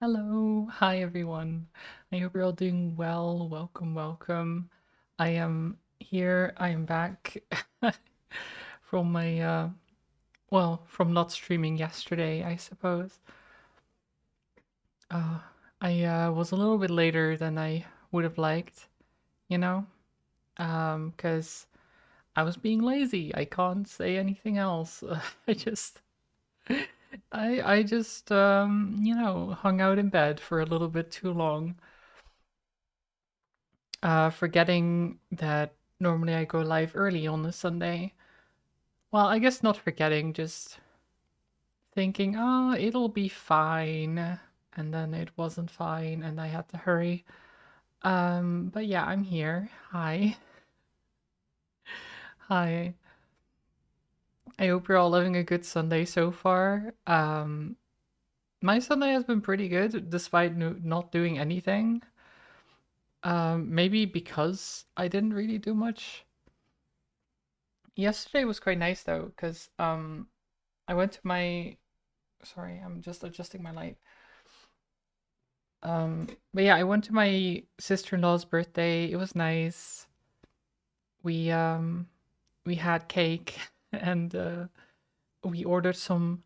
Hello, hi everyone. I hope you're all doing well. Welcome, welcome. I am here. I am back from my from not streaming yesterday, I suppose. Uh, I was a little bit later than I would have liked, you know, because I was being lazy. I can't say anything else. I just, I just, hung out in bed for a little bit too long. Forgetting that normally I go live early on a Sunday. Well, I guess not forgetting, just thinking, oh, it'll be fine. And then it wasn't fine, and I had to hurry. But yeah, I'm here. Hi. Hi. I hope you're all having a good Sunday so far. My Sunday has been pretty good, despite not doing anything. Maybe because I didn't really do much. Yesterday was quite nice though, because I went to my sorry, I'm just adjusting my light. But yeah, I went to my sister-in-law's birthday. It was nice. We um we had cake and we ordered some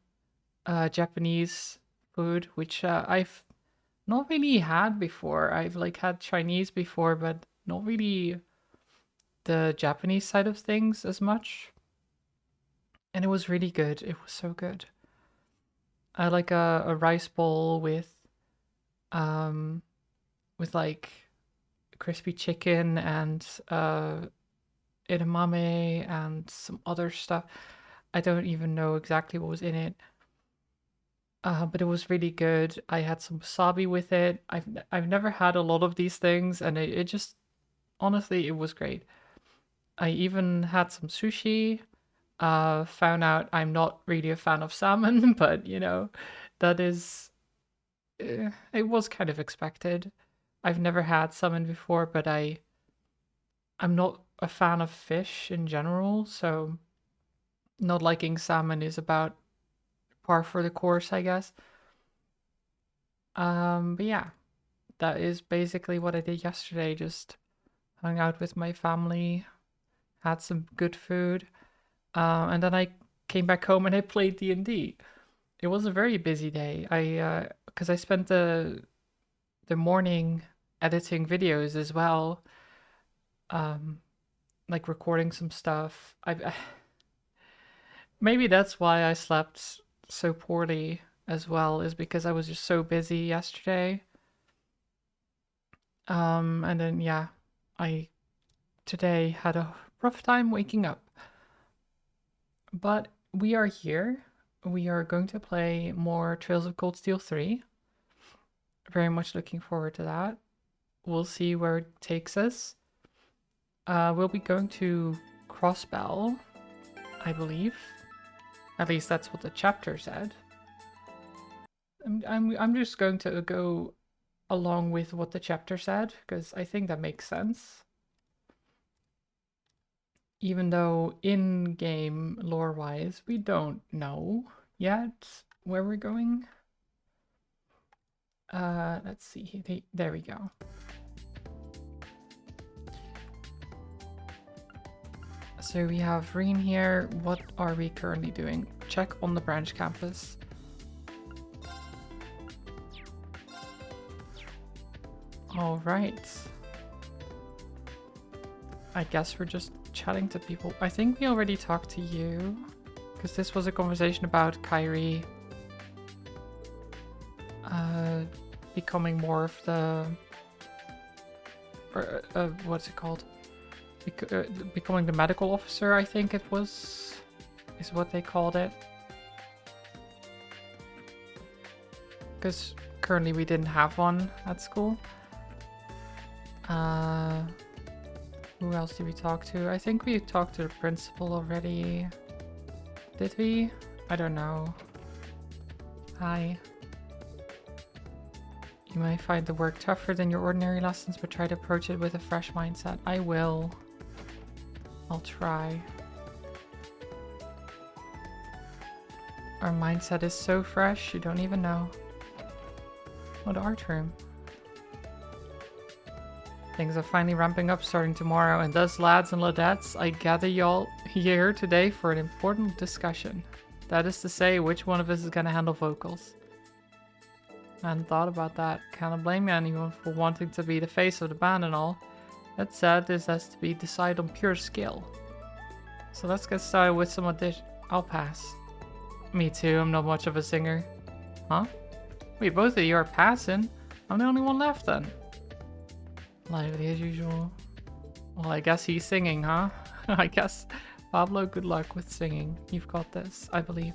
Japanese food, which I've not really had before. I've like had Chinese before, but not really the Japanese side of things as much. And it was really good. It was so good. I like a rice bowl um with like crispy chicken and edamame and some other stuff. I don't even know exactly what was in it, but it was really good. I had some wasabi with it. I've never had a lot of these things, and it just honestly it was great. I even had some sushi. Found out I'm not really a fan of salmon, but that is it was kind of expected. I've never had salmon before, but I'm not a fan of fish in general, so not liking salmon is about par for the course, I guess. But yeah, that is basically what I did yesterday. Just hung out with my family, had some good food, and then I came back home and I played D&D. It was a very busy day. Because I spent the morning editing videos as well, um, like recording some stuff. I maybe that's why I slept so poorly as well, is because I was just so busy yesterday. And then yeah, I today had a rough time waking up. But we are here. We are going to play more Trails of Cold Steel 3. Very much looking forward to that. We'll see where it takes us. We'll be going to Crossbell, I believe. At least that's what the chapter said. I'm just going to go along with what the chapter said because I think that makes sense. Even though in game lore wise, we don't know yet where we're going. Let's see. There we go. So we have Reen here. What are we currently doing? Check on the branch campus. All right. I guess we're just chatting to people. I think we already talked to you because this was a conversation about Kyrie becoming more of the what's it called? Becoming the medical officer, I think it was, is what they called it. Because currently we didn't have one at school. Who else did we talk to? I think we talked to the principal already. Did we? I don't know. Hi. You might find the work tougher than your ordinary lessons, but try to approach it with a fresh mindset. I will. I'll try. Our mindset is so fresh, you don't even know. Oh, the art room. Things are finally ramping up starting tomorrow, and thus, lads and ladettes, I gather y'all here today for an important discussion. That is to say, which one of us is gonna handle vocals. I hadn't thought about that. Can't blame anyone for wanting to be the face of the band and all. That said, this has to be decided on pure skill. So let's get started with some audition. I'll pass. Me too, I'm not much of a singer. Huh? Wait, both of you are passing? I'm the only one left then. Lively as usual. Well, I guess he's singing, huh? I guess. Pablo, good luck with singing. You've got this, I believe.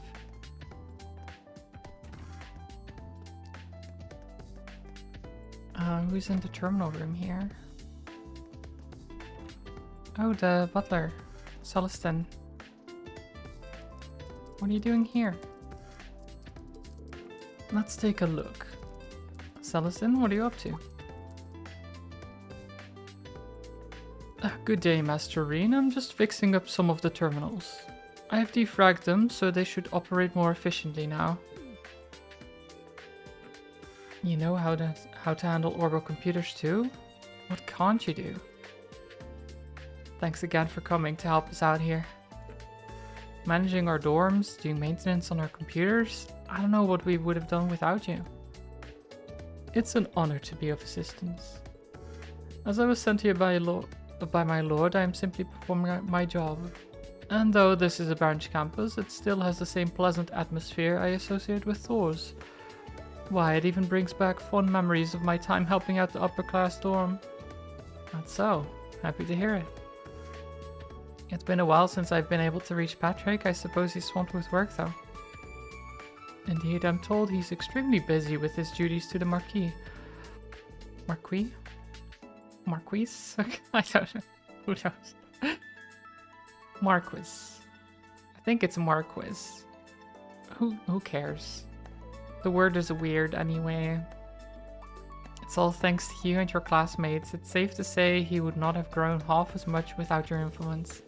Who's in the terminal room here? Oh, the butler. Celestin. What are you doing here? Let's take a look. Celestin, what are you up to? Good day, Master Reen. I'm just fixing up some of the terminals. I have defragged them, so they should operate more efficiently now. You know how to handle orbital computers too? What can't you do? Thanks again for coming to help us out here. Managing our dorms, doing maintenance on our computers, I don't know what we would have done without you. It's an honor to be of assistance. As I was sent here by my lord, I am simply performing my job. And though this is a branch campus, it still has the same pleasant atmosphere I associate with Thor's. Why, it even brings back fond memories of my time helping out the upper class dorm. That's so. Happy to hear it. It's been a while since I've been able to reach Patrick. I suppose he's swamped with work though. Indeed, I'm told he's extremely busy with his duties to the Marquis. Marquis? Marquis? I don't know. Who knows? Marquis. I think it's Marquis. Who cares? The word is weird anyway. It's all thanks to you and your classmates. It's safe to say he would not have grown half as much without your influence.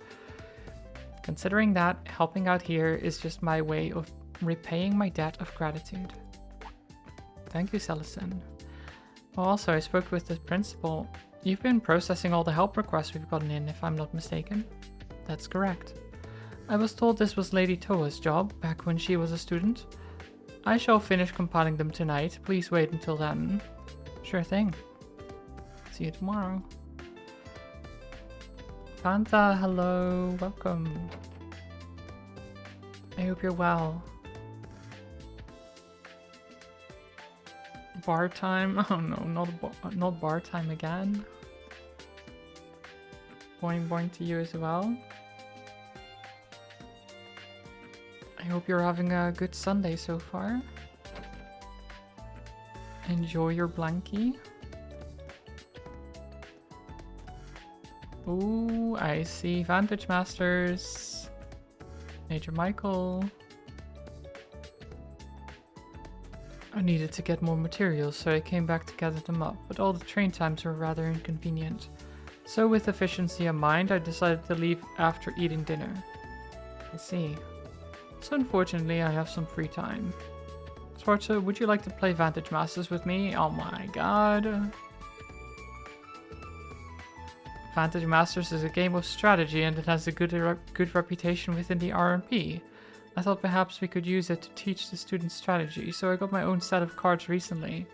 Considering that, helping out here is just my way of repaying my debt of gratitude. Thank you, Celestin. Also, I spoke with the principal. You've been processing all the help requests we've gotten in, if I'm not mistaken. That's correct. I was told this was Lady Toa's job back when she was a student. I shall finish compiling them tonight. Please wait until then. Sure thing. See you tomorrow. Fanta, hello. Welcome. I hope you're well. Bar time? Oh no, not bar time again. Boing boing to you as well. I hope you're having a good Sunday so far. Enjoy your blankie. Ooh, I see Vantage Masters. Major Michael. I needed to get more materials, so I came back to gather them up, but all the train times were rather inconvenient. So with efficiency in mind, I decided to leave after eating dinner. I see. So unfortunately, I have some free time. Sforza, would you like to play Vantage Masters with me? Oh my god. Vantage Masters is a game of strategy and it has a good reputation within the RMP. I thought perhaps we could use it to teach the students strategy, so I got my own set of cards recently.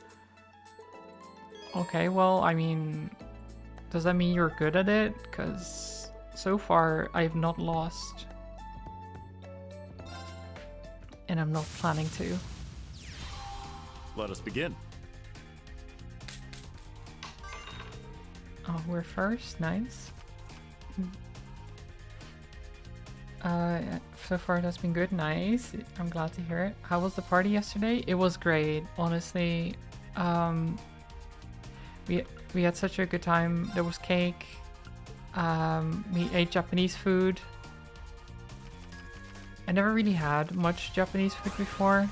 Okay, well, I mean, does that mean you're good at it? Because so far, I have not lost. And I'm not planning to. Let us begin. Oh, we're first. Nice. So far it has been good. Nice. I'm glad to hear it. How was the party yesterday? It was great. Honestly, we had such a good time. There was cake. We ate Japanese food. I never really had much Japanese food before.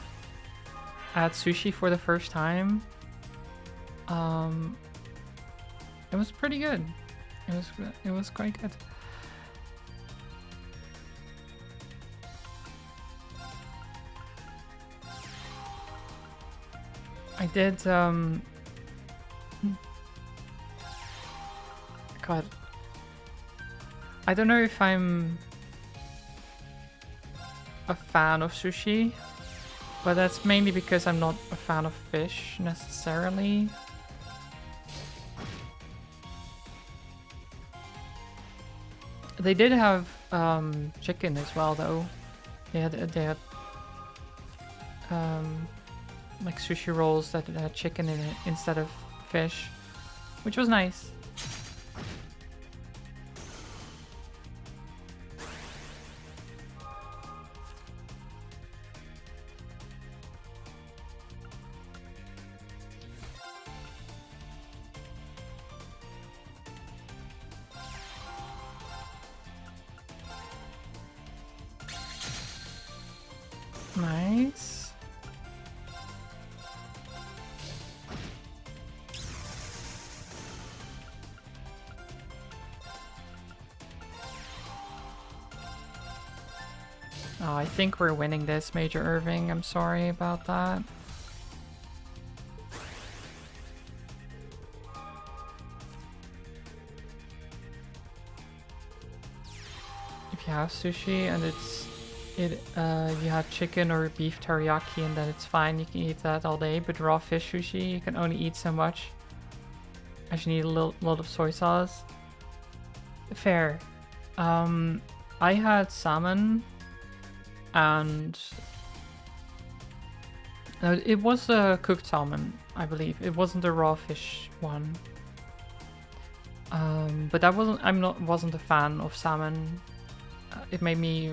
I had sushi for the first time. It was pretty good. It was quite good. I did, God. I don't know if I'm a fan of sushi, but that's mainly because I'm not a fan of fish necessarily. They did have chicken as well, though. They had like sushi rolls that had chicken in it instead of fish, which was nice. Nice. Oh, I think we're winning this, Major Irving. I'm sorry about that. If you have sushi and you have chicken or beef teriyaki and then it's fine, you can eat that all day. But raw fish sushi, you can only eat so much, as you need a lot of soy sauce. Fair. I had salmon and it was a cooked salmon, I believe. It wasn't a raw fish one. But I wasn't a fan of salmon. It made me.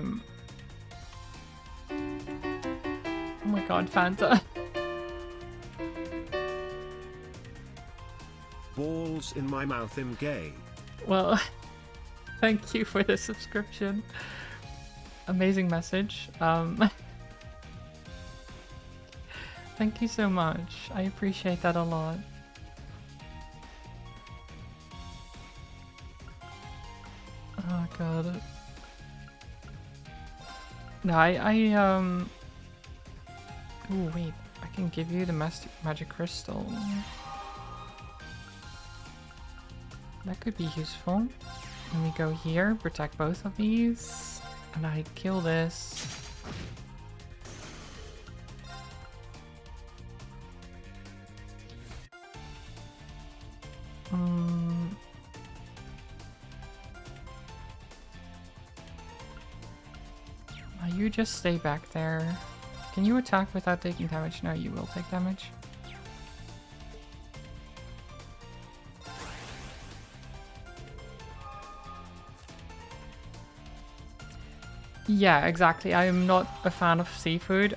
Oh my god, Fanta. Balls in my mouth, I'm gay. Well, thank you for the subscription. Amazing message. Thank you so much. I appreciate that a lot. Oh god. No, Oh wait, I can give you the magic crystal. That could be useful. Let me go here, protect both of these, and I kill this. You just stay back there. Can you attack without taking damage? No, you will take damage. Yeah, exactly. I am not a fan of seafood.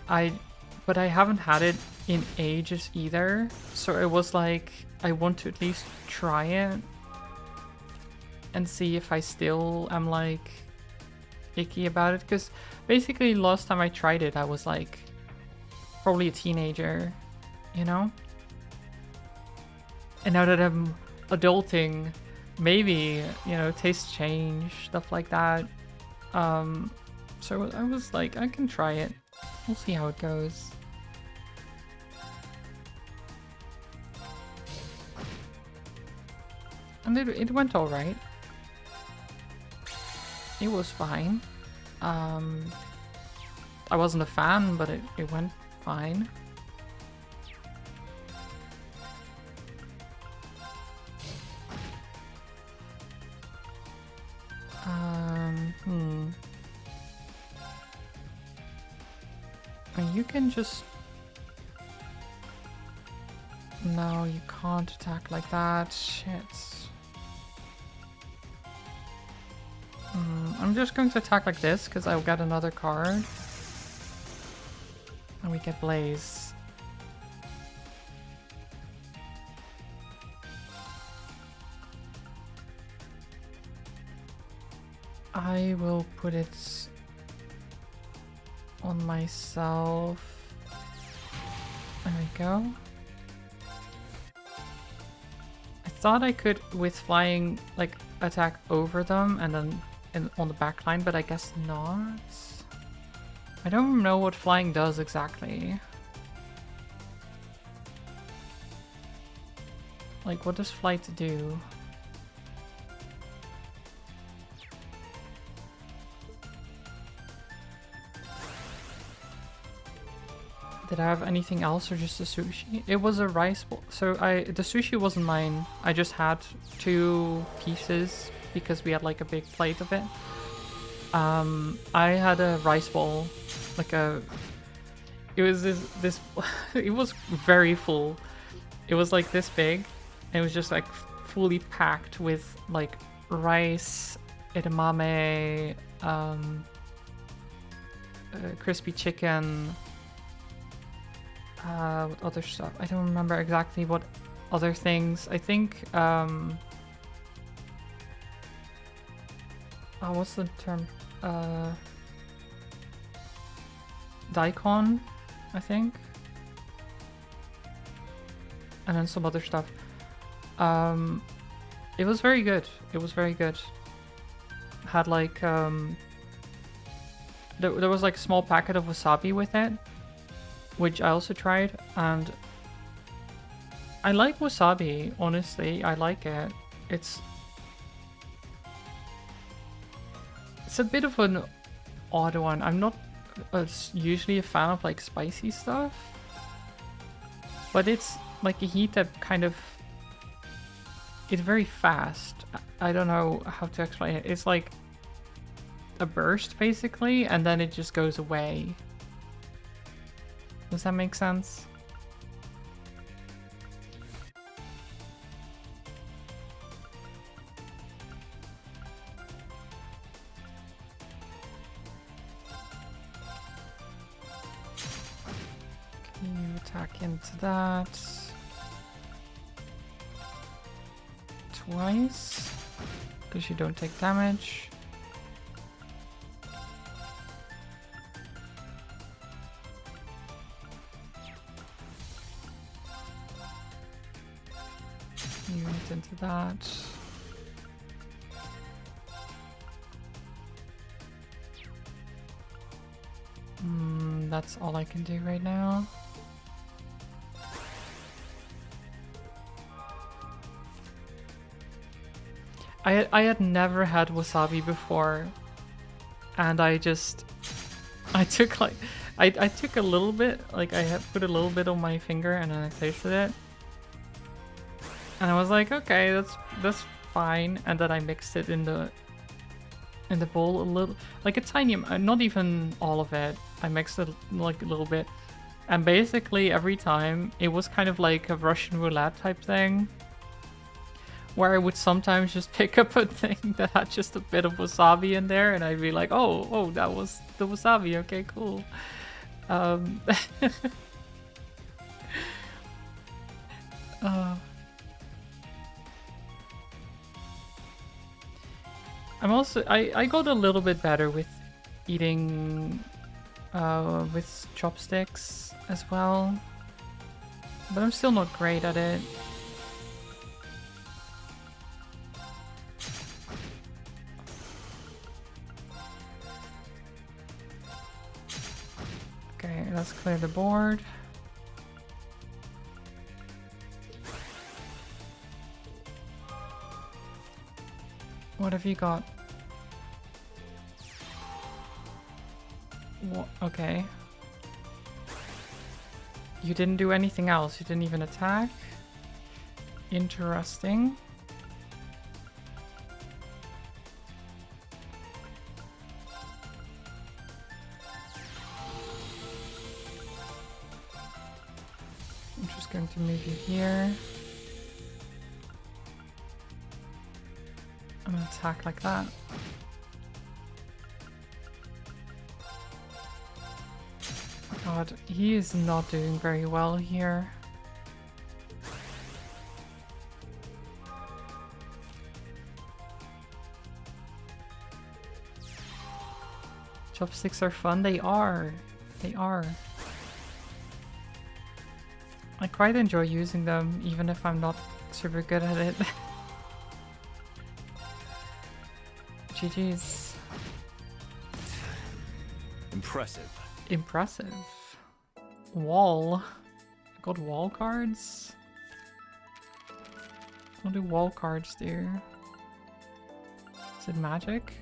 But I haven't had it in ages either. So it was like, I want to at least try it and see if I still am like icky about it. Because basically last time I tried it, I was like probably a teenager, you know? And now that I'm adulting, maybe, you know, tastes change, stuff like that. So I was like, I can try it. We'll see how it goes. And it went alright. It was fine. I wasn't a fan, but it went fine. And you can just... No, you can't attack like that. Shit. I'm just going to attack like this, because I'll get another card. And we get Blaze. I will put it on myself. There we go. I thought I could, with flying, like, attack over them and then on the back line, but I guess not. I don't know what flying does exactly. Like, what does flight do? Did I have anything else or just the sushi? It was a rice bowl. So the sushi wasn't mine. I just had 2 pieces because we had like a big plate of it. I had a rice bowl, like it was this it was very full. It was like this big. And it was just like fully packed with like rice, edamame, crispy chicken, what other stuff? I don't remember exactly what other things. I think, what's the term? Daikon, I think. And then some other stuff. It was very good. It was very good. Had like, there was like a small packet of wasabi with it, which I also tried, and I like wasabi, honestly. I like it. It's a bit of an odd one. I'm not usually a fan of like spicy stuff, but it's like a heat that kind of, it's very fast. I don't know how to explain it. It's like a burst basically, and then it just goes away. Does that make sense? Can you attack into that? Twice? Because you don't take damage. You went into that. That's all I can do right now. I had never had wasabi before, and I took like I took a little bit, like I had put a little bit on my finger and then I tasted it. And I was like, okay, that's fine. And then I mixed it in the bowl a little, like a tiny, not even all of it. I mixed it like a little bit, and basically every time it was kind of like a Russian roulette type thing, where I would sometimes just pick up a thing that had just a bit of wasabi in there, and I'd be like, oh, that was the wasabi. Okay, cool. I'm also I got a little bit better with eating with chopsticks as well, but I'm still not great at it. Okay, let's clear the board. What have you got? What? Okay. You didn't do anything else. You didn't even attack. Interesting. I'm just going to move you here. I'm gonna attack like that. God, he is not doing very well here. Chopsticks are fun. They are. They are. I quite enjoy using them, even if I'm not super good at it. GG's. Impressive. Impressive. Wall. I got wall cards. What do wall cards do? Is it magic?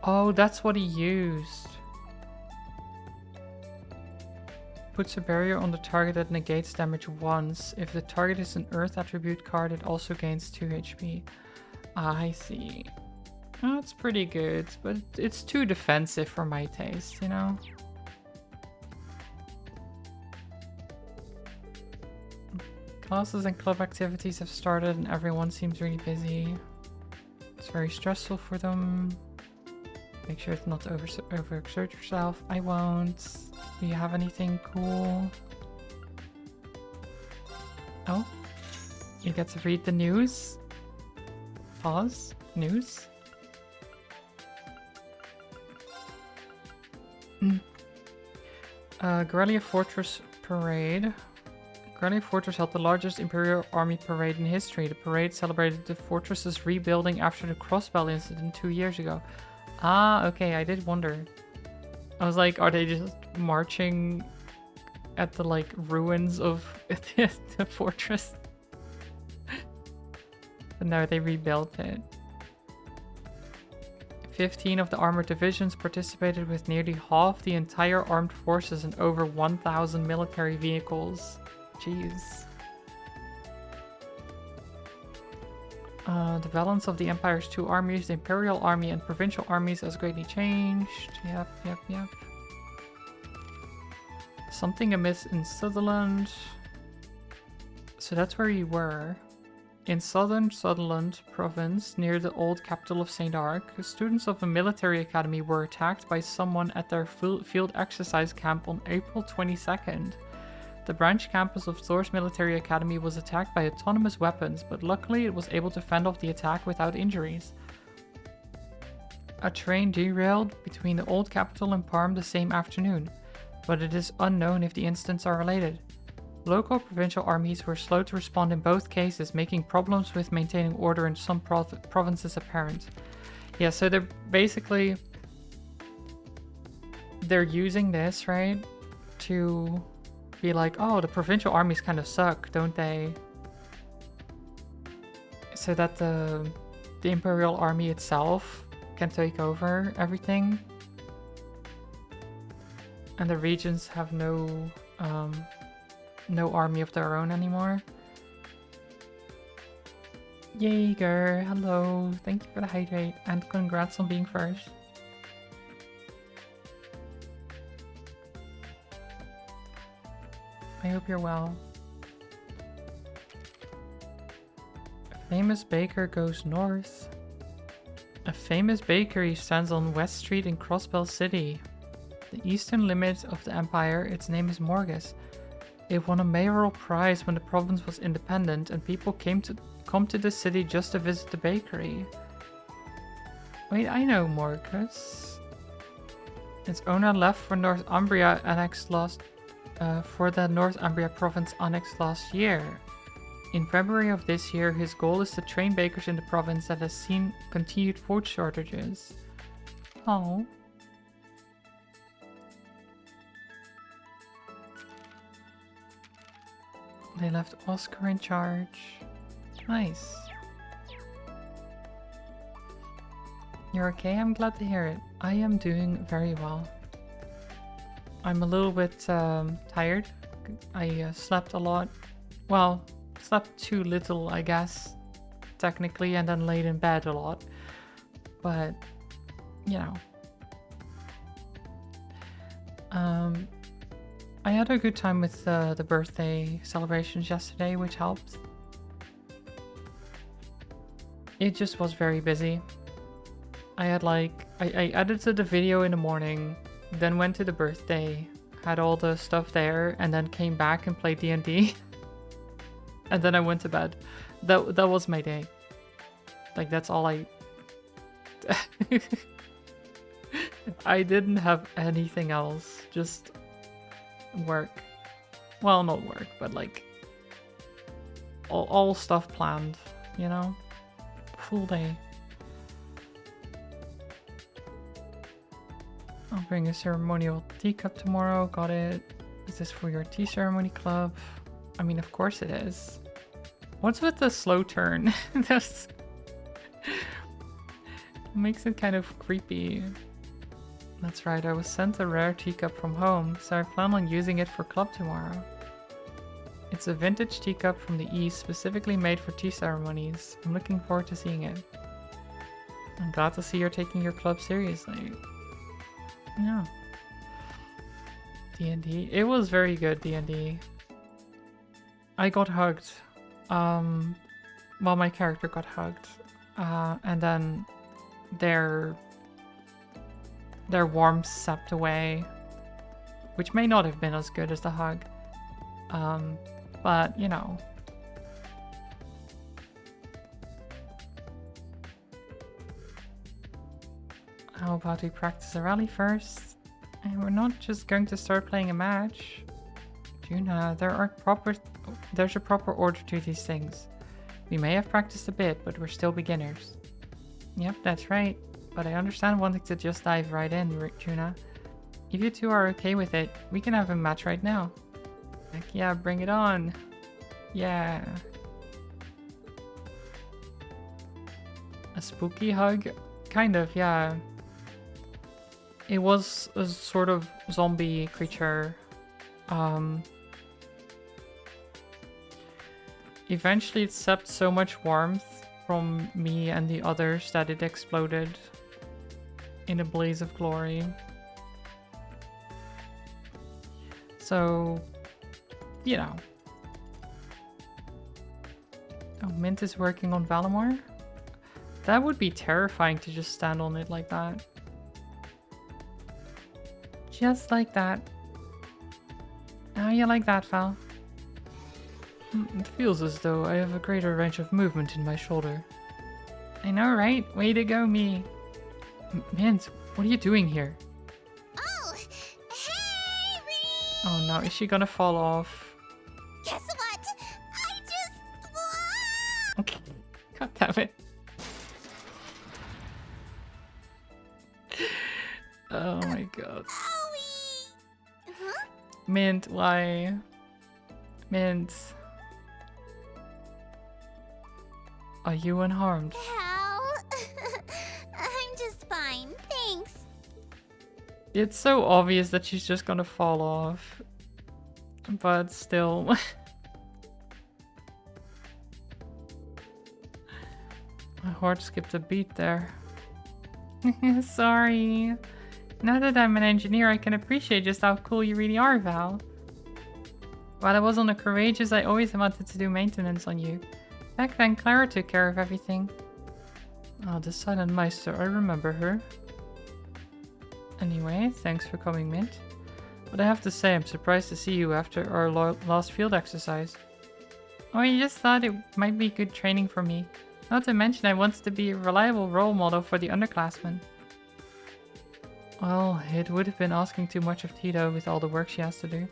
Oh, that's what he used. Puts a barrier on the target that negates damage once. If the target is an Earth attribute card, it also gains 2 HP. I see. That's pretty good, but it's too defensive for my taste, you know? Classes and club activities have started and everyone seems really busy. It's very stressful for them. Make sure to not overexert yourself. I won't. Do you have anything cool? Oh, you get to read the news. Pause. News. Guerrilla Fortress Parade. Guerrilla Fortress held the largest Imperial Army parade in history. The parade celebrated the fortress's rebuilding after the Crossbell incident 2 years ago. Ah, okay, I did wonder. I was like, are they just marching at the, like, ruins of the fortress? But no, they rebuilt it. 15 of the armored divisions participated with nearly half the entire armed forces and over 1,000 military vehicles. Jeez. The balance of the Empire's 2 armies, the Imperial Army and Provincial armies, has greatly changed. Yep. Something amiss in Sutherland. So that's where you were. In southern Sutherland province, near the old capital of St. Ark, students of a military academy were attacked by someone at their field exercise camp on April 22nd. The branch campus of Thor's military academy was attacked by autonomous weapons, but luckily it was able to fend off the attack without injuries. A train derailed between the old capital and Parm the same afternoon, but it is unknown if the incidents are related. Local provincial armies were slow to respond in both cases, making problems with maintaining order in some provinces apparent. Yeah, so they're basically... they're using this, right, to be like, oh, the provincial armies kind of suck, don't they? So that the Imperial Army itself can take over everything. And the regions have no army of their own anymore. Jaeger, hello. Thank you for the hydrate and congrats on being first. I hope you're well. A famous baker goes north. A famous bakery stands on West Street in Crossbell City. The eastern limit of the empire, its name is Morgus. It won a mayoral prize when the province was independent and people come to the city just to visit the bakery. Wait, I know Morgus. Its owner left for Northumbria annexed the Northumbria province annexed last year. In February of this year, his goal is to train bakers in the province that has seen continued food shortages. Oh. They left Oscar in charge. Nice. You're okay? I'm glad to hear it. I am doing very well. I'm a little bit tired. I slept a lot. Well, slept too little, I guess, technically, and then laid in bed a lot. But, you know. I had a good time with the birthday celebrations yesterday, which helped. It just was very busy. I had I edited the video in the morning, then went to the birthday, had all the stuff there, and then came back and played D&D. And then I went to bed. That was my day. Like, that's all I... I didn't have anything else, just work. Well, not work, but like all stuff planned, you know? Full day. I'll bring a ceremonial teacup tomorrow. Got it. Is this for your tea ceremony club? I mean, of course it is. What's with the slow turn? That's makes it kind of creepy. That's right, I was sent a rare teacup from home, so I plan on using it for club tomorrow. It's a vintage teacup from the East, specifically made for tea ceremonies. I'm looking forward to seeing it. I'm glad to see you're taking your club seriously. Yeah. D&D. It was very good, D&D. I got hugged. Well, my character got hugged. And then their warmth sapped away, which may not have been as good as the hug. But, you know. How about we practice a rally first? And we're not just going to start playing a match. Juna, there's a proper order to these things. We may have practiced a bit, but we're still beginners. Yep, that's right. But I understand wanting to just dive right in, Juna. If you two are okay with it, we can have a match right now. Heck yeah, bring it on. Yeah. A spooky hug? Kind of, yeah. It was a sort of zombie creature. Eventually it sapped so much warmth from me and the others that it exploded in a blaze of glory. So, you know. Oh, Mint is working on Valimar? That would be terrifying to just stand on it like that. Just like that. How you like that, Val? It feels as though I have a greater range of movement in my shoulder. I know, right? Way to go, me. Mint, what are you doing here? Oh, hey, Reed! Oh no, is she gonna fall off? Guess what? I just won! Okay. God damn it. Oh my god. Owie! Huh? Mint, why? Mint. Are you unharmed? Hal? I'm just fine, thanks. It's so obvious that she's just gonna fall off. But still. My heart skipped a beat there. Sorry. Now that I'm an engineer, I can appreciate just how cool you really are, Val. While I was on the Courageous, I always wanted to do maintenance on you. Back then, Clara took care of everything. Oh, the Silent Meister, I remember her. Anyway, thanks for coming, Mint. But I have to say, I'm surprised to see you after our last field exercise. Oh, I just thought it might be good training for me. Not to mention, I wanted to be a reliable role model for the underclassmen. Well, it would have been asking too much of Tito with all the work she has to do.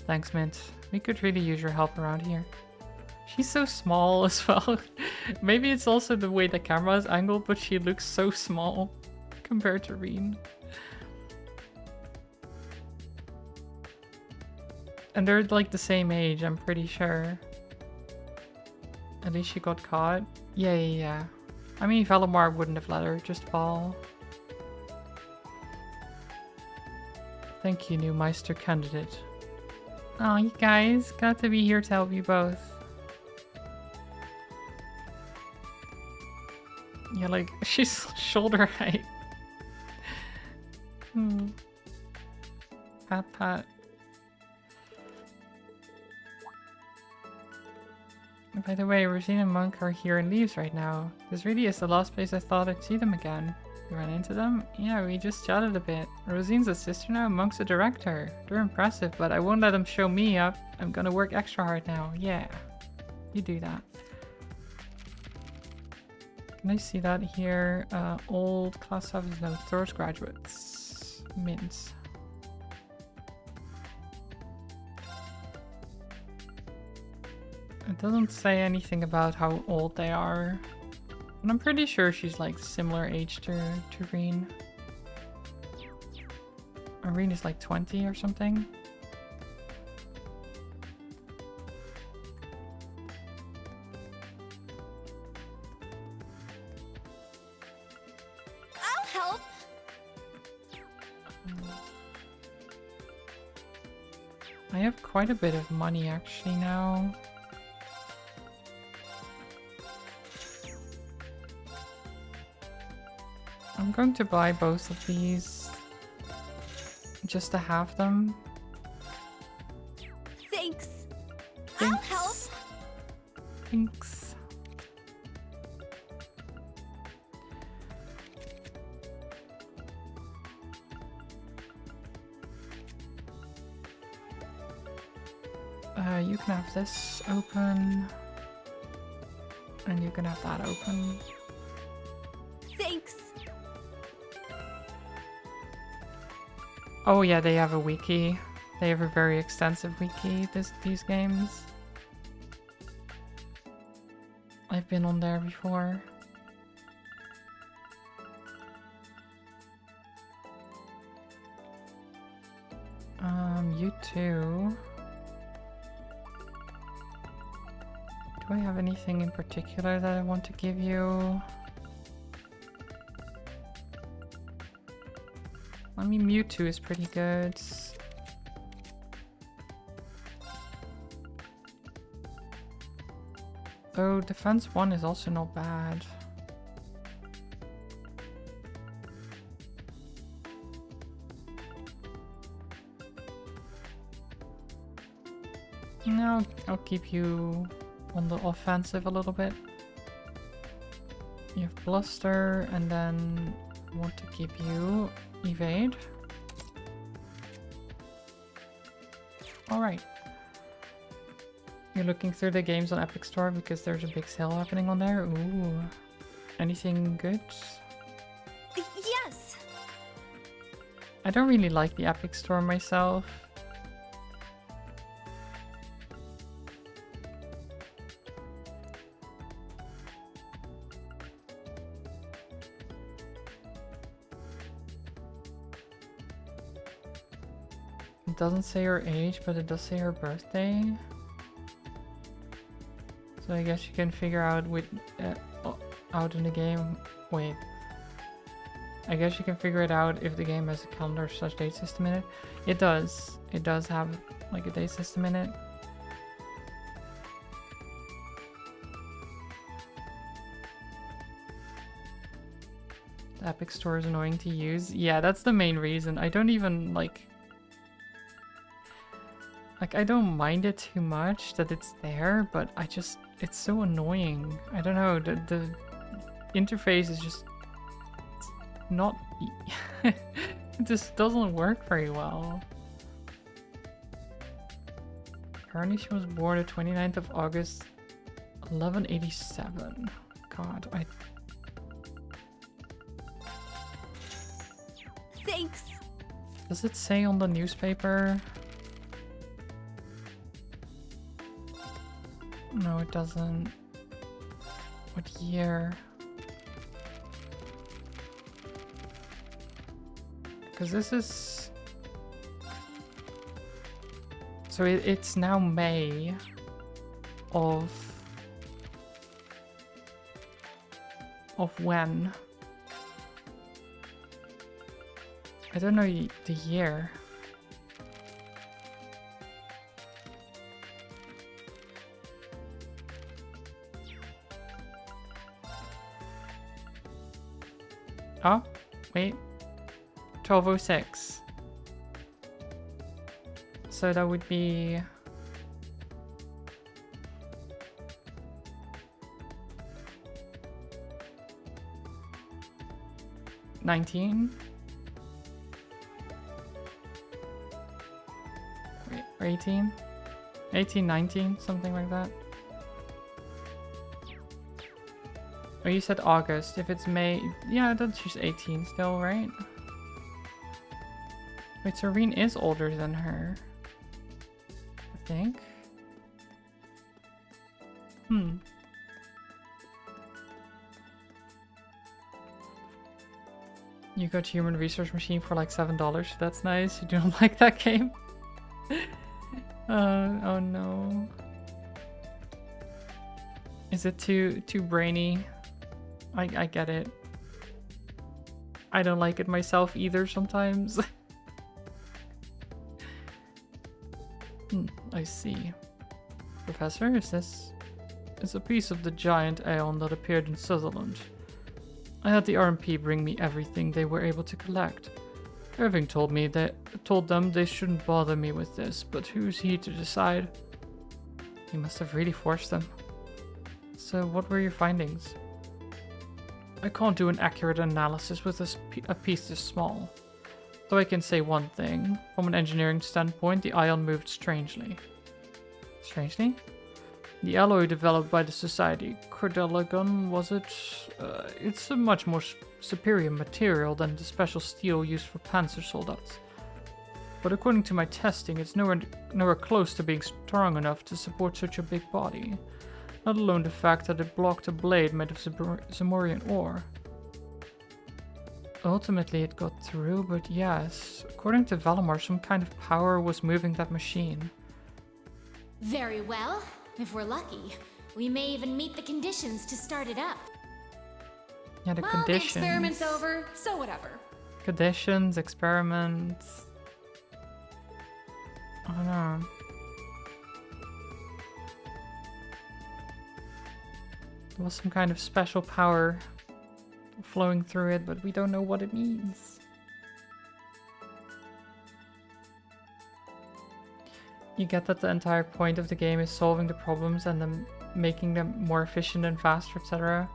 Thanks, Mint. We could really use your help around here. She's so small as well. Maybe it's also the way the camera is angled, but she looks so small compared to Reen. And they're like the same age, I'm pretty sure. At least she got caught. Yeah. I mean, Valimar wouldn't have let her just fall. Thank you, new Meister candidate. Oh, you guys, glad to be here to help you both. Yeah, like, she's shoulder height. Pat. By the way, Rosine and Monk are here in Leaves right now. This really is the last place I thought I'd see them again. You ran into them? Yeah, we just chatted a bit. Rosine's a sister now, Monk's a director. They're impressive, but I won't let them show me up. I'm gonna work extra hard now. Yeah, you do that. Can I see that here? Old class office, no, tourist graduates. Mint. It doesn't say anything about how old they are. And I'm pretty sure she's like similar age to Reen. Reen is like 20 or something. I have quite a bit of money actually now. I'm going to buy both of these just to have them. Thanks. Thanks. I'll help. Thanks. You can have this open. And you can have that open. Thanks. Oh yeah, they have a wiki. They have a very extensive wiki, these games. I've been on there before. You too. Do I have anything in particular that I want to give you? I mean, Mewtwo is pretty good. Though Defense 1 is also not bad. No, I'll keep you on the offensive a little bit. You have Bluster, and then want to keep you Evade. Alright. You're looking through the games on Epic Store because there's a big sale happening on there? Ooh. Anything good? Yes. I don't really like the Epic Store myself. It doesn't say her age, but it does say her birthday. So I guess you can figure out with out in the game. Wait. I guess you can figure it out if the game has a calendar / date system in it. It does. It does have like a date system in it. The Epic Store is annoying to use. Yeah, that's the main reason. I don't even like I don't mind it too much that it's there, but it's so annoying. I don't know, the interface is just not it just doesn't work very well. Apparently she was born the 29th of August 1187. God, Thanks. Does it say on the newspaper? No, it doesn't. What year? Because this is... So it's now May of when? I don't know the year. Oh, wait. 1206. So that would be... $19? Wait, or 18? 18, 19, something like that. Oh, you said August. If it's May... Yeah, that's just 18 still, right? Wait, Serene is older than her. I think. You got Human Resource Machine for like $7. That's nice. You don't like that game? Oh no. Is it too brainy? I get it. I don't like it myself either sometimes. I see. Professor, is this? It's a piece of the giant aeon that appeared in Sutherland. I had the RMP bring me everything they were able to collect. Irving told them they shouldn't bother me with this, but who's he to decide? He must have really forced them. So what were your findings? I can't do an accurate analysis with a piece this small. Though I can say one thing. From an engineering standpoint, the ion moved strangely. Strangely? The alloy developed by the Society, Cordeligon, was it? It's a much more superior material than the special steel used for Panzer soldiers. But according to my testing, it's nowhere close to being strong enough to support such a big body. Not alone the fact that it blocked a blade made of Zamorian ore. Ultimately it got through, but yes, according to Valamar, some kind of power was moving that machine. Very well. If we're lucky, we may even meet the conditions to start it up. Yeah, the Well, conditions. the experiment's over, so whatever. Conditions, experiments. I don't know. There was some kind of special power flowing through it, but we don't know what it means. You get that the entire point of the game is solving the problems and then making them more efficient and faster, etc.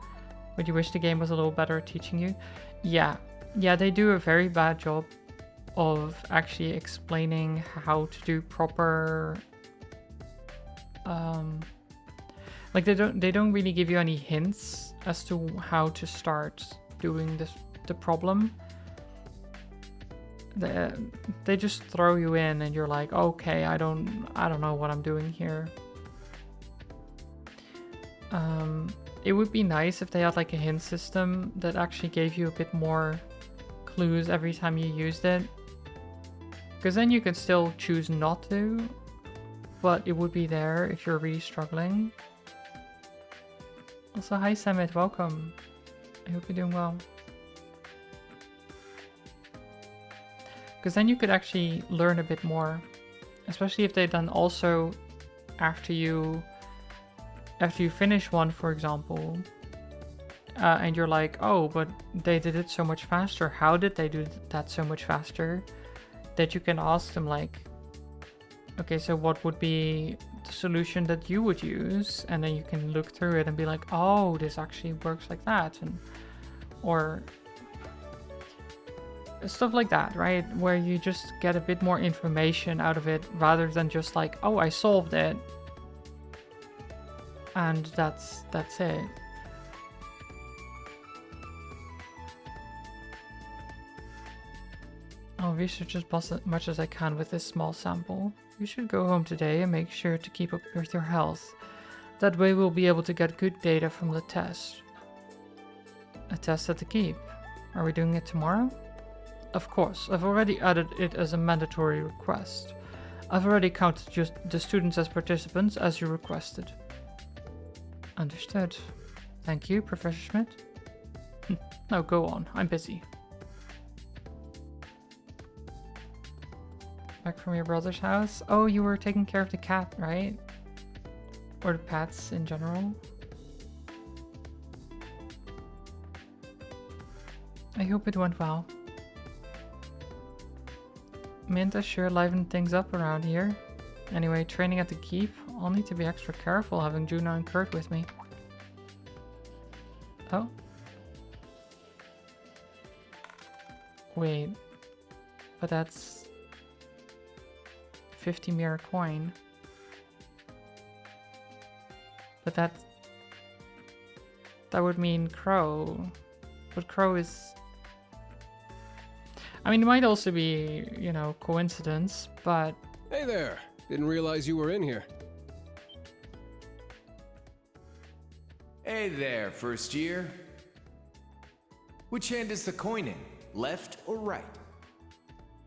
But you wish the game was a little better at teaching you. Yeah, they do a very bad job of actually explaining how to do proper like they don't really give you any hints as to how to start doing the problem. They just throw you in and you're like, okay, I don't know what I'm doing here. It would be nice if they had like a hint system that actually gave you a bit more clues every time you used it, because then you can still choose not to, but it would be there if you're really struggling. Also, hi Summit, welcome. I hope you're doing well. Because then you could actually learn a bit more, especially if they then also, after you finish one, for example, and you're like, oh, but they did it so much faster. How did they do that so much faster? That you can ask them like, okay, so what would be the solution that you would use? And then you can look through it and be like, oh, this actually works like that, or stuff like that, right? Where you just get a bit more information out of it rather than just like, oh, I solved it and that's it. I'll research as much as I can with this small sample. You should go home today and make sure to keep up with your health. That way we'll be able to get good data from the test. A test at the keep. Are we doing it tomorrow? Of course, I've already added it as a mandatory request. I've already counted just the students as participants as you requested. Understood. Thank you, Professor Schmidt. Now go on, I'm busy. Back from your brother's house? Oh, you were taking care of the cat, right? Or the pets in general? I hope it went well. Minta sure livened things up around here. Anyway, training at the keep. I'll need to be extra careful having Juna and Kurt with me. Oh. Wait. But that's 50 mirror coin. But that would mean Crow. But Crow is... I mean, it might also be, you know, coincidence, but... Hey there! Didn't realize you were in here. Hey there, first year. Which hand is the coin in? Left or right?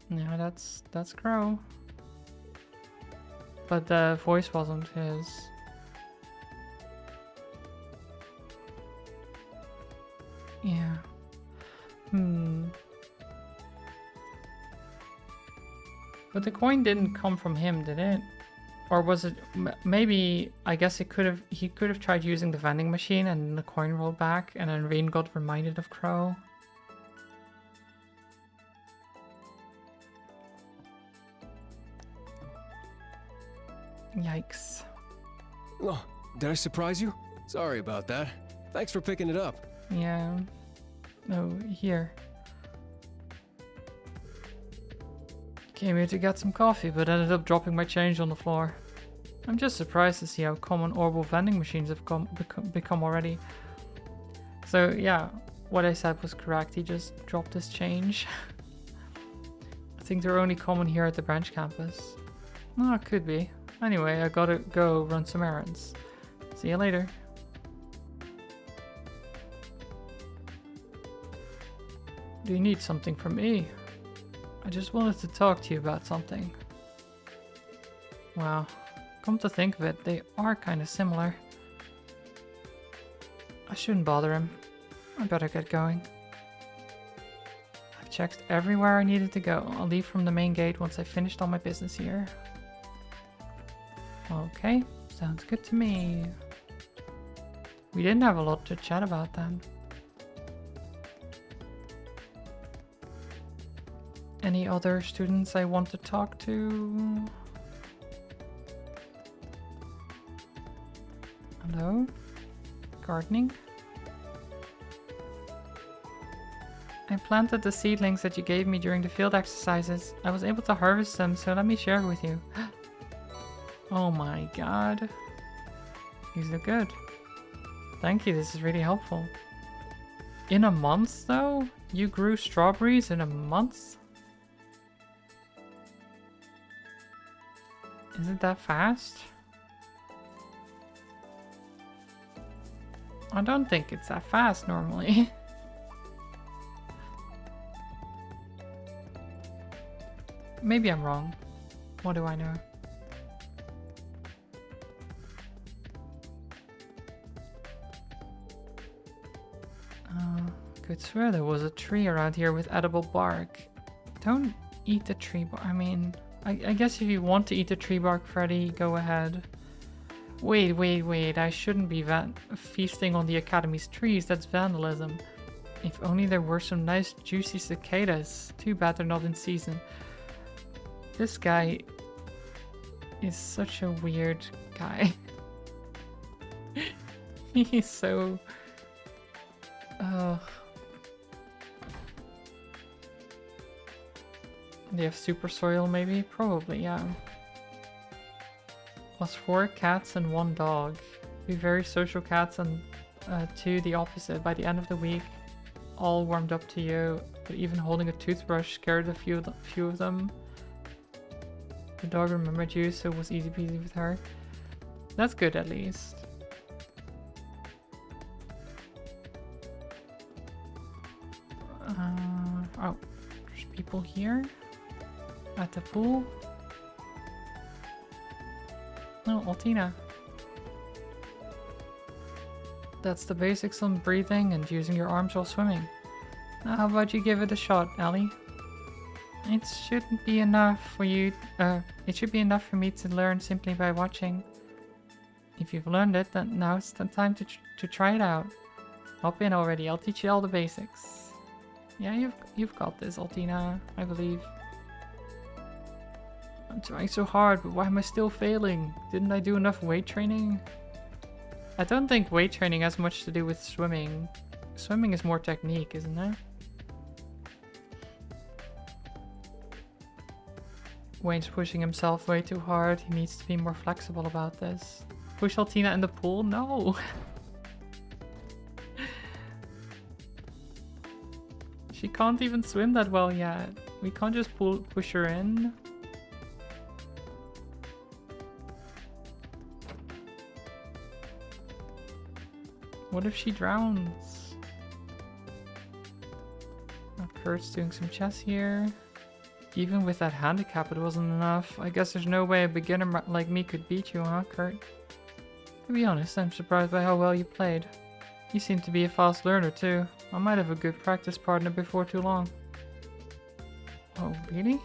Yeah, that's Crow. But the voice wasn't his. Yeah. But the coin didn't come from him, did it? Or was it maybe? I guess he could have tried using the vending machine and the coin rolled back, and then Rain got reminded of Crow. Yikes. Oh, did I surprise you? Sorry about that. Thanks for picking it up. Yeah. No, here. Came here to get some coffee, but ended up dropping my change on the floor. I'm just surprised to see how common orbital vending machines have become already. So yeah, what I said was correct. He just dropped his change. I think they're only common here at the branch campus. Oh, it could be. Anyway, I gotta go run some errands. See you later. Do you need something from me? I just wanted to talk to you about something. Wow. Come to think of it, they are kind of similar. I shouldn't bother him. I better get going. I've checked everywhere I needed to go. I'll leave from the main gate once I've finished all my business here. Okay, sounds good to me. We didn't have a lot to chat about then. Any other students I want to talk to? Hello? Gardening? I planted the seedlings that you gave me during the field exercises. I was able to harvest them, so let me share it with you. Oh my god. These are good. Thank you, this is really helpful. In a month though? You grew strawberries in a month? Is it that fast? I don't think it's that fast normally. Maybe I'm wrong. What do I know? Could swear there was a tree around here with edible bark. Don't eat the tree bark. I mean, I guess if you want to eat the tree bark, Freddy, go ahead. Wait. I shouldn't be feasting on the Academy's trees. That's vandalism. If only there were some nice juicy cicadas. Too bad they're not in season. This guy is such a weird guy. He's so... They have super soil maybe? Probably, yeah. Was 4 cats and 1 dog. 2 very social cats and 2 the opposite. By the end of the week, all warmed up to you, but even holding a toothbrush scared a few of them. The dog remembered you, so it was easy peasy with her. That's good at least. Oh, there's people here at the pool. No, Altina. That's the basics on breathing and using your arms while swimming. Now, how about you give it a shot, Ellie? It shouldn't be enough for you. It should be enough for me to learn simply by watching. If you've learned it, then now it's the time to try it out. Hop in already. I'll teach you all the basics. Yeah, you've got this, Altina. I believe. I'm trying so hard, but why am I still failing? Didn't I do enough weight training? I don't think weight training has much to do with swimming. Swimming is more technique, isn't it? Wayne's pushing himself way too hard. He needs to be more flexible about this. Push Altina in the pool? No! She can't even swim that well yet. We can't just push her in. What if she drowns? Oh, Kurt's doing some chess here. Even with that handicap, it wasn't enough. I guess there's no way a beginner like me could beat you, huh, Kurt? To be honest, I'm surprised by how well you played. You seem to be a fast learner, too. I might have a good practice partner before too long. Oh, really?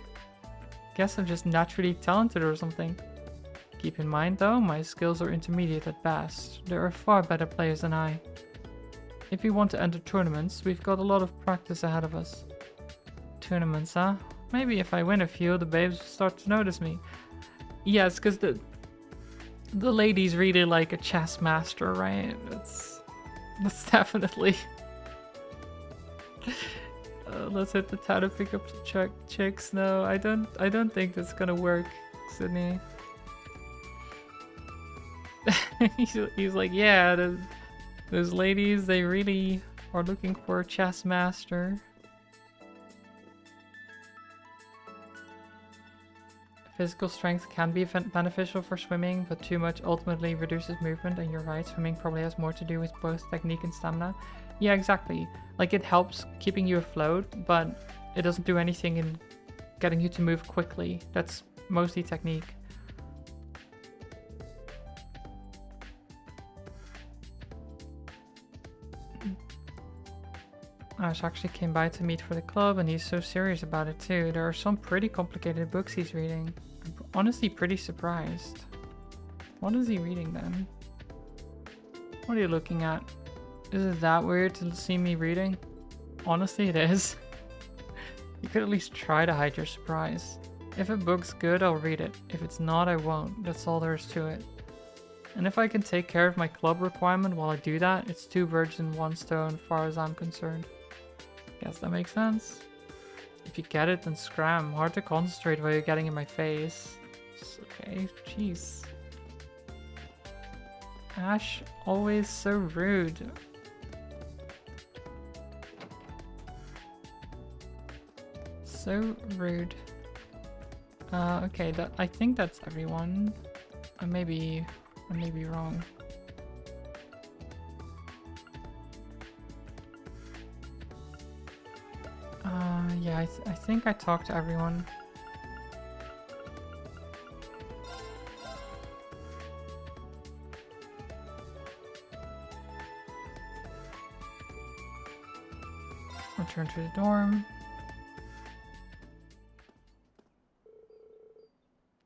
Guess I'm just naturally talented or something. Keep in mind though, my skills are intermediate at best. There are far better players than I. If we want to enter tournaments, we've got a lot of practice ahead of us. Tournaments, huh? Maybe if I win a few, the babes will start to notice me. Yes, because the lady's really like a chess master, right? That's definitely... let's hit the town to pick up some chicks. No, I don't think that's gonna work, Sydney. he's like, yeah, those ladies, they really are looking for a chess master. Physical strength can be beneficial for swimming, but too much ultimately reduces movement, and you're right, swimming probably has more to do with both technique and stamina. Yeah, exactly. Like, it helps keeping you afloat, but it doesn't do anything in getting you to move quickly. That's mostly technique. Ash actually came by to meet for the club, and he's so serious about it too. There are some pretty complicated books he's reading. I'm honestly pretty surprised. What is he reading then? What are you looking at? Is it that weird to see me reading? Honestly, it is. You could at least try to hide your surprise. If a book's good, I'll read it. If it's not, I won't. That's all there is to it. And if I can take care of my club requirement while I do that, it's 2 birds in 1 stone as far as I'm concerned. Guess that makes sense. If you get it, then scram. Hard to concentrate while you're getting in my face. It's okay, jeez. Ash, always so rude. So rude. Okay, I think that's everyone. I may be wrong. Yeah, I think I talked to everyone. Return to the dorm.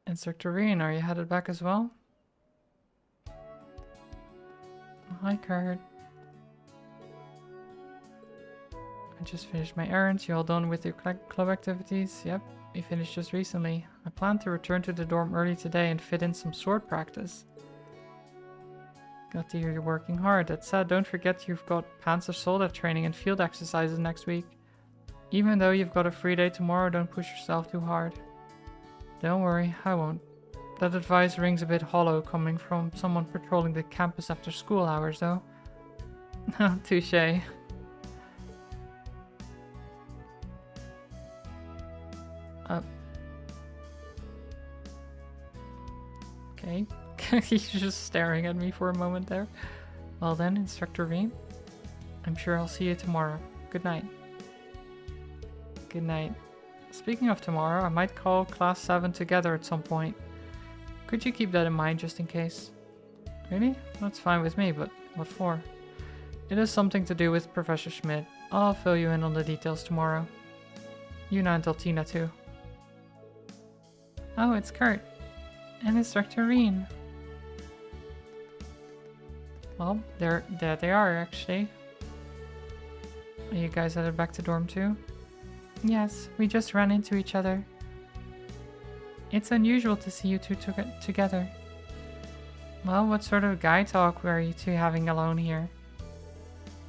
Instructor Reen, are you headed back as well? Hi, Kurt. I just finished my errands. You all done with your club activities? Yep, we finished just recently. I plan to return to the dorm early today and fit in some sword practice. Glad to hear you're working hard. That said, don't forget you've got Panzer Soldat training and field exercises next week. Even though you've got a free day tomorrow, don't push yourself too hard. Don't worry, I won't. That advice rings a bit hollow coming from someone patrolling the campus after school hours, though. Touché. Okay. He's just staring at me for a moment there. Well then, Instructor Reen. I'm sure I'll see you tomorrow. Good night. Good night. Speaking of tomorrow, I might call Class 7 together at some point. Could you keep that in mind just in case? Really? That's fine with me, but what for? It has something to do with Professor Schmidt. I'll fill you in on the details tomorrow. Yuna and Deltina too. Oh, it's Kurt. And Instructor Reen. Well, there they are, actually. Are you guys headed back to dorm too? Yes, we just ran into each other. It's unusual to see you two together. Well, what sort of guy talk were you two having alone here?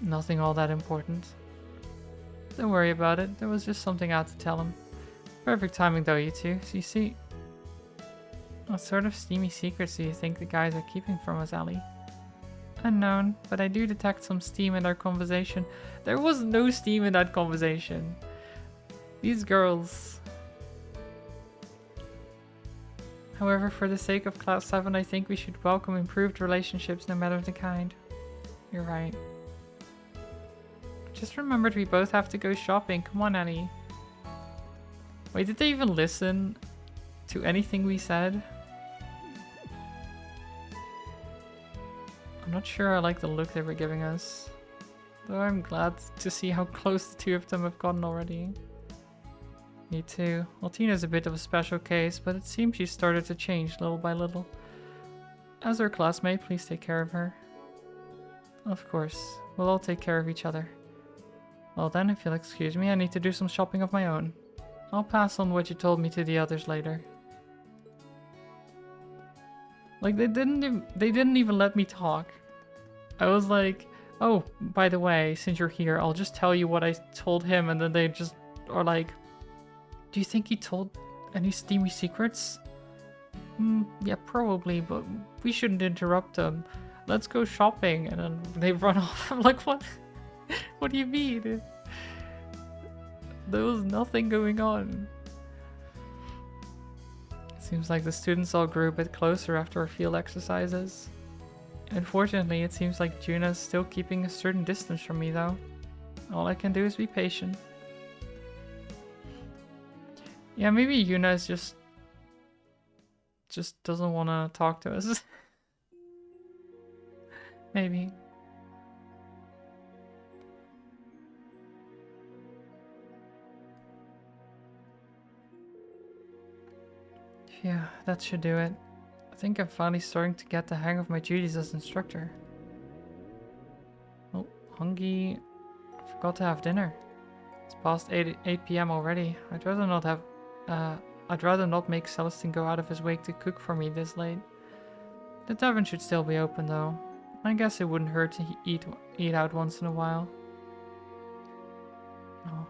Nothing all that important. Don't worry about it, there was just something I had to tell him. Perfect timing though, you two. So you see... What sort of steamy secrets do you think the guys are keeping from us, Ellie? Unknown, but I do detect some steam in our conversation. There was no steam in that conversation. These girls. However, for the sake of Class 7, I think we should welcome improved relationships no matter the kind. You're right. Just remembered we both have to go shopping. Come on, Ellie. Wait, did they even listen to anything we said? I'm not sure I like the look they were giving us. Though I'm glad to see how close the two of them have gotten already. Me too. Well, Tina's a bit of a special case, but it seems she started to change little by little. As her classmate, please take care of her. Of course. We'll all take care of each other. Well then, if you'll excuse me, I need to do some shopping of my own. I'll pass on what you told me to the others later. Like, they didn't even let me talk. I was like, oh, by the way, since you're here, I'll just tell you what I told him, and then they just are like, do you think he told any steamy secrets? Yeah, probably, but we shouldn't interrupt them. Let's go shopping, and then they run off. I'm like, what? What do you mean? There was nothing going on. Seems like the students all grew a bit closer after our field exercises. Unfortunately, it seems like Juna's still keeping a certain distance from me, though. All I can do is be patient. Yeah, maybe Yuna is just doesn't want to talk to us. Maybe. Yeah, that should do it. I think I'm finally starting to get the hang of my duties as instructor. Oh, hungry. I forgot to have dinner. It's past 8 p.m. already. I'd rather not make Celestine go out of his way to cook for me this late. The tavern should still be open though. I guess it wouldn't hurt to eat out once in a while. Oh,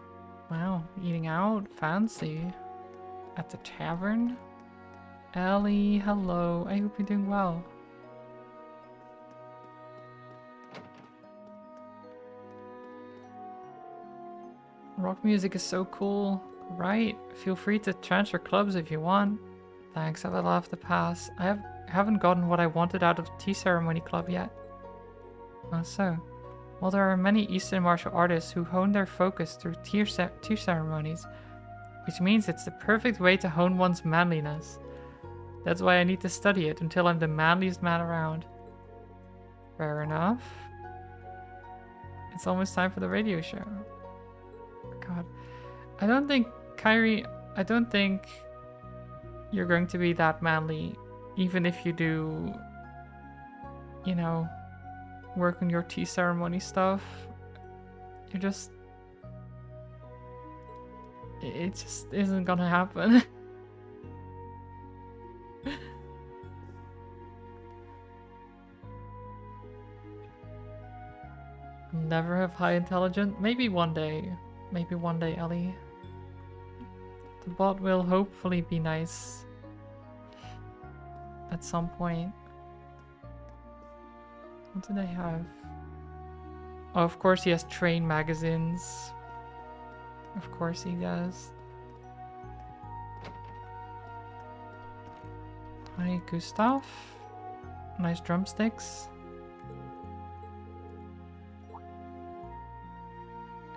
wow, eating out? Fancy. At the tavern? Ellie, hello. I hope you're doing well. Rock music is so cool. Right? Feel free to transfer clubs if you want. Thanks, I will have to pass. I haven't gotten what I wanted out of Tea Ceremony Club yet. Oh, so. Well, there are many Eastern martial artists who hone their focus through tea ceremonies, which means it's the perfect way to hone one's manliness. That's why I need to study it until I'm the manliest man around. Fair enough. It's almost time for the radio show. God. I don't think, Kyrie, I don't think you're going to be that manly, even if you do, you know, work on your tea ceremony stuff. You're just... It just isn't gonna happen. Never have high intelligence. Maybe one day. Maybe one day, Ellie. The bot will hopefully be nice. At some point. What do they have? Oh, of course he has train magazines. Of course he does. Hi, Gustav. Nice drumsticks.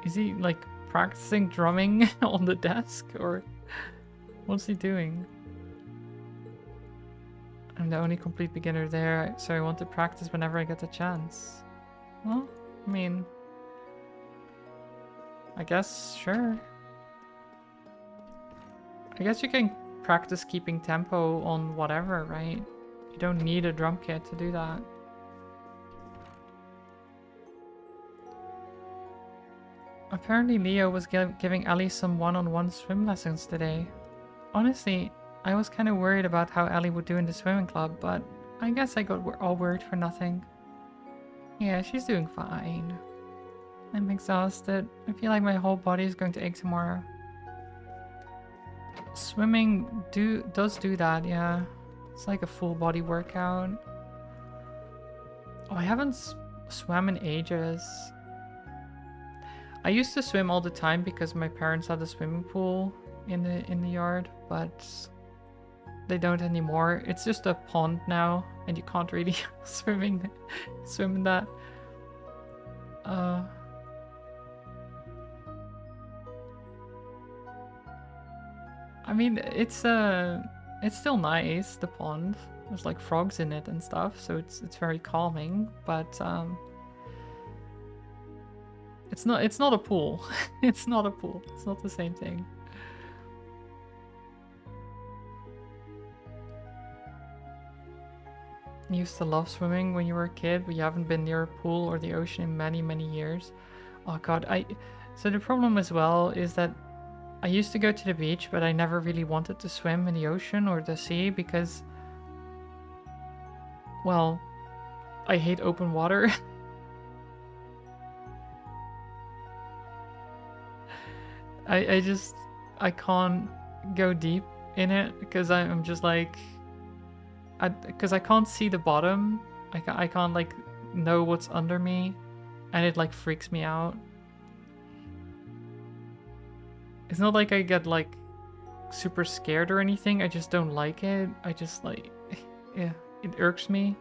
Is he like practicing drumming on the desk, or what's he doing? I'm the only complete beginner there, so I want to practice whenever I get the chance. Well, I mean, I guess, sure. I guess you can practice keeping tempo on whatever, right? You don't need a drum kit to do that. Apparently Leo was giving Ellie some one-on-one swim lessons today. Honestly, I was kind of worried about how Ellie would do in the swimming club, but I guess I got all worried for nothing. Yeah, she's doing fine. I'm exhausted. I feel like my whole body is going to ache tomorrow. Swimming does do that, yeah. It's like a full body workout. Oh, I haven't swam in ages. I used to swim all the time because my parents had a swimming pool in the yard, but they don't anymore. It's just a pond now, and you can't really swim in that. I mean, it's still nice, the pond. There's like frogs in it and stuff, so it's very calming, but it's not a pool. It's not a pool. It's not the same thing. You used to love swimming when you were a kid, but you haven't been near a pool or the ocean in many, many years. Oh god, so the problem as well is that I used to go to the beach, but I never really wanted to swim in the ocean or the sea because, well, I hate open water. I can't go deep in it because I'm just like, because I can't see the bottom. I can't like know what's under me, and it like freaks me out. It's not like I get like super scared or anything. I just don't like it. I just like, yeah, it irks me.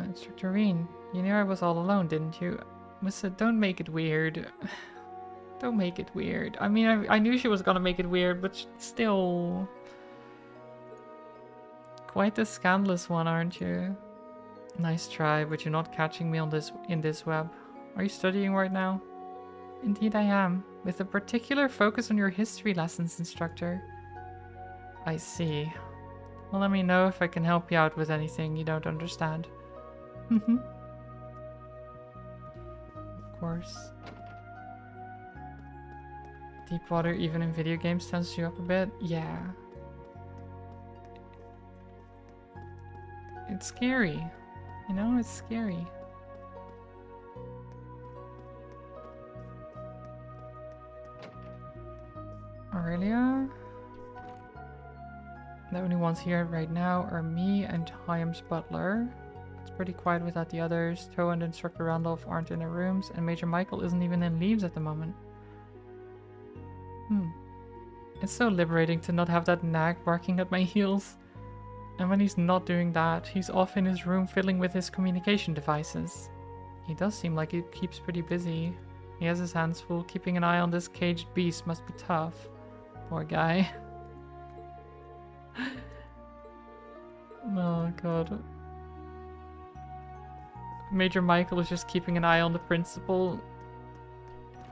Instructor Reen, you knew I was all alone, didn't you? Mister, don't make it weird. Don't make it weird. I mean, I knew she was gonna make it weird, but still. Quite the scandalous one, aren't you? Nice try, but you're not catching me on in this web. Are you studying right now? Indeed I am, with a particular focus on your history lessons, instructor. I see. Well, let me know if I can help you out with anything you don't understand. Of course. Deep water, even in video games, tenses you up a bit? Yeah. It's scary. You know, it's scary. Aurelia? The only ones here right now are me and Hyam's butler. It's pretty quiet without the others. Toe and Instructor Randolph aren't in their rooms, and Major Michael isn't even in leaves at the moment. It's so liberating to not have that nag barking at my heels. And when he's not doing that, he's off in his room fiddling with his communication devices. He does seem like he keeps pretty busy. He has his hands full. Keeping an eye on this caged beast must be tough. Poor guy. Oh god. Major Michael is just keeping an eye on the principal.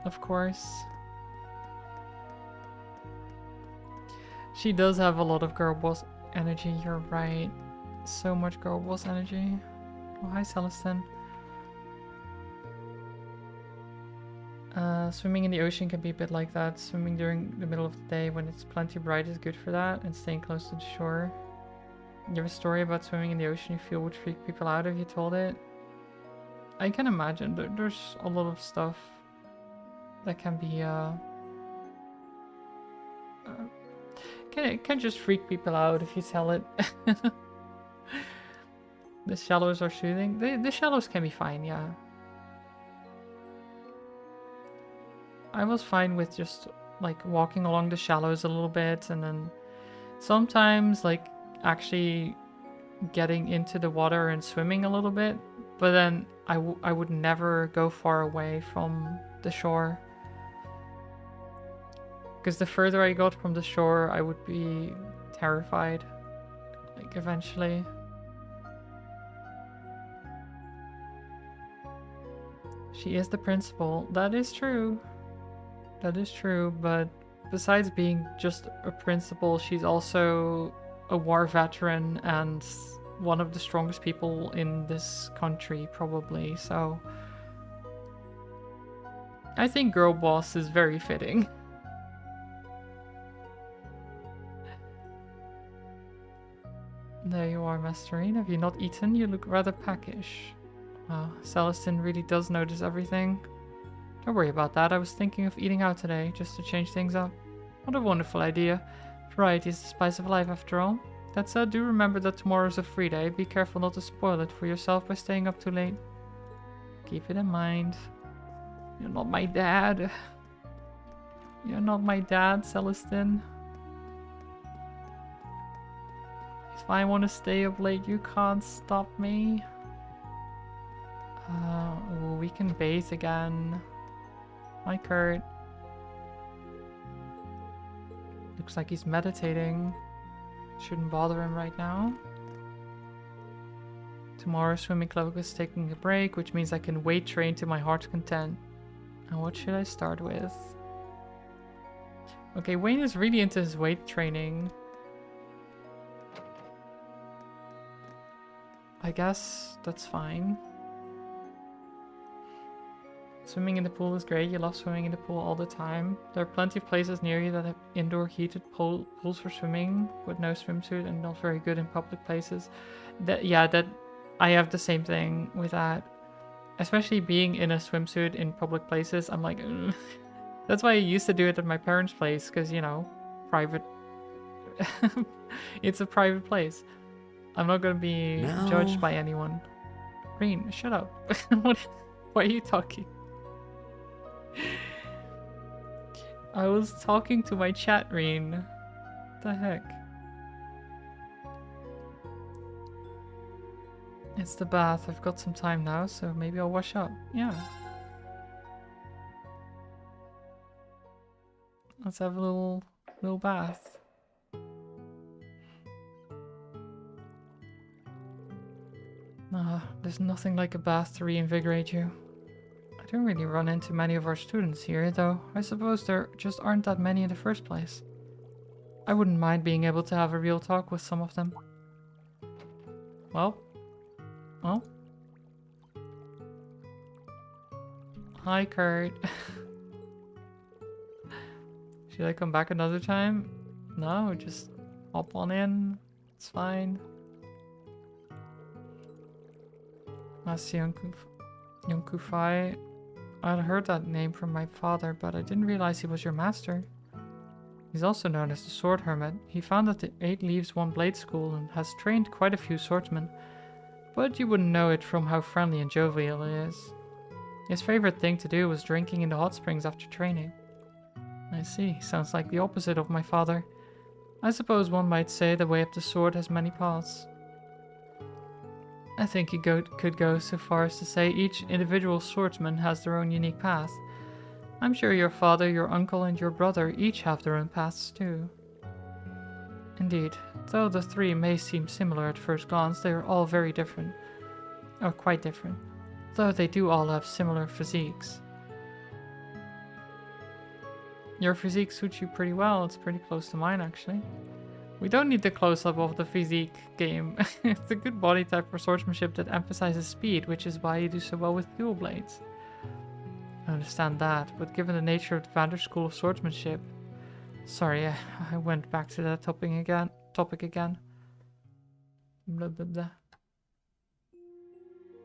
Of course. She does have a lot of girl boss energy, you're right. So much girl boss energy. Oh, hi Celestin. Swimming in the ocean can be a bit like that. Swimming during the middle of the day when it's plenty bright is good for that, and staying close to the shore. You have a story about swimming in the ocean you feel would freak people out if you told it? I can imagine. There's a lot of stuff that can be can just freak people out if you tell it. The shallows are soothing. The shallows can be fine, yeah. I was fine with just like walking along the shallows a little bit, and then sometimes like actually getting into the water and swimming a little bit, but then I would never go far away from the shore. Because the further I got from the shore, I would be terrified. Like, eventually. She is the principal. That is true. That is true, but besides being just a principal, she's also a war veteran and one of the strongest people in this country, probably, so... I think girl boss is very fitting. There you are, Masterine. Have you not eaten? You look rather peckish. Wow, Celestin really does notice everything. Don't worry about that. I was thinking of eating out today, just to change things up. What a wonderful idea. Variety is the spice of life, after all. That said, do remember that tomorrow's a free day. Be careful not to spoil it for yourself by staying up too late. Keep it in mind. You're not my dad. You're not my dad, Celestin. If I want to stay up late, you can't stop me. Ooh, we can bathe again. Hi, Kurt. Looks like he's meditating. Shouldn't bother him right now. Tomorrow, swimming club is taking a break, which means I can weight train to my heart's content. And what should I start with? Okay, Wayne is really into his weight training. I guess that's fine. Swimming in the pool is great. You love swimming in the pool all the time. There are plenty of places near you that have indoor heated pools for swimming with no swimsuit and not very good in public places. That I have the same thing with that. Especially being in a swimsuit in public places, I'm like, ugh. That's why I used to do it at my parents' place, because, you know, private. It's a private place. I'm not going to be judged by anyone. Green, shut up. Why are you talking? I was talking to my chat, Reen. What the heck? It's the bath. I've got some time now, so maybe I'll wash up. Yeah. Let's have a little bath. There's nothing like a bath to reinvigorate you. I don't really run into many of our students here, though I suppose there just aren't that many in the first place. I wouldn't mind being able to have a real talk with some of them. Well. Hi, Kurt. Should I come back another time? No, just hop on in. It's fine. Master Young Kufai. I'd heard that name from my father, but I didn't realize he was your master. He's also known as the Sword Hermit. He founded the 8 Leaves One Blade School and has trained quite a few swordsmen. But you wouldn't know it from how friendly and jovial he is. His favorite thing to do was drinking in the hot springs after training. I see. Sounds like the opposite of my father. I suppose one might say the way of the sword has many paths. I think you could go so far as to say each individual swordsman has their own unique path. I'm sure your father, your uncle, and your brother each have their own paths too. Indeed, though the 3 may seem similar at first glance, they are all very different. Or quite different. Though they do all have similar physiques. Your physique suits you pretty well. It's pretty close to mine, actually. We don't need the close-up of the physique game. It's a good body type for swordsmanship that emphasizes speed, which is why you do so well with dual blades. I understand that, but given the nature of the Vander School of Swordsmanship... Sorry, I went back to that topic again. Blah, blah, blah.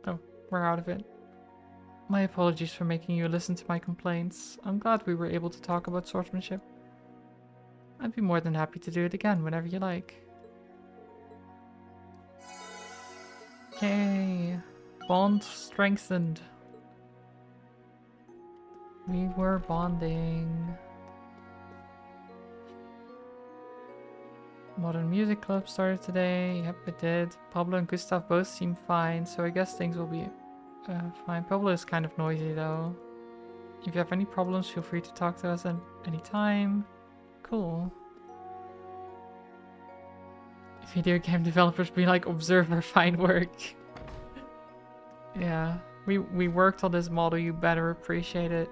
Oh, we're out of it. My apologies for making you listen to my complaints. I'm glad we were able to talk about swordsmanship. I'd be more than happy to do it again whenever you like. Yay! Bond strengthened. We were bonding. Modern Music Club started today. Yep, it did. Pablo and Gustav both seem fine, so I guess things will be fine. Pablo is kind of noisy though. If you have any problems, feel free to talk to us at any time. Cool. Video game developers be like, observe our fine work. Yeah, we worked on this model, you better appreciate it.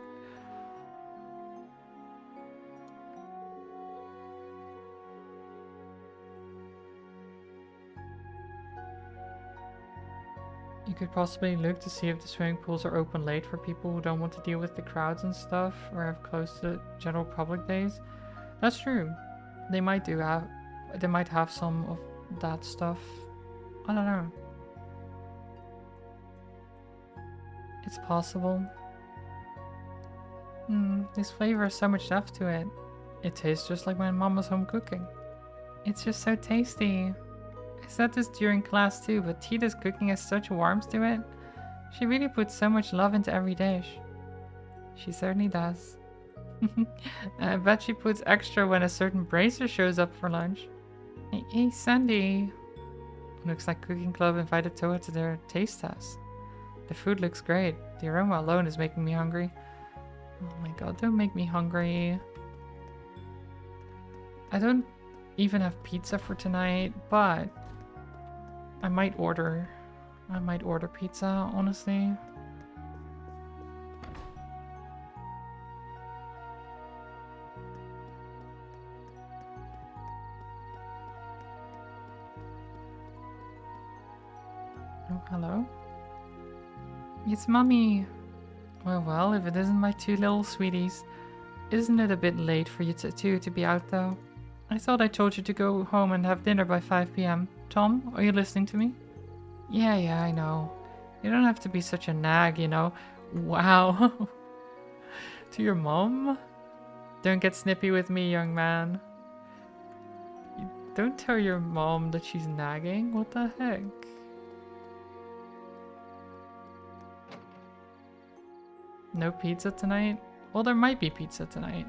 You could possibly look to see if the swimming pools are open late for people who don't want to deal with the crowds and stuff, or have close to the general public days. That's true. They might have some of that stuff. I don't know. It's possible. This flavor has so much depth to it. It tastes just like my mama's home cooking. It's just so tasty. I said this during class too, but Tita's cooking has such warmth to it. She really puts so much love into every dish. She certainly does. I bet she puts extra when a certain bracer shows up for lunch. Hey Sandy. Looks like Cooking Club invited Toa to their taste test. The food looks great. The aroma alone is making me hungry. Oh my god, don't make me hungry. I don't even have pizza for tonight, but I might order pizza, honestly. Oh, hello. It's Mummy. Well, if it isn't my two little sweeties. Isn't it a bit late for you to be out, though? I thought I told you to go home and have dinner by 5 p.m. Tom, are you listening to me? Yeah, I know. You don't have to be such a nag, you know. Wow. To your mom? Don't get snippy with me, young man. Don't tell your mom that she's nagging. What the heck? No pizza tonight? Well, there might be pizza tonight.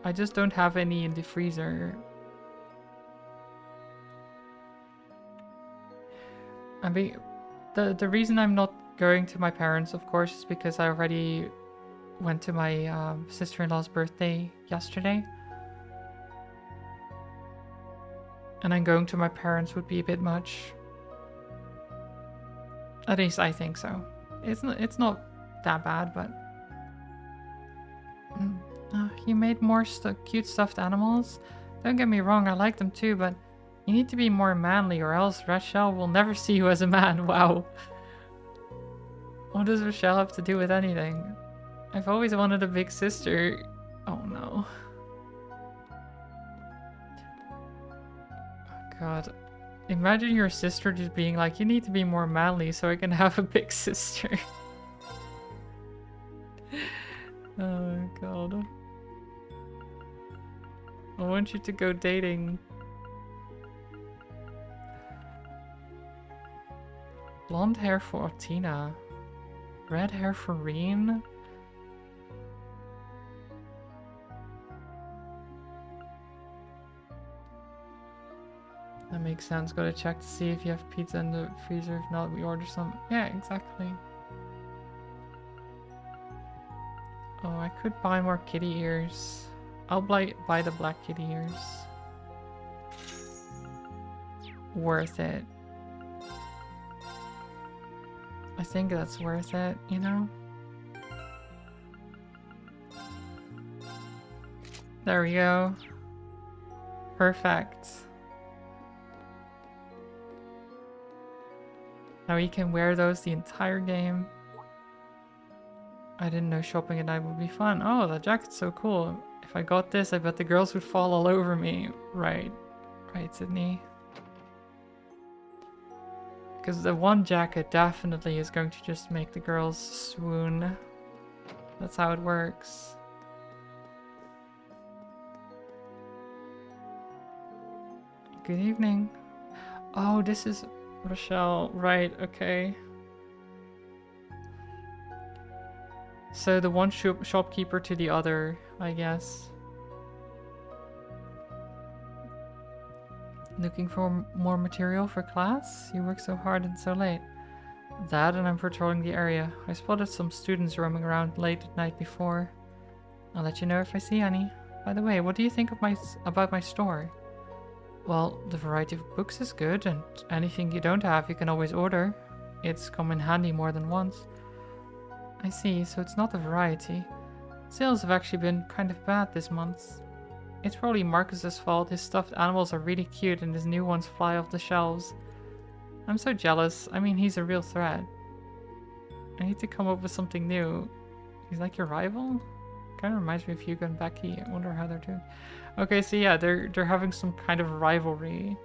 I just don't have any in the freezer. I mean, the reason I'm not going to my parents, of course, is because I already went to my sister-in-law's birthday yesterday. And then going to my parents would be a bit much. At least I think so. It's not that bad, but... you made more cute stuffed animals? Don't get me wrong, I like them too, but you need to be more manly or else Rachel will never see you as a man. Wow. What does Rachel have to do with anything? I've always wanted a big sister. Oh no. Oh god. Imagine your sister just being like, you need to be more manly so I can have a big sister. Oh god. I want you to go dating. Blonde hair for Tina. Red hair for Reen. That makes sense. Gotta check to see if you have pizza in the freezer. If not, we order some. Yeah, exactly. Oh, I could buy more kitty ears. I'll buy the black kitty ears. Worth it. I think that's worth it, you know? There we go. Perfect. Now we can wear those the entire game. I didn't know shopping at night would be fun. Oh, that jacket's so cool. If I got this, I bet the girls would fall all over me. Right, Sydney. Because the one jacket definitely is going to just make the girls swoon. That's how it works. Good evening. Oh, this is Rochelle. Right, okay. So the one shopkeeper to the other, I guess. Looking for more material for class? You work so hard and so late. That, and I'm patrolling the area. I spotted some students roaming around late at night before. I'll let you know if I see any. By the way, what do you think of about my store? Well, the variety of books is good, and anything you don't have you can always order. It's come in handy more than once. I see, so it's not the variety. Sales have actually been kind of bad this month. It's probably Marcus's fault. His stuffed animals are really cute and his new ones fly off the shelves. I'm so jealous. I mean, he's a real threat. I need to come up with something new. He's like your rival? Kind of reminds me of Hugo and Becky. I wonder how they're doing. Okay, so yeah, they're having some kind of rivalry.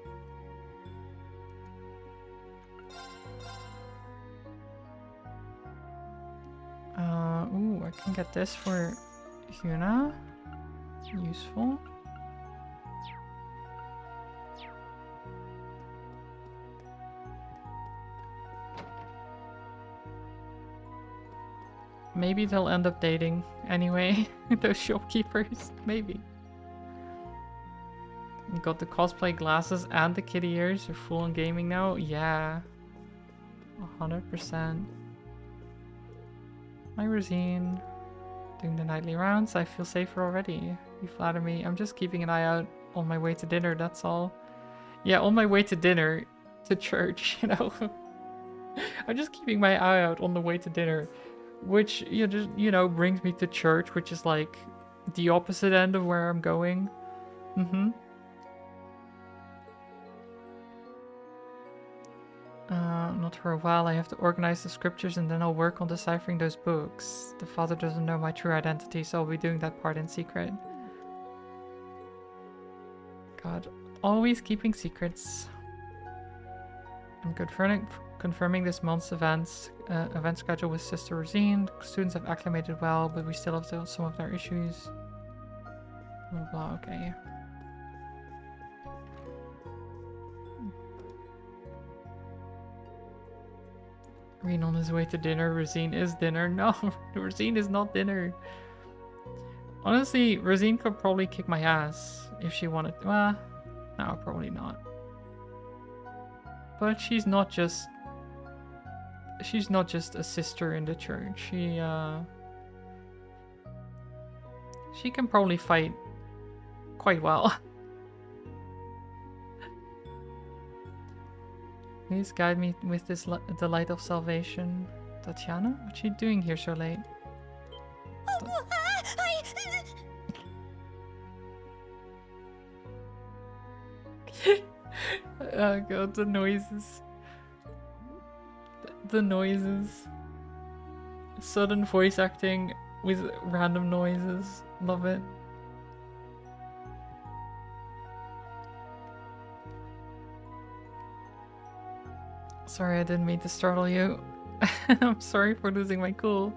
Ooh, I can get this for Huna. Useful. Maybe they'll end up dating anyway, those shopkeepers. Maybe. You got the cosplay glasses and the kitty ears. You're full on gaming now? Yeah. 100%. Hi, Rosine. Doing the nightly rounds. I feel safer already. You flatter me. I'm just keeping an eye out on my way to dinner, that's all. Yeah, on my way to dinner. To church, you know. I'm just keeping my eye out on the way to dinner. Which, you know, brings me to church, which is like the opposite end of where I'm going. Not for a while. I have to organize the scriptures and then I'll work on deciphering those books. The father doesn't know my true identity, so I'll be doing that part in secret. God, always keeping secrets. I'm confirming this month's event schedule with Sister Rosine. Students have acclimated well, but we still have some of their issues. Blah, blah, okay. Reen on his way to dinner. Rosine is dinner. No, Rosine is not dinner. Honestly, Rosine could probably kick my ass if she wanted. Well, no, probably not. But she's not just a sister in the church. She can probably fight quite well. Please guide me with this the light of salvation. Tatiana, what's she doing here so late? Oh god, the noises. The noises. Sudden voice acting with random noises. Love it. Sorry, I didn't mean to startle you. I'm sorry for losing my cool.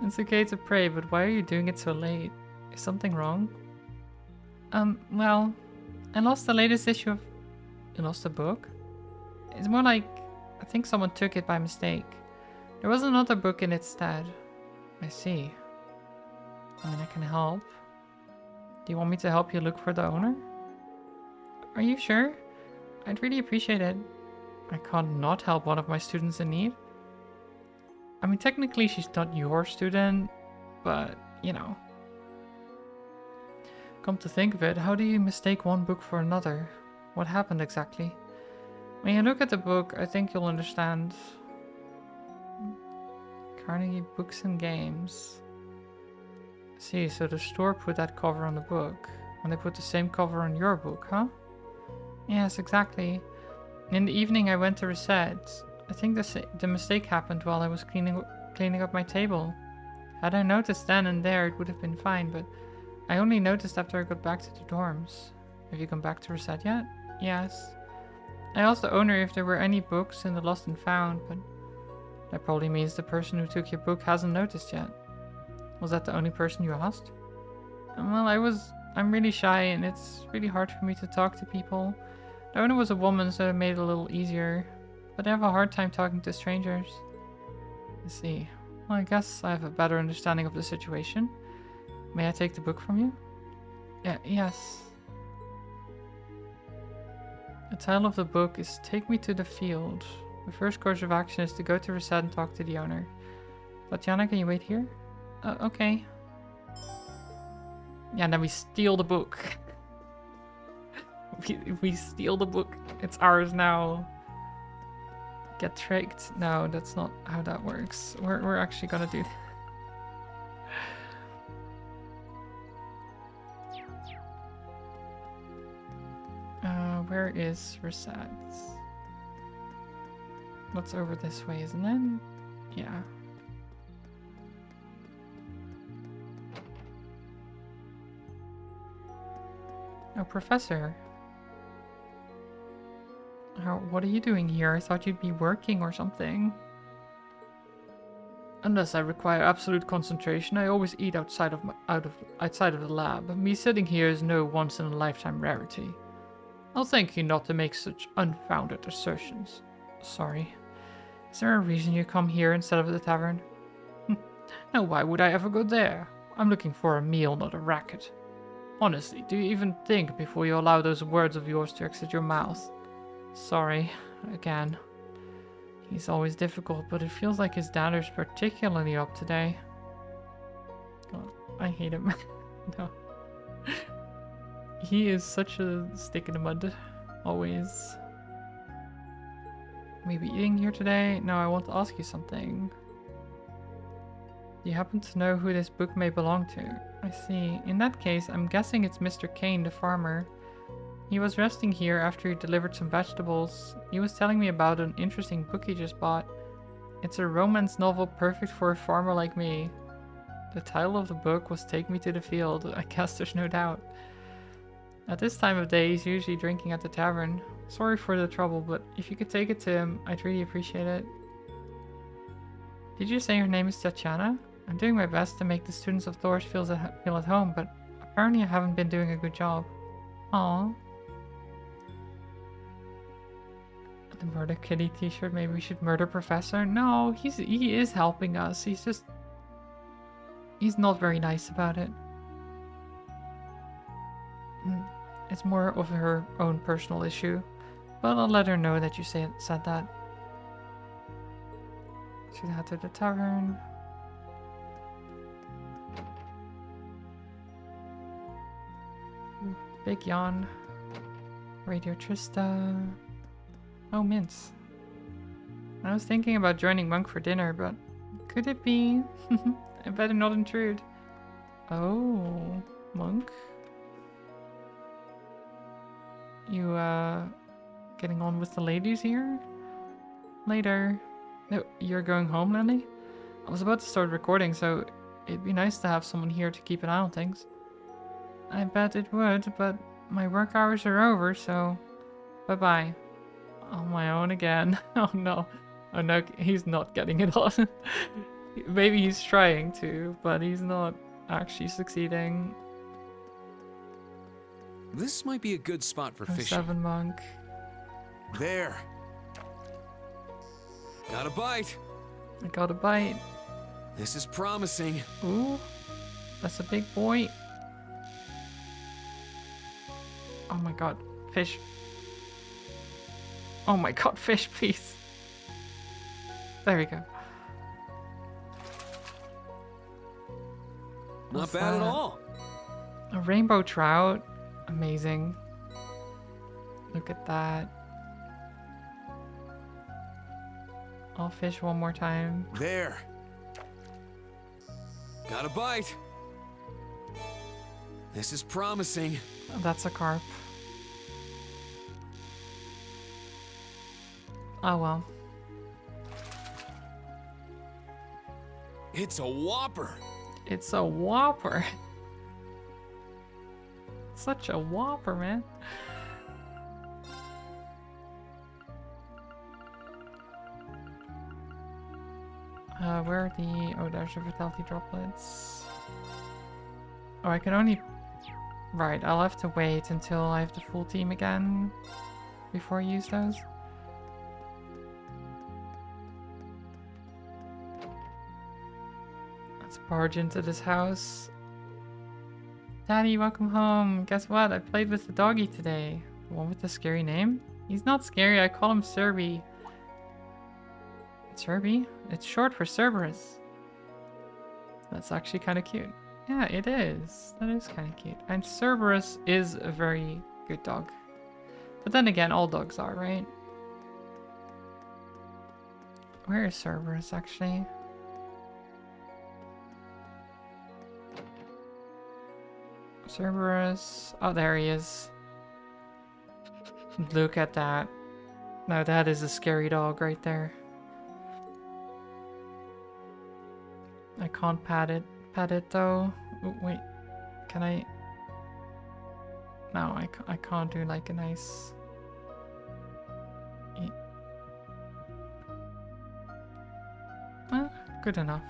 It's okay to pray, but why are you doing it so late? Is something wrong? Well, I lost the latest issue of... You lost a book? It's more like... I think someone took it by mistake. There was another book in its stead. I see. I mean, I can help. Do you want me to help you look for the owner? Are you sure? I'd really appreciate it. I can't not help one of my students in need. I mean, technically she's not your student, but, you know. Come to think of it, how do you mistake one book for another? What happened exactly? When you look at the book, I think you'll understand. Carnegie Books and Games. See, so the store put that cover on the book. And they put the same cover on your book, huh? Yes, exactly. In the evening I went to reset. I think the mistake happened while I was cleaning up my table. Had I noticed then and there, it would have been fine, but I only noticed after I got back to the dorms. Have you come back to reset yet? Yes. I asked the owner if there were any books in the lost and found, but that probably means the person who took your book hasn't noticed yet. Was that the only person you asked? Well, I'm really shy and it's really hard for me to talk to people. The owner was a woman, so it made it a little easier. But I have a hard time talking to strangers. I see. Well, I guess I have a better understanding of the situation. May I take the book from you? Yes. The title of the book is Take Me to the Field. The first course of action is to go to Reset and talk to the owner. Tatiana, can you wait here? Okay. Yeah, and then we steal the book. we steal the book. It's ours now. Get tricked. No, that's not how that works. We're actually gonna do that. Where is Reset? That's over this way, isn't it? Yeah. Oh, Professor. What are you doing here? I thought you'd be working or something. Unless I require absolute concentration, I always eat outside of the lab. Me sitting here is no once-in-a-lifetime rarity. I'll thank you not to make such unfounded assertions. Sorry. Is there a reason you come here instead of the tavern? No, why would I ever go there? I'm looking for a meal, not a racket. Honestly, do you even think before you allow those words of yours to exit your mouth? Sorry, again. He's always difficult, but it feels like his standards particularly up today. God, I hate him. No. He is such a stick in the mud. Always. Maybe eating here today? No, I want to ask you something. Do you happen to know who this book may belong to? I see. In that case, I'm guessing it's Mr. Kane, the farmer. He was resting here after he delivered some vegetables. He was telling me about an interesting book he just bought. It's a romance novel perfect for a farmer like me. The title of the book was Take Me to the Field. I guess there's no doubt. At this time of day, he's usually drinking at the tavern. Sorry for the trouble, but if you could take it to him, I'd really appreciate it. Did you say your name is Tatiana? I'm doing my best to make the students of Thors feel at home, but apparently I haven't been doing a good job. Aww. The Murder Kitty t-shirt, maybe we should murder Professor? No, he is helping us. He's not very nice about it. It's more of her own personal issue. But I'll let her know that you said that. She'll head to the tavern. Big yawn. Radio Trista. Oh, mints. I was thinking about joining Monk for dinner, but could it be? I better not intrude. Oh, Monk? You, getting on with the ladies here? Later. No, you're going home, Lily? I was about to start recording, so it'd be nice to have someone here to keep an eye on things. I bet it would, but my work hours are over, so bye-bye. On my own again. Oh no. Oh no, he's not getting it on. Maybe he's trying to, but he's not actually succeeding. This might be a good spot for Oh, fishing. 7 Monk. There. Got a bite. I got a bite. This is promising. Ooh. That's a big boy. Oh my god. Fish. Oh my god, fish, please. There we go. Not What's bad at that? all. A rainbow trout. Amazing. Look at that. I'll fish one more time. There. Got a bite. This is promising. That's a carp. Oh well. It's a whopper. It's a whopper. Such a whopper, man. Where are the... Oh, there's the vitality droplets. Oh, I can only... Right, I'll have to wait until I have the full team again before I use those. Let's barge into this house. Daddy, welcome home. Guess what? I played with the doggy today. The one with the scary name? He's not scary, I call him Serby. Serby? It's short for Cerberus. That's actually kind of cute. Yeah, it is. That is kind of cute. And Cerberus is a very good dog. But then again, all dogs are, right? Where is Cerberus, actually? Cerberus. Oh, there he is. Look at that. Now that is a scary dog right there. I can't pat it though. Oh, wait, can I? No, I can't do like a nice... Good enough.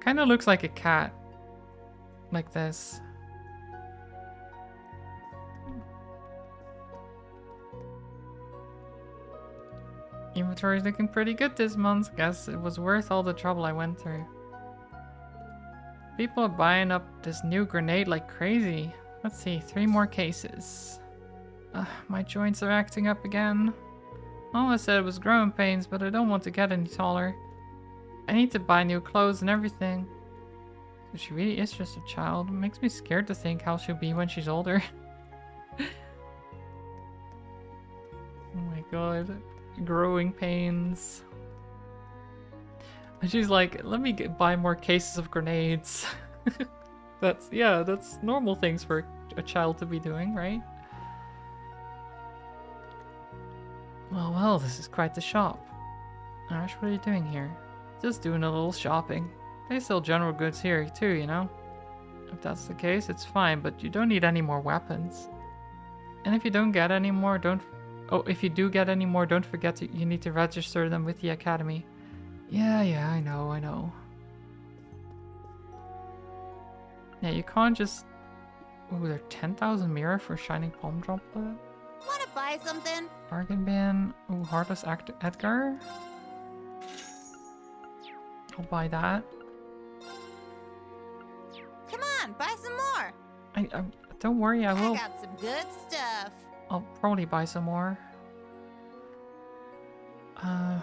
Kind of looks like a cat. Like this. Inventory's looking pretty good this month. Guess it was worth all the trouble I went through. People are buying up this new grenade like crazy. Let's see, 3 more cases. My joints are acting up again. Mama said it was growing pains, but I don't want to get any taller. I need to buy new clothes and everything. So she really is just a child. It makes me scared to think how she'll be when she's older. Oh my god. Growing pains. And she's like, let me buy more cases of grenades. That's normal things for a child to be doing, right? Well, this is quite the shop. Ash, what are you doing here? Just doing a little shopping. They sell general goods here too, you know? If that's the case, it's fine, but you don't need any more weapons. And if you don't get any more, if you do get any more, don't forget you need to register them with the academy. Yeah, I know. Yeah, you can't just... Ooh, they're 10,000 mirror for shining palm droplet. Wanna buy something? Bargain bin. Ooh, Heartless Edgar. I'll buy that. Come on, buy some more. I don't worry, I will. I got some good stuff. I'll probably buy some more.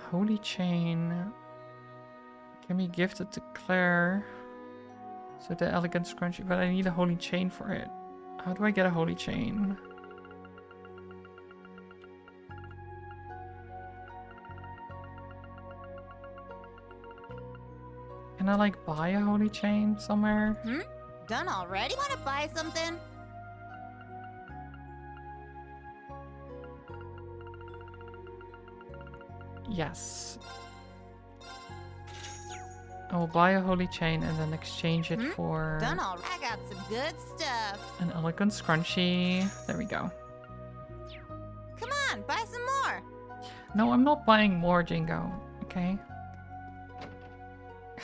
Holy chain. Can be gifted to Claire. So the elegant scrunchie, but I need a holy chain for it. How do I get a holy chain? Can I like buy a holy chain somewhere? Done already? Wanna buy something? Yes. I will buy a holy chain and then exchange it for Done already. I got some good stuff. an elegant scrunchie. There we go. Come on, buy some more. No, I'm not buying more, Jingo. Okay?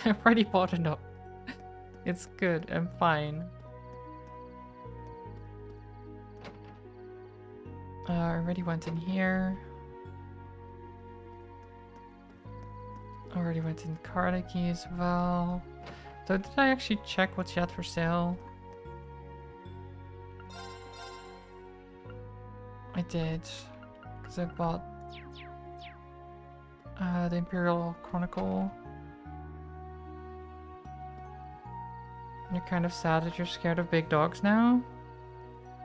I've already bought enough. It's good. I'm fine. I already went in here. Already went in Carnegie as well. So did I actually check what's yet for sale? I did. Because I bought the Imperial Chronicle. You're kind of sad that you're scared of big dogs now?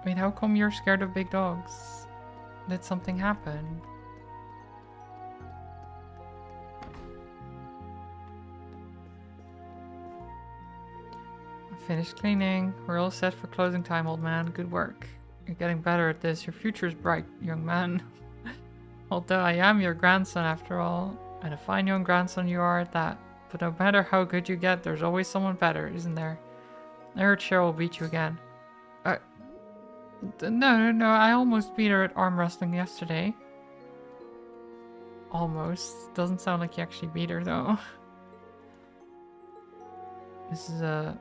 I mean, how come you're scared of big dogs? Did something happen? Finished cleaning. We're all set for closing time, old man. Good work. You're getting better at this. Your future's bright, young man. Although I am your grandson after all. And a fine young grandson you are at that. But no matter how good you get, there's always someone better, isn't there? I heard Cheryl will beat you again. No. I almost beat her at arm wrestling yesterday. Almost. Doesn't sound like you actually beat her, though. This is a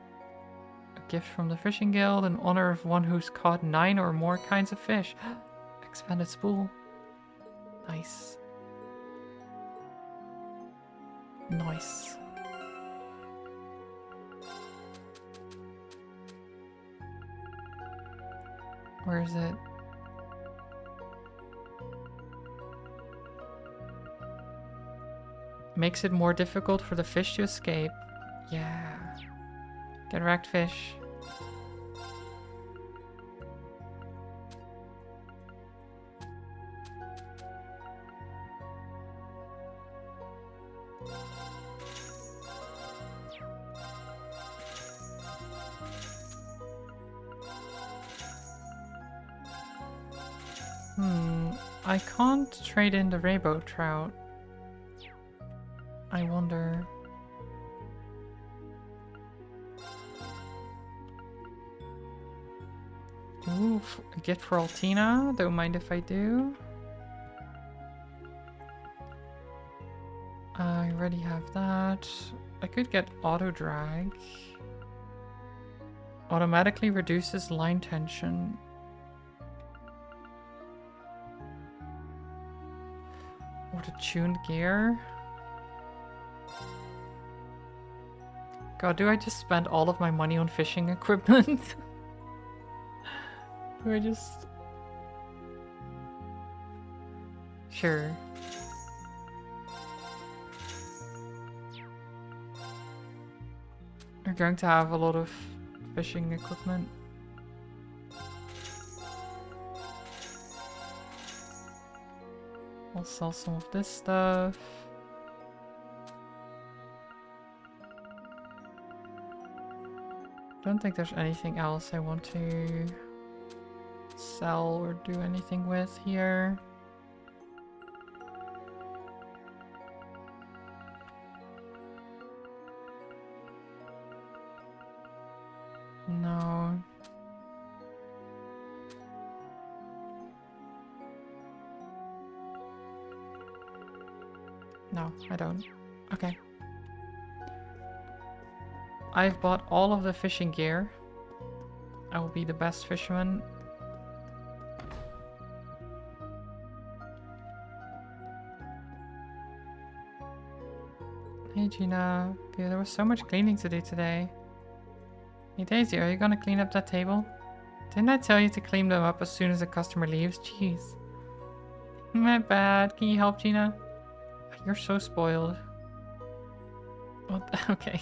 gift from the Fishing Guild in honor of one who's caught 9 or more kinds of fish. Expanded spool. Nice. Nice. Where is it? Makes it more difficult for the fish to escape. Yeah. Get wrecked, fish. I can't trade in the rainbow trout. I wonder. Ooh, a gift for Altina. Don't mind if I do. I already have that. I could get auto drag. Automatically reduces line tension. Or the tuned gear. God, do I just spend all of my money on fishing equipment? Do I just... Sure. We're going to have a lot of fishing equipment. I'll sell some of this stuff. Don't think there's anything else I want to sell or do anything with here. No. No, I don't. Okay. I've bought all of the fishing gear. I will be the best fisherman. Hey Gina, yeah, there was so much cleaning to do today. Hey Daisy, are you gonna clean up that table? Didn't I tell you to clean them up as soon as a customer leaves? Jeez. My bad. Can you help, Gina? You're so spoiled. What? Okay.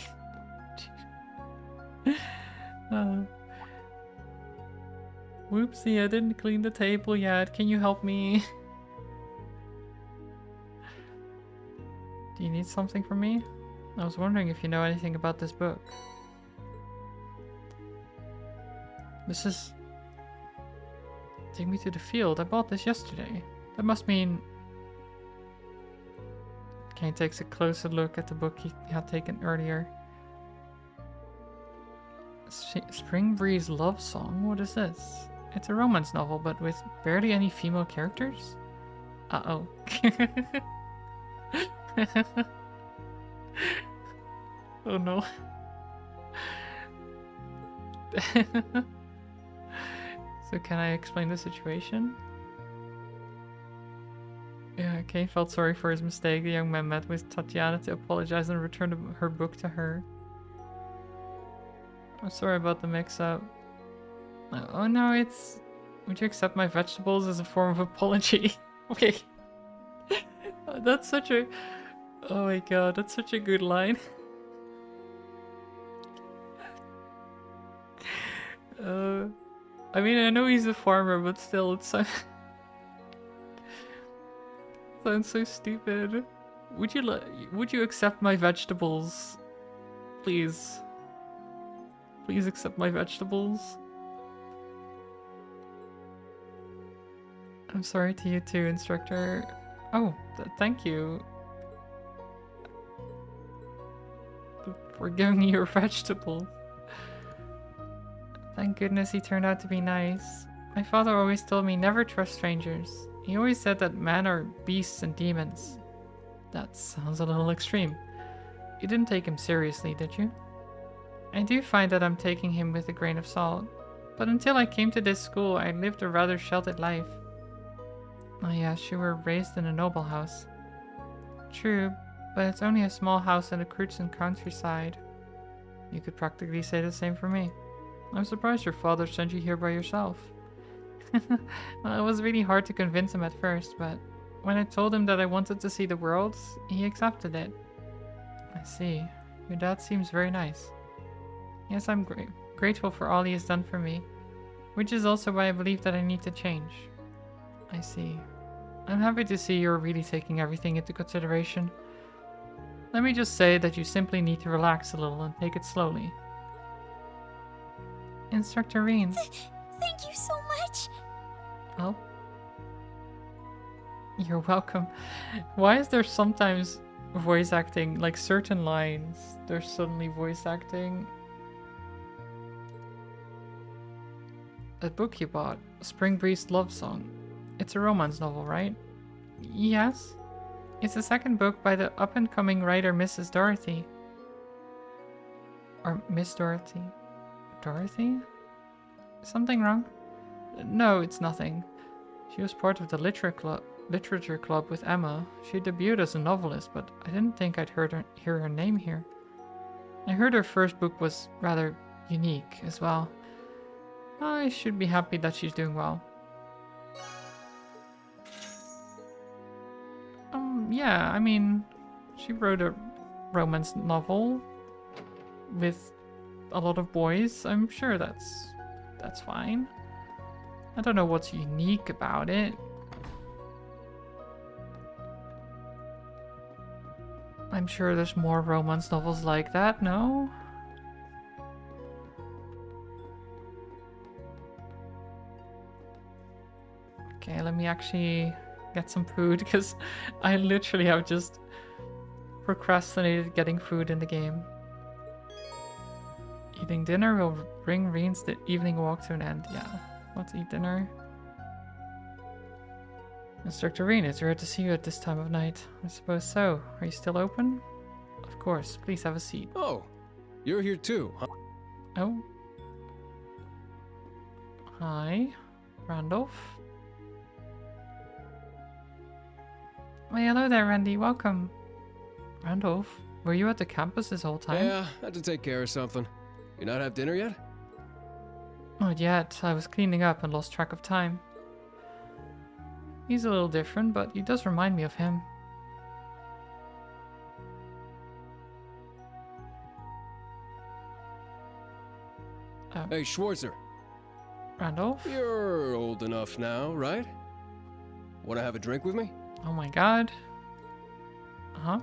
Whoopsie, I didn't clean the table yet. Can you help me? Do you need something from me? I was wondering if you know anything about this book. This is... Take me to the field. I bought this yesterday. That must mean... Kane takes a closer look at the book he had taken earlier. Spring Breeze Love Song? What is this? It's a romance novel, but with barely any female characters? Uh-oh. Oh no. So can I explain the situation? Yeah, Kane felt sorry for his mistake. The young man met with Tatiana to apologize and return her book to her. I'm sorry about the mix-up. Oh no, it's... Would you accept my vegetables as a form of apology? Okay. That's such a... Oh my god, that's such a good line. I mean, I know he's a farmer, but still, it sounds so stupid. Would you accept my vegetables? Please. Please accept my vegetables. I'm sorry to you too, instructor. Oh, thank you. For giving me your vegetables. Thank goodness he turned out to be nice. My father always told me never trust strangers. He always said that men are beasts and demons. That sounds a little extreme. You didn't take him seriously, did you? I do find that I'm taking him with a grain of salt. But until I came to this school, I lived a rather sheltered life. Oh yes, you were raised in a noble house. True, but it's only a small house in the Crutzen countryside. You could practically say the same for me. I'm surprised your father sent you here by yourself. Well, it was really hard to convince him at first, but when I told him that I wanted to see the world, he accepted it. I see. Your dad seems very nice. Yes, I'm grateful for all he has done for me, which is also why I believe that I need to change. I see. I'm happy to see you're really taking everything into consideration. Let me just say that you simply need to relax a little and take it slowly. Instructor Reen. Thank you so much! Oh. You're welcome. Why is there sometimes voice acting, like certain lines, there's suddenly voice acting? A book you bought, Spring Breeze Love Song. It's a romance novel, right? Yes. It's the second book by the up-and-coming writer Mrs. Dorothy. Or Miss Dorothy. Dorothy? Something wrong? No, it's nothing. She was part of the literature club with Emma. She debuted as a novelist, but I didn't think I'd hear her name here. I heard her first book was rather unique as well. I should be happy that she's doing well. Yeah, I mean, she wrote a romance novel with a lot of boys. I'm sure that's fine. I don't know what's unique about it. I'm sure there's more romance novels like that, no? Okay, let me actually get some food because I literally have just procrastinated getting food in the game. Eating dinner will bring Reen's the evening walk to an end. Yeah, let's eat dinner. Instructor Reen, it's rare to see you at this time of night. I suppose so. Are you still open? Of course. Please have a seat. Oh, you're here too, huh? Oh. Hi, Randolph. Oh, hello there, Randy. Welcome. Randolph, were you at the campus this whole time? Yeah, had to take care of something. You not have dinner yet? Not yet. I was cleaning up and lost track of time. He's a little different, but he does remind me of him. Hey, Schwarzer. Randolph? You're old enough now, right? Wanna have a drink with me? Oh my god. Huh?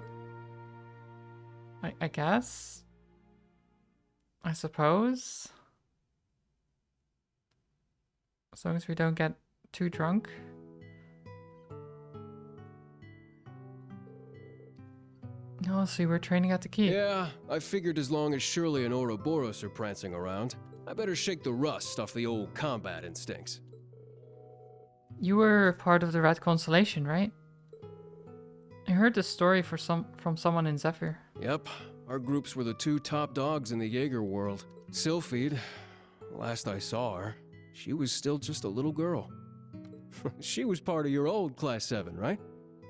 I guess? I suppose? As long as we don't get too drunk. Oh, so you were training at the keep? Yeah, I figured as long as Shirley and Ouroboros are prancing around, I better shake the rust off the old combat instincts. You were part of the Red Constellation, right? I heard this story from someone in Zephyr. Yep, our groups were the two top dogs in the Jaeger world. Sylphide, last I saw her, she was still just a little girl. She was part of your old Class 7, right?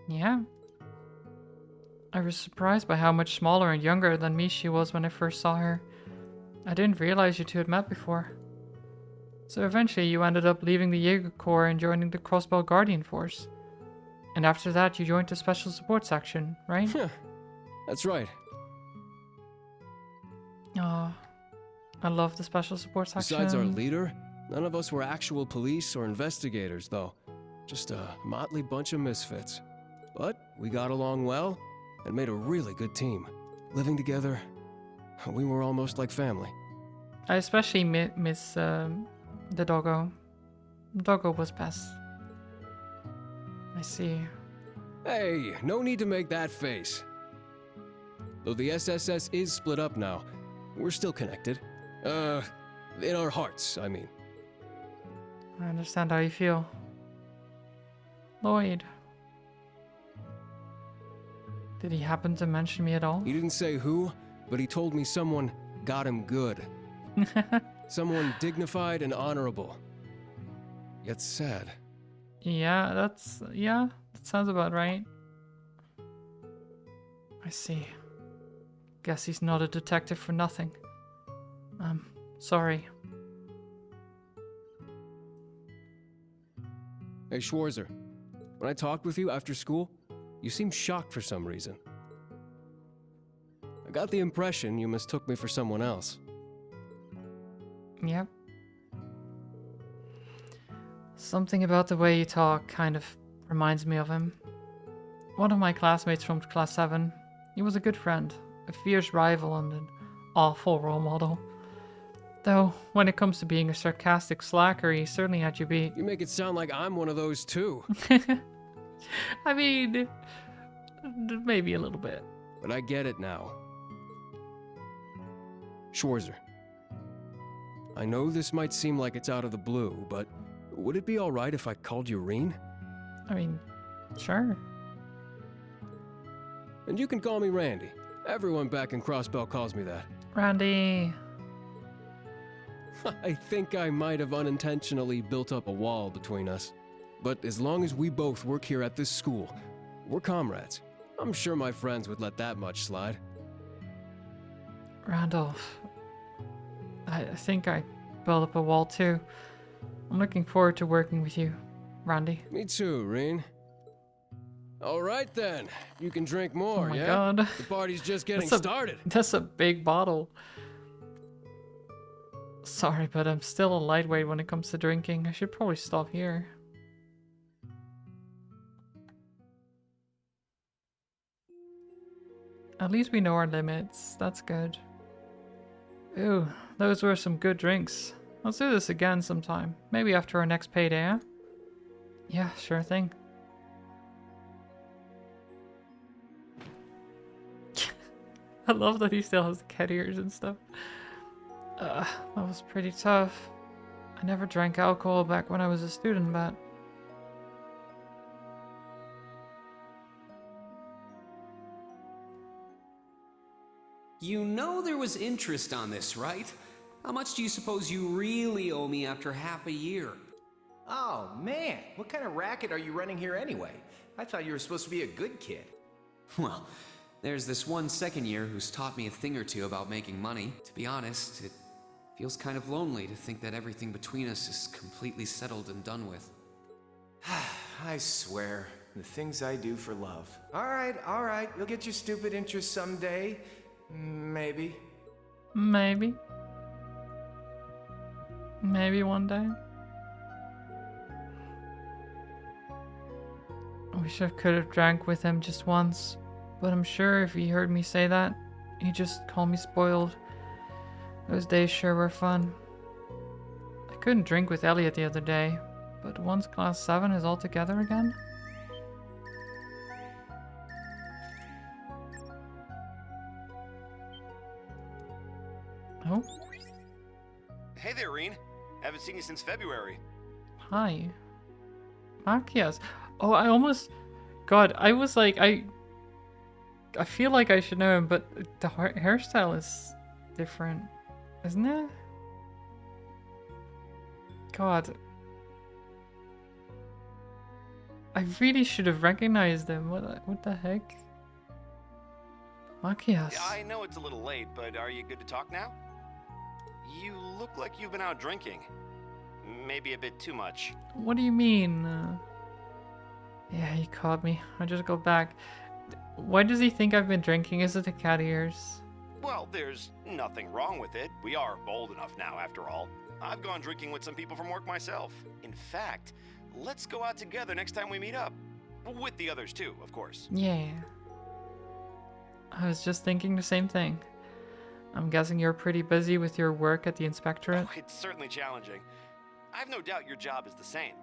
Yeah. I was surprised by how much smaller and younger than me she was when I first saw her. I didn't realize you two had met before. So eventually you ended up leaving the Jaeger Corps and joining the Crossbow Guardian Force. And after that you joined the Special Support Section, right? That's right. Aw, I love the Special Support Section. Besides our leader, none of us were actual police or investigators, though. Just a motley bunch of misfits. But we got along well and made a really good team. Living together, we were almost like family. I especially miss the doggo. Doggo was best. I see. Hey, no need to make that face. Though the SSS is split up now, we're still connected. In our hearts, I mean. I understand how you feel. Lloyd. Did he happen to mention me at all? He didn't say who, but he told me someone got him good. Someone dignified and honorable. Yet sad. Yeah, that sounds about right. I see. Guess he's not a detective for nothing. Sorry. Hey, Schwarzer. When I talked with you after school, you seemed shocked for some reason. I got the impression you mistook me for someone else. Yep. Something about the way you talk kind of reminds me of him. One of my classmates from class 7. He was a good friend, a fierce rival, and an awful role model. Though, when it comes to being a sarcastic slacker, he certainly had you beat. You make it sound like I'm one of those too. I mean, maybe a little bit. But I get it now. Schwarzer. I know this might seem like it's out of the blue, but would it be alright if I called you Reen? I mean, sure. And you can call me Randy. Everyone back in Crossbell calls me that. Randy. I think I might have unintentionally built up a wall between us. But as long as we both work here at this school, we're comrades. I'm sure my friends would let that much slide. Randolph. I think I built up a wall too. I'm looking forward to working with you, Randy. Me too, Reen. Alright then, you can drink more, Oh my yeah? god. The party's just getting That's started. That's a big bottle. Sorry, but I'm still a lightweight when it comes to drinking. I should probably stop here. At least we know our limits. That's good. Ooh, those were some good drinks. Let's do this again sometime. Maybe after our next payday, huh? Yeah, sure thing. I love that he still has the cat ears and stuff. That was pretty tough. I never drank alcohol back when I was a student, but... You know there was interest on this, right? How much do you suppose you really owe me after half a year? Oh, man. What kind of racket are you running here anyway? I thought you were supposed to be a good kid. Well, there's this one second year who's taught me a thing or two about making money. To be honest, it feels kind of lonely to think that everything between us is completely settled and done with. I swear, the things I do for love. All right. You'll get your stupid interest someday. Maybe. Maybe. Maybe one day. I wish I could have drank with him just once, but I'm sure if he heard me say that, he'd just call me spoiled. Those days sure were fun. I couldn't drink with Elliot the other day, but once class 7 is all together again... Oh, Hey there, Reen. Haven't seen you since February. hi. Machias. Oh, I almost... God, I was like, I feel like I should know him, but the hairstyle is different, isn't it? God. I really should have recognized him. What the heck? Machias. Yeah, I know it's a little late, but are you good to talk now? You look like you've been out drinking. Maybe a bit too much. What do you mean? Yeah, he caught me. I just go back. Why does he think I've been drinking? Is it the cat ears? Well, there's nothing wrong with it. We are bold enough now, after all. I've gone drinking with some people from work myself. In fact, let's go out together next time we meet up. With the others too, of course. Yeah. I was just thinking the same thing. I'm guessing you're pretty busy with your work at the inspectorate? Oh, it's certainly challenging. I've no doubt your job is the same.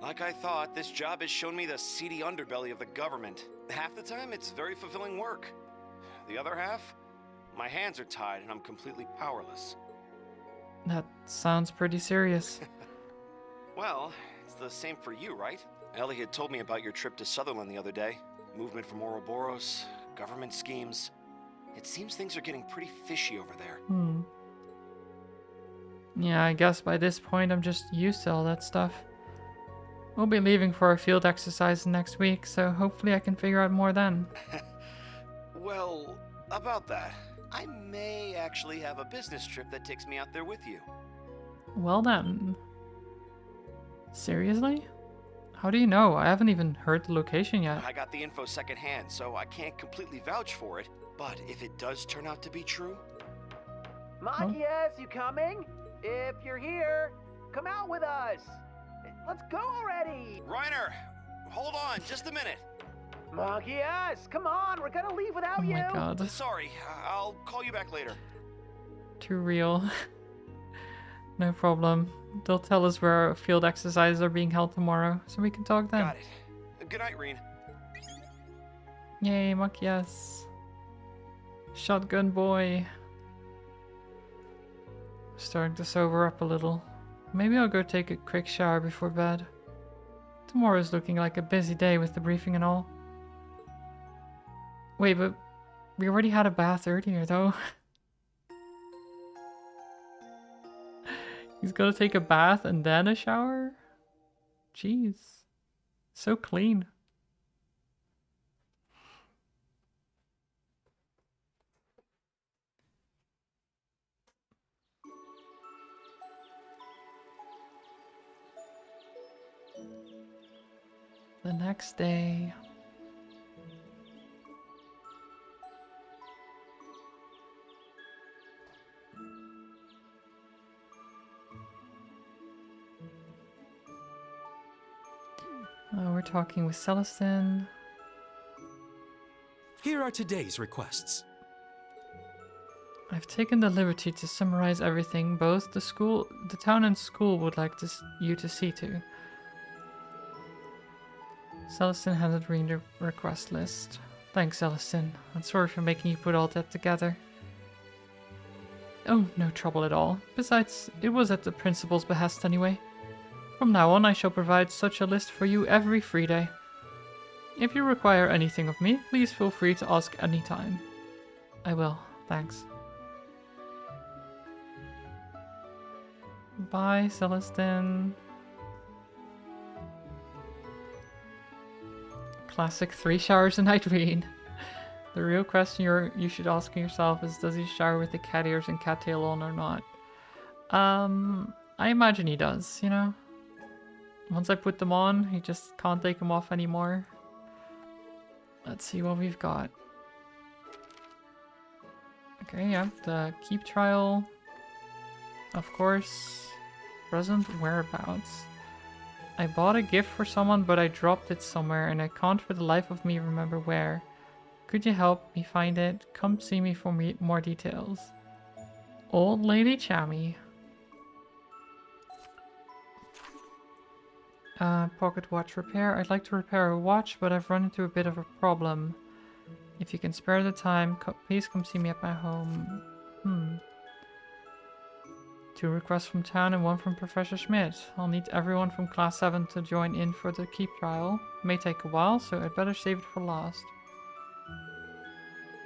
Like I thought, this job has shown me the seedy underbelly of the government. Half the time, it's very fulfilling work. The other half, my hands are tied and I'm completely powerless. That sounds pretty serious. Well, it's the same for you, right? Ellie had told me about your trip to Sutherland the other day. Movement from Ouroboros, government schemes. It seems things are getting pretty fishy over there. Yeah, I guess by this point I'm just used to all that stuff. We'll be leaving for a field exercise next week, so hopefully I can figure out more then. Well, about that, I may actually have a business trip that takes me out there with you. Well then. Seriously? How do you know? I haven't even heard the location yet. I got the info secondhand, so I can't completely vouch for it. But if it does turn out to be true... Machias, you coming? If you're here, come out with us. Let's go already. Reiner, hold on just a minute. Machias, come on. We're gonna leave without Oh you. my god. Sorry, I'll call you back later. Too real. No problem. They'll tell us where our field exercises are being held tomorrow, so we can talk then. Got it. Good night, Reen. Yay, Machias. Shotgun boy. Starting to sober up a little. Maybe I'll go take a quick shower before bed. Tomorrow's looking like a busy day with the briefing and all. Wait, but we already had a bath earlier though. He's gonna take a bath and then a shower? Jeez. So clean. The next day. We're talking with Celestin. Here are today's requests. I've taken the liberty to summarize everything both the town and school would like you to see to. Celestin handed Reen the request list. Thanks, Celestin. I'm sorry for making you put all that together. Oh, no trouble at all. Besides, it was at the principal's behest anyway. From now on, I shall provide such a list for you every free day. If you require anything of me, please feel free to ask anytime. I will, thanks. Bye, Celestin. Classic 3 showers a night, Reen. The real question you should ask yourself is, does he shower with the cat ears and cattail on or not? I imagine he does, you know? Once I put them on, he just can't take them off anymore. Let's see what we've got. Okay, yeah, the keep trial. Of course. Present whereabouts. I bought a gift for someone, but I dropped it somewhere and I can't for the life of me remember where. Could you help me find it? Come see me for more details. Old Lady Chammy. Pocket watch repair. I'd like to repair a watch, but I've run into a bit of a problem. If you can spare the time, please come see me at my home. 2 requests from town and 1 from Professor Schmidt. I'll need everyone from class 7 to join in for the keep trial. May take a while, so I'd better save it for last.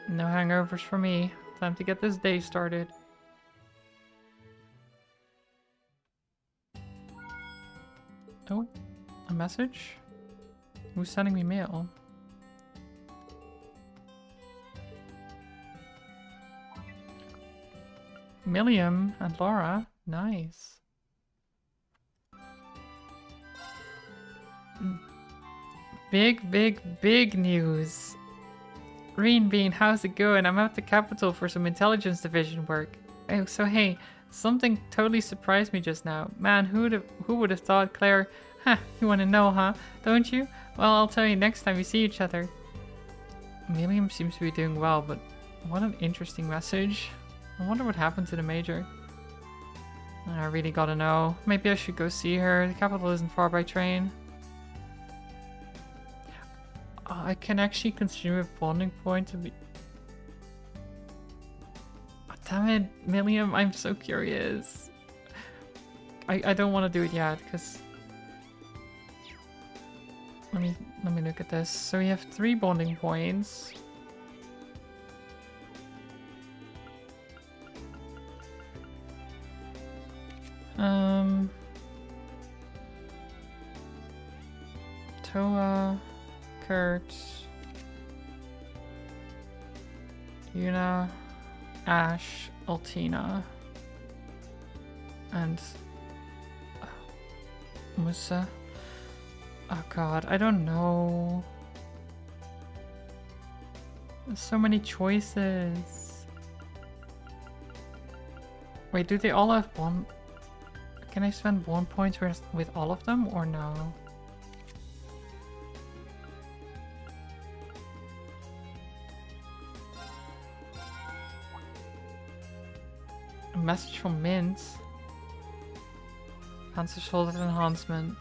No hangovers for me. Time to get this day started. Oh, a message? Who's sending me mail? Milliam and Laura. Nice. Big news. Green Bean, how's it going? I'm at the capital for some intelligence division work. Oh, so hey, something totally surprised me just now. Man, who would have thought, Claire? Huh, you want to know, huh? Don't you? Well, I'll tell you next time we see each other. Milliam seems to be doing well, but what an interesting message. I wonder what happened to the Major. I really gotta know. Maybe I should go see her. The capital isn't far by train. Oh, I can actually consume a bonding point to be... Oh, damn it, Milliam, I'm so curious. I don't want to do it yet, because... Let me look at this. So we have 3 bonding points. Toa, Kurt, Yuna, Ash, Altina, and Musa. Oh god, I don't know. There's so many choices. Wait, do they all have one? Can I spend 1 point with all of them or no? A message from Mint. Fancy shoulder enhancement.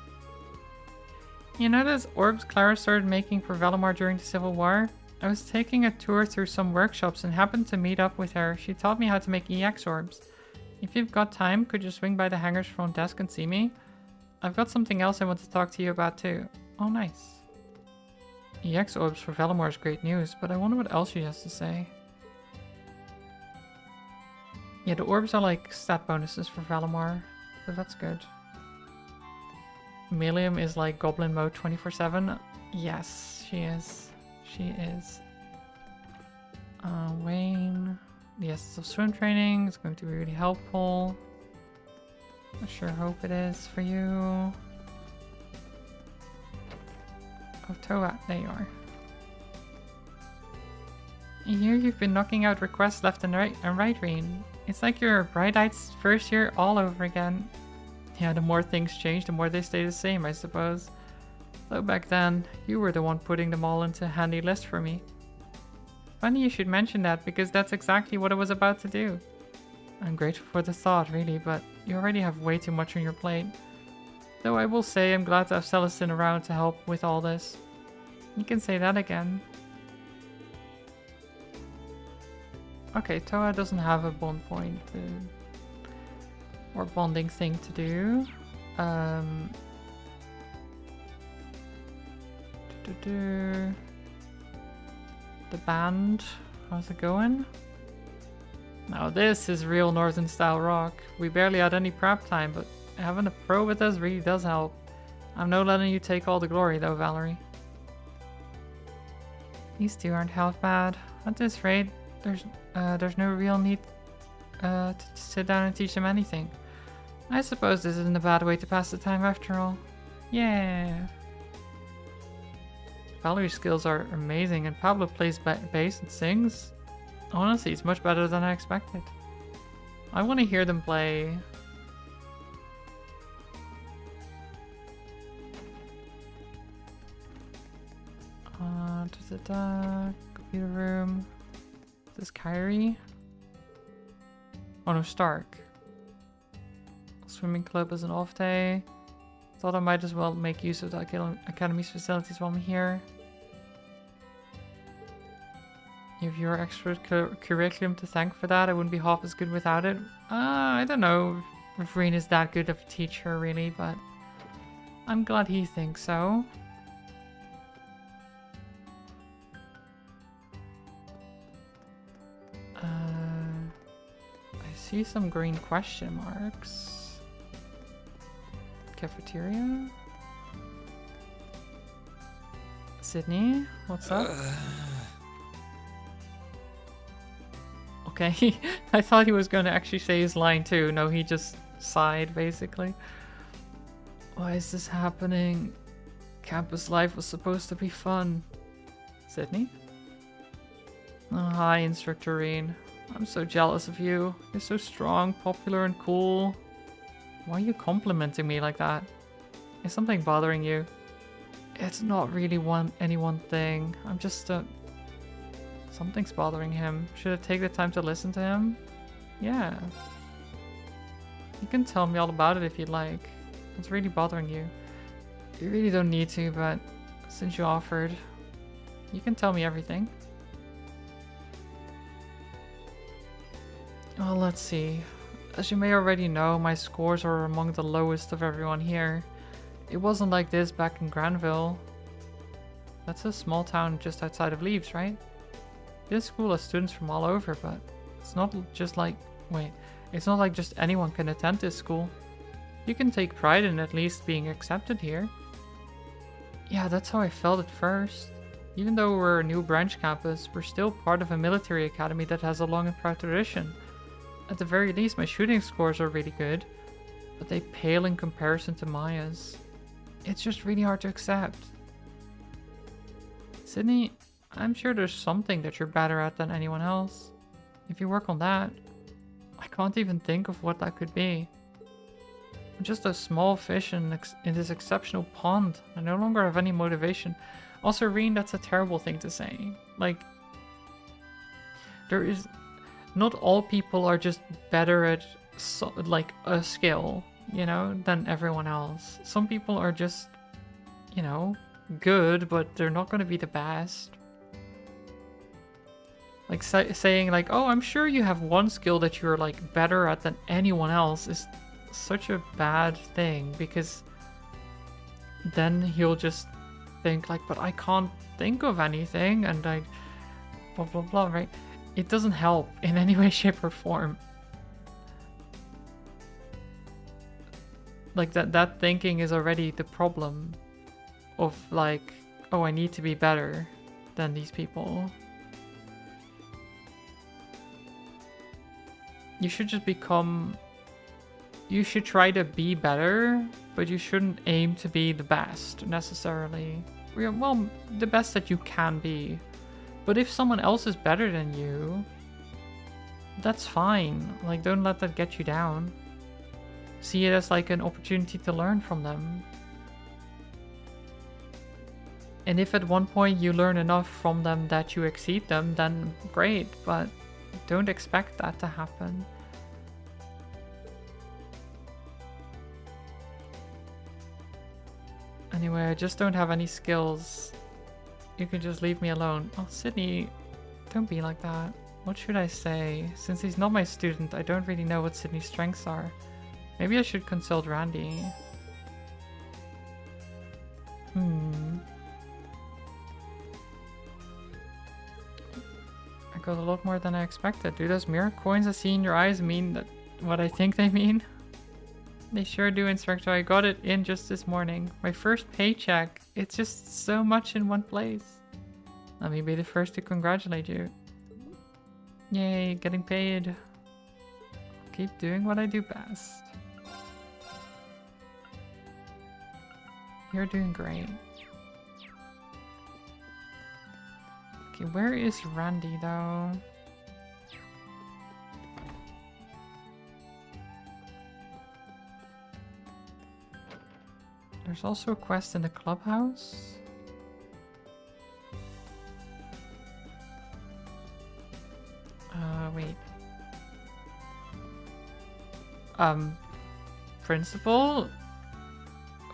You know those orbs Clara started making for Valimar during the Civil War? I was taking a tour through some workshops and happened to meet up with her. She taught me how to make EX orbs. If you've got time, could you swing by the hangar's front desk and see me? I've got something else I want to talk to you about too. Oh, nice. EX orbs for Valimar is great news, but I wonder what else she has to say. Yeah, the orbs are like stat bonuses for Valimar, so that's good. Milliam is like Goblin mode 24/7. Yes, she is. She is. Wayne. The essence of swim training is going to be really helpful. I sure hope it is for you. Oh, Toa, there you are. I hear you've been knocking out requests left and right, Reen. It's like your Bright-Eyed's first year all over again. Yeah, the more things change, the more they stay the same, I suppose. Though back then, you were the one putting them all into a handy list for me. Funny you should mention that, because that's exactly what I was about to do. I'm grateful for the thought, really, but you already have way too much on your plate. Though I will say I'm glad to have Celestin around to help with all this. You can say that again. Okay, Toa doesn't have a bond point or bonding thing to do. The band, how's it going? Now this is real northern style rock. We barely had any prep time, but having a pro with us really does help. I'm no letting you take all the glory though, Valerie. These two aren't half bad. At this rate, there's no real need to sit down and teach them anything. I suppose this isn't a bad way to pass the time after all. Yeah. Valerie's skills are amazing, and Pablo plays bass and sings. Honestly, it's much better than I expected. I want to hear them play. Computer room. Is this Kyrie? Oh no, Stark. Swimming club is an off day. Thought I might as well make use of the Academy's facilities while I'm here. You have your extra curriculum to thank for that. I wouldn't be half as good without it. I don't know if Reen is that good of a teacher really, but I'm glad he thinks so. I see some green question marks. Cafeteria? Sydney, what's up? Okay, I thought he was going to actually say his line too. No, he just sighed basically. Why is this happening? Campus life was supposed to be fun. Sydney? Oh, hi, Instructor Reen. I'm so jealous of you. You're so strong, popular, and cool. Why are you complimenting me like that? Is something bothering you? It's not really any one thing. I'm just something's bothering him. Should I take the time to listen to him? Yeah. You can tell me all about it if you'd like. What's really bothering you? You really don't need to, but since you offered, you can tell me everything. Well, let's see. As you may already know, my scores are among the lowest of everyone here. It wasn't like this back in Granville. That's a small town just outside of Leaves, right? This school has students from all over, but it's not just like... Wait, it's not like just anyone can attend this school. You can take pride in at least being accepted here. Yeah, that's how I felt at first. Even though we're a new branch campus, we're still part of a military academy that has a long and proud tradition. At the very least, my shooting scores are really good, but they pale in comparison to Maya's. It's just really hard to accept. Sydney, I'm sure there's something that you're better at than anyone else. If you work on that, I can't even think of what that could be. I'm just a small fish in this exceptional pond. I no longer have any motivation. Also, Reen, that's a terrible thing to say. Like, not all people are just better at like a skill, you know, than everyone else. Some people are just, you know, good, but they're not going to be the best. Like saying like, oh, I'm sure you have one skill that you're like better at than anyone else is such a bad thing, because then he'll just think like, but I can't think of anything, and I blah blah blah, right? It doesn't help in any way, shape, or form. Like that thinking is already the problem of like, oh, I need to be better than these people. You should just you should try to be better, but you shouldn't aim to be the best necessarily. Well, the best that you can be. But if someone else is better than you, that's fine. Like, don't let that get you down. See it as like an opportunity to learn from them. And if at one point you learn enough from them that you exceed them, then great, but don't expect that to happen. Anyway, I just don't have any skills You can just leave me alone. Oh, Sydney, don't be like that. What should I say? Since he's not my student, I don't really know what Sydney's strengths are. Maybe I should consult Randy. I got a lot more than I expected. Do those mirror coins I see in your eyes mean that what I think they mean? They sure do, Instructor. I got it in just this morning. My first paycheck. It's just so much in one place. Let me be the first to congratulate you. Yay, getting paid. Keep doing what I do best. You're doing great. Okay, where is Randy though? There's also a quest in the clubhouse. Wait. Principal?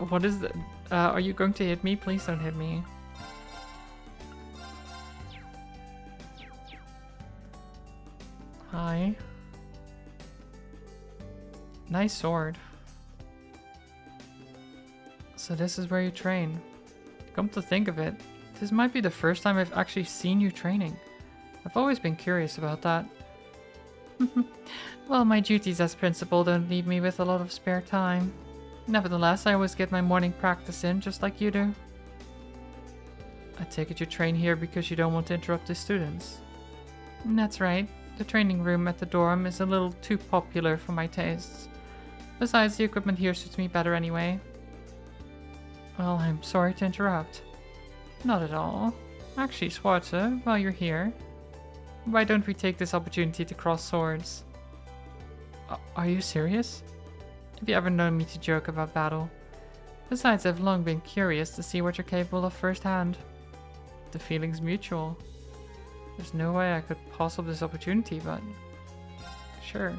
What is that? Are you going to hit me? Please don't hit me. Hi. Nice sword. So this is where you train. Come to think of it, this might be the first time I've actually seen you training. I've always been curious about that. Well, my duties as principal don't leave me with a lot of spare time. Nevertheless, I always get my morning practice in, just like you do. I take it you train here because you don't want to interrupt the students. That's right. The training room at the dorm is a little too popular for my tastes. Besides, the equipment here suits me better anyway. Well, I'm sorry to interrupt. Not at all. Actually, Schwarze, while you're here, why don't we take this opportunity to cross swords? Are you serious? Have you ever known me to joke about battle? Besides, I've long been curious to see what you're capable of firsthand. The feeling's mutual. There's no way I could pass up this opportunity, but sure.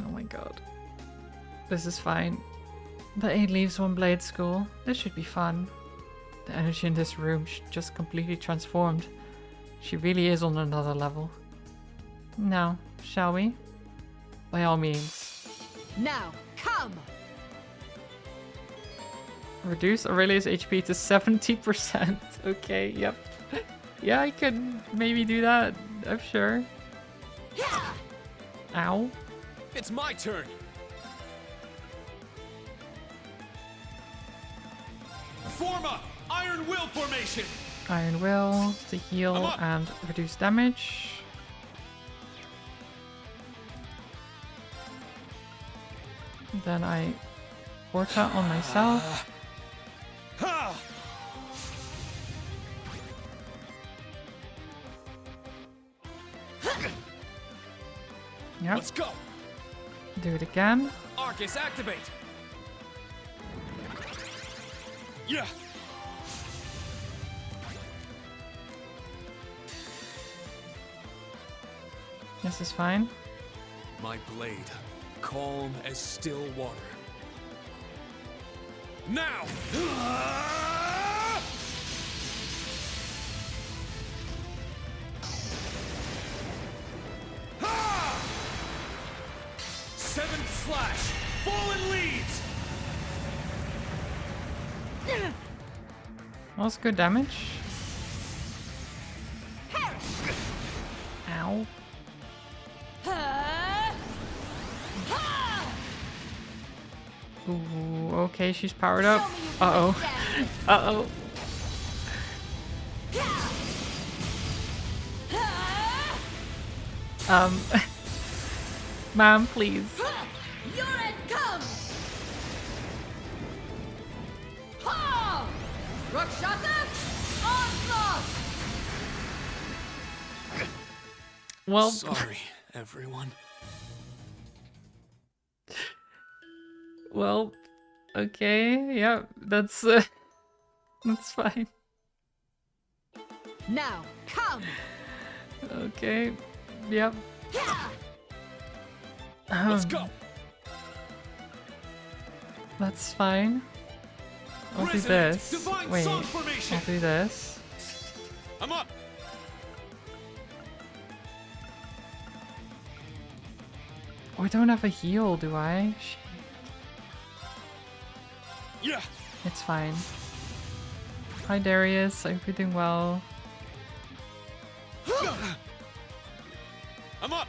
Oh my god. This is fine. The 8 leaves 1 blade school. This should be fun. The energy in this room just completely transformed. She really is on another level. Now, shall we? By all means. Now, come! Reduce Aurelia's HP to 70%. Okay, yep. Yeah, I could maybe do that. I'm sure. Ow. It's my turn! Form up! Iron Will formation! Iron Will to heal and reduce damage. Then I Orta on myself. Yep. Let's go! Do it again. Arcus, activate! Yeah! This is fine. My blade, calm as still water. Now! 7th slash! Fallen leads! Well, that's good damage. Ow. Ooh, okay, she's powered up. Uh-oh. Uh-oh. Ma'am, please. Your end comes! Ha! Rakshasa! Onslaught! Well, sorry, everyone. Well, okay, yeah, that's fine. Now, come! Okay, yep. Let's go! That's fine. I'll do Resonate, this. divine Wait, song formation. I'll do this. I'm up. Oh, I don't have a heal, do I? Shit. Yeah. It's fine. Hi Darius, I hope you're doing well. I'm up.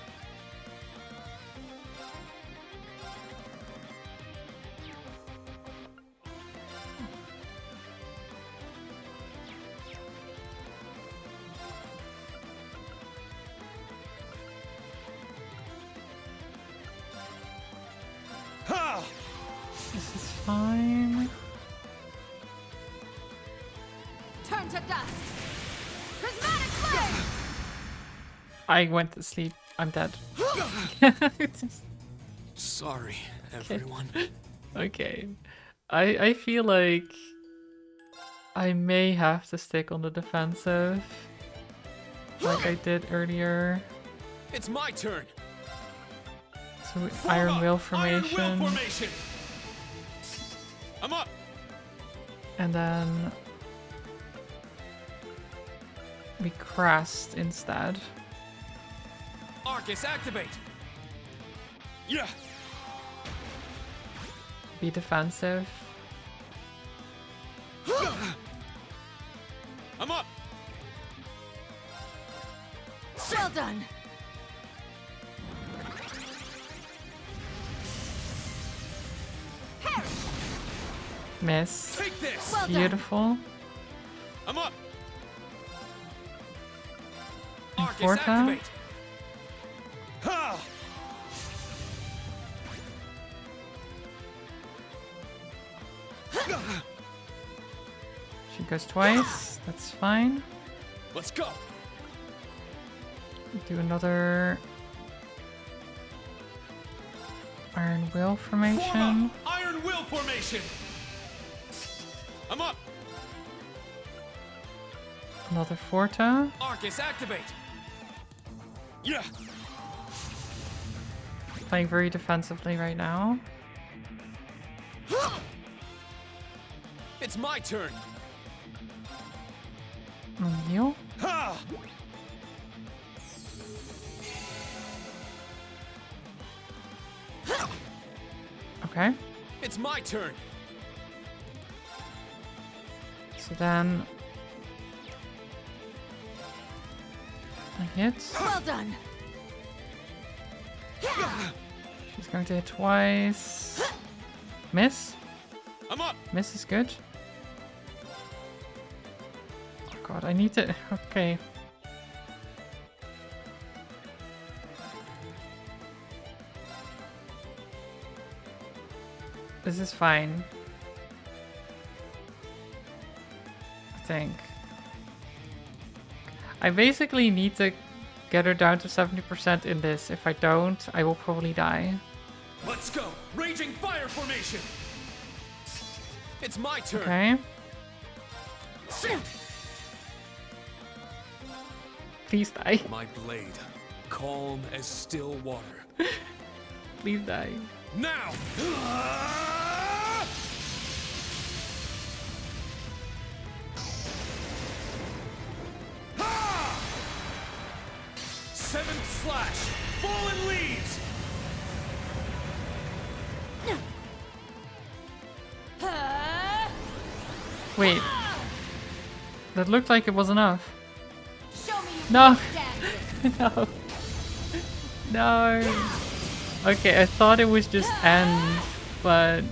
Ha! This is fine. Turn to dust. Prismatic flame. I went to sleep. I'm dead. Sorry, everyone. Okay. I feel like I may have to stick on the defensive. Like I did earlier. It's my turn. So Form Iron up. Will Iron formation. Will formation. I'm up. And then we crest instead. Arcus, activate. Yeah. Be defensive. I'm up. Well done. Miss. Take this. Well done. Beautiful. I'm up. And Arcus, Forta. activate. Ha! She goes twice. That's fine. Let's go. Do another Iron Will Form formation. up. Iron Will formation. I'm up. Another Forta. Arcus, activate. Yeah. Playing very defensively right now. It's my turn. Heal. Ha! Okay. It's my turn. So then I hit. Well done. She's going to hit twice. Miss. I'm up. Miss is good. Oh god, I need to. Okay. This is fine. I think. I basically need to get her down to 70% in this. If I don't, I will probably die. Let's go. Raging fire formation. It's my turn. Okay. Please die. My blade, calm as still water. Please die. Now. 7th slash. Fallen leaves. Wait. That looked like it was enough. Show me you No. can stand it. No. No. Okay, I thought it was just end, but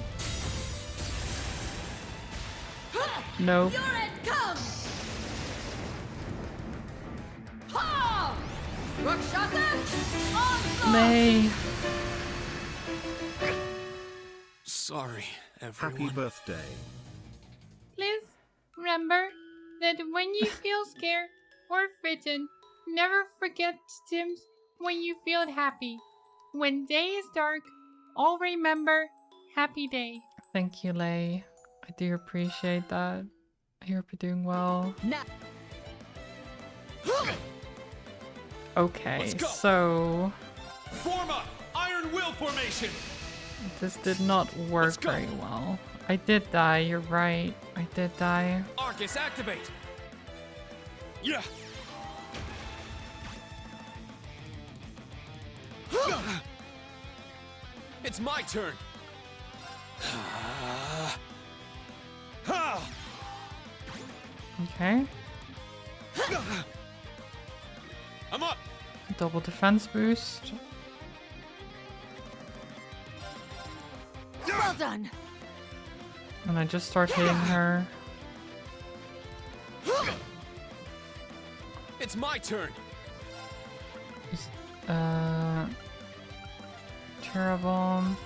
nope. Your end comes. Ha! Rakshasa, onslaught. May. Sorry, everyone. Happy birthday. Please remember that when you feel scared or frightened, never forget Sims when you feel happy. When day is dark, all remember happy day. Thank you, Lay. I do appreciate that. I hope you're doing well. Now. Okay, Let's go. so Form up. Iron Will formation. This did not work very well. I did die, you're right. I did die. Arcus, activate! Yeah! It's my turn! Okay. I'm up! Double defense boost. Well done. And I just start hitting her. It's my turn! Terra Bomb.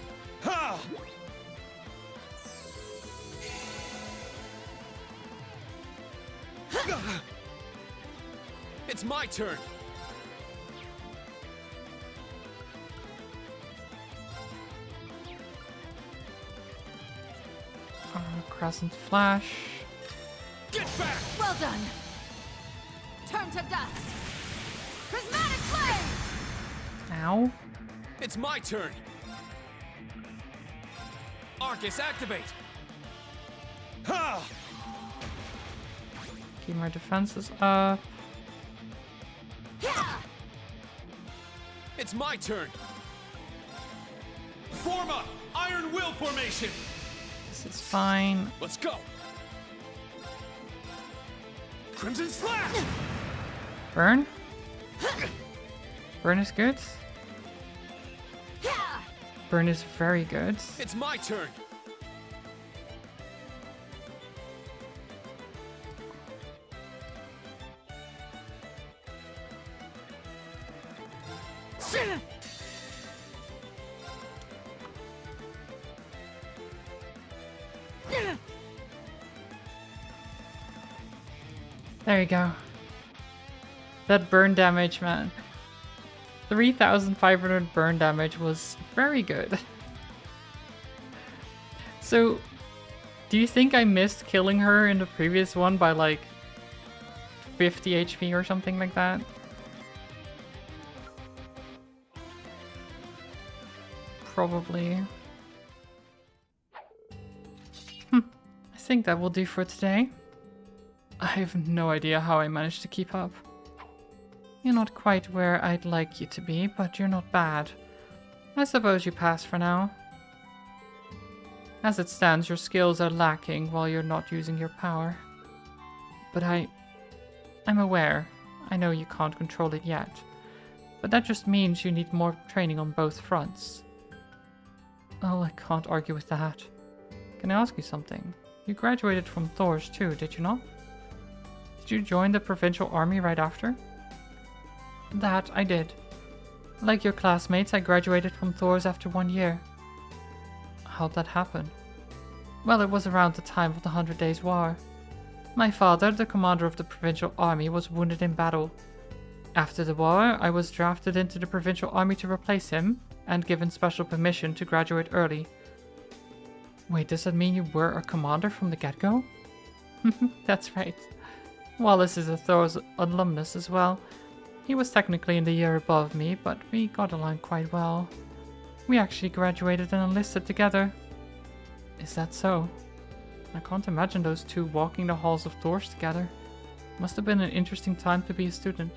It's my turn! Crescent Flash. Get back! Well done. Turn to dust. Prismatic flame. Ow. It's my turn! Arcus, activate! Keep my defenses up. It's my turn! Form up! Iron Will formation! This is fine. Let's go! Crimson Slash! Burn? Burn is good. Burn is very good. It's my turn! There you go. That burn damage, man. 3,500 burn damage was very good. So, do you think I missed killing her in the previous one by like 50 HP or something like that? Probably. I think that will do for today. I have no idea how I managed to keep up. You're not quite where I'd like you to be, but you're not bad. I suppose you pass for now. As it stands, your skills are lacking while you're not using your power. But I'm aware. I know you can't control it yet. But that just means you need more training on both fronts. Oh, I can't argue with that. Can I ask you something? You graduated from Thor's too, did you not? Did you join the provincial army right after? That I did. Like your classmates, I graduated from Thor's after 1 year. How'd that happen? Well, it was around the time of the 100 Days' War. My father, the commander of the provincial army, was wounded in battle. After the war, I was drafted into the provincial army to replace him, and given special permission to graduate early. Wait, does that mean you were a commander from the get-go? That's right. Wallace is a Thor's alumnus as well. He was technically in the year above me, but we got along quite well. We actually graduated and enlisted together. Is that so? I can't imagine those two walking the halls of Thor's together. Must have been an interesting time to be a student.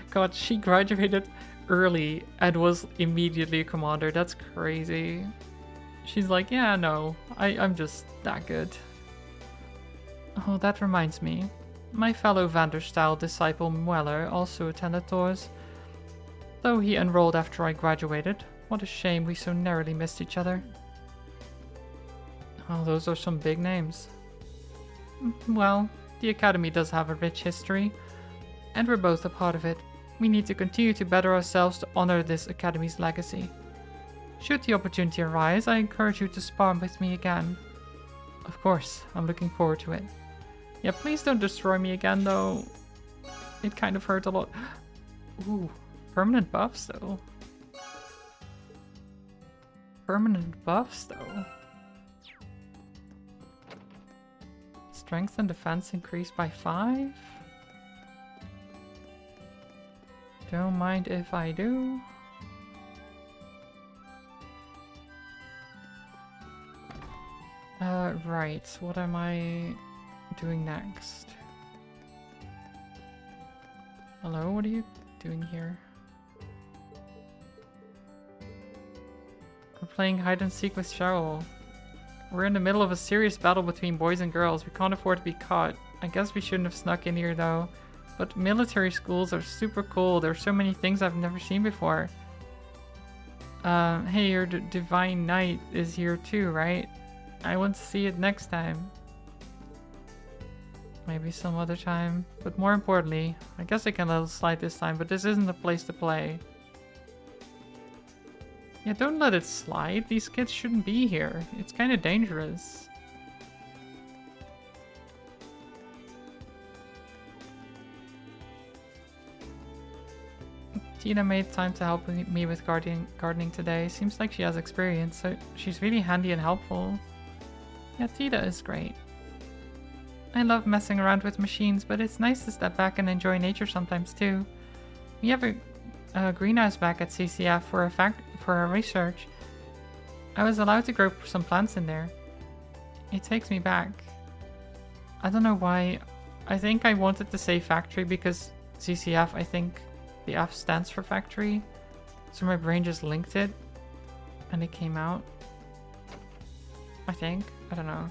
God, she graduated early and was immediately a commander. That's crazy. She's like, yeah, no, I'm just that good. Oh, that reminds me. My fellow Vanderstyle disciple Mueller also attended Thor's. Though he enrolled after I graduated. What a shame we so narrowly missed each other. Oh, those are some big names. Well, the Academy does have a rich history, and we're both a part of it. We need to continue to better ourselves to honor this Academy's legacy. Should the opportunity arise, I encourage you to spar with me again. Of course, I'm looking forward to it. Yeah, please don't destroy me again, though. It kind of hurt a lot. Ooh, permanent buffs, though. Permanent buffs, though. Strength and defense increased by 5. Don't mind if I do. Right. What am I doing next? Hello, what are you doing here? We're playing hide and seek with Cheryl. We're in the middle of a serious battle between boys and girls. We can't afford to be caught. I guess we shouldn't have snuck in here though. But military schools are super cool. There are so many things I've never seen before. Hey, your Divine Knight is here too, right? I want to see it next time. Maybe some other time. But more importantly, I guess I can let it slide this time, but this isn't the place to play. Yeah, don't let it slide. These kids shouldn't be here. It's kind of dangerous. Tina made time to help me with gardening today. Seems like she has experience, so she's really handy and helpful. Yeah, Tina is great. I love messing around with machines, but it's nice to step back and enjoy nature sometimes too. We have a greenhouse back at CCF for our research. I was allowed to grow some plants in there. It takes me back. I don't know why. I think I wanted to say factory because CCF, I think the F stands for factory. So my brain just linked it and it came out. I think. I don't know.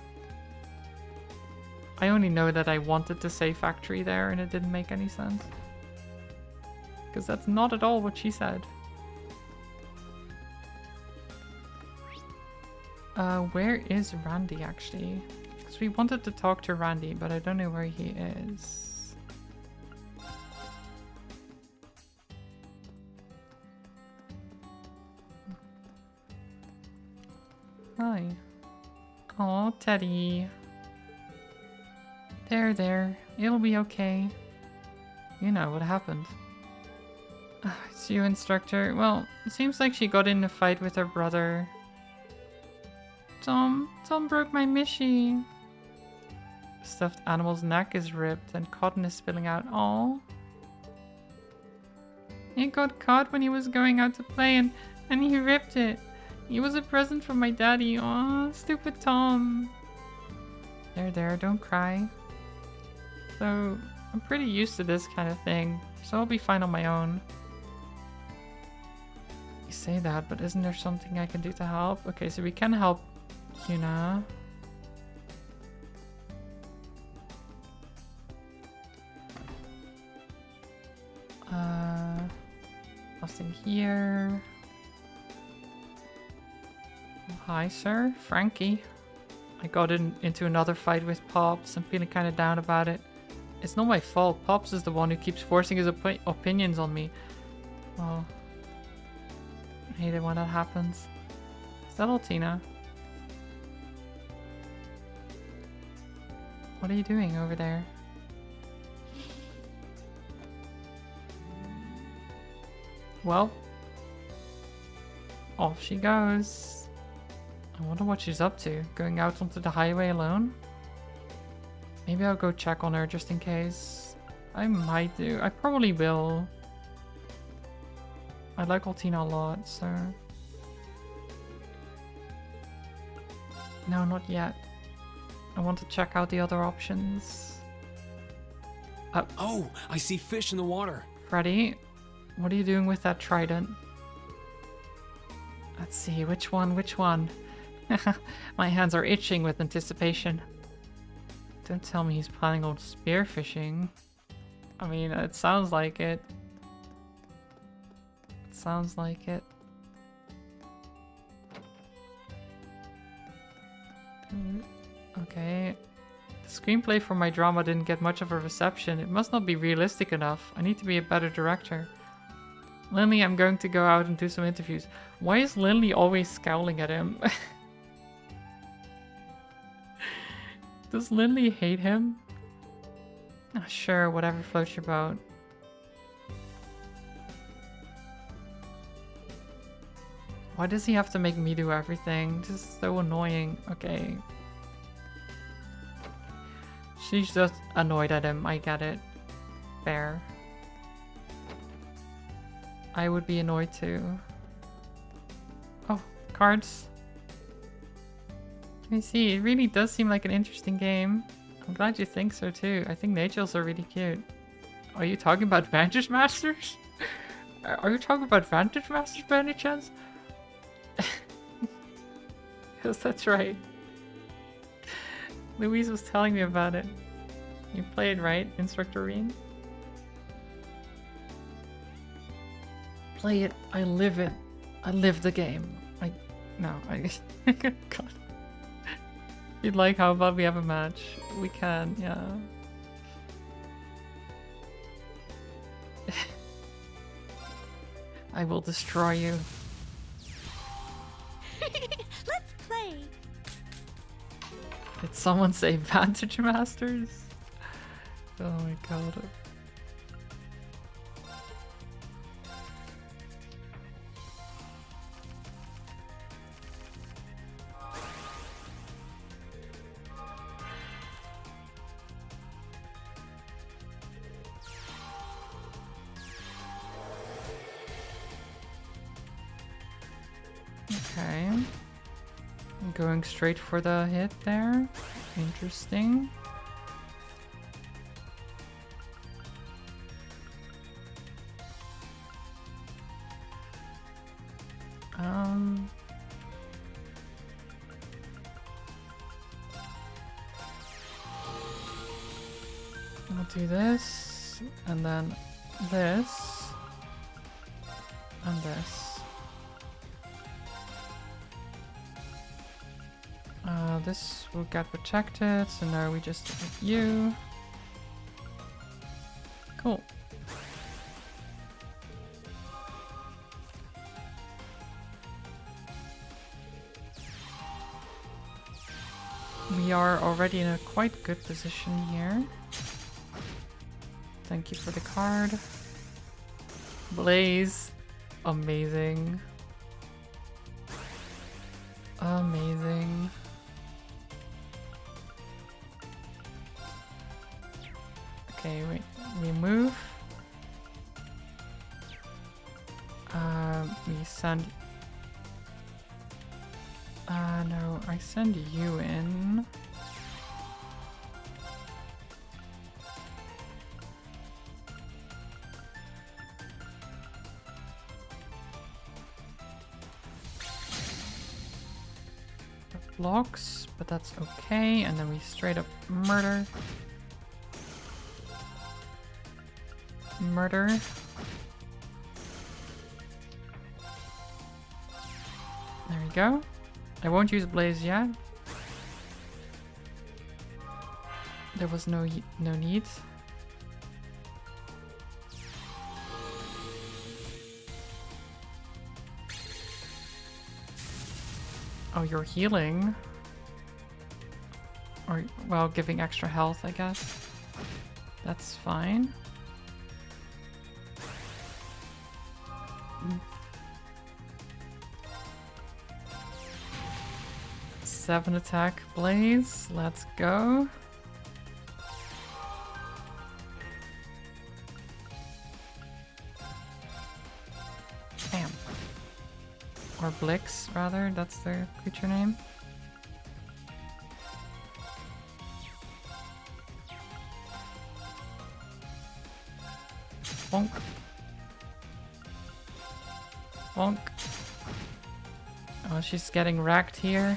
I only know that I wanted to say factory there and it didn't make any sense. Because that's not at all what she said. Where is Randy actually? Because we wanted to talk to Randy, but I don't know where he is. Hi. Aw, Teddy. There. It'll be okay. You know what happened. It's you, instructor. Well, it seems like she got in a fight with her brother. Tom broke my Mishi. The stuffed animal's neck is ripped and cotton is spilling out. Aww. It got caught when he was going out to play and he ripped it. It was a present from my daddy. Aw, stupid Tom. There, don't cry. So, I'm pretty used to this kind of thing, so I'll be fine on my own. You say that, but isn't there something I can do to help? Okay, so we can help Yuna. Nothing here. Oh, hi, sir. Frankie. I got into another fight with Pops. I'm feeling kind of down about it. It's not my fault. Pops is the one who keeps forcing his opinions on me. Well, I hate it when that happens. Is that all, Tina? What are you doing over there? Well, off she goes. I wonder what she's up to. Going out onto the highway alone? Maybe I'll go check on her just in case. I might do. I probably will. I like Altina a lot, so... No, not yet. I want to check out the other options. Oh, I see fish in the water. Freddy, what are you doing with that trident? Let's see, which one? My hands are itching with anticipation. Don't tell me he's planning on spearfishing. I mean, it sounds like it. Okay. The screenplay for my drama didn't get much of a reception. It must not be realistic enough. I need to be a better director. Lindley, I'm going to go out and do some interviews. Why is Lindley always scowling at him? Does Lindley hate him? Oh, sure, whatever floats your boat. Why does he have to make me do everything? This is so annoying. Okay. She's just annoyed at him. I get it. Fair. I would be annoyed too. Oh, cards. Let me see. It really does seem like an interesting game. I'm glad you think so too. I think Nachos are really cute. Are you talking about Vantage Masters? Are you talking about Vantage Masters by any chance? Yes, that's right. Louise was telling me about it. You played, right, Instructor Reen? Play it. I live it. I live the game. God. You'd like, how about we have a match? We can, yeah. I will destroy you. Let's play. Did someone say Vantage Masters? Oh my god. Okay. I'm going straight for the hit there. Interesting. I'll do this, and then this, and this. This will get protected, so now we just hit you. Cool. We are already in a quite good position here. Thank you for the card. Blaze. Amazing. Amazing. Okay, wait. We move. We send... no, I send you in. Blocks, but that's okay. And then we straight up murder. Murder. There we go. I won't use Blaze yet. There was no need. Oh, you're healing. Or, well, giving extra health, I guess. That's fine. 7 attack Blaze. Let's go. Bam. Or Blix, rather. That's their creature name. Bonk. Bonk. Oh, she's getting wrecked here.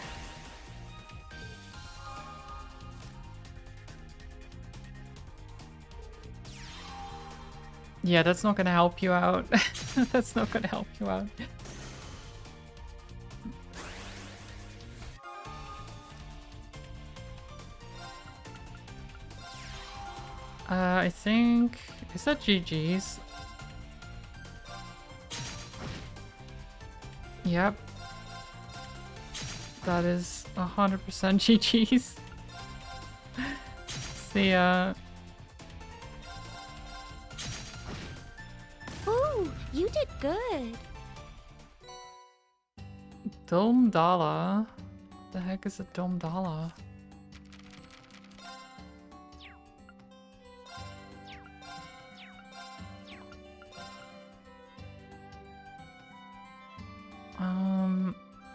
Yeah, that's not gonna help you out. That's not gonna help you out. I think... Is that GG's? Yep. That is 100% GG's. See ya. Ooh, you did good. Domdala? What the heck is a Domdala?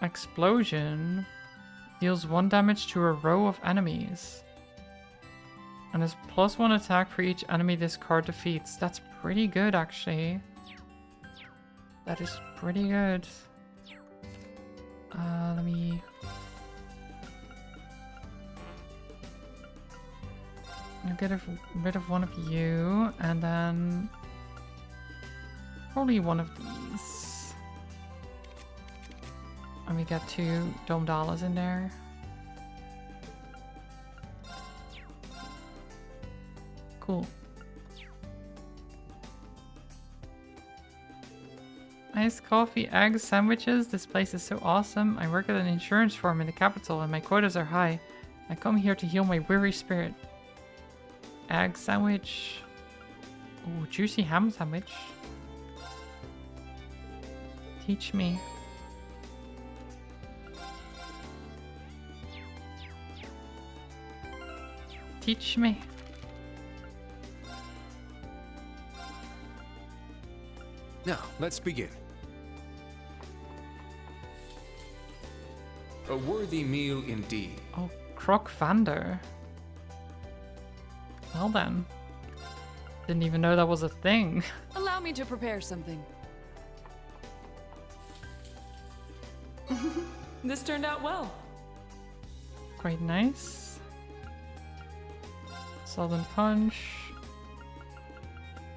Explosion? Deals 1 damage to a row of enemies. And has +1 attack for each enemy this card defeats. That's pretty good, actually. That is pretty good. Let me... I'll get rid of one of you, and then... Probably one of these. And we get 2 Dome Dollars in there. Cool. Iced coffee, eggs, sandwiches. This place is so awesome. I work at an insurance firm in the capital and my quotas are high. I come here to heal my weary spirit. Egg sandwich. Ooh, juicy ham sandwich. Teach me. Teach me. Now, let's begin. A worthy meal indeed. Oh, Croc Vander. Well then. Didn't even know that was a thing. Allow me to prepare something. This turned out well. Quite nice. Southern Punch.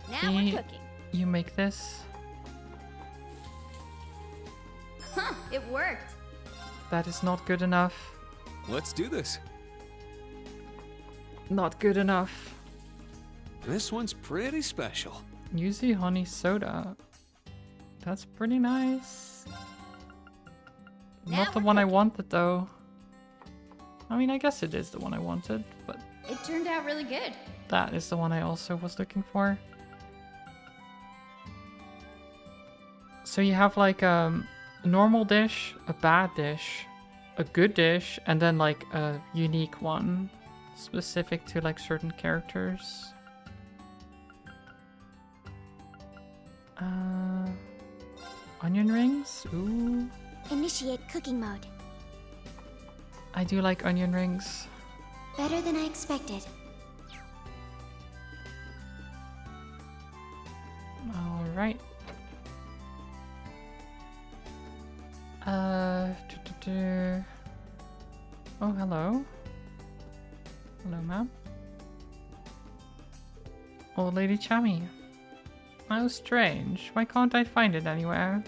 Now we're cooking. You make this. Huh, it worked. That is not good enough. Let's do this. Not good enough. This one's pretty special. Yuzu honey soda. That's pretty nice. Not the one I wanted though. I mean, I guess it is the one I wanted, but It turned out really good. that is the one I also was looking for. So you have like a normal dish, a bad dish, a good dish, and then like a unique one specific to like certain characters. Onion rings? Ooh. Initiate cooking mode. I do like onion rings. Better than I expected. Alright. Oh, hello. Hello, ma'am. Old Lady Chummy. How strange. Why can't I find it anywhere?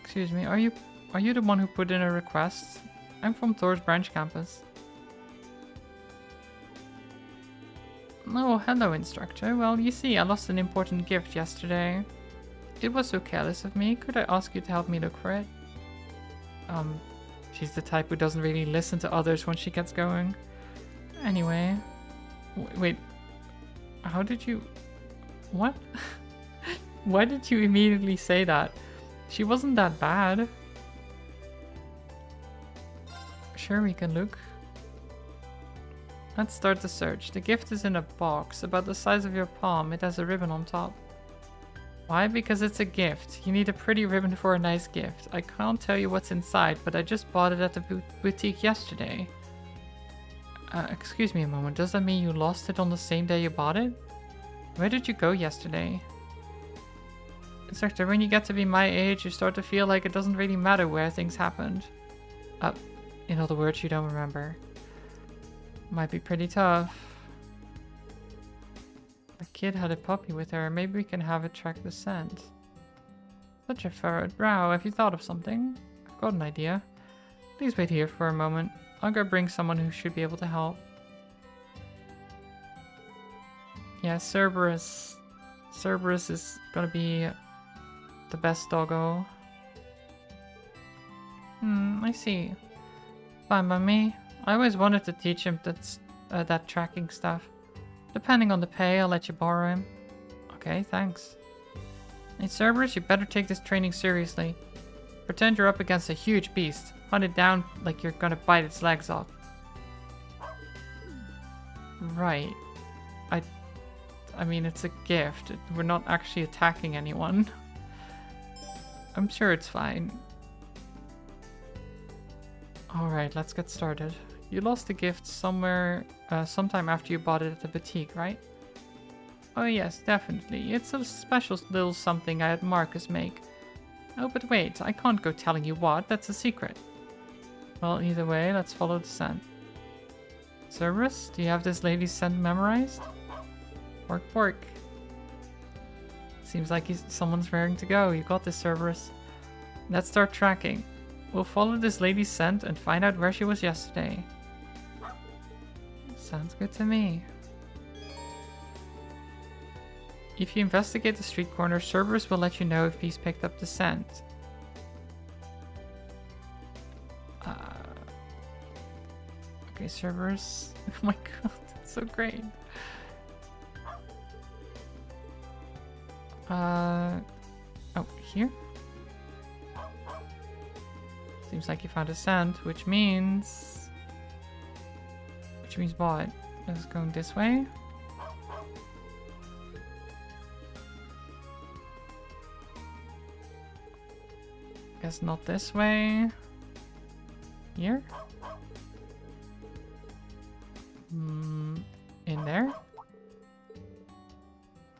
Excuse me, are you the one who put in a request? I'm from Thor's branch campus. Oh, hello, instructor. Well, you see, I lost an important gift yesterday. It was so careless of me. Could I ask you to help me look for it? She's the type who doesn't really listen to others when she gets going. Anyway. Wait. How did you... What? Why did you immediately say that? She wasn't that bad. Sure, we can look. Let's start the search. The gift is in a box, about the size of your palm. It has a ribbon on top. Why? Because it's a gift. You need a pretty ribbon for a nice gift. I can't tell you what's inside, but I just bought it at the boutique yesterday. Excuse me a moment. Does that mean you lost it on the same day you bought it? Where did you go yesterday? Instructor, when you get to be my age, you start to feel like it doesn't really matter where things happened. In other words, you don't remember. Might be pretty tough. The kid had a puppy with her. Maybe we can have it track the scent. Such a furrowed brow. Have you thought of something? I've got an idea. Please wait here for a moment. I'll go bring someone who should be able to help. Yeah, Cerberus. Cerberus is gonna be the best doggo. I see. Fine by me. I always wanted to teach him that tracking stuff. Depending on the pay, I'll let you borrow him. Okay, thanks. Hey Cerberus, you better take this training seriously. Pretend you're up against a huge beast. Hunt it down like you're gonna bite its legs off. Right. I mean, it's a gift. We're not actually attacking anyone. I'm sure it's fine. Alright, let's get started. You lost the gift somewhere, sometime after you bought it at the boutique, right? Oh yes, definitely. It's a special little something I had Marcus make. Oh, but wait, I can't go telling you what. That's a secret. Well, either way, let's follow the scent. Cerberus, do you have this lady's scent memorized? Pork, pork. Seems like someone's raring to go. You got this, Cerberus. Let's start tracking. We'll follow this lady's scent and find out where she was yesterday. Sounds good to me. If you investigate the street corner, Cerberus will let you know if he's picked up the scent. Okay, Cerberus. Oh my god, that's so great. Oh, here? Seems like you found a scent, which means what? Is it going this way? Guess not this way. Here? In there?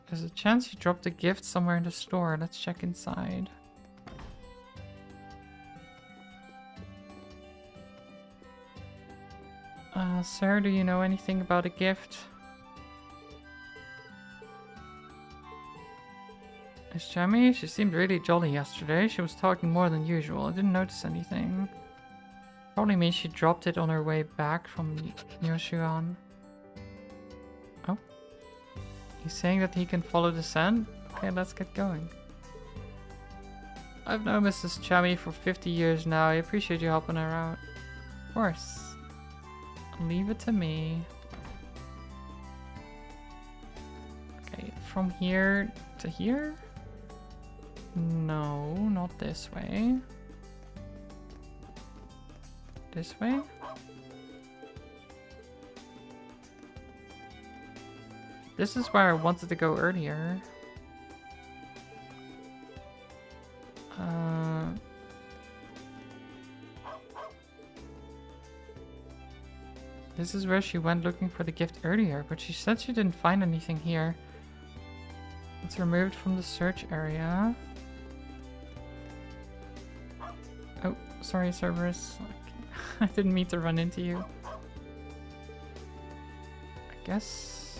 There's a chance you dropped a gift somewhere in the store. Let's check inside. Sir, do you know anything about a gift? Is Jamie? She seemed really jolly yesterday. She was talking more than usual. I didn't notice anything. Probably means she dropped it on her way back from Nyoshuan. Oh. He's saying that he can follow the scent? Okay, let's get going. I've known Mrs. Chami for 50 years now. I appreciate you helping her out. Of course. Leave it to me. Okay, from here to here? No, not this way. This way? This is where I wanted to go earlier. This is where she went looking for the gift earlier, but she said she didn't find anything here. It's removed from the search area. Oh, sorry, Cerberus. I didn't mean to run into you. I guess...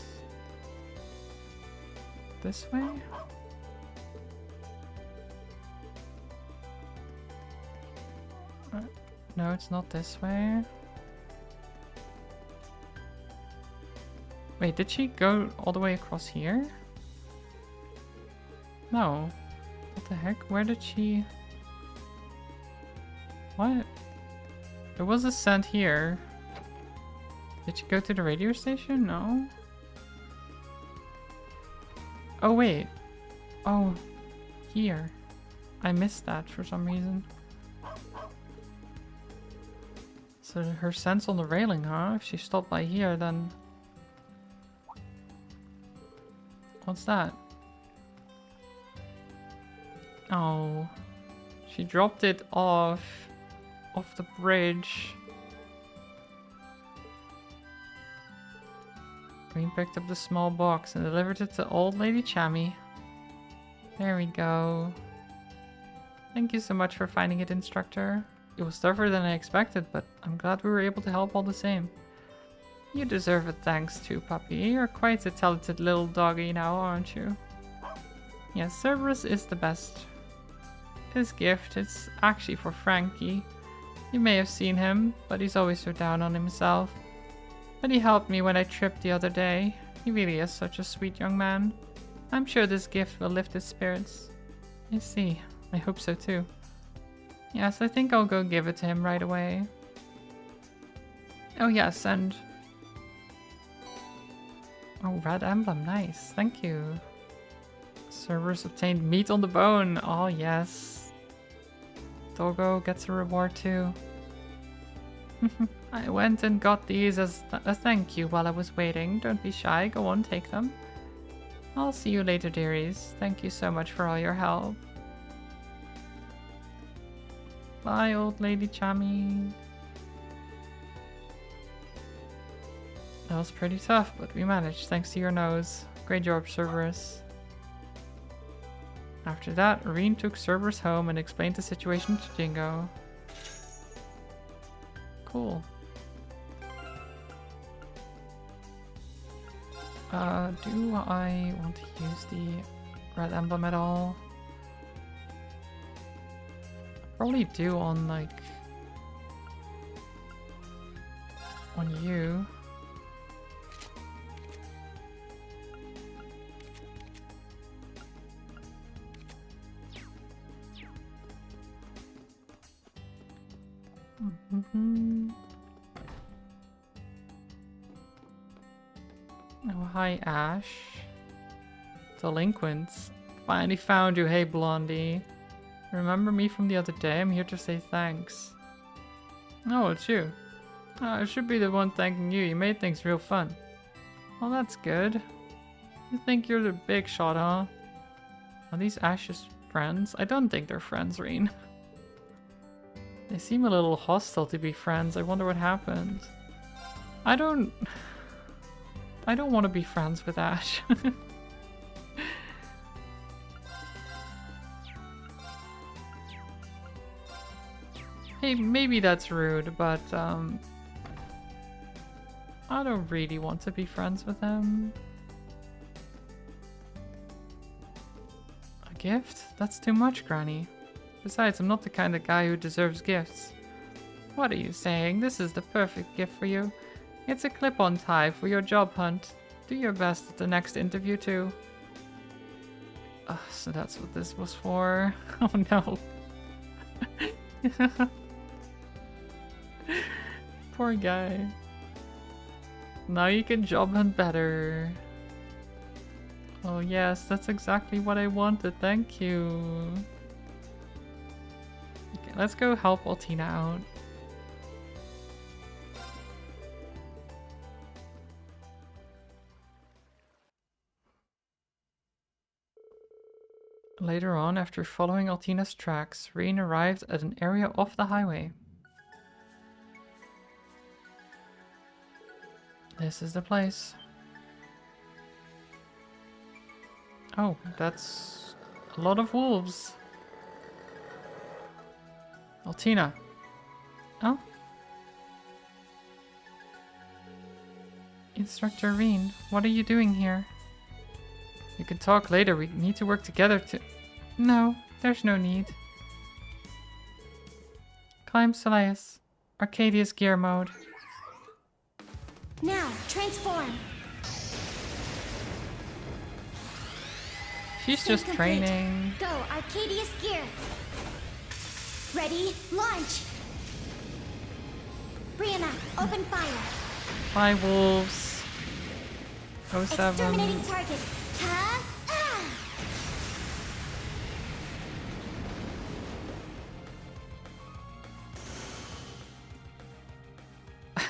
this way? No, it's not this way. Wait, did she go all the way across here? No. What the heck? Where did she... What? There was a scent here. Did she go to the radio station? No. Oh, wait. Oh, here. I missed that for some reason. So her scent's on the railing, huh? If she stopped by here, then... What's that? Oh. She dropped it off the bridge. Green picked up the small box and delivered it to old Lady Chami. There we go. Thank you so much for finding it, instructor. It was tougher than I expected, but I'm glad we were able to help all the same. You deserve a thanks too, puppy. You're quite a talented little doggy now, aren't you? Yes, Cerberus is the best. His gift is actually for Frankie. You may have seen him, but he's always so down on himself. But he helped me when I tripped the other day. He really is such a sweet young man. I'm sure this gift will lift his spirits. I see. I hope so too. Yes, I think I'll go give it to him right away. Oh yes, and... Oh, red emblem, nice. Thank you. Cerberus obtained meat on the bone. Oh yes. Doggo gets a reward too. I went and got these as a thank you while I was waiting. Don't be shy, go on, take them. I'll see you later, dearies. Thank you so much for all your help. Bye, old Lady Chami. That was pretty tough, but we managed thanks to your nose. Great job, Cerberus. After that, Reen took Cerberus home and explained the situation to Jingo. Cool. Do I want to use the red emblem at all? Probably do on, like, on you. Oh, hi, Ash. Delinquents. Finally found you, hey Blondie. Remember me from the other day? I'm here to say thanks. Oh, it's you. I should be the one thanking you. You made things real fun. Well, that's good. You think you're the big shot, huh? Are these Ash's friends? I don't think they're friends, Reen. They seem a little hostile to be friends. I wonder what happened. I don't want to be friends with Ash. Hey, maybe that's rude, but I don't really want to be friends with him. A gift? That's too much, Granny. Besides, I'm not the kind of guy who deserves gifts. What are you saying? This is the perfect gift for you. It's a clip-on tie for your job hunt. Do your best at the next interview too. So that's what this was for. Oh no. Poor guy. Now you can job hunt better. Oh yes, that's exactly what I wanted. Thank you. Okay, let's go help Altina out. Later on, after following Altina's tracks, Reen arrived at an area off the highway. This is the place. Oh, that's a lot of wolves. Altina. Oh? Instructor Reen, what are you doing here? You can talk later, we need to work together to... No, there's no need. Climb Soleus. Arcadia's gear mode. Now, transform. She's just training. Go, Arcadia's gear. Ready, launch. Brianna, open fire. Bye, wolves. 07. Exterminating target. Ha! Ah!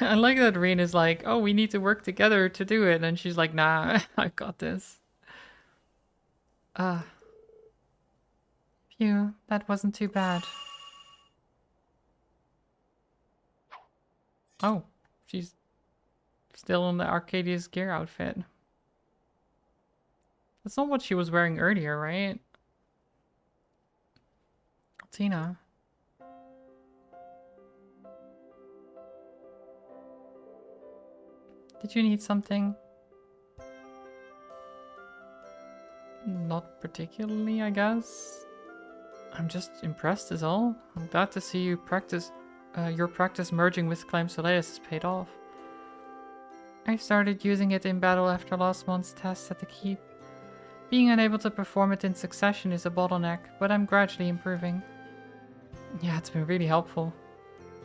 I like that Reen is like, oh, we need to work together to do it. And she's like, nah, I've got this. Phew, that wasn't too bad. Oh, she's still in the Arcadia's gear outfit. That's not what she was wearing earlier, right? Tina. Did you need something? Not particularly, I guess. I'm just impressed is all. I'm glad to see you practice. Your practice merging with Climb Soleus has paid off. I started using it in battle after last month's test at the keep. Being unable to perform it in succession is a bottleneck, but I'm gradually improving. Yeah, it's been really helpful.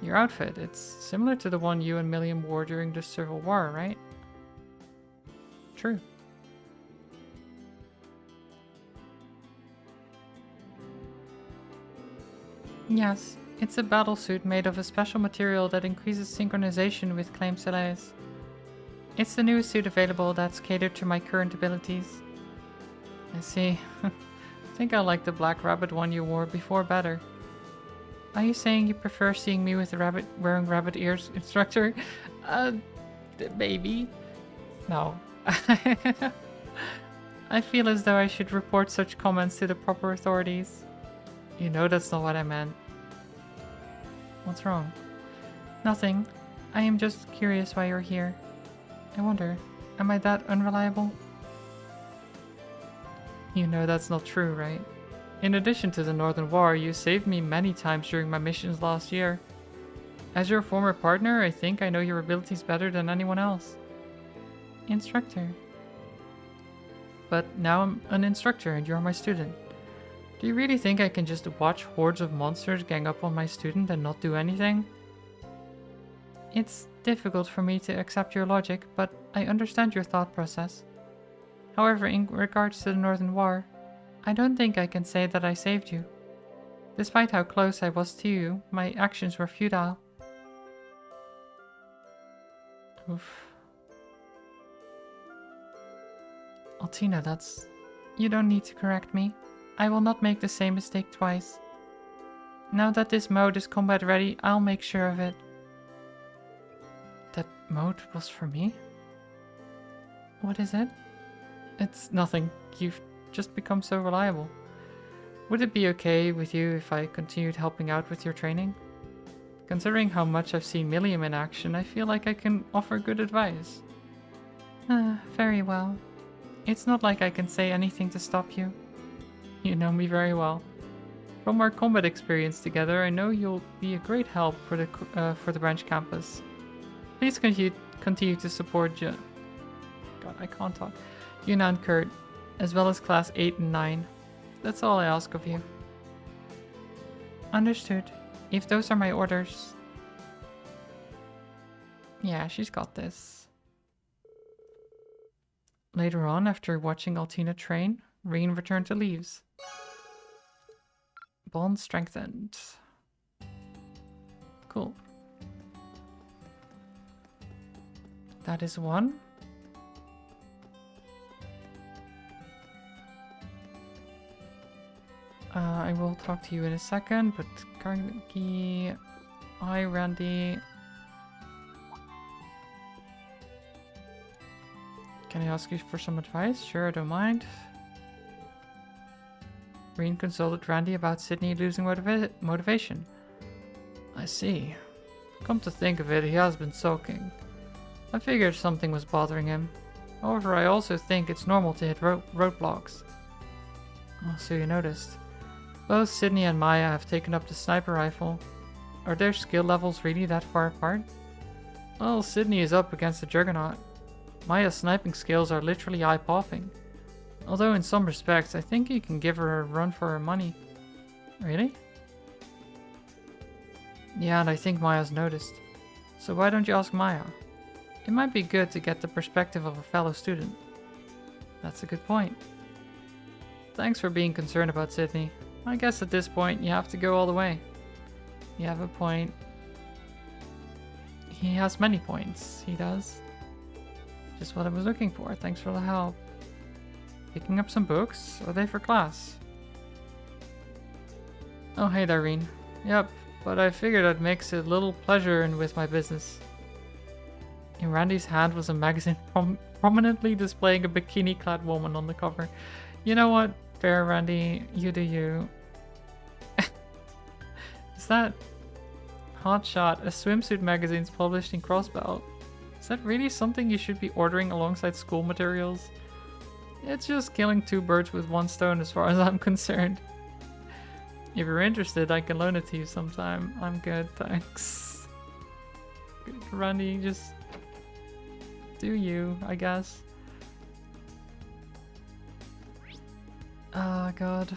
Your outfit, it's similar to the one you and Milliam wore during the Civil War, right? True. Yes, it's a battlesuit made of a special material that increases synchronization with Climb Soleus. It's the newest suit available that's catered to my current abilities. I see. I think I like the black rabbit one you wore before better. Are you saying you prefer seeing me with the rabbit wearing rabbit ears, instructor? Maybe. No. I feel as though I should report such comments to the proper authorities. You know that's not what I meant. What's wrong? Nothing. I am just curious why you're here. I wonder, am I that unreliable? You know that's not true, right? In addition to the Northern War, you saved me many times during my missions last year. As your former partner, I think I know your abilities better than anyone else. Instructor. But now I'm an instructor and you're my student. Do you really think I can just watch hordes of monsters gang up on my student and not do anything? It's difficult for me to accept your logic, but I understand your thought process. However, in regards to the Northern War, I don't think I can say that I saved you. Despite how close I was to you, my actions were futile. Oof. Altina, that's... You don't need to correct me. I will not make the same mistake twice. Now that this mode is combat ready, I'll make sure of it. That mode was for me? What is it? It's nothing. You've just become so reliable. Would it be okay with you if I continued helping out with your training? Considering how much I've seen Milliam in action, I feel like I can offer good advice. Very well. It's not like I can say anything to stop you. You know me very well. From our combat experience together, I know you'll be a great help for the branch campus. Please continue to support God, I can't talk. Yuna and Kurt, as well as Class 8 and 9. That's all I ask of you. Understood. If those are my orders... Yeah, she's got this. Later on, after watching Altina train, Reen returned to Leaves. Bond strengthened. Cool. That is one. I will talk to you in a second, but Carnegie... Hi, Randy. Can I ask you for some advice? Sure, I don't mind. Reen consulted Randy about Sydney losing motivation. I see. Come to think of it, he has been sulking. I figured something was bothering him. However, I also think it's normal to hit roadblocks. Oh, so you noticed. Both Sydney and Maya have taken up the sniper rifle. Are their skill levels really that far apart? Well, Sydney is up against the Juggernaut. Maya's sniping skills are literally eye-popping. Although in some respects, I think you can give her a run for her money. Really? Yeah, and I think Maya's noticed. So why don't you ask Maya? It might be good to get the perspective of a fellow student. That's a good point. Thanks for being concerned about Sydney. I guess at this point, you have to go all the way. You have a point. He has many points. He does. Just what I was looking for. Thanks for the help. Picking up some books? Are they for class? Oh, hey, Dareen. Yep, but I figured I'd mix a little pleasure in with my business. In Randy's hand was a magazine prominently displaying a bikini-clad woman on the cover. You know what? Fair, Randy. You do you. Is that... Hotshot, a swimsuit magazine's published in Crossbelt. Is that really something you should be ordering alongside school materials? It's just killing two birds with one stone as far as I'm concerned. If you're interested, I can loan it to you sometime. I'm good, thanks. Randy, just... do you, I guess. Oh, God.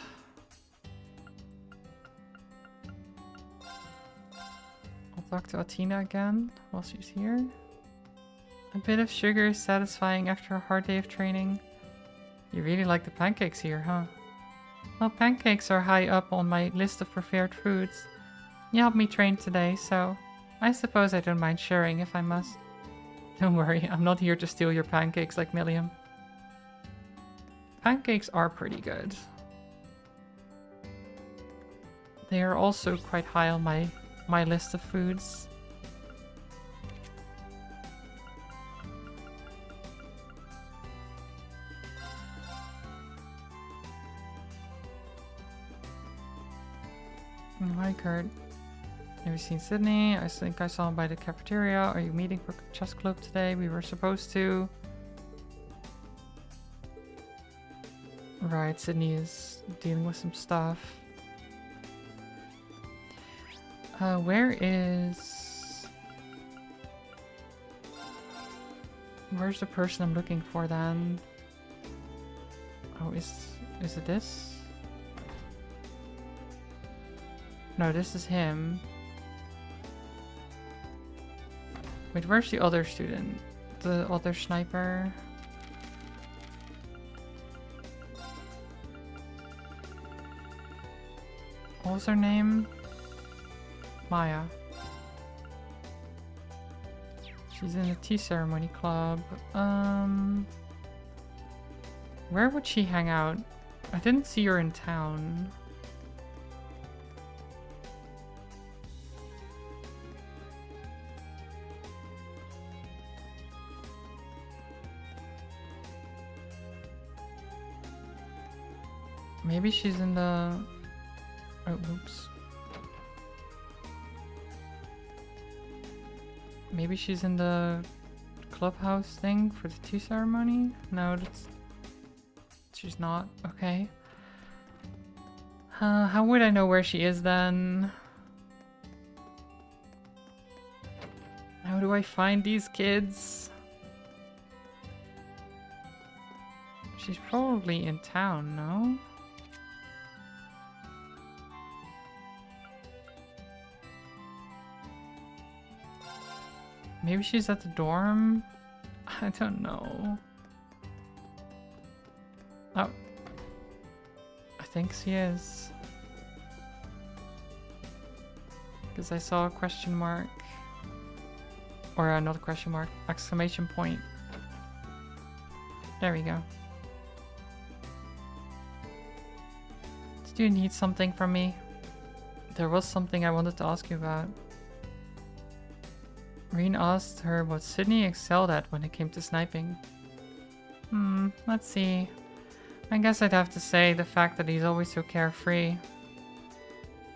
I'll talk to Atina again while she's here. A bit of sugar is satisfying after a hard day of training. You really like the pancakes here, huh? Well, pancakes are high up on my list of preferred foods. You helped me train today, so I suppose I don't mind sharing if I must. Don't worry, I'm not here to steal your pancakes like Milliam. Pancakes are pretty good. They are also quite high on my list of foods. Kurt. Have you seen Sydney? I think I saw him by the cafeteria. Are you meeting for chess club today? We were supposed to. Right, Sydney is dealing with some stuff. Where's the person I'm looking for then? Oh, is it this? No, this is him. Wait, where's the other student? The other sniper? What was her name? Maya. She's in the tea ceremony club. Where would she hang out? I didn't see her in town. Maybe she's in the... Oh, oops. Maybe she's in the clubhouse thing for the tea ceremony? No, that's... She's not. Okay. How would I know where she is then? How do I find these kids? She's probably in town, no? Maybe she's at the dorm? I don't know. Oh. I think she is. Because I saw a question mark. Or not a question mark, exclamation point. There we go. Did you need something from me? There was something I wanted to ask you about. Reen asked her what Sydney excelled at when it came to sniping. Let's see. I guess I'd have to say the fact that he's always so carefree.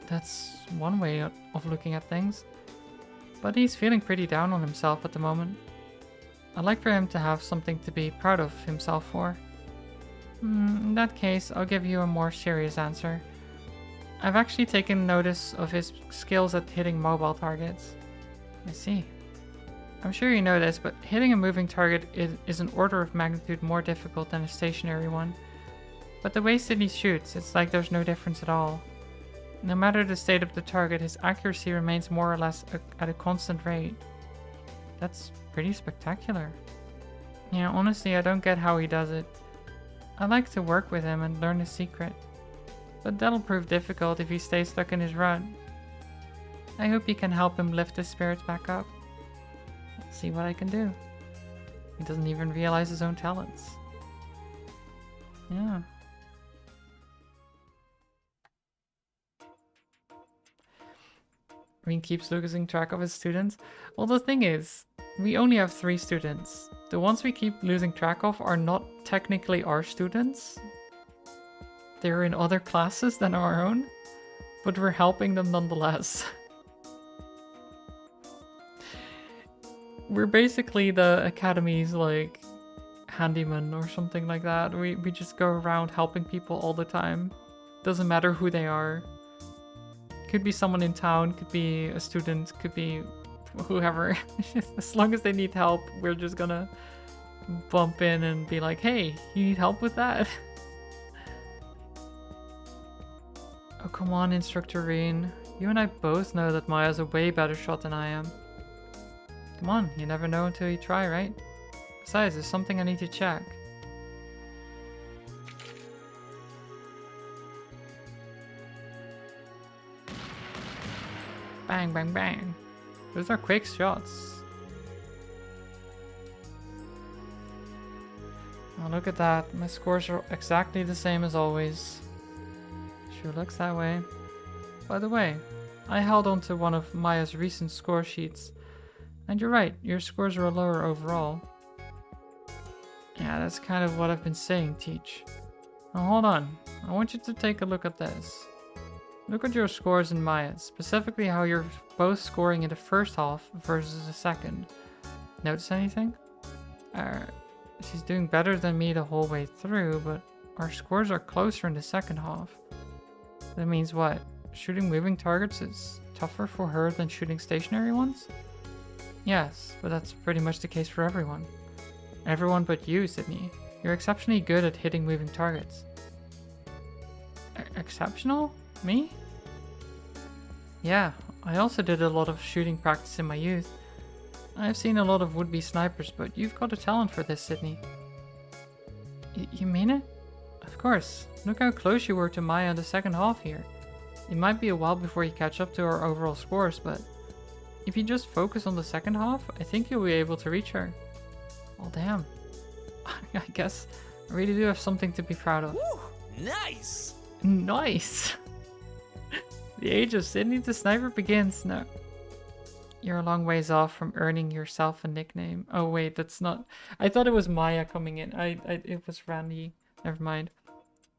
That's one way of looking at things. But he's feeling pretty down on himself at the moment. I'd like for him to have something to be proud of himself for. In that case, I'll give you a more serious answer. I've actually taken notice of his skills at hitting mobile targets. I see. I'm sure you know this, but hitting a moving target is an order of magnitude more difficult than a stationary one. But the way Sydney shoots, it's like there's no difference at all. No matter the state of the target, his accuracy remains more or less at a constant rate. That's pretty spectacular. Yeah, honestly, I don't get how he does it. I'd like to work with him and learn his secret. But that'll prove difficult if he stays stuck in his rut. I hope you can help him lift his spirits back up. Let's see what I can do. He doesn't even realize his own talents. Yeah. Reen keeps losing track of his students. Well, the thing is, we only have 3 students. The ones we keep losing track of are not technically our students. They're in other classes than our own, but we're helping them nonetheless. We're basically the academy's like handyman or something like that. We just go around helping people all the time. Doesn't matter who they are. Could be someone in town, could be a student, could be whoever. As long as they need help, we're just gonna bump in and be like, hey, you need help with that? Oh, come on, Instructor Reen. You and I both know that Maya's a way better shot than I am. Come on, you never know until you try, right? Besides, there's something I need to check. Bang, bang, bang. Those are quick shots. Oh, look at that. My scores are exactly the same as always. Sure looks that way. By the way, I held on to one of Maya's recent score sheets. And you're right, your scores are lower overall. Yeah, that's kind of what I've been saying, Teach. Now hold on, I want you to take a look at this. Look at your scores in Maya, specifically how you're both scoring in the first half versus the second. Notice anything? She's doing better than me the whole way through, but our scores are closer in the second half. That means what? Shooting moving targets is tougher for her than shooting stationary ones? Yes, but that's pretty much the case for everyone. Everyone but you, Sydney. You're exceptionally good at hitting moving targets. Exceptional? Me? Yeah, I also did a lot of shooting practice in my youth. I've seen a lot of would-be snipers, but you've got a talent for this, Sydney. You mean it? Of course. Look how close you were to Maya in the second half here. It might be a while before you catch up to our overall scores, but if you just focus on the second half, I think you'll be able to reach her. Well, damn. I guess I really do have something to be proud of. Woo! Nice! Nice! The age of Sydney the Sniper begins now. You're a long ways off from earning yourself a nickname. Oh wait, that's not... I thought it was Maya coming in. It was Randy. Never mind.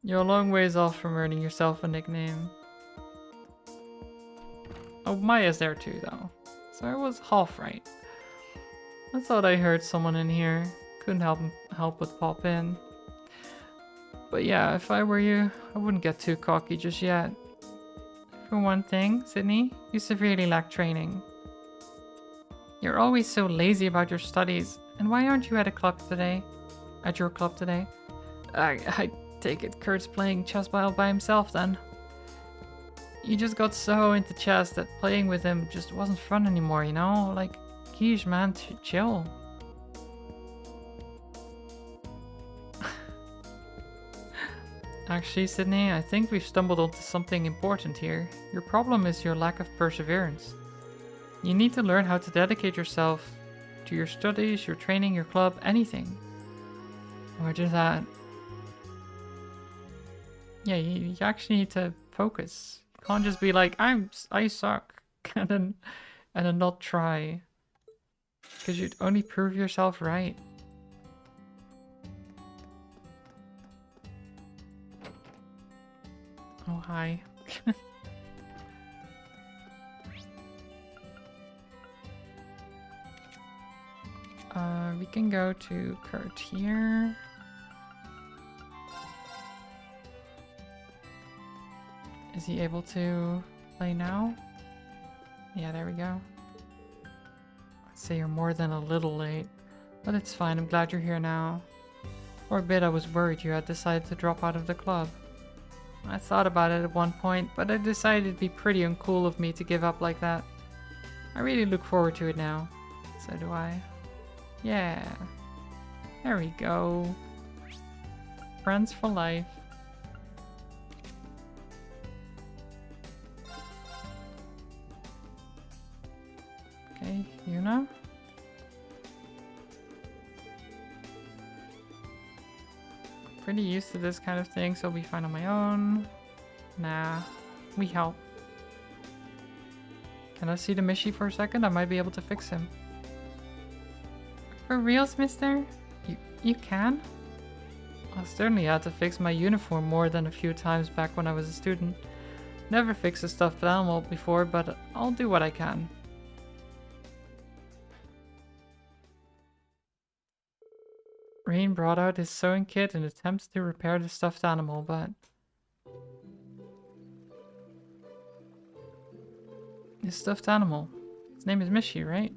You're a long ways off from earning yourself a nickname. Oh, Maya's there too, though. So I was half right. I thought I heard someone in here. Couldn't help but pop in. But yeah, if I were you, I wouldn't get too cocky just yet. For one thing, Sydney, you severely lack training. You're always so lazy about your studies, and why aren't you at a club today? At your club today? I take it Kurt's playing chess by himself then. You just got so into chess that playing with him just wasn't fun anymore, you know? Like, geez man, chill. Actually, Sydney, I think we've stumbled onto something important here. Your problem is your lack of perseverance. You need to learn how to dedicate yourself to your studies, your training, your club, anything. Or just that. Yeah, you actually need to focus. You can't just be like, I suck, and then not try. Because you'd only prove yourself right. Oh, hi. We can go to Kurt here. Is he able to play now? Yeah, there we go. I'd say you're more than a little late, but it's fine. I'm glad you're here now. For a bit I was worried you had decided to drop out of the club. I thought about it at one point, but I decided it'd be pretty uncool of me to give up like that. I really look forward to it now. So do I. Yeah. There we go. Friends for life. Okay, Yuna. Pretty used to this kind of thing, so I'll be fine on my own. Nah, we help. Can I see the Mishi for a second? I might be able to fix him. For reals, mister? You can? I certainly had to fix my uniform more than a few times back when I was a student. Never fixed a stuffed animal before, but I'll do what I can. Rain brought out his sewing kit and attempts to repair the stuffed animal, but... His stuffed animal. His name is Mishi, right?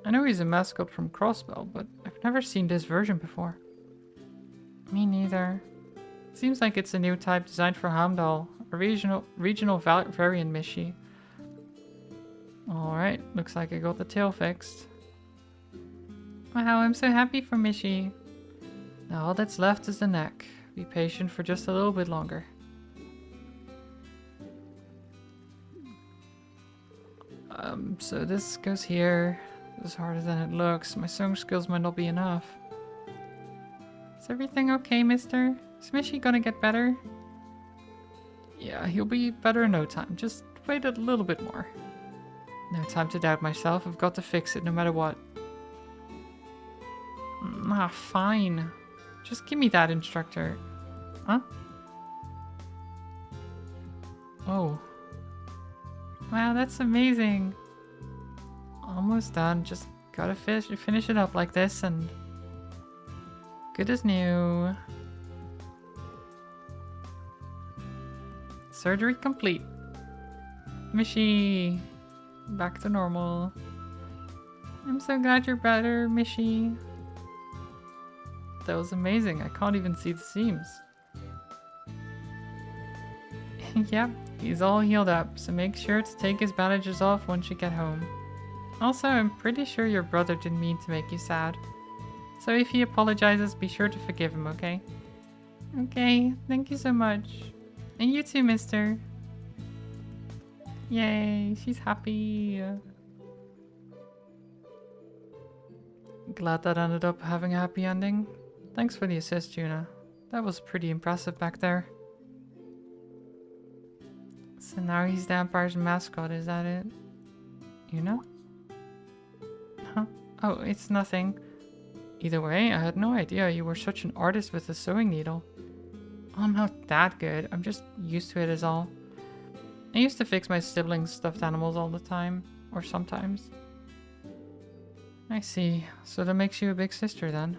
I know he's a mascot from Crossbell, but I've never seen this version before. Me neither. Seems like it's a new type designed for Hamdall, a regional variant Mishi. Alright, looks like I got the tail fixed. Wow, I'm so happy for Mishi. Now all that's left is the neck. Be patient for just a little bit longer. So this goes here. This is harder than it looks. My sewing skills might not be enough. Is everything okay, mister? Is Mishi gonna get better? Yeah, he'll be better in no time. Just wait a little bit more. No time to doubt myself. I've got to fix it no matter what. Fine. Just give me that, instructor. Huh? Oh. Wow, that's amazing. Almost done. Just gotta finish it up like this and good as new. Surgery complete. Mishy, back to normal. I'm so glad you're better, Mishy. That was amazing. I can't even see the seams. Yep, he's all healed up, so make sure to take his bandages off once you get home. Also, I'm pretty sure your brother didn't mean to make you sad. So if he apologizes, be sure to forgive him, okay? Okay, thank you so much. And you too, mister. Yay, she's happy. Glad that ended up having a happy ending. Thanks for the assist, Juna. That was pretty impressive back there. So now he's the Empire's mascot, is that it? You know? Huh? Oh, it's nothing. Either way, I had no idea you were such an artist with a sewing needle. I'm not that good. I'm just used to it is all. I used to fix my siblings' stuffed animals all the time. Or sometimes. I see. So that makes you a big sister then?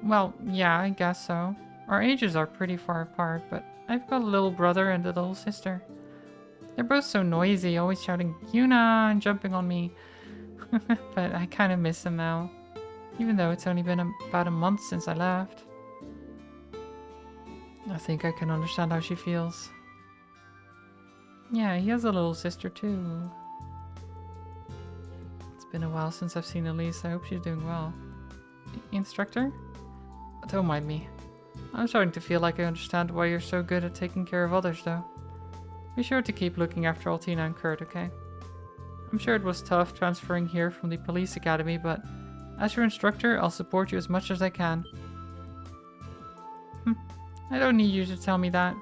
Well, yeah, I guess so. Our ages are pretty far apart, but I've got a little brother and a little sister. They're both so noisy, always shouting Yuna and jumping on me. But I kind of miss them now. Even though it's only been about a month since I left. I think I can understand how she feels. Yeah, he has a little sister too. It's been a while since I've seen Elise. I hope she's doing well. Instructor? Don't mind me. I'm starting to feel like I understand why you're so good at taking care of others though. Be sure to keep looking after Altina and Kurt, okay? I'm sure it was tough transferring here from the police academy, but as your instructor, I'll support you as much as I can. I don't need you to tell me that.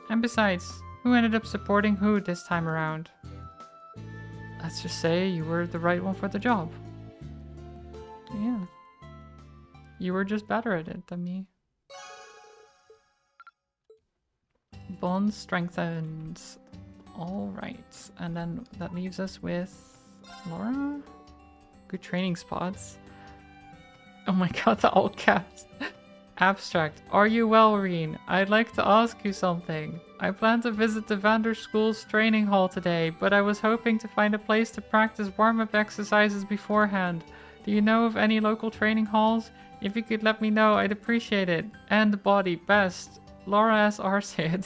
And besides, who ended up supporting who this time around? Let's just say you were the right one for the job. Yeah. You were just better at it than me. Bond strengthens. Alright. And then that leaves us with Laura? Good training spots. Oh my god, the all caps. Abstract. Are you well, Reen? I'd like to ask you something. I plan to visit the Vander School's training hall today, but I was hoping to find a place to practice warm-up exercises beforehand. Do you know of any local training halls? If you could let me know, I'd appreciate it. And the body, best. Laura S. Arsid.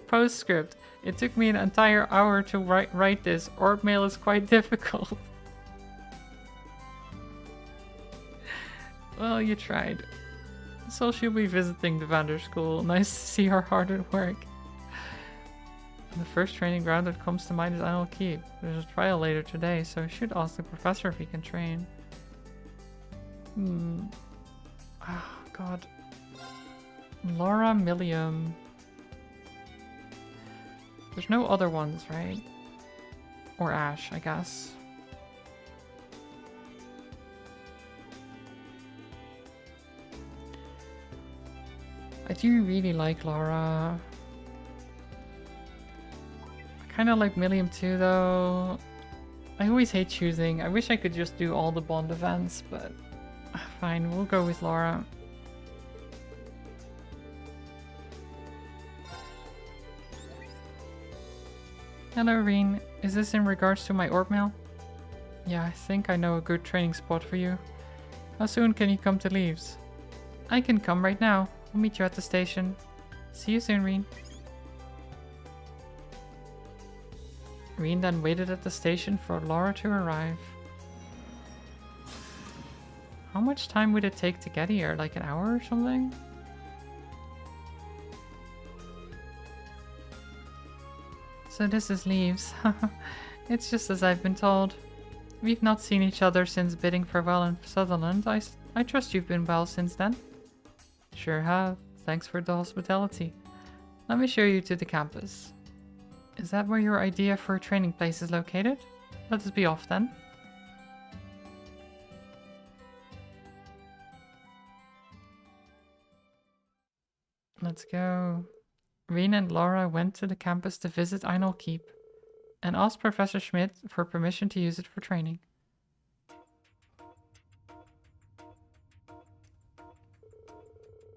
Postscript. It took me an entire hour to write this. Orb mail is quite difficult. Well, you tried. So she'll be visiting the Vander School. Nice to see her hard at work. The first training ground that comes to mind is Annual Keep. There's a trial later today, so I should ask the professor if he can train. Oh, God. Laura Milliam. There's no other ones, right? Or Ash, I guess. I do really like Laura. I kind of like Milliam too, though. I always hate choosing. I wish I could just do all the Bond events, but fine, we'll go with Laura. Hello, Reen. Is this in regards to my orb mail? Yeah, I think I know a good training spot for you. How soon can you come to Leaves? I can come right now. I'll meet you at the station. See you soon, Reen. Reen then waited at the station for Laura to arrive. How much time would it take to get here? Like an hour or something? So this is Leaves. It's just as I've been told. We've not seen each other since bidding farewell in Sutherland. I trust you've been well since then. Sure have. Thanks for the hospitality. Let me show you to the campus. Is that where your idea for a training place is located? Let us be off then. Let's go. Reen and Laura went to the campus to visit Einol Keep and asked Professor Schmidt for permission to use it for training.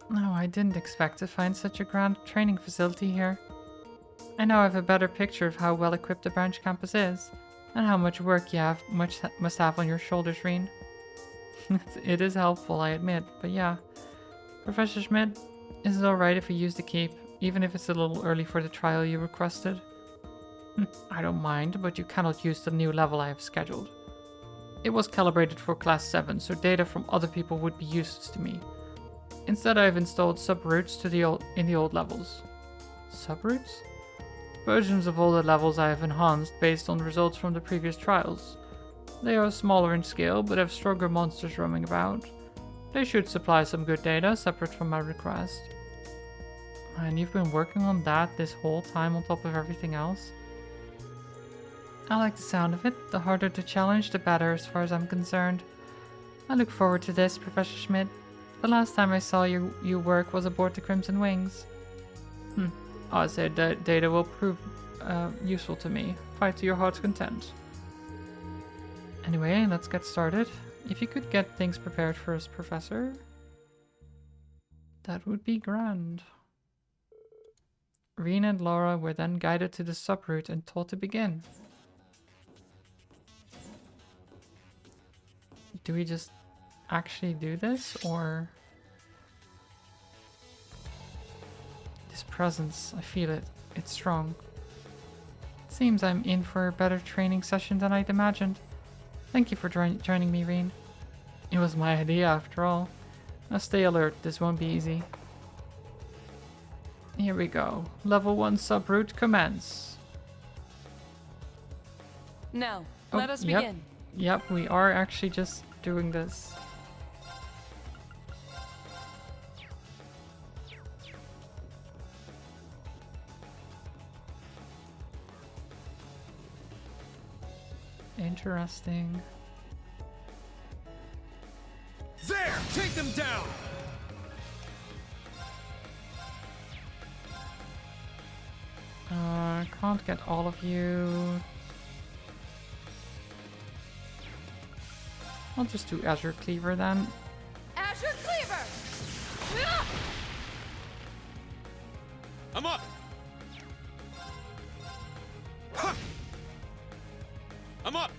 No, I didn't expect to find such a grand training facility here. I now have a better picture of how well equipped the branch campus is, and how much work you must have on your shoulders, Reen. It is helpful, I admit, but yeah. Professor Schmidt, is it alright if we use the keep, even if it's a little early for the trial you requested? I don't mind, but you cannot use the new level I have scheduled. It was calibrated for Class 7, so data from other people would be useless to me. Instead, I have installed subroutes in the old levels. Subroutes? Versions of older levels I have enhanced based on results from the previous trials. They are smaller in scale, but have stronger monsters roaming about. They should supply some good data, separate from my request. And you've been working on that this whole time on top of everything else? I like the sound of it. The harder the challenge, the better as far as I'm concerned. I look forward to this, Professor Schmidt. The last time I saw you work was aboard the Crimson Wings. I said that data will prove useful to me. Fight to your heart's content. Anyway, let's get started. If you could get things prepared for us, Professor, that would be grand. Reen and Laura were then guided to the subroute and told to begin. Do we just actually do this, or... This presence, I feel it. It's strong. It seems I'm in for a better training session than I'd imagined. Thank you for joining me, Reen. It was my idea, after all. Now stay alert, this won't be easy. Here we go. Level 1 subroute commence. Now, let us begin. Yep, we are actually just doing this. Interesting. There! Take them down! Can't get all of you. I'll just do Azure Cleaver then. Azure Cleaver! I'm up! I'm up!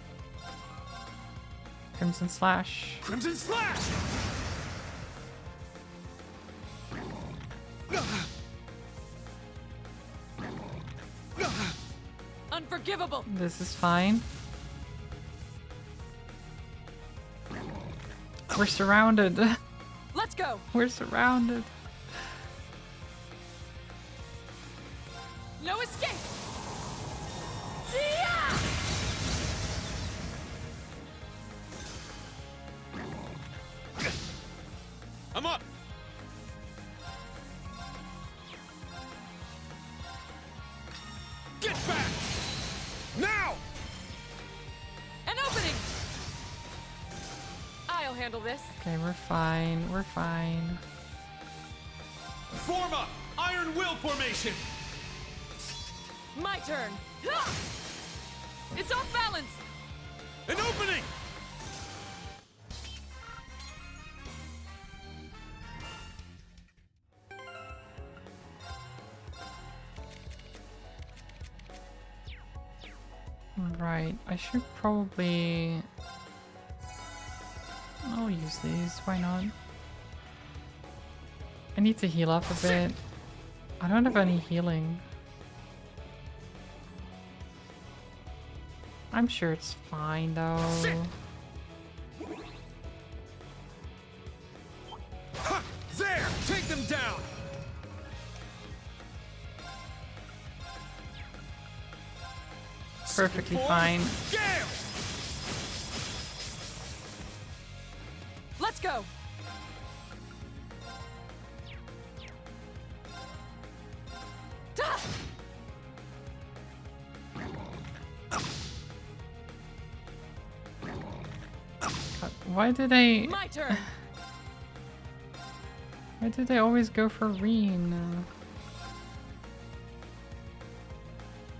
Crimson Slash. Crimson Slash! Unforgivable! This is fine. We're surrounded. Let's go! We're surrounded. No escape! I'm up! Get back! Now! An opening! I'll handle this. Okay, we're fine. We're fine. Form up! Iron Will formation! My turn. It's off balance! An opening! Right, I should probably... I'll use these, why not? I need to heal up a bit. I don't have any healing. I'm sure it's fine though. There! Take them down! Perfectly fine. Gale! Let's go! Why did they... My turn! Why did they always go for Reen?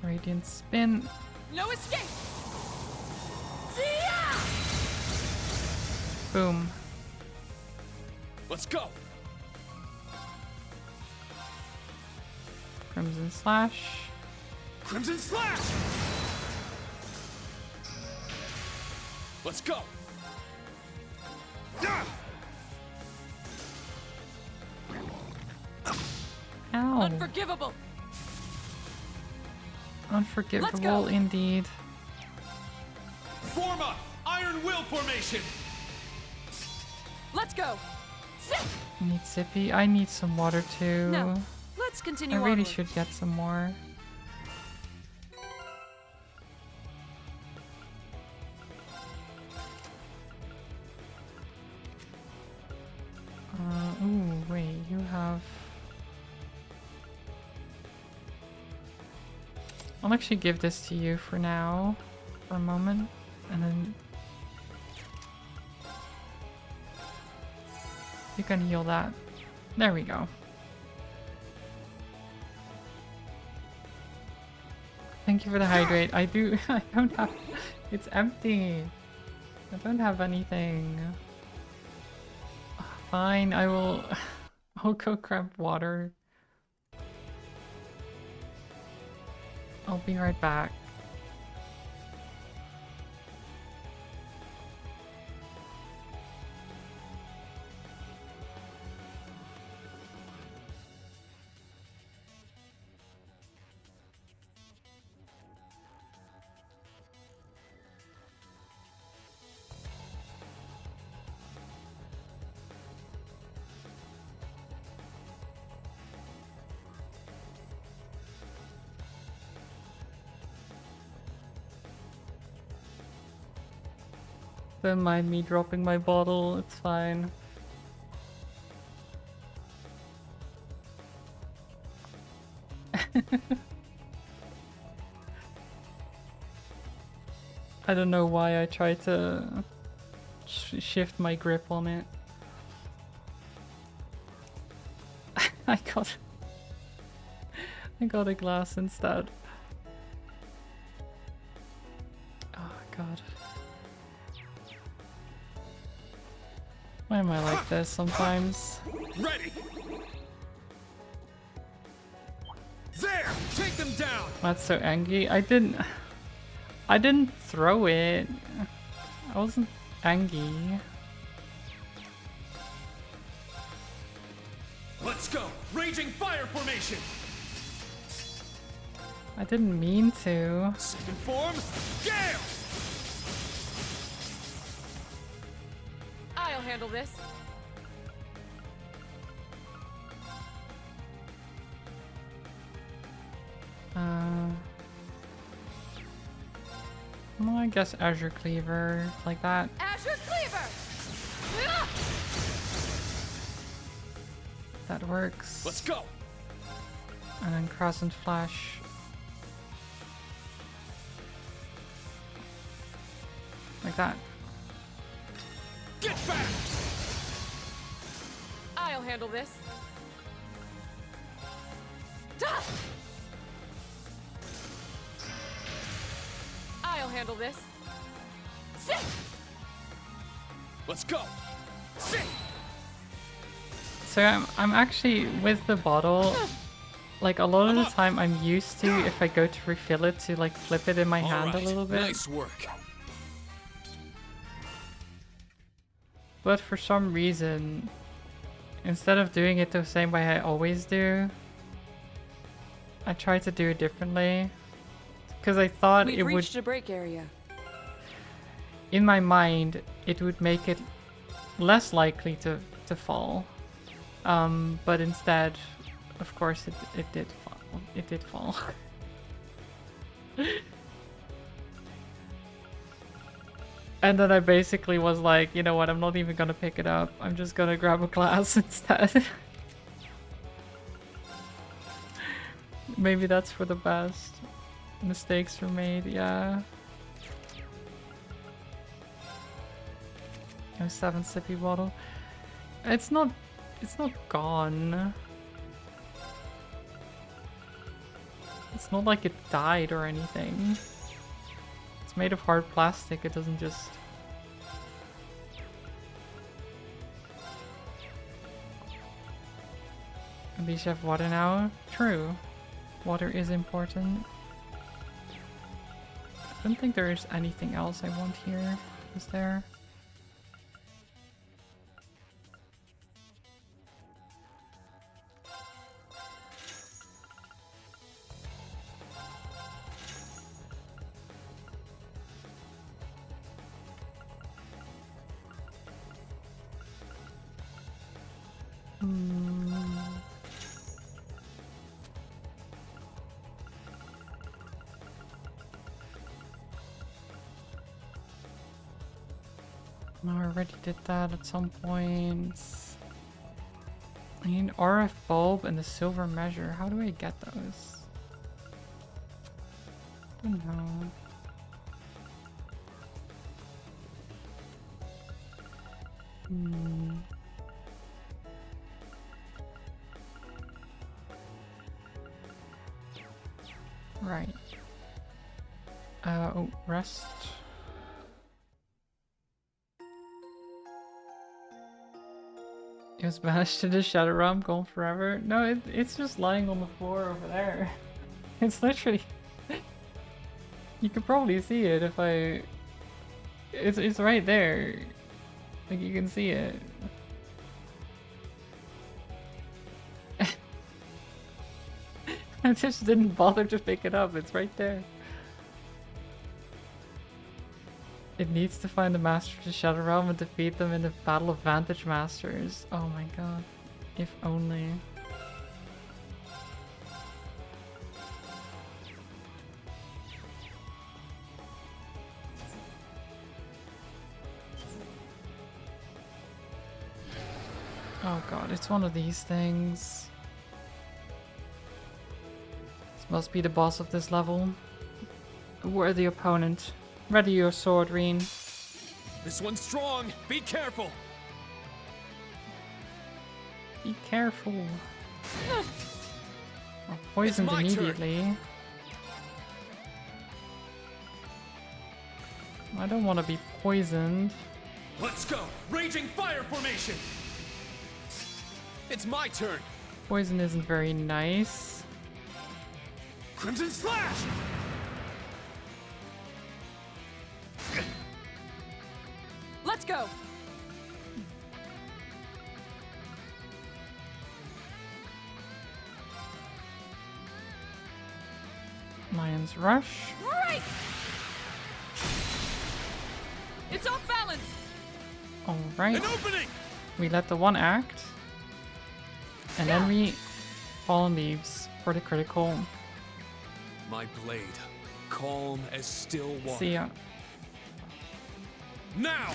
Radiant spin. No escape! Boom. Let's go! Crimson slash. Crimson Slash! Let's go! Ow. Unforgivable! Unforgivable indeed. Form up! Iron Will formation! Let's go! Sit! Need sippy. I need some water too. No. Let's continue I really onward. should get some more. Ooh, wait, you have... I'll actually give this to you for now, for a moment, and then you can heal that. There we go. Thank you for the hydrate. I don't have, it's empty. I don't have anything. Fine, I'll go grab water. I'll be right back. Don't mind me dropping my bottle, it's fine. I don't know why I tried to shift my grip on it. I got a glass instead. Oh god. Why am I like this sometimes? Ready! There! Take them down! That's so angry. I didn't throw it. I wasn't angry. Let's go! Raging Fire formation! I didn't mean to. Second form, Gale! I'll handle this. Well, I guess Azure Cleaver, like that. Azure Cleaver! That works. Let's go! And then Crescent Flash. Like that. Get back! I'll handle this. I'll handle this. Sit! Let's go! Sit! So I'm actually with the bottle. Like a lot of the time, I'm used to if I go to refill it to like flip it in my hand a little bit. Nice work. But for some reason, instead of doing it the same way I always do, I tried to do it differently. Because I thought We've it would, reached a break area. in my mind, it would make it less likely to fall. But instead, of course, it did fall. It did fall. And then I basically was like, you know what, I'm not even gonna pick it up. I'm just gonna grab a glass instead. Maybe that's for the best. Mistakes were made, yeah. Oh, 7 sippy bottle. It's not gone. It's not like it died or anything. It's made of hard plastic, it doesn't just... At least you have water now. True. Water is important. I don't think there is anything else I want here. Is there? No, I already did that at some point. I need an RF bulb and the silver measure. How do I get those? Don't know. Right. Oh, rest. It was banished to the Shadow Realm, gone forever. No, it's just lying on the floor over there. It's literally... You could probably see it if I... It's right there. Like, you can see it. I just didn't bother to pick it up, it's right there. It needs to find the Master of the Shadow Realm and defeat them in the Battle of Vantage Masters. Oh my god. If only. Oh god, it's one of these things. This must be the boss of this level. A worthy opponent. Ready your sword, Reen. This one's strong. Be careful. Be careful. Oh, poisoned immediately. Turn. I don't want to be poisoned. Let's go. Raging fire formation. It's my turn. Poison isn't very nice. Crimson Slash. Let's go. Lion's Rush. Right. It's off balance. Alright. An opening. We let the one act. And then we Fallen Leaves for the critical. My blade, calm as still water. See ya. Now!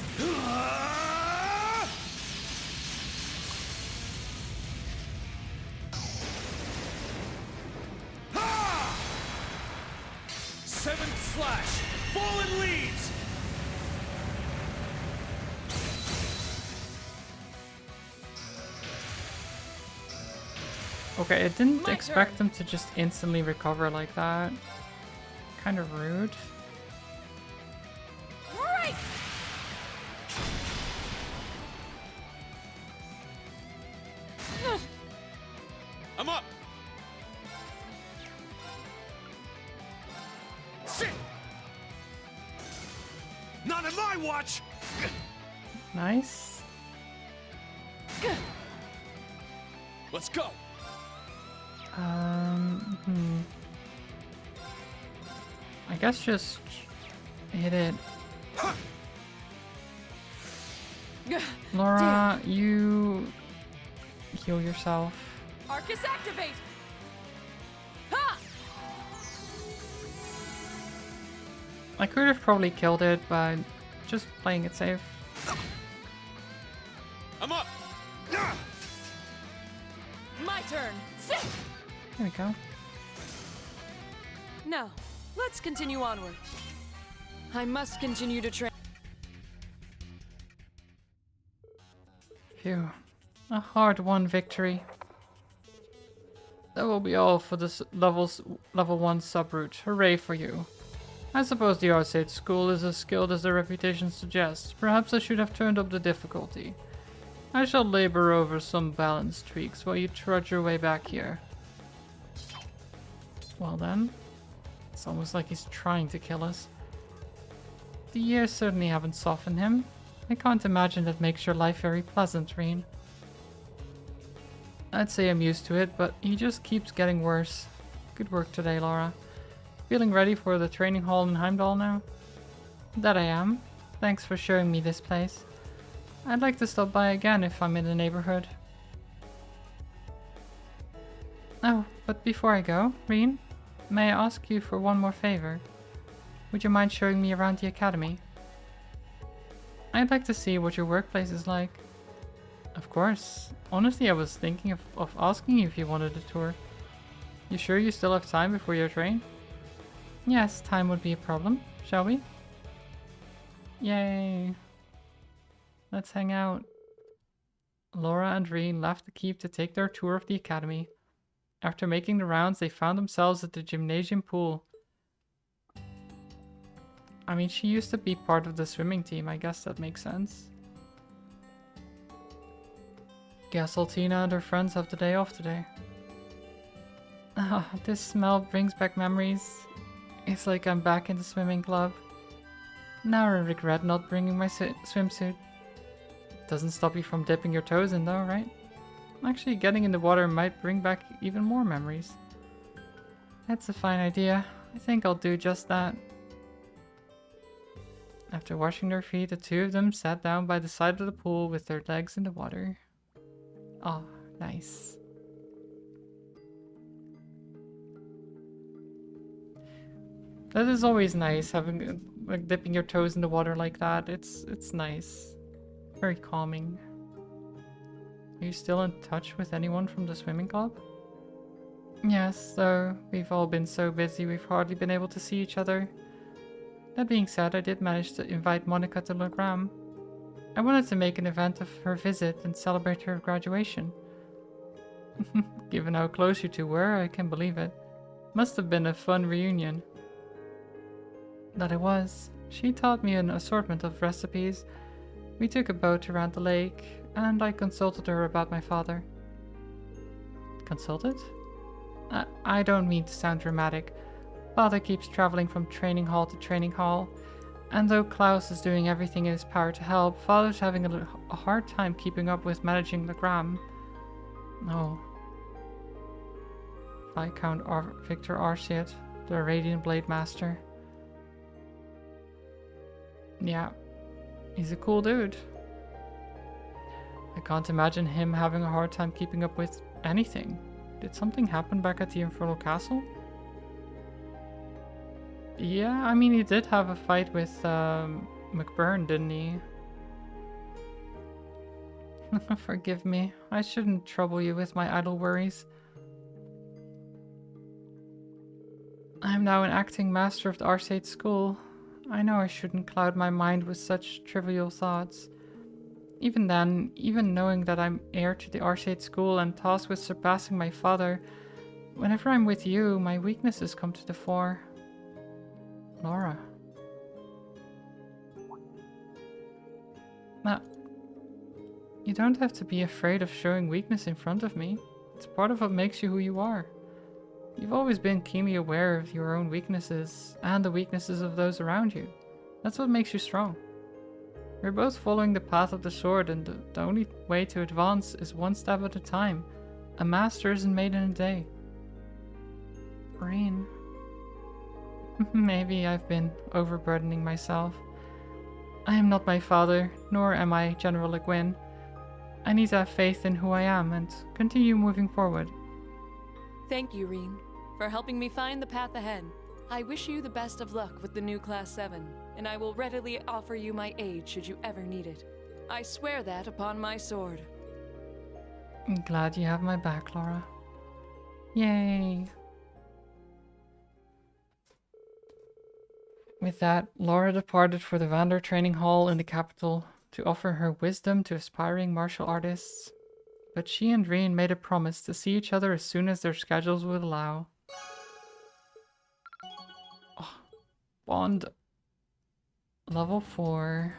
Seventh slash! Fallen leaves! Okay, I didn't My expect turn. them to just instantly recover like that. Kind of rude. Right. I'm up! Sit! Not on my watch! Nice. Let's go! I guess just hit it. Laura, you heal yourself. Arcus activate. Ha! I could have probably killed it, but just playing it safe. I'm up! My turn. Sit. There we go. Now, let's continue onward. I must continue to train. Phew. A hard-won victory. That will be all for this level 1 subroute. Hooray for you. I suppose the Arcade School is as skilled as their reputation suggests. Perhaps I should have turned up the difficulty. I shall labor over some balance tweaks while you trudge your way back here. Well then, it's almost like he's trying to kill us. The years certainly haven't softened him. I can't imagine that makes your life very pleasant, Reen. I'd say I'm used to it, but he just keeps getting worse. Good work today, Laura. Feeling ready for the training hall in Heimdall now? That I am. Thanks for showing me this place. I'd like to stop by again if I'm in the neighborhood. Oh, but before I go, Reen, may I ask you for one more favor? Would you mind showing me around the academy? I'd like to see what your workplace is like. Of course. Honestly, I was thinking of asking you if you wanted a tour. You sure you still have time before your train? Yes, time would be a problem. Shall we? Yay. Let's hang out. Laura and Reen left the keep to take their tour of the academy. After making the rounds, they found themselves at the gymnasium pool. I mean, she used to be part of the swimming team. I guess that makes sense. Guess Altina and her friends have the day off today. Ah, this smell brings back memories. It's like I'm back in the swimming club. Now I regret not bringing my swimsuit. Doesn't stop you from dipping your toes in though, right? Actually, getting in the water might bring back even more memories. That's a fine idea. I think I'll do just that. After washing their feet, the two of them sat down by the side of the pool with their legs in the water. Oh, nice. That is always nice, having like dipping your toes in the water like that. It's nice. Very calming. Are you still in touch with anyone from the swimming club? Yes, though we've all been so busy we've hardly been able to see each other. That being said, I did manage to invite Monica to Legram. I wanted to make an event of her visit and celebrate her graduation. Given how close you two were, I can believe it. Must have been a fun reunion. That it was. She taught me an assortment of recipes. We took a boat around the lake, and I consulted her about my father. Consulted? I don't mean to sound dramatic. Father keeps traveling from training hall to training hall, and though Klaus is doing everything in his power to help, Father's having a hard time keeping up with managing the Gram. Oh. Viscount Victor Arciet, the Radiant Blade Master. Yeah, he's a cool dude. I can't imagine him having a hard time keeping up with anything. Did something happen back at the Infernal Castle? Yeah, I mean, he did have a fight with McBurn, didn't he? Forgive me. I shouldn't trouble you with my idle worries. I am now an acting master of the Arcade School. I know I shouldn't cloud my mind with such trivial thoughts. Even then, even knowing that I'm heir to the Arcade School and tasked with surpassing my father, whenever I'm with you, my weaknesses come to the fore. Laura. Now, you don't have to be afraid of showing weakness in front of me. It's part of what makes you who you are. You've always been keenly aware of your own weaknesses and the weaknesses of those around you. That's what makes you strong. We're both following the path of the sword, and the only way to advance is one step at a time. A master isn't made in a day. Reen. Maybe I've been overburdening myself. I am not my father, nor am I General Le Guin. I need to have faith in who I am and continue moving forward. Thank you, Reen, for helping me find the path ahead. I wish you the best of luck with the new Class 7, and I will readily offer you my aid should you ever need it. I swear that upon my sword. I'm glad you have my back, Laura. Yay! With that, Laura departed for the Vander Training Hall in the capital to offer her wisdom to aspiring martial artists. but she and Reen made a promise to see each other as soon as their schedules would allow. Oh, bond. Level 4.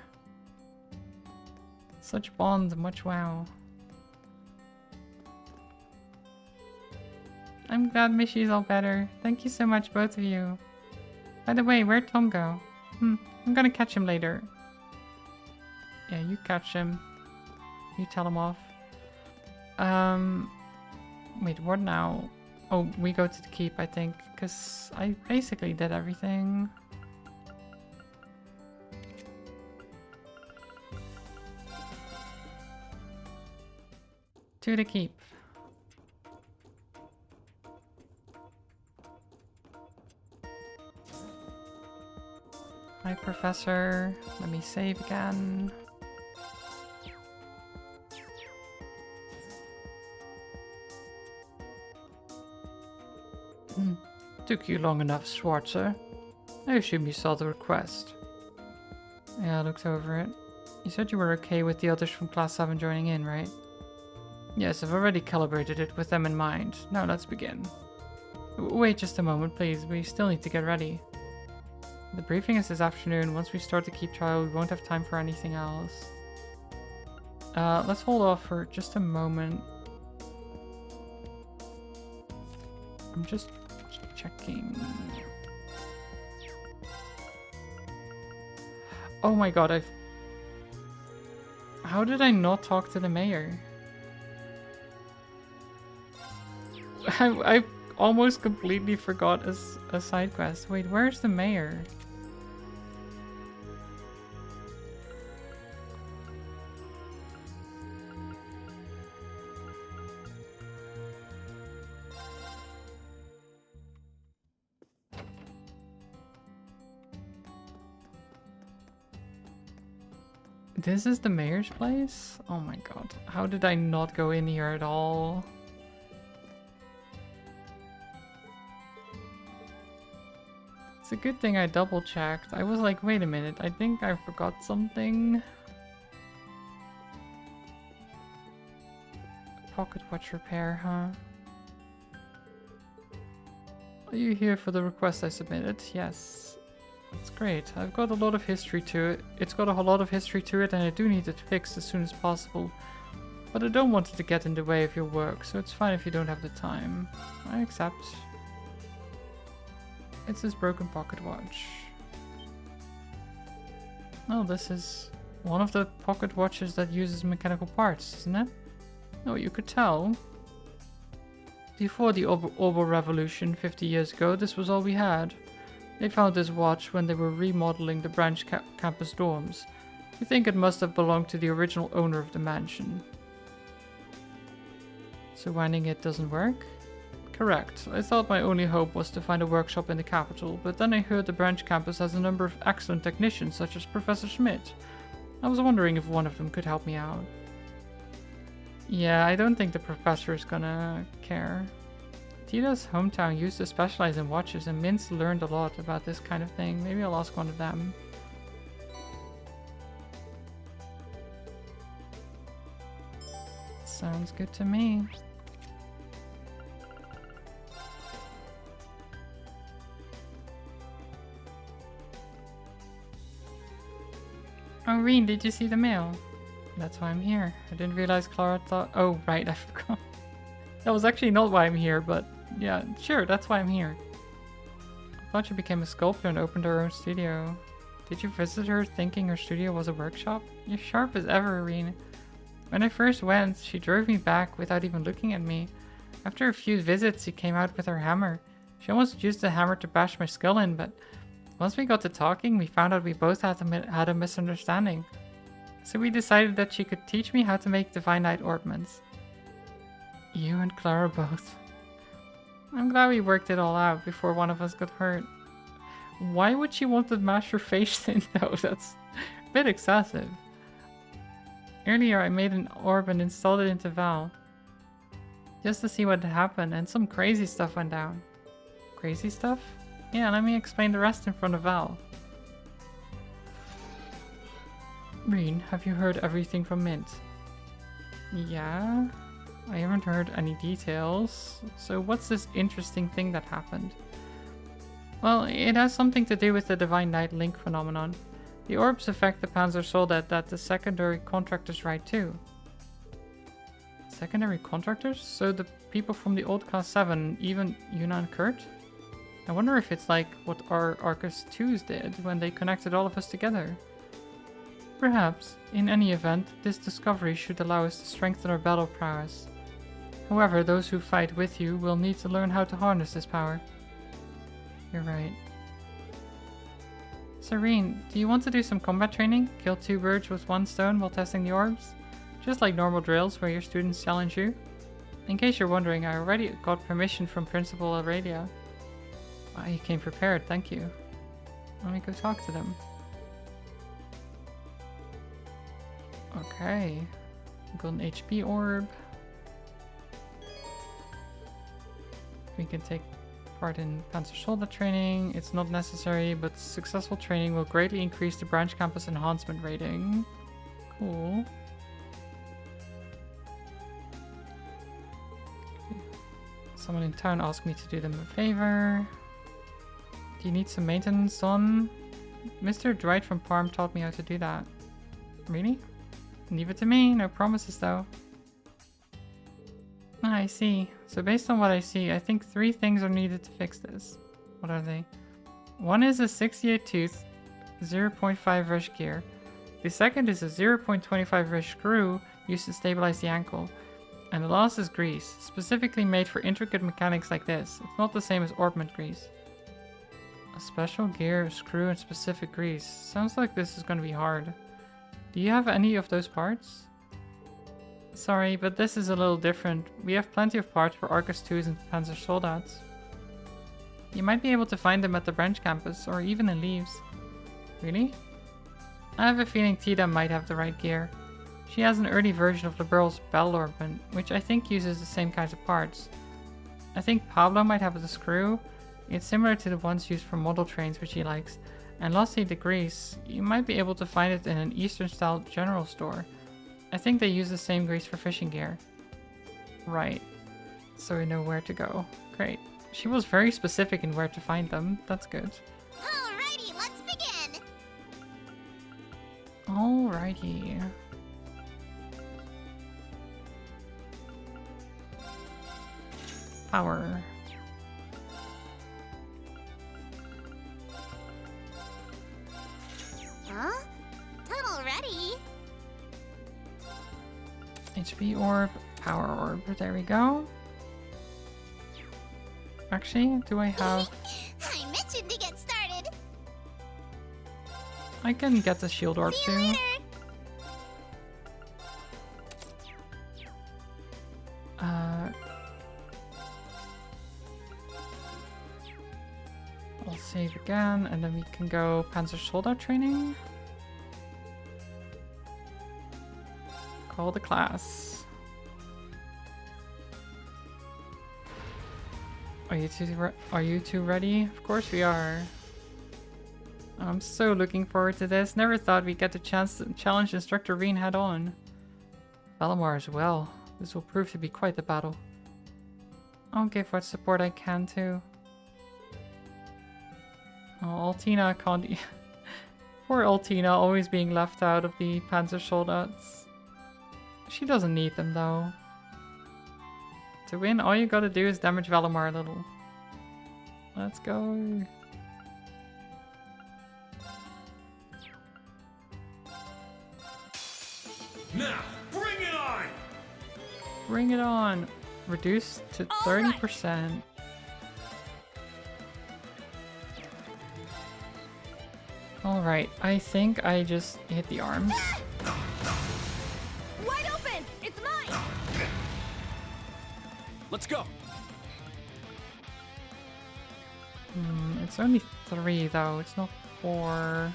Such bond, much wow. I'm glad Mishy's all better. Thank you so much, both of you. By the way, where'd Tom go? I'm gonna catch him later. Yeah, you catch him. You tell him off. Wait, what now? Oh, we go to the keep, I think, because I basically did everything. To the keep. Hi, Professor. Let me save again. Took you long enough, Schwarzer. I assume you saw the request. Yeah, I looked over it. You said you were okay with the others from Class 7 joining in, right? Yes, I've already calibrated it with them in mind. Now let's begin. Wait just a moment, please. We still need to get ready. The briefing is this afternoon. Once we start the keep trial, we won't have time for anything else. Let's hold off for just a moment. I'm just checking. Oh my god, how did I not talk to the mayor? I almost completely forgot a side quest. Wait, where's the mayor? This is the mayor's place? Oh my god. How did I not go in here at all? It's a good thing I double checked. I was like, wait a minute, I think I forgot something. Pocket watch repair, huh? Are you here for the request I submitted? Yes. That's great. I've got a lot of history to it. It's got a whole lot of history to it and I do need it fixed as soon as possible. But I don't want it to get in the way of your work, so it's fine if you don't have the time. I accept. It's this broken pocket watch. Oh, this is one of the pocket watches that uses mechanical parts, isn't it? Oh, you could tell. Before the Orbital Revolution 50 years ago, this was all we had. They found this watch when they were remodeling the branch campus dorms. We think it must have belonged to the original owner of the mansion. So winding it doesn't work? Correct. I thought my only hope was to find a workshop in the capital, but then I heard the branch campus has a number of excellent technicians such as Professor Schmidt. I was wondering if one of them could help me out. Yeah, I don't think the professor is gonna care. Tita's hometown used to specialize in watches and Mince learned a lot about this kind of thing. Maybe I'll ask one of them. Sounds good to me. Oh, Reen, did you see the mail? That's why I'm here. I didn't realize Clara thought... Oh, right, I forgot. That was actually not why I'm here, but yeah, sure, that's why I'm here. I thought she became a sculptor and opened her own studio. Did you visit her thinking her studio was a workshop? You're sharp as ever, Reen. When I first went, she drove me back without even looking at me. After a few visits, she came out with her hammer. She almost used the hammer to bash my skull in, but once we got to talking, we found out we both had a misunderstanding. So we decided that she could teach me how to make divinite ornaments. You and Clara both. I'm glad we worked it all out before one of us got hurt. Why would she want to mash her face in though? That's a bit excessive. Earlier I made an orb and installed it into Val. Just to see what had happened, and some crazy stuff went down. Crazy stuff? Yeah, let me explain the rest in front of Val. Reen, have you heard everything from Mint? Yeah? I haven't heard any details. So what's this interesting thing that happened? Well, it has something to do with the Divine Night Link phenomenon. The orbs affect the Panzer Soldat that the secondary contractors ride too. Secondary contractors? So the people from the old Class 7, even Yuna and Kurt? I wonder if it's like what our Arcus 2s did when they connected all of us together. Perhaps. In any event, this discovery should allow us to strengthen our battle prowess. However, those who fight with you will need to learn how to harness this power. You're right. Serene, do you want to do some combat training? Kill 2 birds with 1 stone while testing the orbs? Just like normal drills where your students challenge you? In case you're wondering, I already got permission from Principal Aurelia. You came prepared, thank you. Let me go talk to them. Okay. Got an HP orb. We can take part in Panzer Soldat training. It's not necessary, but successful training will greatly increase the branch campus enhancement rating. Cool. Someone in town asked me to do them a favor. Do you need some maintenance on? Mr. Dwight from Parm taught me how to do that. Really? Leave it to me, no promises though. Ah, I see. So based on what I see, I think 3 things are needed to fix this. What are they? One is a 68 tooth 0.5 rush gear. The second is a 0.25 rush screw used to stabilize the ankle. And the last is grease, specifically made for intricate mechanics like this. It's not the same as orbment grease. A special gear, a screw, and specific grease. Sounds like this is going to be hard. Do you have any of those parts? Sorry, but this is a little different. We have plenty of parts for Arcus 2s and Panzer Soldats. You might be able to find them at the branch campus, or even in Leaves. Really? I have a feeling Tita might have the right gear. She has an early version of Liberal's Battle Orbment, which I think uses the same kinds of parts. I think Pablo might have the screw. It's similar to the ones used for model trains, which he likes. And lastly, the grease. You might be able to find it in an Eastern-style general store. I think they use the same grease for fishing gear. Right. So we know where to go. Great. She was very specific in where to find them. That's good. Alrighty, let's begin! Alrighty. Power. Huh? Done already? HP orb, power orb. There we go. Actually, do I have... I mentioned to get started! I can get the shield orb See you too. later! I'll save again, and then we can go Panzer Soldat training. Call the class. Are you two ready? Of course we are. I'm so looking forward to this. Never thought we'd get the chance to challenge Instructor Reen head on. Valamar as well. This will prove to be quite the battle. I'll give what support I can too. Oh, Altina can't... Poor Altina, always being left out of the Panzer Soldats. She doesn't need them though. To win, all you gotta do is damage Valamar a little. Let's go. Now, bring it on! Bring it on! Reduce to 30%. Alright, I think I just hit the arms. Wide open! It's mine! Let's go! It's only 3 though, it's not 4.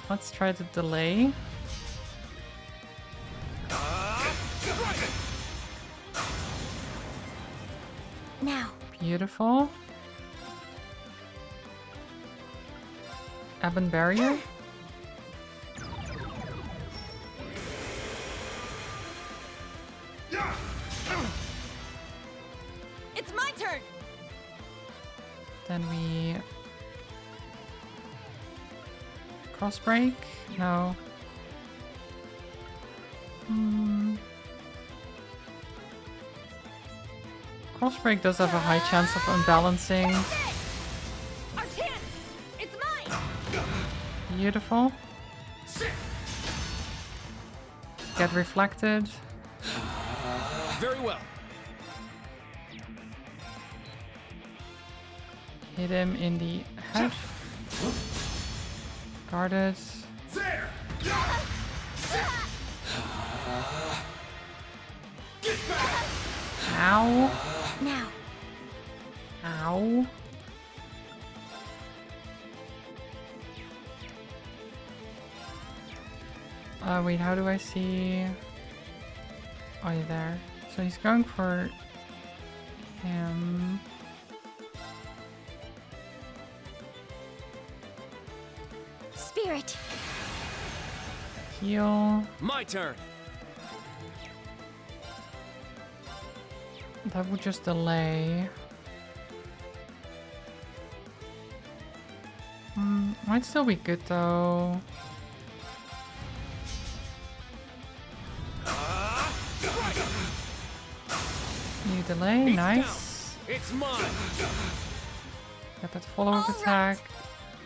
Let's try the delay. Now. Beautiful. Ebon Barrier. cross break? No. Cross break does have a high chance of unbalancing. Our chance! It's mine! Beautiful. Get reflected. Very well. Hit him in the head. Guarded. There! Ow. Now. Ow. Wait, how do I see? Oh, you're there. So he's going for him. Spirit. Heal. My turn. That would just delay. Might still be good though. You delay, nice. It's mine. Get that follow-up attack.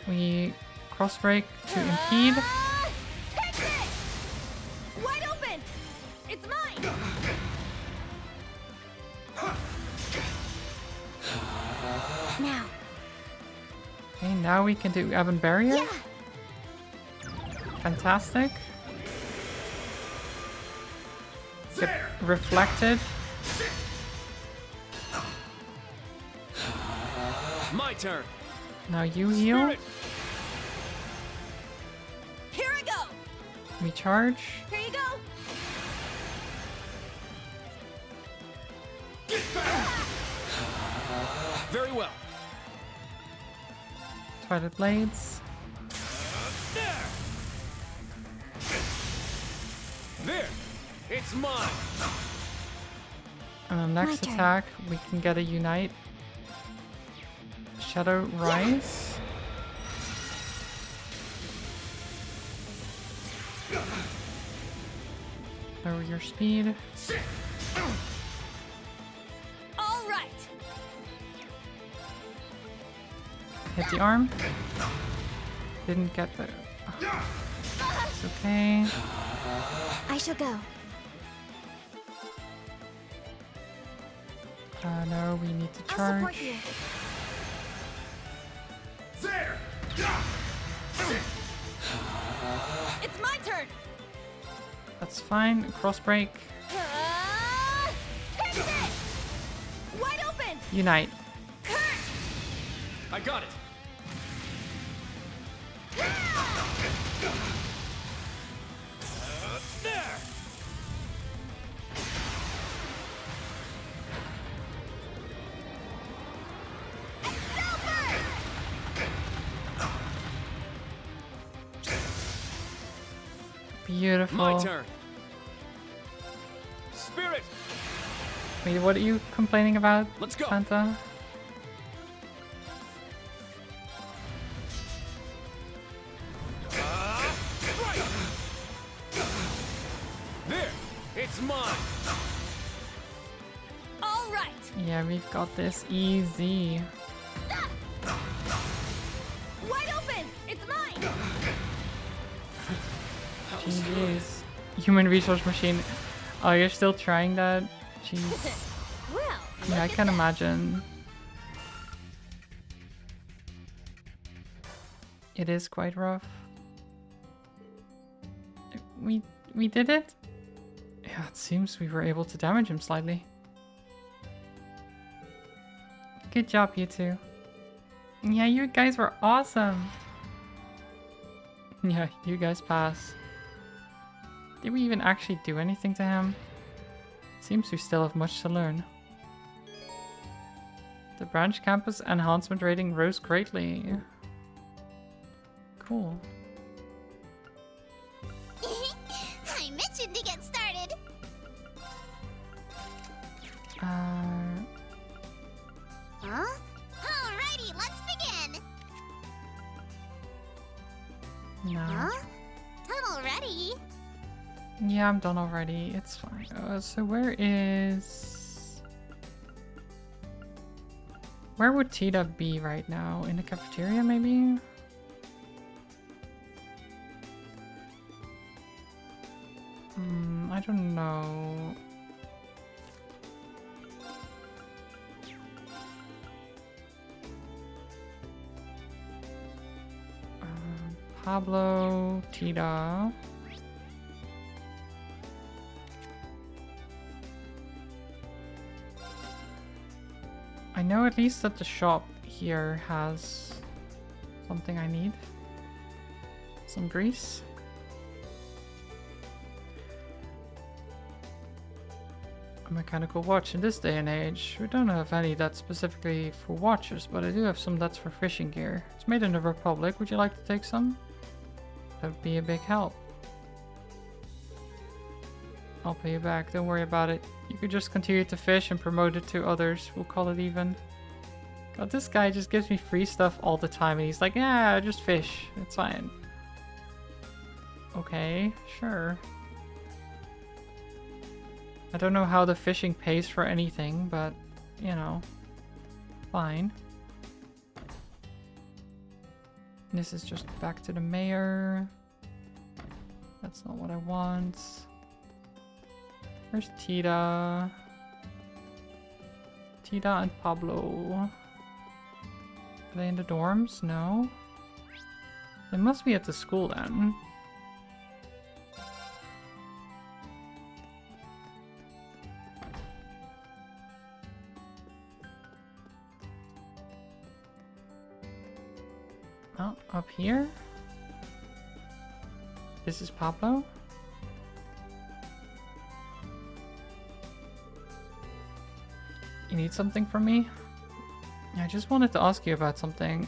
We cross break to impede. Take it! Wide open! It's mine! Now. Okay, now we can do Ebon Barrier. Yeah. Fantastic. Get reflected. My turn. Now you heal. Spirit. Here I go! We charge. Here you go! Very well. Twilight Blades. There. There. It's mine. And then next turn. attack, we can get a Unite. Shadow Rise. Lower your speed. All right! Hit the arm. Didn't get the... It's okay. I shall go. No, we need to I'll charge. support you. There. It's my turn! That's fine. Cross break. Take it! Wide open! Unite. Kurt! I got it. There. Beautiful. My turn. Spirit. Wait, what are you complaining about, Let's go. Santa? Right. There. It's mine. All right! Yeah, we've got this easy. Wide open! It's mine! GG's. Human resource machine. Oh, you're still trying that? Jeez. Well, Yeah, I can imagine. It is quite rough. We did it? Yeah, it seems we were able to damage him slightly. Good job, you two. Yeah, you guys were awesome. Yeah, you guys pass. Did we even actually do anything to him? Seems we still have much to learn. The branch campus enhancement rating rose greatly. Cool. I'm itching to get started! Huh? Alrighty, let's begin! No. Huh? Done already? Yeah, I'm done already. It's fine. So where is... Where would Tita be right now? In the cafeteria, maybe? I don't know. Pablo, Tita. I know at least that the shop here has something I need. Some grease. A mechanical watch in this day and age. We don't have any that's specifically for watches, but I do have some that's for fishing gear. It's made in the Republic. Would you like to take some? That would be a big help. I'll pay you back. Don't worry about it. You could just continue to fish and promote it to others. We'll call it even. God, this guy just gives me free stuff all the time, and he's like, yeah, just fish. It's fine. Okay, sure. I don't know how the fishing pays for anything, but, you know, fine. This is just back to the mayor. That's not what I want. Where's Tita? Tita and Pablo. Are they in the dorms? No. They must be at the school then. Oh, up here? This is Pablo? You need something from me? I just wanted to ask you about something.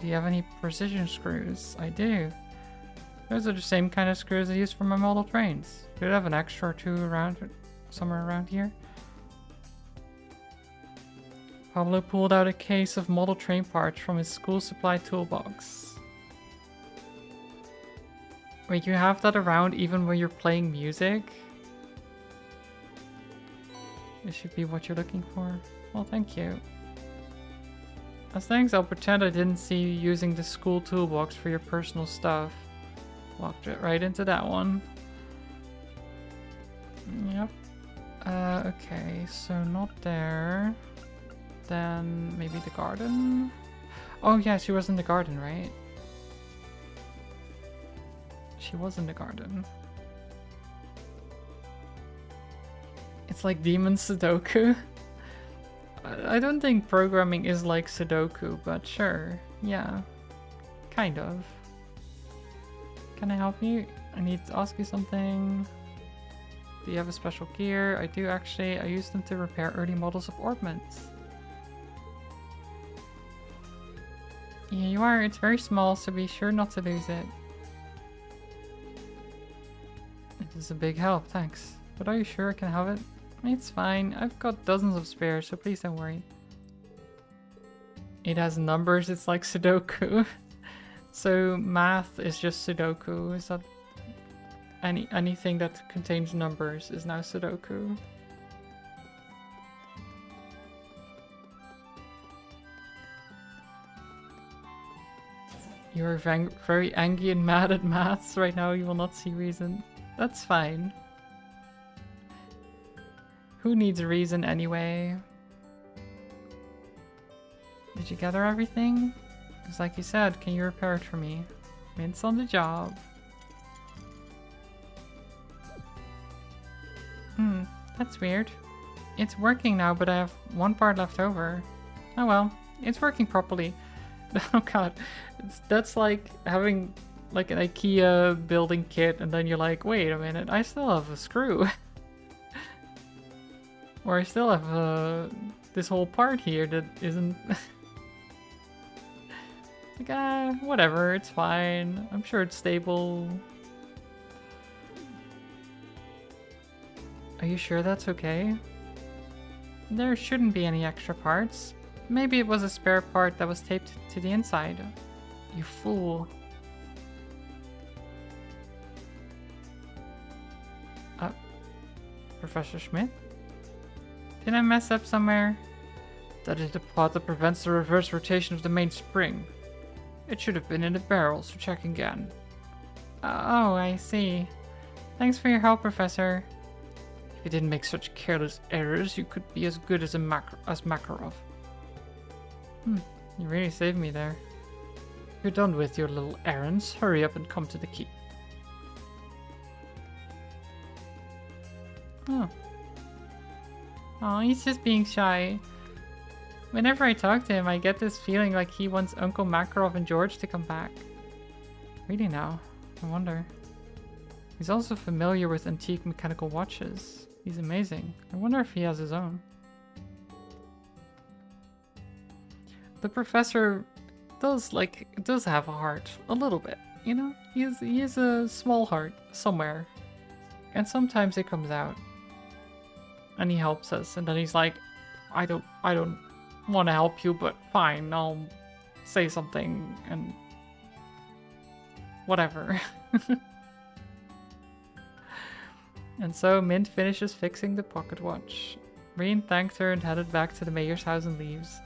Do you have any precision screws? I do. Those are the same kind of screws I use for my model trains. Do you have an extra or two around somewhere around here? Pablo pulled out a case of model train parts from his school supply toolbox. Wait, you have that around even when you're playing music? This should be what you're looking for. Well, thank you. As thanks, I'll pretend I didn't see you using the school toolbox for your personal stuff. Walked it right into that one. Yep. Okay, so not there. Then maybe the garden? Oh yeah, she was in the garden, right? She was in the garden. It's like Demon Sudoku. I don't think programming is like Sudoku, but sure. Yeah. Kind of. Can I help you? I need to ask you something. Do you have a special gear? I do actually. I use them to repair early models of orbments. Yeah, you are. It's very small, so be sure not to lose it. This is a big help, thanks. But are you sure I can have it? It's fine. I've got dozens of spares, so please don't worry. It has numbers. It's like Sudoku. So math is just Sudoku. Is that anything that contains numbers is now Sudoku? You're very angry and mad at maths right now. You will not see reason. That's fine. Who needs a reason anyway? Did you gather everything? It's like you said, can you repair it for me? Mint's on the job. That's weird. It's working now, but I have one part left over. Oh well, it's working properly. Oh god, that's like having like an IKEA building kit and then you're like, wait a minute, I still have a screw. Or I still have this whole part here that isn't... like, whatever, it's fine. I'm sure it's stable. Are you sure that's okay? There shouldn't be any extra parts. Maybe it was a spare part that was taped to the inside. You fool. Professor Schmidt? Did I mess up somewhere? That is the part that prevents the reverse rotation of the main spring. It should have been in the barrel, so check again. Oh, I see. Thanks for your help, Professor. If you didn't make such careless errors, you could be as good as Makarov. You really saved me there. If you're done with your little errands, hurry up and come to the keep. Oh, he's just being shy. Whenever I talk to him, I get this feeling like he wants Uncle Makarov and George to come back. Really now? I wonder. He's also familiar with antique mechanical watches. He's amazing. I wonder if he has his own. The professor does have a heart. A little bit. You know? He has a small heart somewhere. And sometimes it comes out. And he helps us. And then he's like, I don't want to help you, but fine, I'll say something and whatever. And so Mint finishes fixing the pocket watch. Reen thanked her and headed back to the mayor's house and leaves.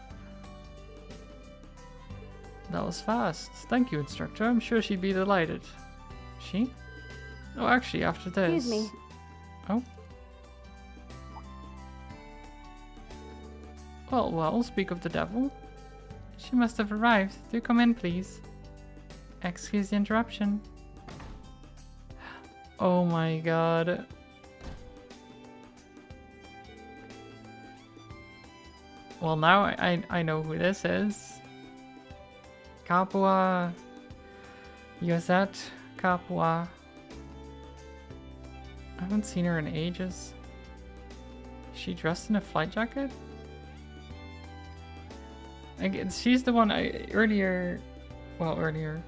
That was fast. Thank you, instructor. I'm sure she'd be delighted. She? Oh, actually, after this. Excuse me. Oh. Well, speak of the devil. She must have arrived. Do come in, please. Excuse the interruption. Oh my god. Well, now I know who this is. Capua. Yosette Capua. I haven't seen her in ages. Is she dressed in a flight jacket? She's the one earlier, a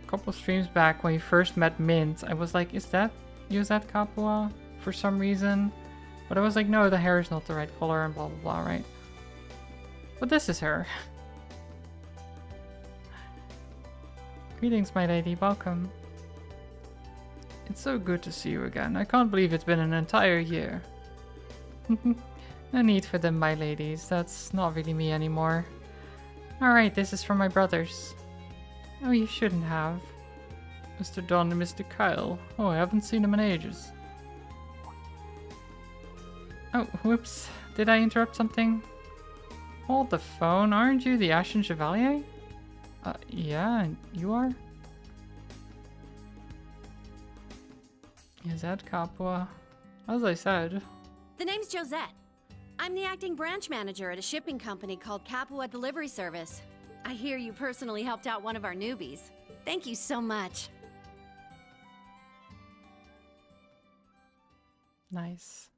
couple of streams back when we first met Mint, I was like, is that Yosette Capua for some reason? But I was like, no, the hair is not the right color and blah blah blah, right? But this is her. Greetings, my lady, welcome. It's so good to see you again. I can't believe it's been an entire year. No need for them, my ladies. That's not really me anymore. Alright, this is for my brothers. Oh, you shouldn't have. Mr. Don and Mr. Kyle. Oh, I haven't seen them in ages. Oh, whoops. Did I interrupt something? Hold the phone. Aren't you the Ashen Chevalier? Yeah, and you are? Is that Capua? As I said. The name's Josette. I'm the acting branch manager at a shipping company called Capua Delivery Service. I hear you personally helped out one of our newbies. Thank you so much. Nice.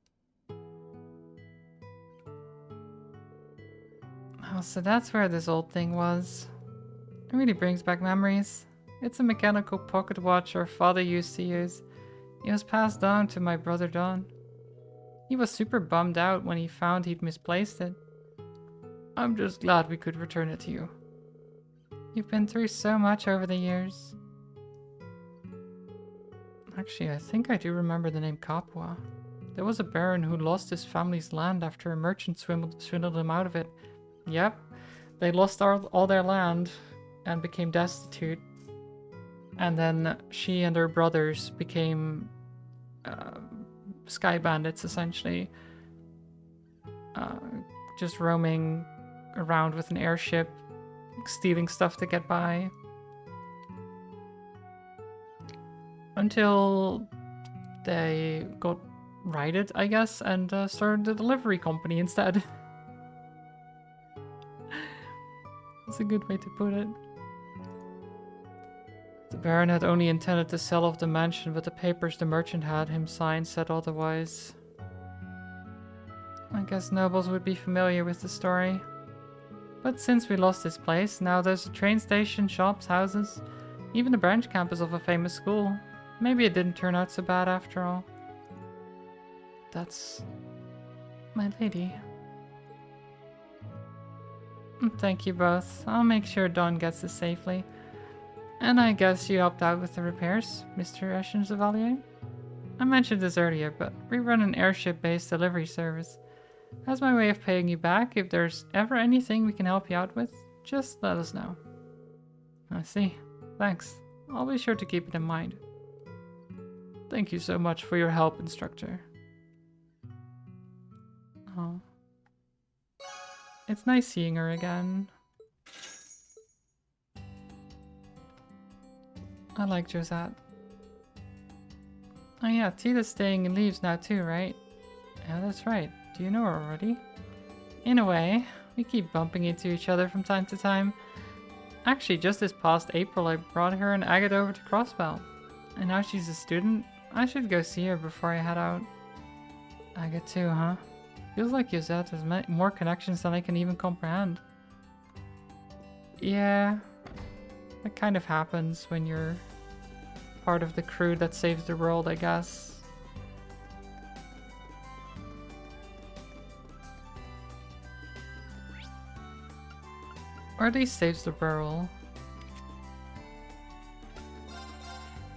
Oh, so that's where this old thing was. It really brings back memories. It's a mechanical pocket watch our father used to use. It was passed on to my brother Don. He was super bummed out when he found he'd misplaced it. I'm just glad we could return it to you. You've been through so much over the years. Actually, I think I do remember the name Capua. There was a baron who lost his family's land after a merchant swindled him out of it. Yep, they lost all their land and became destitute. And then she and her brothers became sky bandits, essentially. Just roaming around with an airship, stealing stuff to get by. Until they got righted, I guess, and started a delivery company instead. That's a good way to put it. The Baron had only intended to sell off the mansion, but the papers the merchant had him sign said otherwise. I guess nobles would be familiar with the story. But since we lost this place, now there's a train station, shops, houses, even a branch campus of a famous school. Maybe it didn't turn out so bad after all. That's my lady. Thank you both. I'll make sure Dawn gets this safely. And I guess you helped out with the repairs, Mr. Ashen Chevalier? I mentioned this earlier, but we run an airship-based delivery service. As my way of paying you back, if there's ever anything we can help you out with, just let us know. I see. Thanks. I'll be sure to keep it in mind. Thank you so much for your help, instructor. Oh. It's nice seeing her again. I like Josette. Oh yeah, Tita's staying in Leaves now too, right? Yeah, that's right. Do you know her already? In a way. We keep bumping into each other from time to time. Actually, just this past April, I brought her and Agate over to Crossbell. And now she's a student. I should go see her before I head out. Agate too, huh? Feels like Josette has more connections than I can even comprehend. Yeah, that kind of happens when you're part of the crew that saves the world, I guess. Or at least saves the world.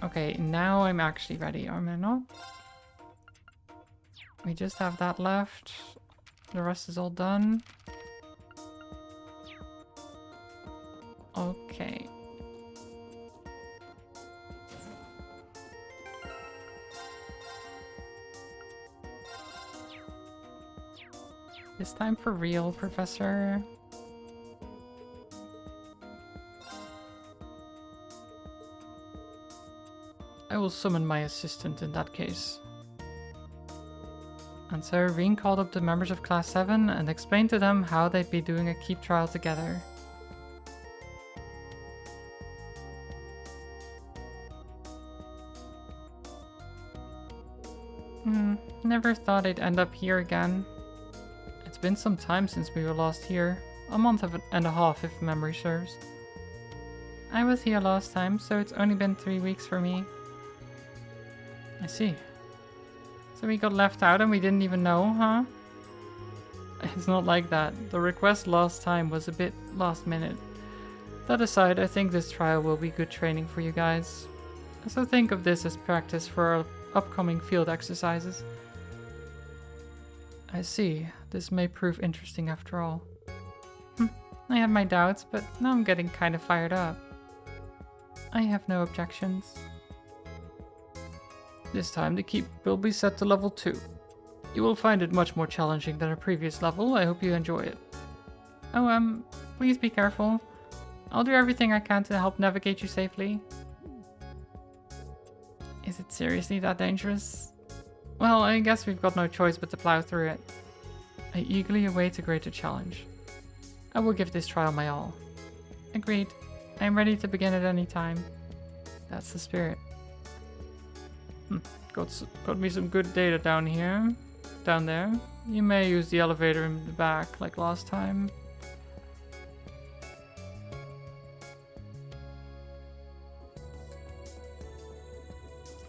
Okay, now I'm actually ready, am I not? We just have that left. The rest is all done. Okay. It's time for real, Professor. I will summon my assistant in that case. And so Rean called up the members of Class 7 and explained to them how they'd be doing a keep trial together. Never thought I'd end up here again. It's been some time since we were last here. A month and a half if memory serves. I was here last time, so it's only been 3 weeks for me. I see. So we got left out and we didn't even know, huh? It's not like that. The request last time was a bit last minute. That aside, I think this trial will be good training for you guys. So think of this as practice for our upcoming field exercises. I see. This may prove interesting after all. I have my doubts, but now I'm getting kind of fired up. I have no objections. This time the keep will be set to level 2. You will find it much more challenging than a previous level. I hope you enjoy it. Oh, please be careful. I'll do everything I can to help navigate you safely. Is it seriously that dangerous? Well, I guess we've got no choice but to plow through it. I eagerly await a greater challenge. I will give this trial my all. Agreed. I am ready to begin at any time. That's the spirit. Got me some good data down here. Down there. You may use the elevator in the back like last time.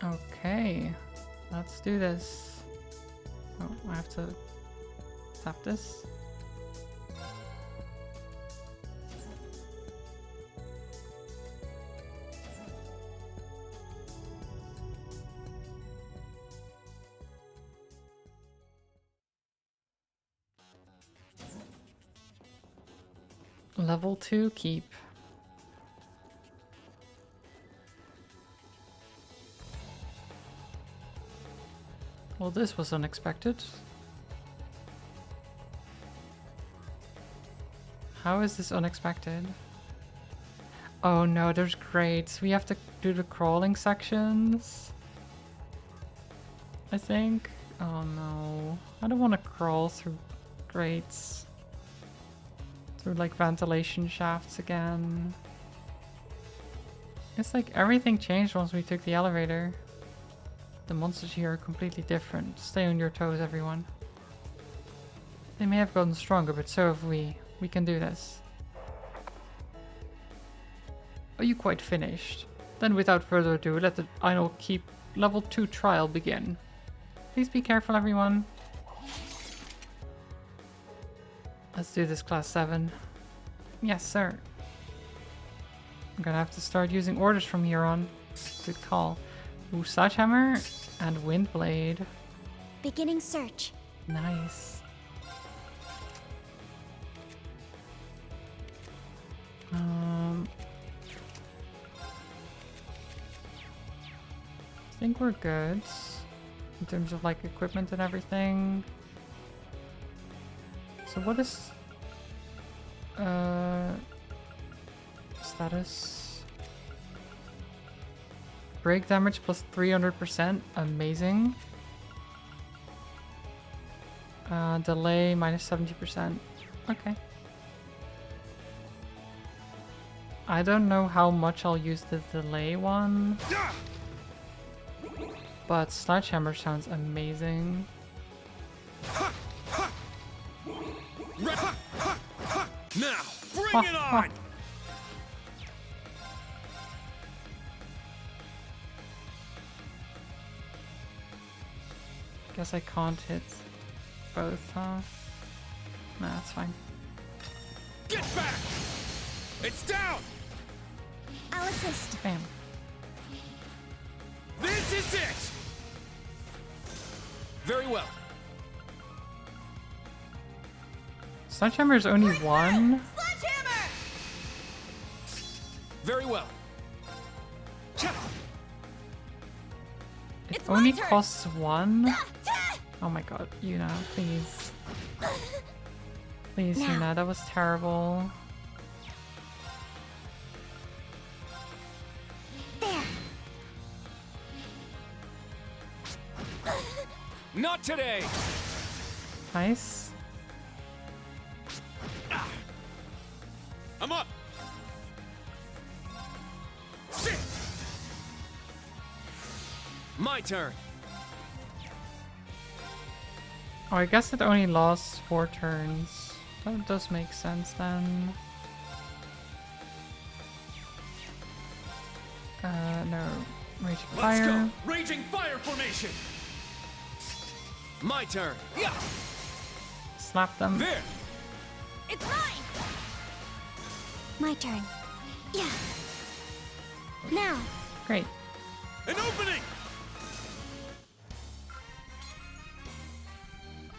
Okay. Let's do this. Oh, I have to tap this. Level 2 keep. Well, this was unexpected. How is this unexpected? Oh no, there's grades. We have to do the crawling sections. I think. Oh no. I don't want to crawl through grates. Through like ventilation shafts again. It's like everything changed once we took the elevator. The monsters here are completely different. Stay on your toes, everyone. They may have gotten stronger, but so have we. We can do this. Are you quite finished? Then without further ado, let the Idle Keep level 2 trial begin. Please be careful, everyone. Let's do this, Class 7. Yes, sir. I'm gonna have to start using orders from here on. Good call. Ooh, Sledgehammer And Windblade. Beginning search. Nice. I think we're good in terms of like equipment and everything. So what is status? Break damage plus 300%. Amazing. Delay minus 70%. Okay. I don't know how much I'll use the delay one. But Sledgehammer sounds amazing. Now, bring it on! Guess I can't hit both, huh? Nah, that's fine. Get back! It's down! I'll assist. Bam. This is it! Very well. Sledgehammer is only one. Sledgehammer! Very well. It only costs one? Oh my god, Yuna, please. Please, Now. Yuna, that was terrible. There. Not today! Nice. I'm up! Sit! My turn! Oh, I guess it only lasts 4 turns. That does make sense then. No. Raging Let's Fire. go! Raging fire formation! My turn! Yeah! Slap them. There! It's mine! My turn. Yeah. Now. Great. An opening!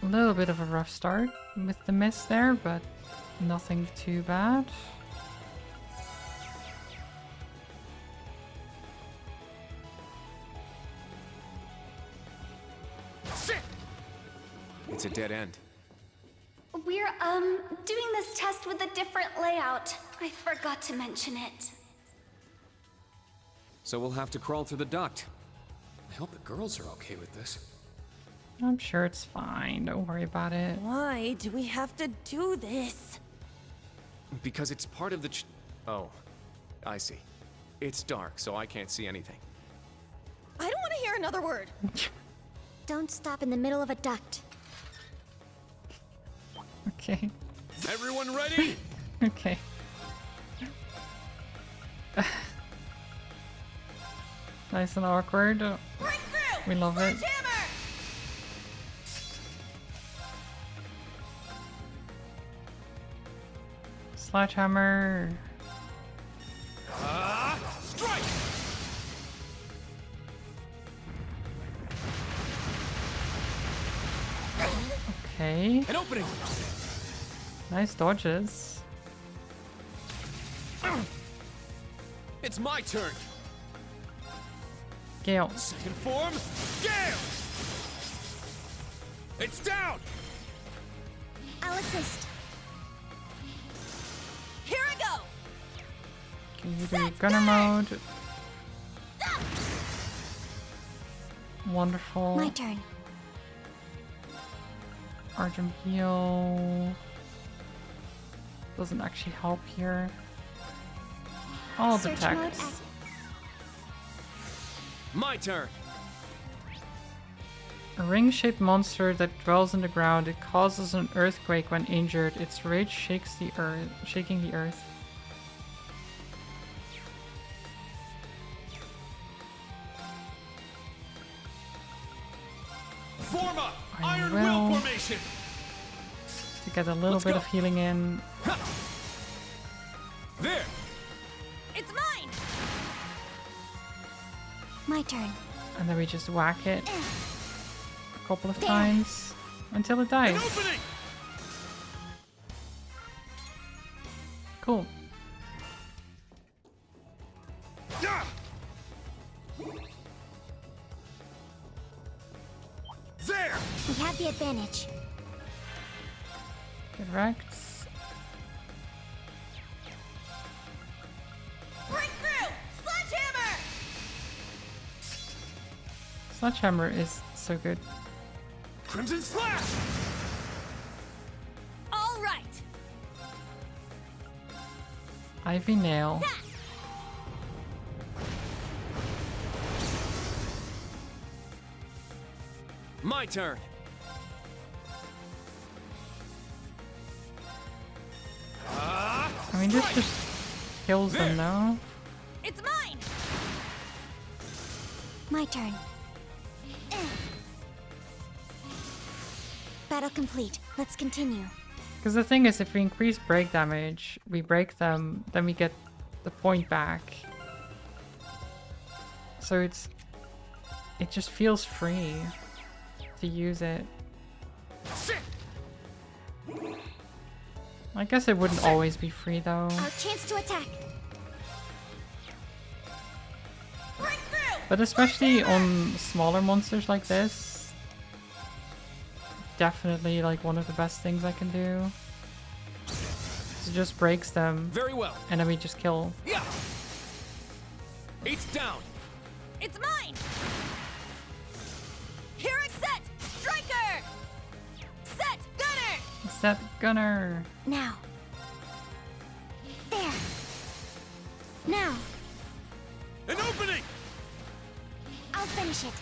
A little bit of a rough start with the miss there, but nothing too bad. Sit! It's a dead end. We're, doing this test with a different layout. I forgot to mention it. So we'll have to crawl through the duct. I hope the girls are okay with this. I'm sure it's fine. Don't worry about it. Why do we have to do this? Because it's part of the Oh, I see. It's dark, so I can't see anything. I don't want to hear another word. Don't stop in the middle of a duct. Okay. Everyone ready? Okay. Nice and awkward. We love it. Sledgehammer. Strike! Okay. An opening! Nice dodges. It's my turn! Gale. Second form, Gale! It's down! I'll assist. Here I go. Can you do gunner mode? Wonderful. My turn. Argent heal. Doesn't actually help here. All Search detect. mode active. My turn! A ring-shaped monster that dwells in the ground. It causes an earthquake when injured. Its rage shakes the earth, shaking the earth. Form up! I Iron will. Will formation! To get a little Let's bit go. of healing in. There! It's mine. My turn. And then we just whack it a couple of times until it dies. Cool. There! We have the advantage. Correct. Breakthrough! Sledgehammer! Sledgehammer is so good. Crimson Slash! All right! Ivy Nail. My turn. I mean, this just kills them now. It's mine! My turn. Battle complete. Let's continue. Because the thing is, if we increase break damage, we break them, then we get the point back. So it just feels free to use it. I guess it wouldn't always be free though. Our chance to attack. But especially on smaller monsters like this, definitely like one of the best things I can do. It just breaks them. Very well. And then we just kill. Yeah. It's down. It's mine! Here it's set! Striker! Set! Gunner! Set Gunner! Now. There. Now. An opening! I'll finish it.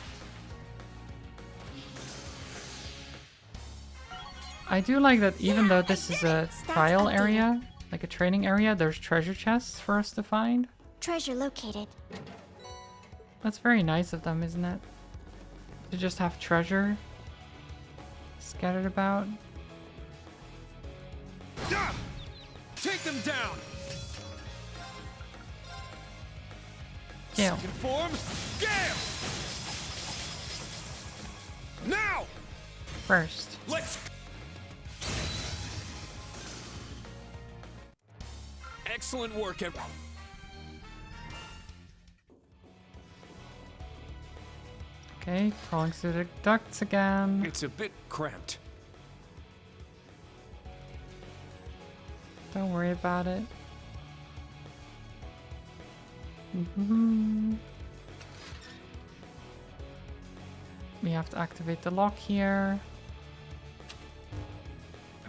I do like that even though this is a trial area, like a training area, there's treasure chests for us to find. Treasure located. That's very nice of them, isn't it? To just have treasure scattered about. Take them down! Gale. Second form, Gale! Now! First. Let's... Excellent work, everyone. Okay, crawling through the ducts again. It's a bit cramped. Don't worry about it. Mm-hmm. We have to activate the lock here.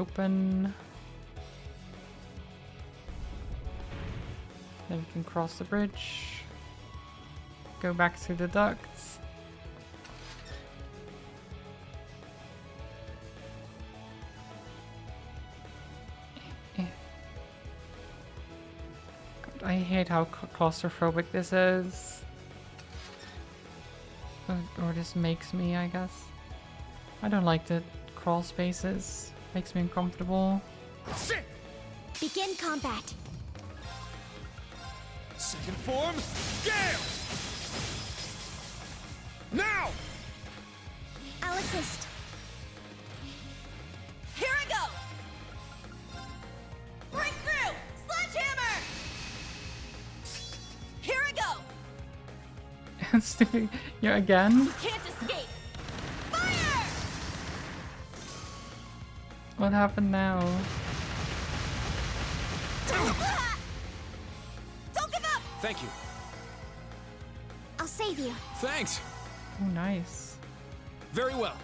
Open. Then we can cross the bridge. Go back through the ducts. God, I hate how claustrophobic this is. Or this makes me, I guess. I don't like the crawl spaces. Makes me uncomfortable. Begin combat. Second form, Gale! Now! I'll assist. Here I go! Breakthrough! Sledgehammer! Here I go! Stupid. Yeah, again? You can't escape! Fire! What happened now? Don't give up! Thank you. I'll save you. Thanks. Oh, nice. Very well.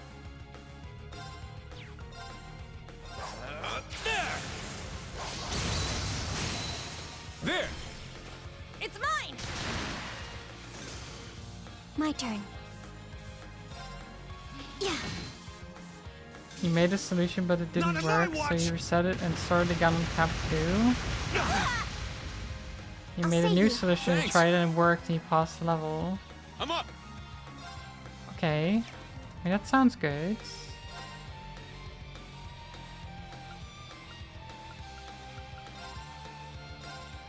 There! It's mine! My turn. Yeah. He made a solution, but it didn't work, so he reset it and started again on cap 2. He made a new solution, Thanks. tried it and it worked, and he passed the level. I'm up! Okay. I mean, that sounds good.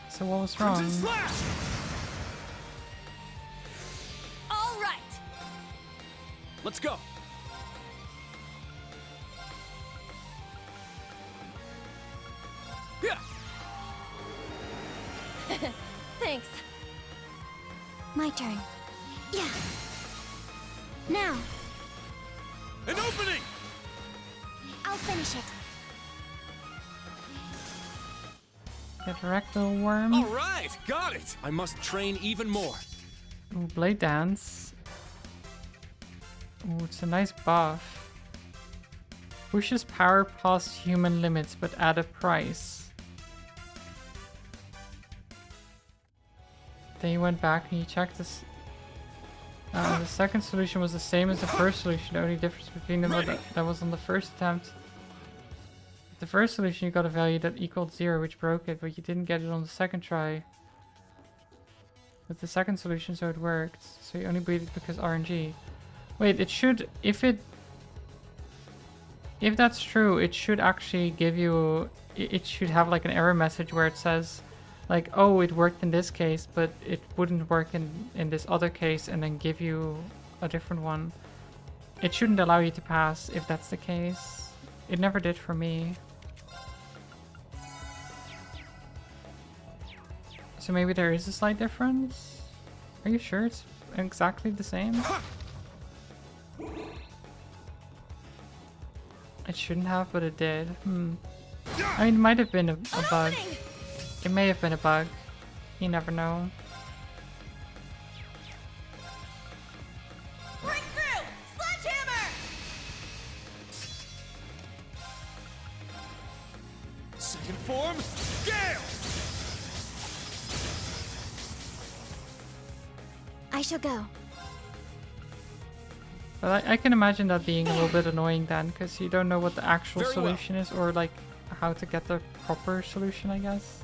So what was wrong? Crimson Slash! All right. Let's go. Yeah. Thanks. My turn. Yeah. Now. An opening. I'll finish it. Get rectal worm. All right, got it. I must train even more. Ooh, blade dance. Ooh, it's a nice buff. Pushes power past human limits, but at a price. Then you went back and you checked this. The second solution was the same as the first solution. The only difference between them was that was on the first attempt. The first solution you got a value that equaled 0, which broke it, but you didn't get it on the second try. With the second solution, so it worked. So you only beat it because RNG. Wait, it should, if that's true, it should actually give you, it should have like an error message where it says, like, oh, it worked in this case, but it wouldn't work in this other case, and then give you a different one. It shouldn't allow you to pass if that's the case. It never did for me. So maybe there is a slight difference? Are you sure it's exactly the same? It shouldn't have, but it did. I mean, it might have been a bug. It may have been a bug. You never know. Break through! Sledgehammer! Second form, Gale! I shall go. But I can imagine that being a little bit annoying then, because you don't know what the actual Very well. solution is, or like how to get the proper solution, I guess.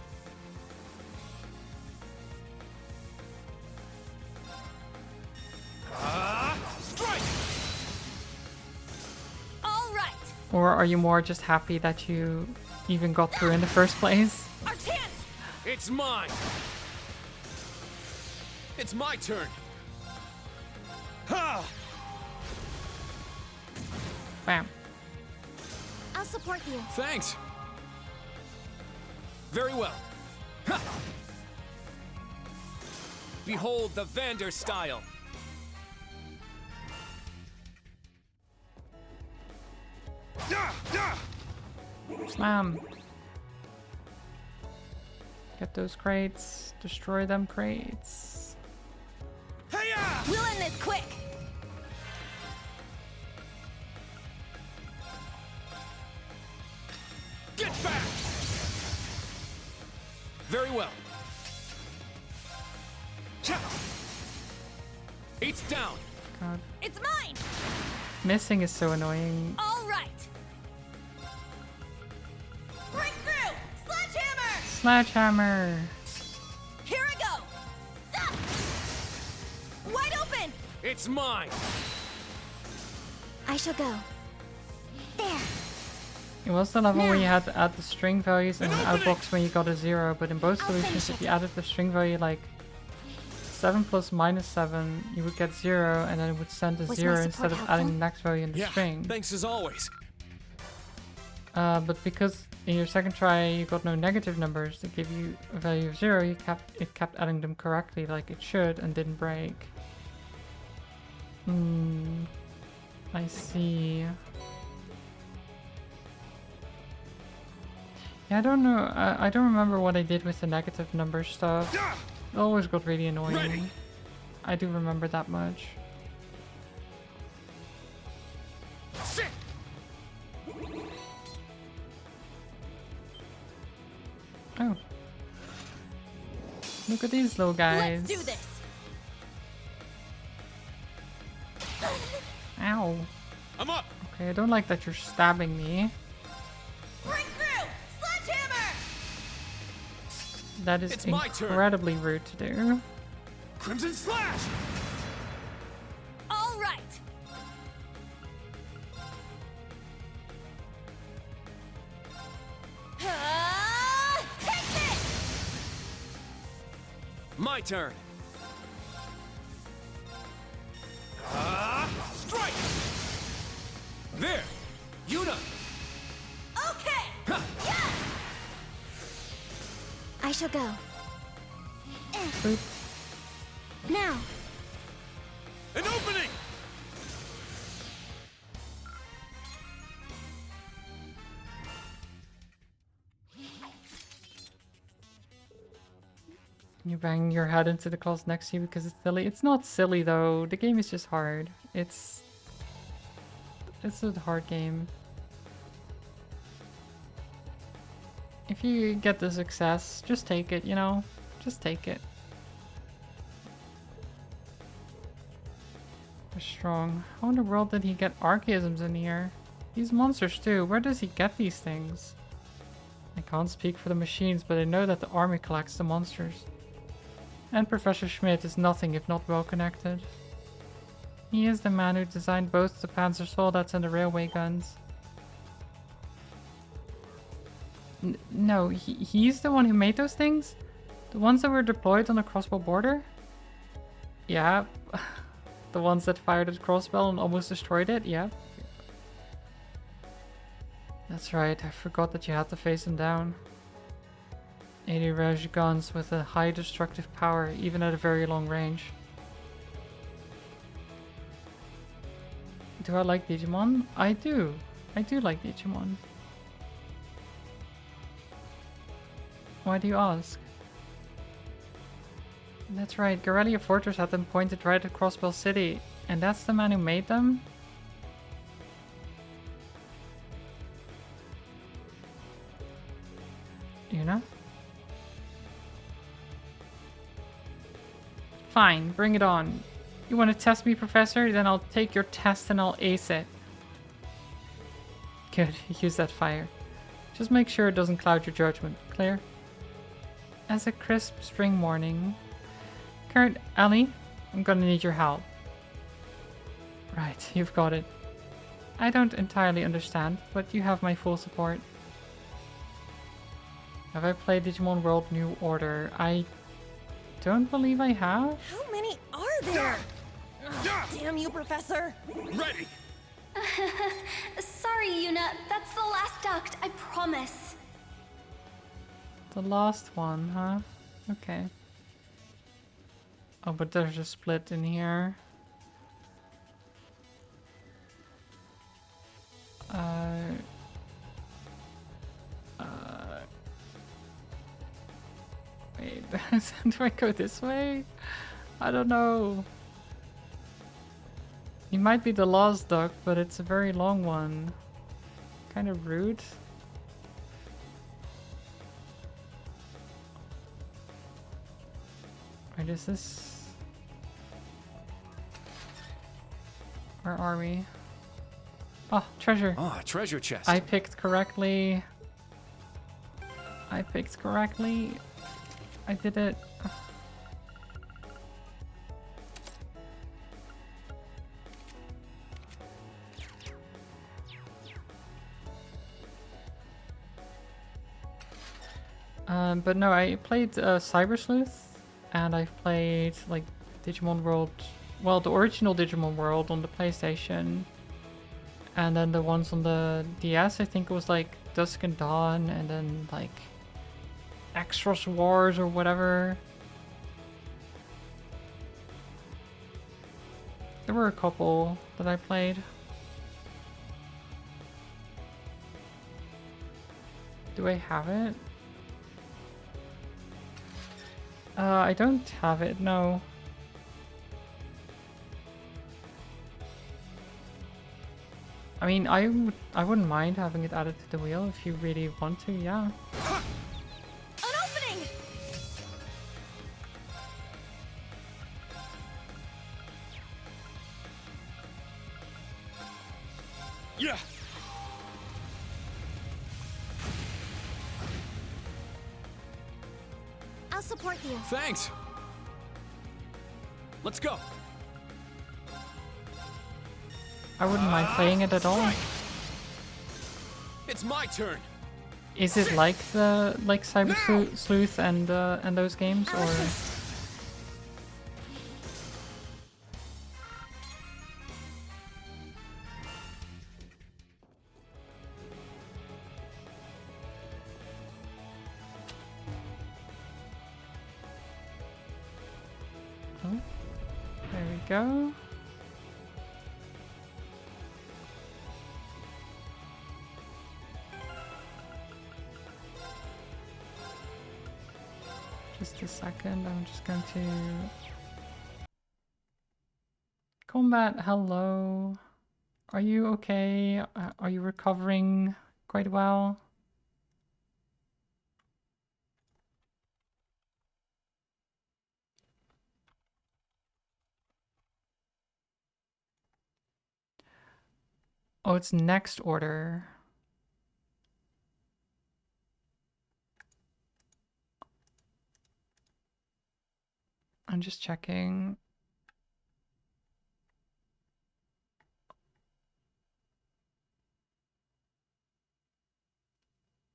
Strike! All right. Or are you more just happy that you even got through in the first place? Our chance. It's mine. It's my turn. Ha! Bam. I'll support you. Thanks. Very well. Ha! Behold the Vander style. Slam. Get those crates. Destroy them crates. We'll end this quick. Get back! Very well. It's down. God. It's mine. Missing is so annoying. All right. Break through! Sledgehammer! Sledgehammer! Here I go! Ah! Wide open! It's mine. I shall go. There. It was the level where you had to add the string values and then outbox when you got a 0, but in both solutions, if you added the string value like 7 plus minus 7, you would get 0, and then it would send a 0 instead of adding the next value in the string. Thanks as always. But because in your second try you got no negative numbers that give you a value of 0, it kept adding them correctly like it should and didn't break. I see. Yeah, I don't know. I don't remember what I did with the negative number stuff. It always got really annoying. Ready. I do remember that much. Sit. Oh. Look at these little guys. Let's do this. Ow. I'm up. Okay, I don't like that you're stabbing me. Break through! Sledgehammer! That is It's my turn. incredibly rude to do. Crimson Slash. All right. Take this! My turn. Strike. shall go. Boop. Now. An opening! You bang your head into the claws next to you because it's silly. It's not silly though. The game is just hard. It's a hard game. If you get the success, just take it, you know? Just take it. They're strong. How in the world did he get archaisms in here? These monsters too. Where does he get these things? I can't speak for the machines, but I know that the army collects the monsters. And Professor Schmidt is nothing if not well connected. He is the man who designed both the Panzer Soldats and the railway guns. No, he's the one who made those things? The ones that were deployed on the crossbow border? Yeah. The ones that fired at crossbow and almost destroyed it? Yeah. That's right, I forgot that you had to face him down. 80 Raj guns with a high destructive power, even at a very long range. Do I like Digimon? I do. I do like Digimon. Why do you ask? That's right, Garellia Fortress had them pointed right at Crossbell City, and that's the man who made them? You know? Fine, bring it on. You want to test me, Professor? Then I'll take your test and I'll ace it. Good, use that fire. Just make sure it doesn't cloud your judgment. Clear? As a crisp spring morning... Kurt, Ellie, I'm gonna need your help. Right, you've got it. I don't entirely understand, but you have my full support. Have I played Digimon World New Order? I don't believe I have. How many are there? Damn you, Professor! Ready! Sorry, Yuna. That's the last duct, I promise. The last one, huh? Okay. Oh, but there's a split in here. Wait, do I go this way? I don't know. He might be the last duck, but it's a very long one. Kind of rude. Wait, is this? Where are we? Oh, treasure. Ah, treasure chest. I picked correctly. I picked correctly. I did it. But no, I played Cyber Sleuth, and I've played like Digimon World, well, the original Digimon World on the PlayStation, and then the ones on the DS. I think it was like Dusk and Dawn, and then like Extras Wars or whatever. There were a couple that I played. Do I have it? I don't have it, no. I mean, I wouldn't mind having it added to the wheel if you really want to, yeah. An opening! Yeah. I'll support you. Thanks. Let's go. I wouldn't mind playing it at all. It's my turn. Is it like the Cyber Sleuth and those games, or? go. Just a second, I'm just going to... Combat, hello. Are you okay? Are you recovering quite well? Oh, it's next order. I'm just checking.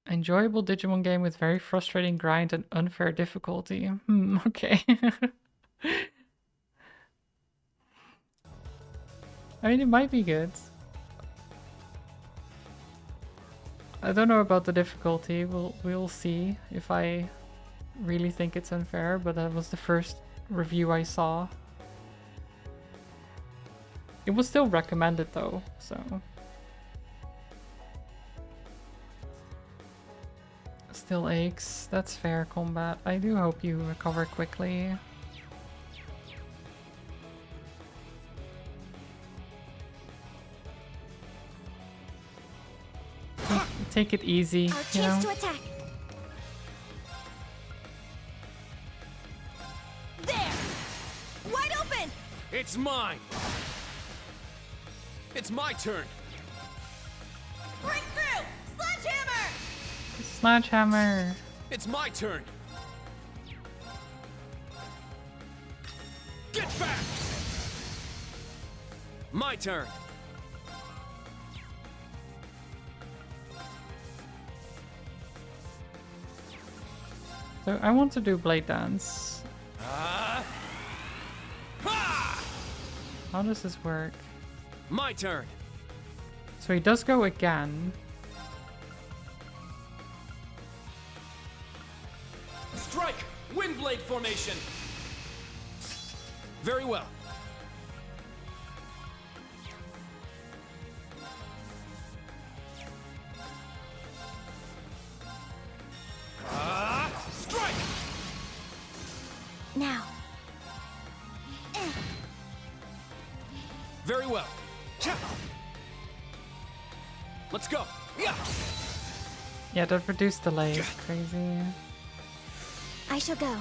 Enjoyable Digimon game with very frustrating grind and unfair difficulty. Okay. I mean, it might be good. I don't know about the difficulty. We'll see if I really think it's unfair, but that was the first review I saw. It was still recommended though, so... Still aches. That's fair, Combat. I do hope you recover quickly. Take it easy, Our you know? chance to attack. There! Wide open! It's mine! It's my turn! Break through! Sledgehammer! Sledgehammer! It's my turn! Get back! My turn! So I want to do Blade Dance. How does this work? My turn! So he does go again. Strike! Windblade formation! Very well. Strike! Now. Very well. Let's go. Yeah. Yeah, that reduced delay is crazy. I shall go.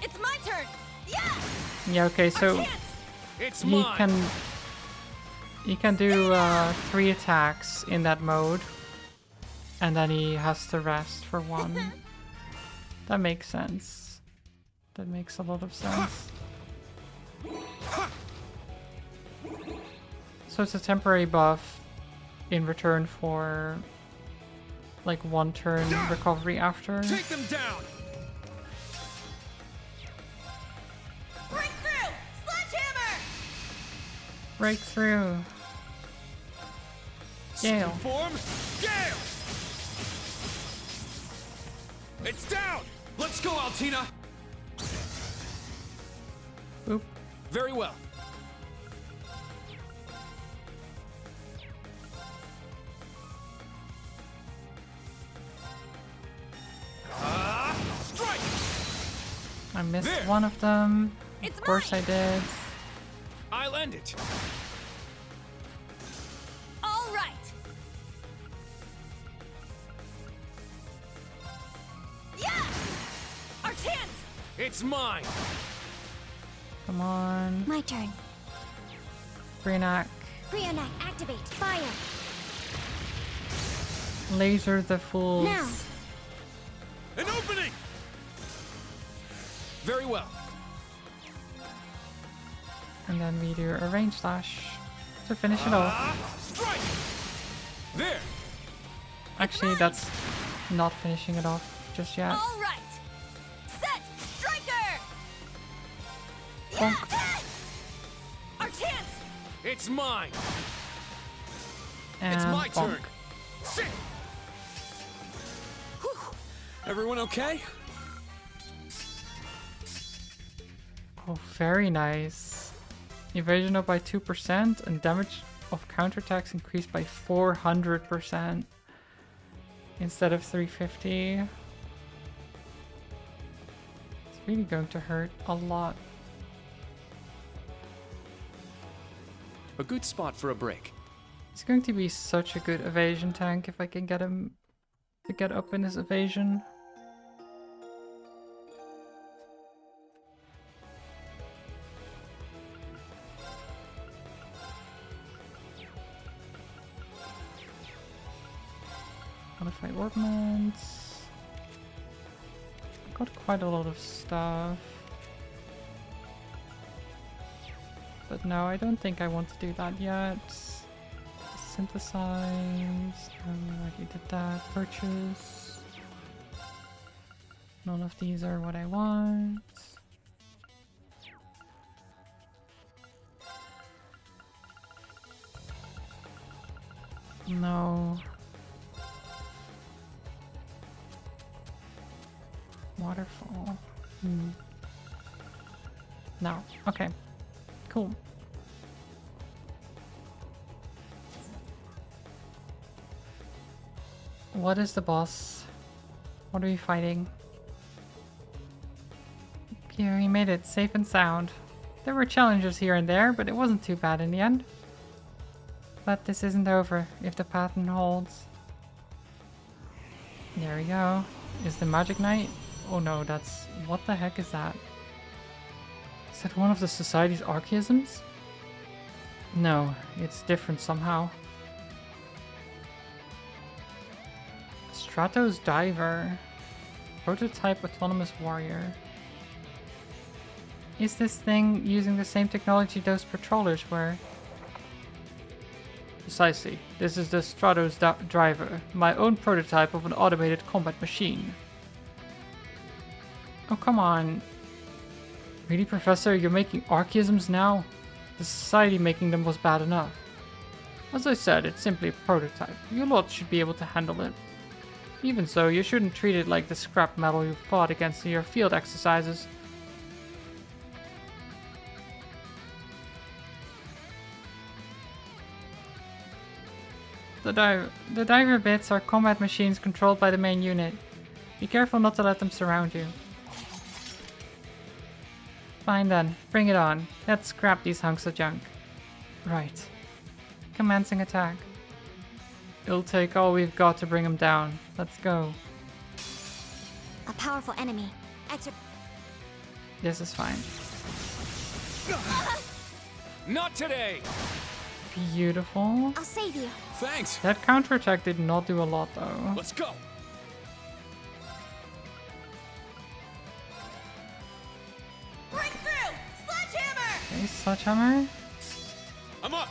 It's my turn! Yeah! Yeah, okay, so It's he mine. can do 3 attacks in that mode, and then he has to rest for 1. That makes sense. That makes a lot of sense. So it's a temporary buff in return for like 1 turn recovery after. Take them down. Breakthrough! Sledgehammer! Breakthrough. Gale. Form. Gale. It's down. Let's go, Altina. Boop. Very well. Strike! I missed There. one of them. It's Of course I did. I'll end it. All right! Yeah! Our chance! It's mine. Come on. My turn. Brinac. Brionac, activate. Fire. Laser the fools. Now. An opening. Very well. And then we do a range slash to finish it off. Strike. There. Actually, that's not finishing it off just yet. All right. Set. Striker. Bonk. Our chance. It's mine. And It's my bonk. turn. Sit. Everyone okay? Oh, very nice. Evasion up by 2% and damage of counterattacks increased by 400% instead of 350. It's really going to hurt a lot. A good spot for a break. It's going to be such a good evasion tank if I can get him to get up in his evasion. Modify ordnance. Got quite a lot of stuff. But no, I don't think I want to do that yet. Synthesize. Already did that. Purchase. None of these are what I want. No. Waterfall. No. Okay. Cool. What is the boss? What are we fighting? Here, he made it safe and sound. There were challenges here and there, but it wasn't too bad in the end. But this isn't over, if the pattern holds. There we go. Is the Magic Knight? Oh no, that's... What the heck is that? Is that one of the Society's archaisms? No, it's different somehow. Stratos Diver. Prototype Autonomous Warrior. Is this thing using the same technology those patrollers were? Precisely. This is the Stratos Driver, my own prototype of an automated combat machine. Oh, come on. Really, Professor? You're making archaisms now? The Society making them was bad enough. As I said, it's simply a prototype. Your lot should be able to handle it. Even so, you shouldn't treat it like the scrap metal you fought against in your field exercises. The diver bits are combat machines controlled by the main unit. Be careful not to let them surround you. Fine then, bring it on. Let's scrap these hunks of junk. Right. Commencing attack. It'll take all we've got to bring him down. Let's go. A powerful enemy. This is fine. Not today! Beautiful. I'll save you. Thanks! That counterattack did not do a lot though. Let's go! Breakthrough! Sledgehammer! Okay, Sledgehammer. I'm up!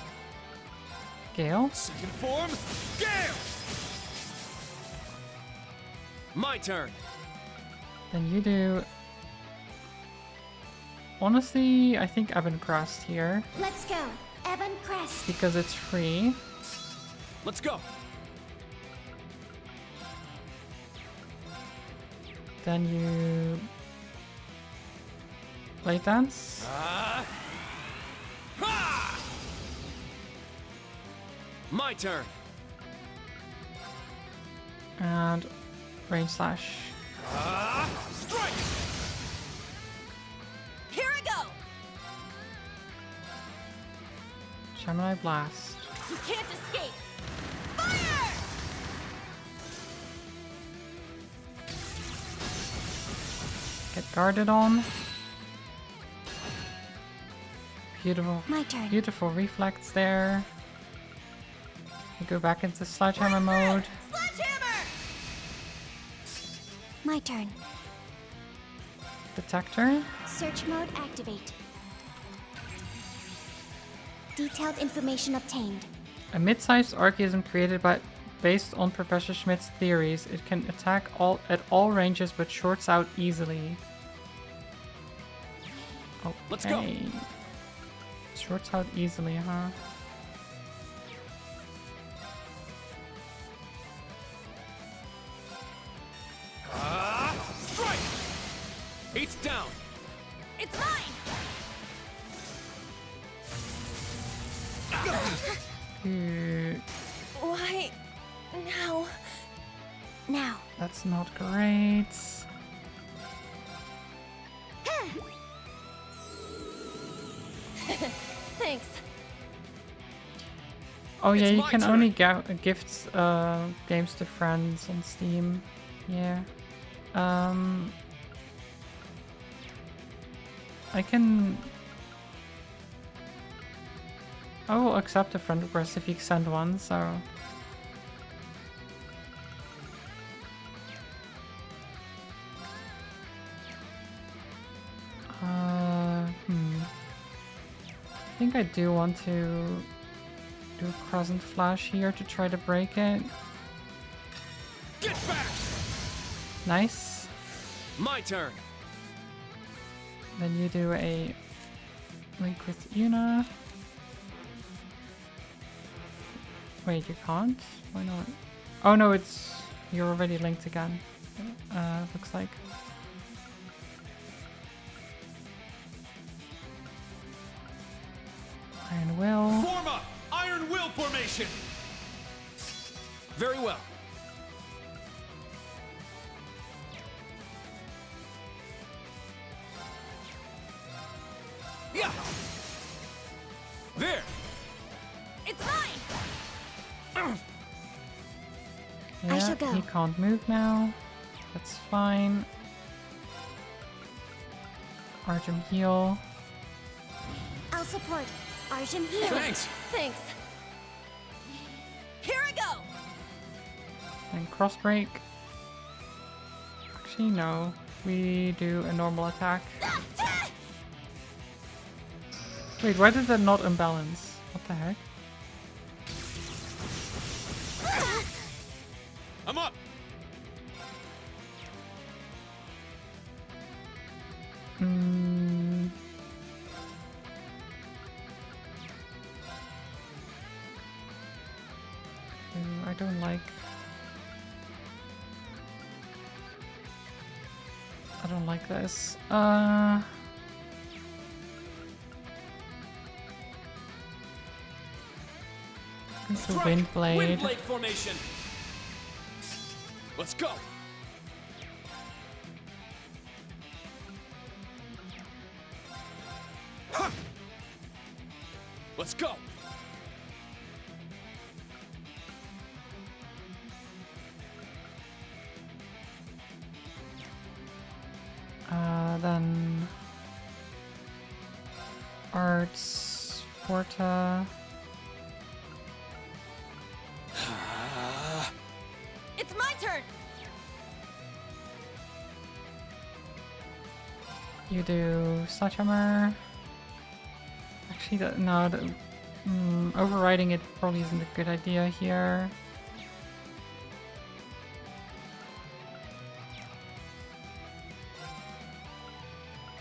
Gale. Second form, Gale! My turn. Then you do... Honestly, I think Ebon Crest here. Let's go. Ebon Crest. Because it's free. Let's go. Then you... Blade Dance. My turn. And Range Slash. Strike! Here I go. Gemini Blast. You can't escape. Fire! Get guarded on. Beautiful. My turn. Beautiful reflex there. We go back into Sledgehammer mode. Sledgehammer! My turn. Detector. Search mode activate. Detailed information obtained. A mid-sized archaism created based on Professor Schmidt's theories. It can attack at all ranges but shorts out easily. Okay. Let's go. Shorts out easily, huh? Strike! It's down. It's mine! Why? Now. Now. That's not great. Thanks. Oh yeah, It's you my can turn. only gift games to friends on Steam. Yeah. I can. I will accept a friend request if you send one. So. I think I do want to do a Crescent Flash here to try to break it. Get back! Nice. My turn. Then you do a link with Una. Wait, you can't? Why not? Oh no, it's... You're already linked again. Looks like. Iron Will. Form up! Iron Will formation! Very well. Yeah! There! It's mine! Yeah, shall go. he can't move now. That's fine. Artem heal. I'll support. Arjun here. Thanks! Thanks. Here I go! And cross break. Actually, no. We do a normal attack. Wait, why did that not unbalance? What the heck? I'm up! I don't like... I don't like this. It's a wind blade. Windblade formation! Let's go! Ha! Let's go! Then Arts, Porta. It's my turn! You do Sledgehammer. Actually, no, overriding it probably isn't a good idea here.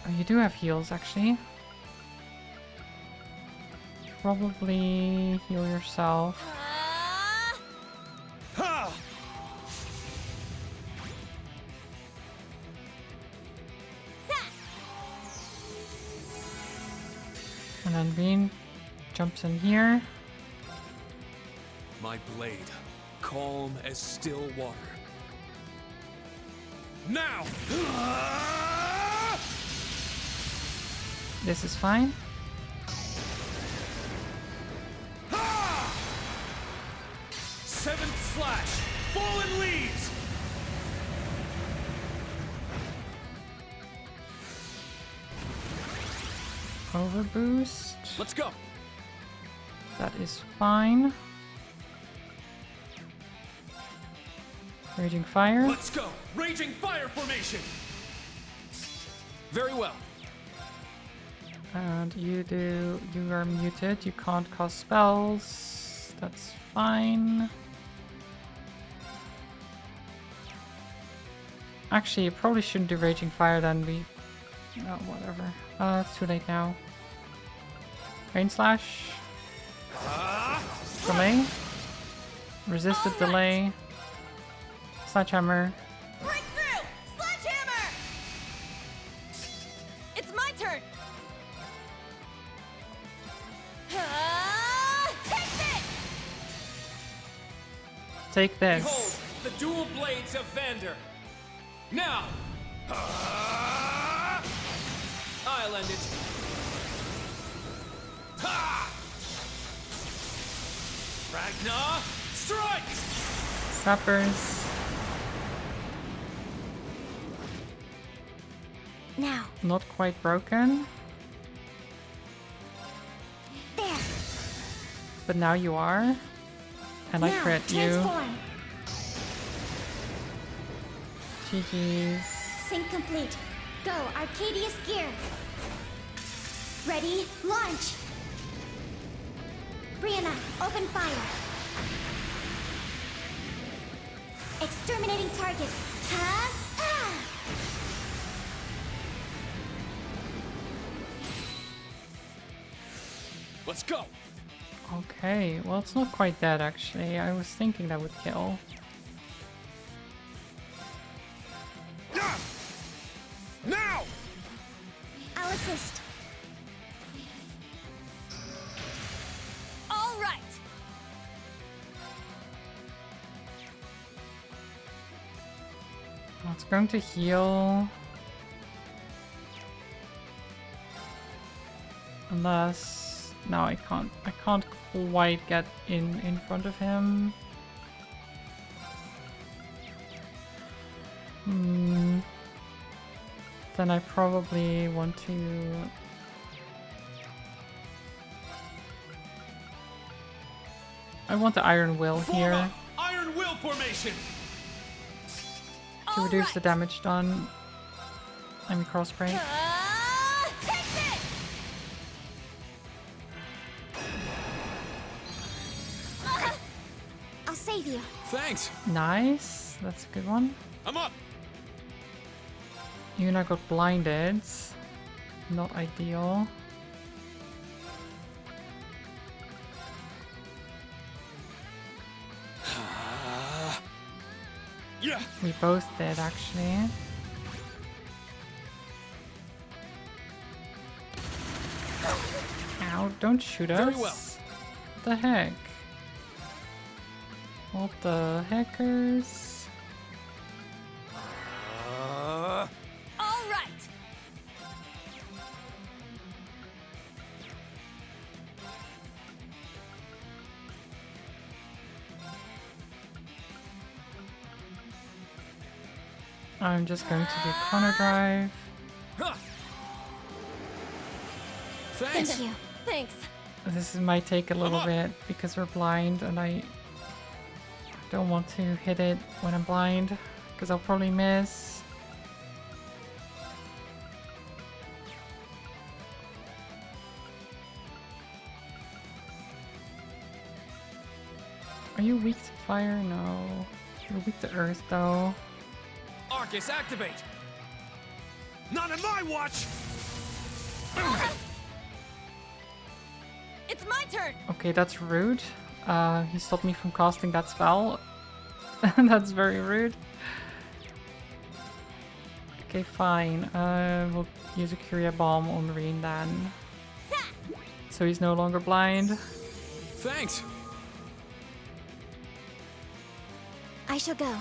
Oh, you do have heals, actually. Probably heal yourself. Ha! And then Bean jumps in here. My blade, calm as still water. Now! This is fine. Seventh slash! Fallen leaves! Overboost. Let's go! That is fine. Raging Fire. Let's go! Raging fire formation! Very well. And you are muted. You can't cast spells. That's fine. Actually, you probably shouldn't do Raging Fire then. No, whatever. It's too late now. Rain Slash. Delay. Resisted delay. Sledgehammer. Breakthrough! Sledgehammer! It's my turn! Take this! Take this. Behold, the dual blades of Vander. Now! I'll end it. Ha! Ragnar, strike! Sappers. Now. Not quite broken. There. But now you are. And I Now, crit you. transform. GG's. Sync complete. Go, Arcadius gear. Ready, launch. Brianna, open fire. Exterminating target. Ha! Ah! Let's go! Okay, well it's not quite dead actually. I was thinking that would kill. Now! I'll assist. All right. Well, it's going to heal. Unless... No, I can't. I can't quite get in front of him. Then I probably want to... I want the Iron Will here Iron Will formation! to reduce the damage done. Let me cross break. I'll save you. Thanks! Nice, that's a good one. I'm up! Yuna got blinded. Not ideal. Yeah! We both did actually. Ow, don't shoot us. Very well. What the heck? What the heckers? All right. I'm just going to do corner drive. Thanks! Thank you. Thanks. This might take a little bit because we're blind and I don't want to hit it when I'm blind because I'll probably miss. Are you weak to fire? No. You're weak to earth though. Arcus, activate! Not on my watch! It's my turn. Okay, that's rude. He stopped me from casting that spell. That's very rude. Okay, fine. We'll use a Curia Bomb on Reen then. So he's no longer blind. Thanks! I shall go.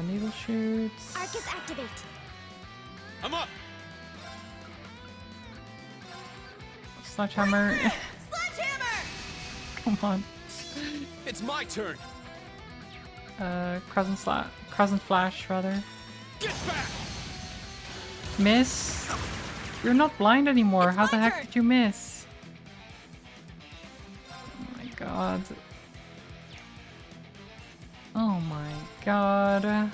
Needle shoots. Arcus activate. I'm up! Sledgehammer. Sledgehammer! Come on. It's my turn! Crescent Flash, rather. Get back! Miss? You're not blind anymore. How the heck did you miss? Oh my god. Oh my god.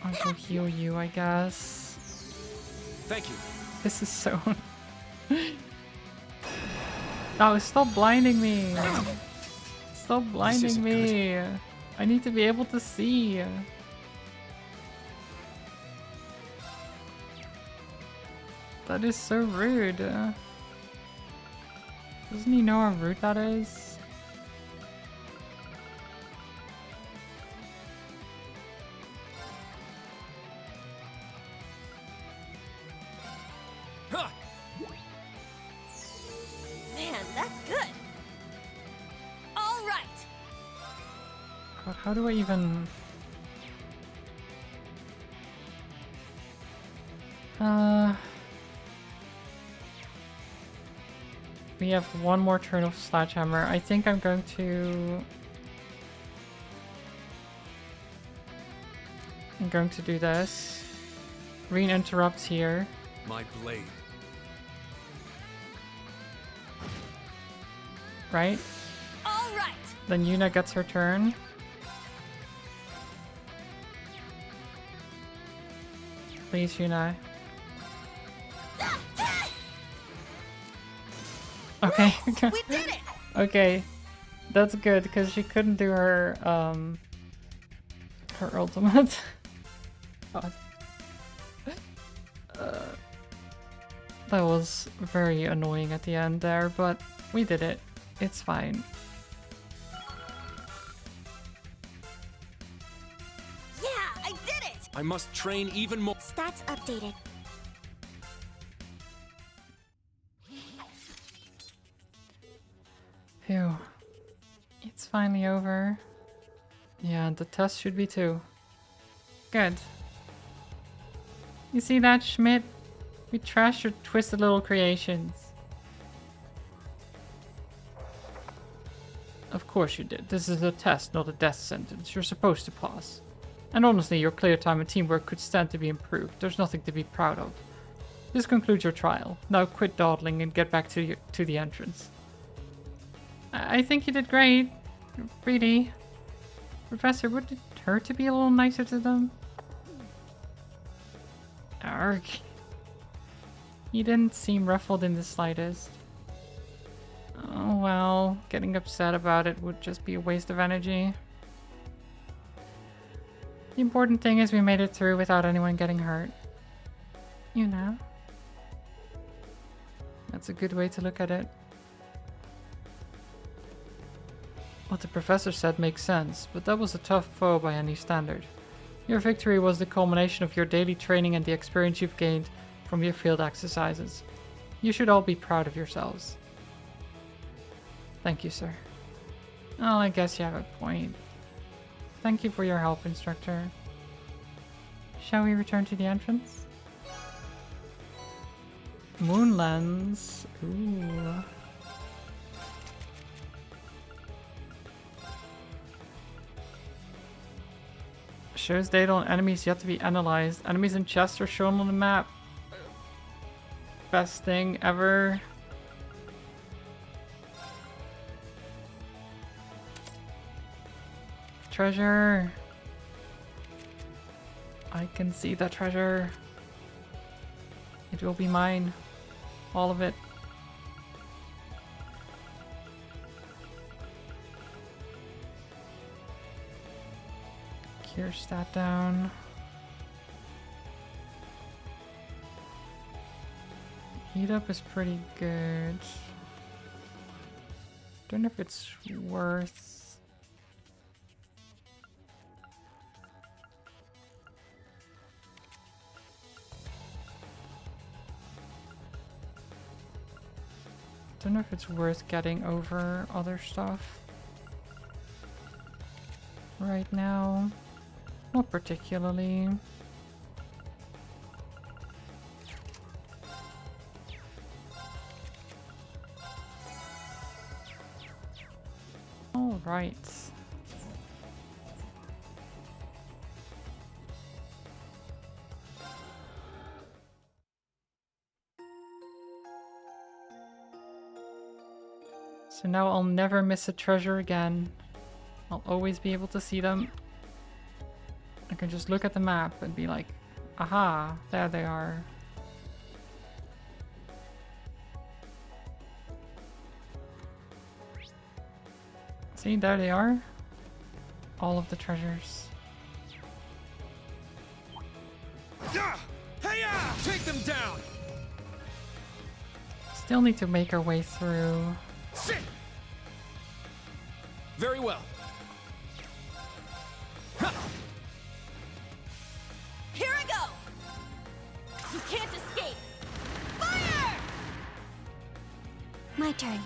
I shall heal you, I guess. Thank you. This is so... Oh, stop blinding me! Stop blinding me! I need to be able to see. That is so rude. Doesn't he know what route that is? Man, that's good. All right. God, how do I even... We have one more turn of Sledgehammer. I think I'm going to... do this. Reen interrupts here. My blade. Right? All right. Then Yuna gets her turn. Please, Yuna. Okay. We did it. Okay. That's good, because she couldn't do her, her ultimate. God. That was very annoying at the end there, but we did it. It's fine. Yeah, I did it. I must train even more. Stats updated. Phew. It's finally over. Yeah, and the test should be too. Good. You see that, Schmidt? We trashed your twisted little creations. Of course you did. This is a test, not a death sentence. You're supposed to pass. And honestly, your clear time and teamwork could stand to be improved. There's nothing to be proud of. This concludes your trial. Now quit dawdling and get back to the entrance. I think you did great. Really. Professor, would it hurt to be a little nicer to them? Arg. He didn't seem ruffled in the slightest. Oh well, getting upset about it would just be a waste of energy. The important thing is we made it through without anyone getting hurt. You know? That's a good way to look at it. What the professor said makes sense, but that was a tough foe by any standard. Your victory was the culmination of your daily training and the experience you've gained from your field exercises. You should all be proud of yourselves. Thank you, sir. Oh, I guess you have a point. Thank you for your help, instructor. Shall we return to the entrance? Moon lens. Ooh. Shows data on enemies yet to be analyzed. Enemies and chests are shown on the map. Best thing ever. Treasure. I can see the treasure. It will be mine. All of it. Cure stat down. Heat up is pretty good. Don't know if it's worth... Don't know if it's worth getting over other stuff right now. Not particularly. All right. So now I'll never miss a treasure again. I'll always be able to see them. I can just look at the map and be like, aha, there they are. See, there they are. All of the treasures. Take them down! Still need to make our way through. Sit! Very well. Here I go! You can't escape! Fire! My turn.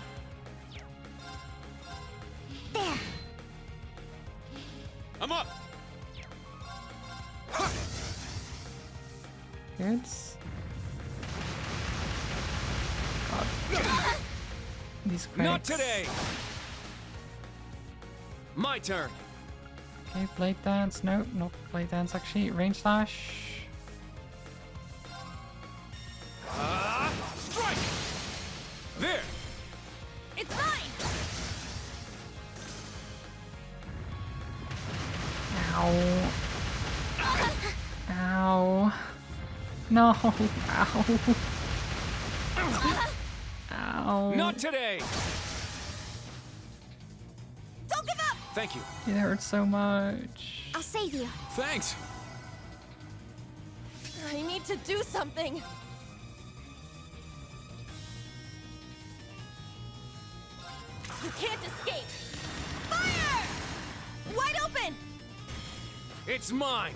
There! I'm up! Good. God. These crates. Not today! My turn! Okay, blade dance. No, not blade dance actually. Range slash. Strike! There! It's mine! Ow. Ow. No. Ow. Ow. Not today! Don't give up! Thank you. It hurts so much. I'll save you. Thanks! I need to do something. You can't escape. Fire! Wide open! It's mine!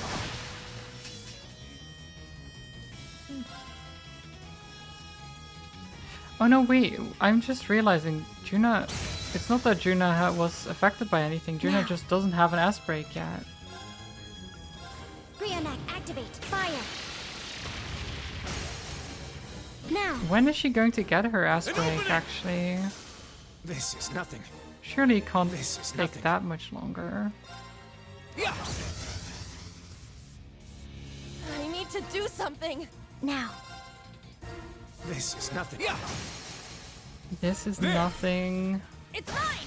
Oh no, wait. I'm just realizing Juna. It's not that Juna was affected by anything. Juna just doesn't have an S break yet. Brionac, activate. Fire! Now! When is she going to get her S break, actually? This is nothing. Surely it can't This is take nothing. that much longer. Yeah! I need to do something! Now! This is nothing. Yeah! This is There. nothing. It's mine!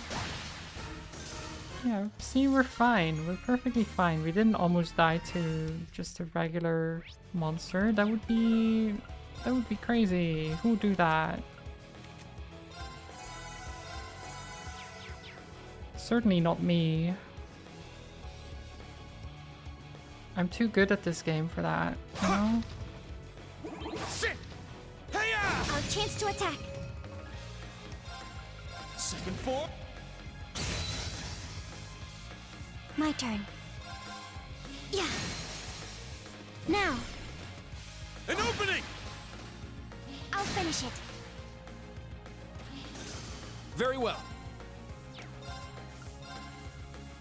Yeah, see, we're fine. We're perfectly fine. We didn't almost die to just a regular monster. That would be crazy. Who would do that? Certainly not me. I'm too good at this game for that, you know? Sit! Hey-ya! Our chance to attack! Second floor. My turn. Yeah! Now! An opening! I'll finish it. Very well.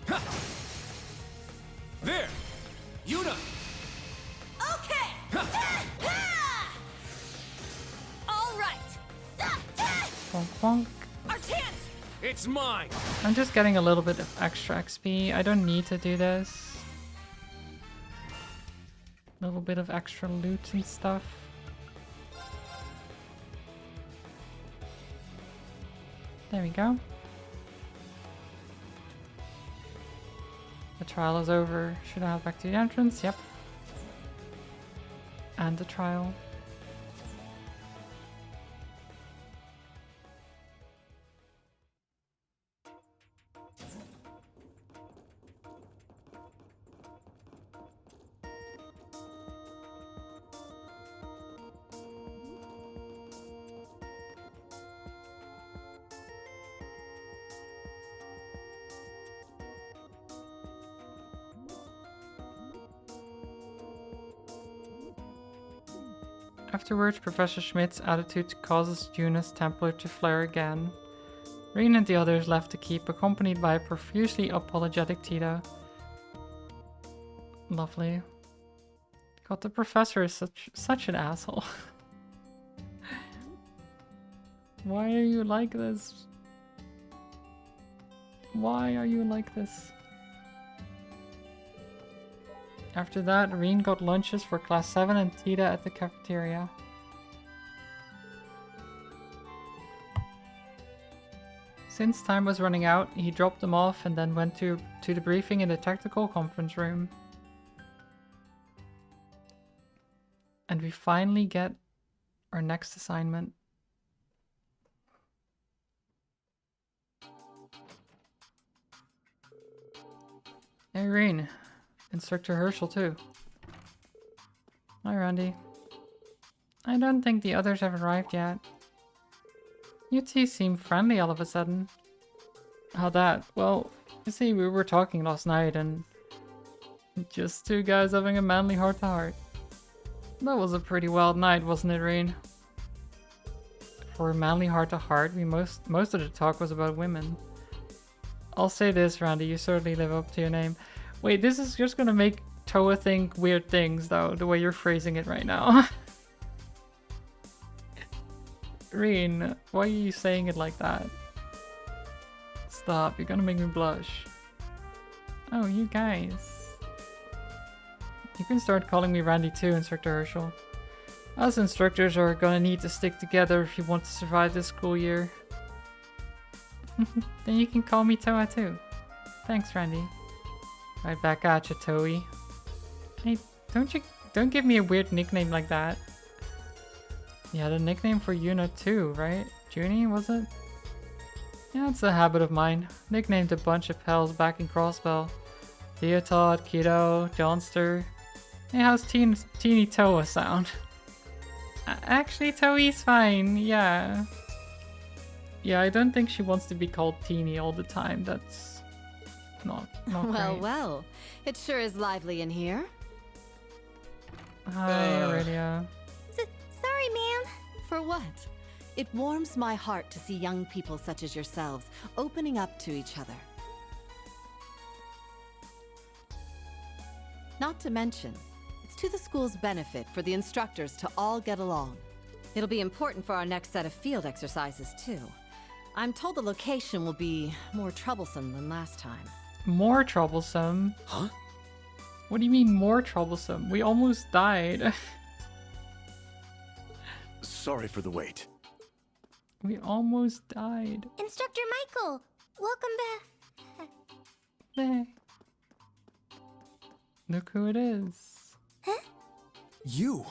Ha! There! Yuna! Okay! All right! Bonk bonk. Our chance! It's mine! I'm just getting a little bit of extra XP. I don't need to do this. A little bit of extra loot and stuff. There we go. The trial is over. Should I have back to the entrance? Yep. And the trial. Afterwards, Professor Schmidt's attitude causes Juna's temper to flare again. Rin and the others left the keep, accompanied by a profusely apologetic Tita. Lovely. God, the professor is such an asshole. Why are you like this? Why are you like this? After that, Rin got lunches for Class 7 and Tita at the cafeteria. Since time was running out, he dropped them off and then went to the briefing in the tactical conference room. And we finally get our next assignment. Hey Rin. Instructor Herschel too. Hi Randy. I don't think the others have arrived yet. You two seem friendly all of a sudden. How that? Well, you see, we were talking last night and just two guys having a manly heart-to-heart. That was a pretty wild night, wasn't it, Rain? For a manly heart-to-heart, most of the talk was about women. I'll say this, Randy, you certainly live up to your name. Wait, this is just gonna make Toa think weird things, though, the way you're phrasing it right now. Reen, why are you saying it like that? Stop, you're gonna make me blush. Oh, you guys. You can start calling me Randy too, Instructor Herschel. Us instructors are gonna need to stick together if you want to survive this school year. Then you can call me Toa too. Thanks, Randy. Right back at you, Toei. Hey, don't give me a weird nickname like that. Yeah, the nickname for Yuna too, right? Junie, was it? Yeah, it's a habit of mine. Nicknamed a bunch of pals back in Crossbell. Theotod, Kido, Johnster. Hey, how's Teeny Toa sound? Actually, Toei's fine, yeah. Yeah, I don't think she wants to be called Teeny all the time. That's not Well, great. well. It sure is lively in here. Hi, Aurelia. Sorry, ma'am. For what? It warms my heart to see young people such as yourselves opening up to each other. Not to mention, it's to the school's benefit for the instructors to all get along. It'll be important for our next set of field exercises, too. I'm told the location will be more troublesome than last time. More troublesome? Huh? What do you mean more troublesome? We almost died. Sorry for the wait. We almost died. Instructor Michael, welcome back. Hey. Look who it is. Huh? You?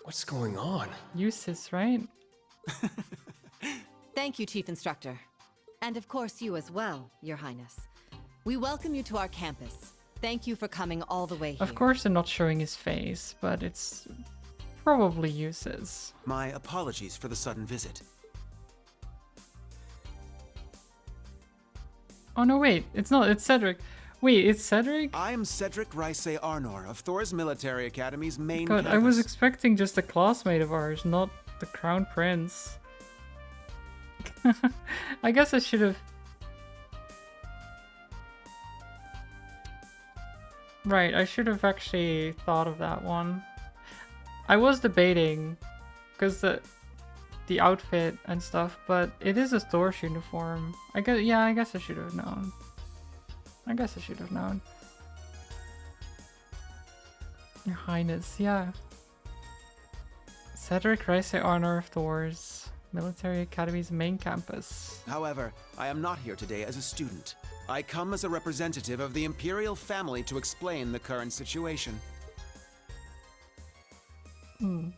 What's going on? Eustace, right? Thank you, Chief Instructor. And of course you as well, Your Highness. We welcome you to our campus. Thank you for coming all the way here. Of course they're not showing his face, but it's probably Eustace. My apologies for the sudden visit. Oh no, wait, it's not, it's Cedric. Wait, it's Cedric? I am Cedric Ryse Arnor of Thor's Military Academy's main God, campus. I was expecting just a classmate of ours, not the Crown Prince. I guess I should have... Right, I should have actually thought of that one. I was debating, because the outfit and stuff, but it is a Thor's uniform. I guess I should have known. Your Highness, yeah. Cedric Ryse Arnor of Thor's Military Academy's main campus. However, I am not here today as a student. I come as a representative of the Imperial family to explain the current situation. Hmm.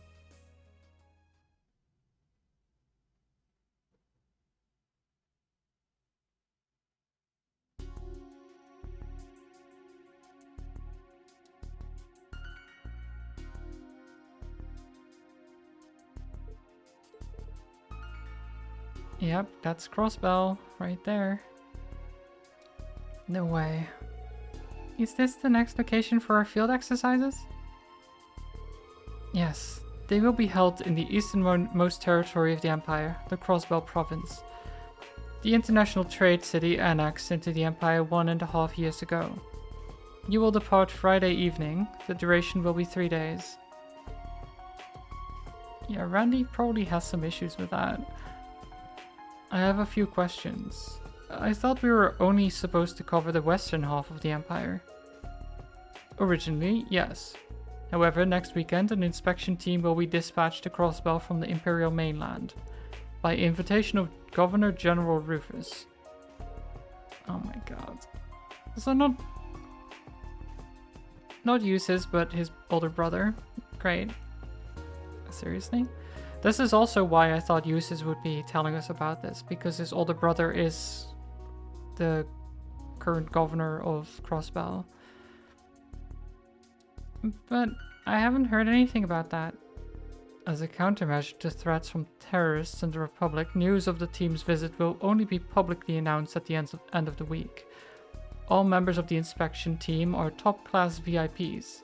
Yep, that's Crossbell right there. No way. Is this the next location for our field exercises? Yes, they will be held in the easternmost territory of the Empire, the Crossbell Province. The international trade city annexed into the Empire 1.5 years ago. You will depart Friday evening. The duration will be 3 days. Yeah, Randy probably has some issues with that. I have a few questions. I thought we were only supposed to cover the western half of the Empire. Originally, yes. However, next weekend an inspection team will be dispatched to Crossbell from the Imperial mainland, by invitation of Governor General Rufus. Oh my god. So not Eustace, but his older brother. Great. Seriously? This is also why I thought Eustace would be telling us about this, because his older brother is the current governor of Crossbell. But I haven't heard anything about that. As a countermeasure to threats from terrorists in the Republic, news of the team's visit will only be publicly announced at the end of the week. All members of the inspection team are top-class VIPs.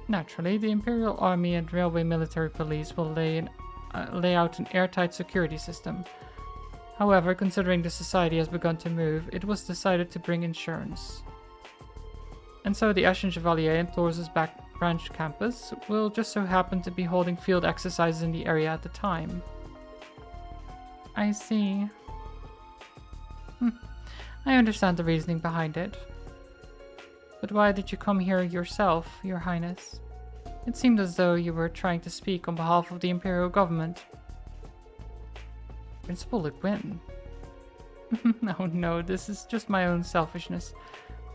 Naturally, the Imperial Army and Railway Military Police will lay out an airtight security system. However, considering the society has begun to move, it was decided to bring insurance. And so the Ashen Chevalier and Thor's branch campus will just so happen to be holding field exercises in the area at the time. I see. I understand the reasoning behind it. But why did you come here yourself, Your Highness? It seemed as though you were trying to speak on behalf of the Imperial government. Principal Le Guin. Oh no, this is just my own selfishness.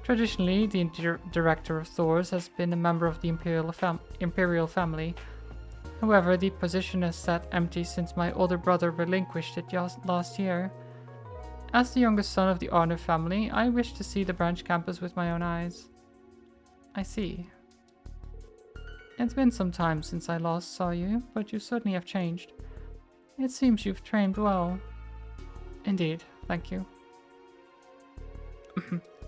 Traditionally, the director of Thor's has been a member of the Imperial family. However, the position has sat empty since my older brother relinquished it last year. As the youngest son of the Arner family, I wish to see the branch campus with my own eyes. I see. It's been some time since I last saw you, but you certainly have changed. It seems you've trained well. Indeed, thank you.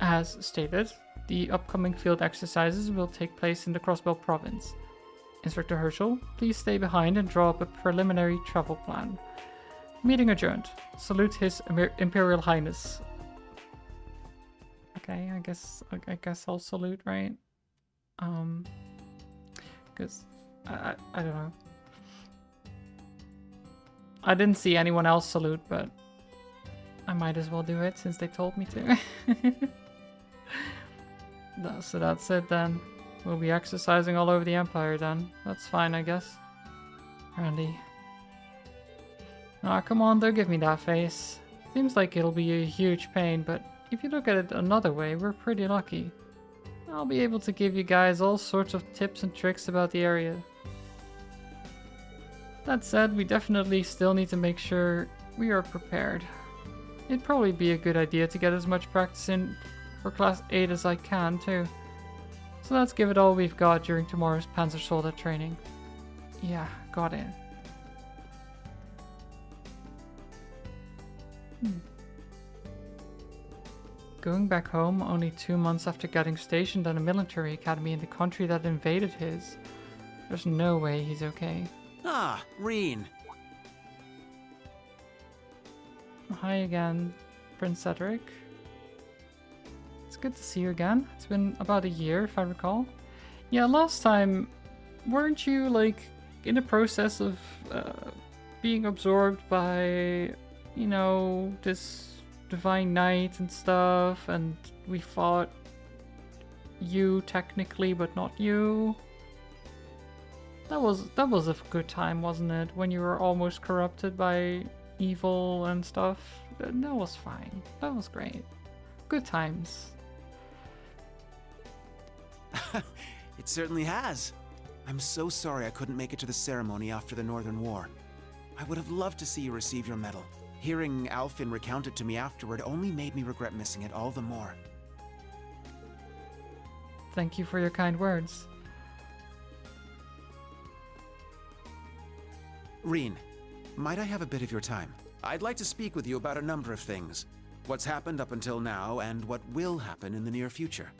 As stated, the upcoming field exercises will take place in the Crossbell province. Instructor Herschel, please stay behind and draw up a preliminary travel plan. Meeting adjourned. Salute His Imperial Highness. Okay, I guess I'll salute, right? Because I don't know. I didn't see anyone else salute, but I might as well do it since they told me to. So that's it then. We'll be exercising all over the Empire then. That's fine, I guess. Randy. Ah, come on, don't give me that face. Seems like it'll be a huge pain, but if you look at it another way, we're pretty lucky. I'll be able to give you guys all sorts of tips and tricks about the area. That said, we definitely still need to make sure we are prepared. It'd probably be a good idea to get as much practice in for Class 8 as I can, too. So let's give it all we've got during tomorrow's Panzer Soldat training. Yeah, got it. Going back home only 2 months after getting stationed at a military academy in the country that invaded his. There's no way he's okay. Ah, Reen. Hi again, Prince Cedric. It's good to see you again. It's been about a year, if I recall. Yeah, last time, weren't you, like, in the process of being absorbed by, you know, this Divine Knight and stuff, and we fought you technically, but not you? That was a good time, wasn't it? When you were almost corrupted by evil and stuff. That was fine. That was great. Good times. It certainly has. I'm so sorry I couldn't make it to the ceremony after the Northern War. I would have loved to see you receive your medal. Hearing Alfin recount it to me afterward only made me regret missing it all the more. Thank you for your kind words. Reen, might I have a bit of your time? I'd like to speak with you about a number of things. What's happened up until now, and what will happen in the near future.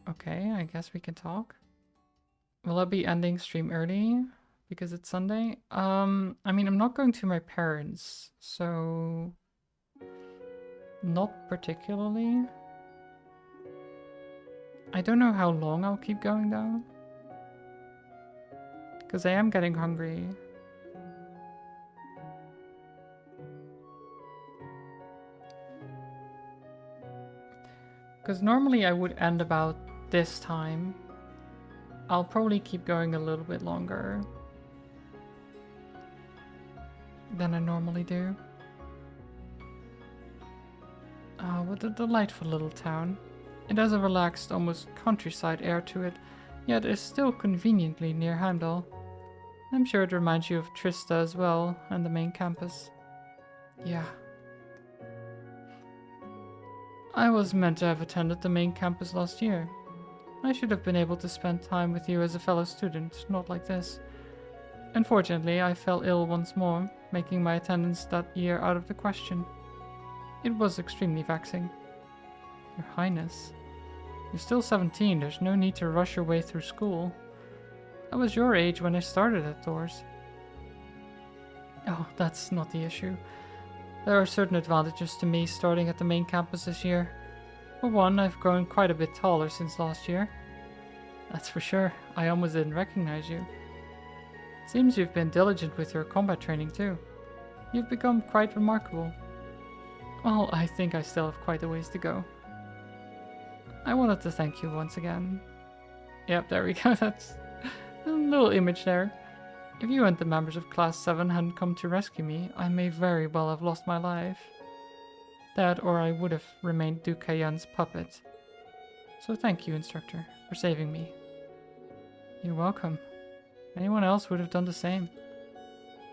Okay, I guess we can talk. Will I be ending stream early because it's Sunday? I mean, I'm not going to my parents, so not particularly. I don't know how long I'll keep going though, because I am getting hungry. Because normally I would end about this time. I'll probably keep going a little bit longer than I normally do. What a delightful little town. It has a relaxed, almost countryside air to it, yet is still conveniently near Handel. I'm sure it reminds you of Trista as well, and the main campus. Yeah. I was meant to have attended the main campus last year. I should have been able to spend time with you as a fellow student, not like this. Unfortunately, I fell ill once more, making my attendance that year out of the question. It was extremely vexing. Your Highness, you're still 17, there's no need to rush your way through school. I was your age when I started at Thor's. Oh, that's not the issue. There are certain advantages to me starting at the main campus this year. For one, I've grown quite a bit taller since last year. That's for sure, I almost didn't recognize you. Seems you've been diligent with your combat training too. You've become quite remarkable. Well, I think I still have quite a ways to go. I wanted to thank you once again. Yep, there we go, that's a little image there. If you and the members of Class 7 hadn't come to rescue me, I may very well have lost my life. That, or I would have remained Duke Kayan's puppet. So thank you, Instructor, for saving me. You're welcome. Anyone else would have done the same.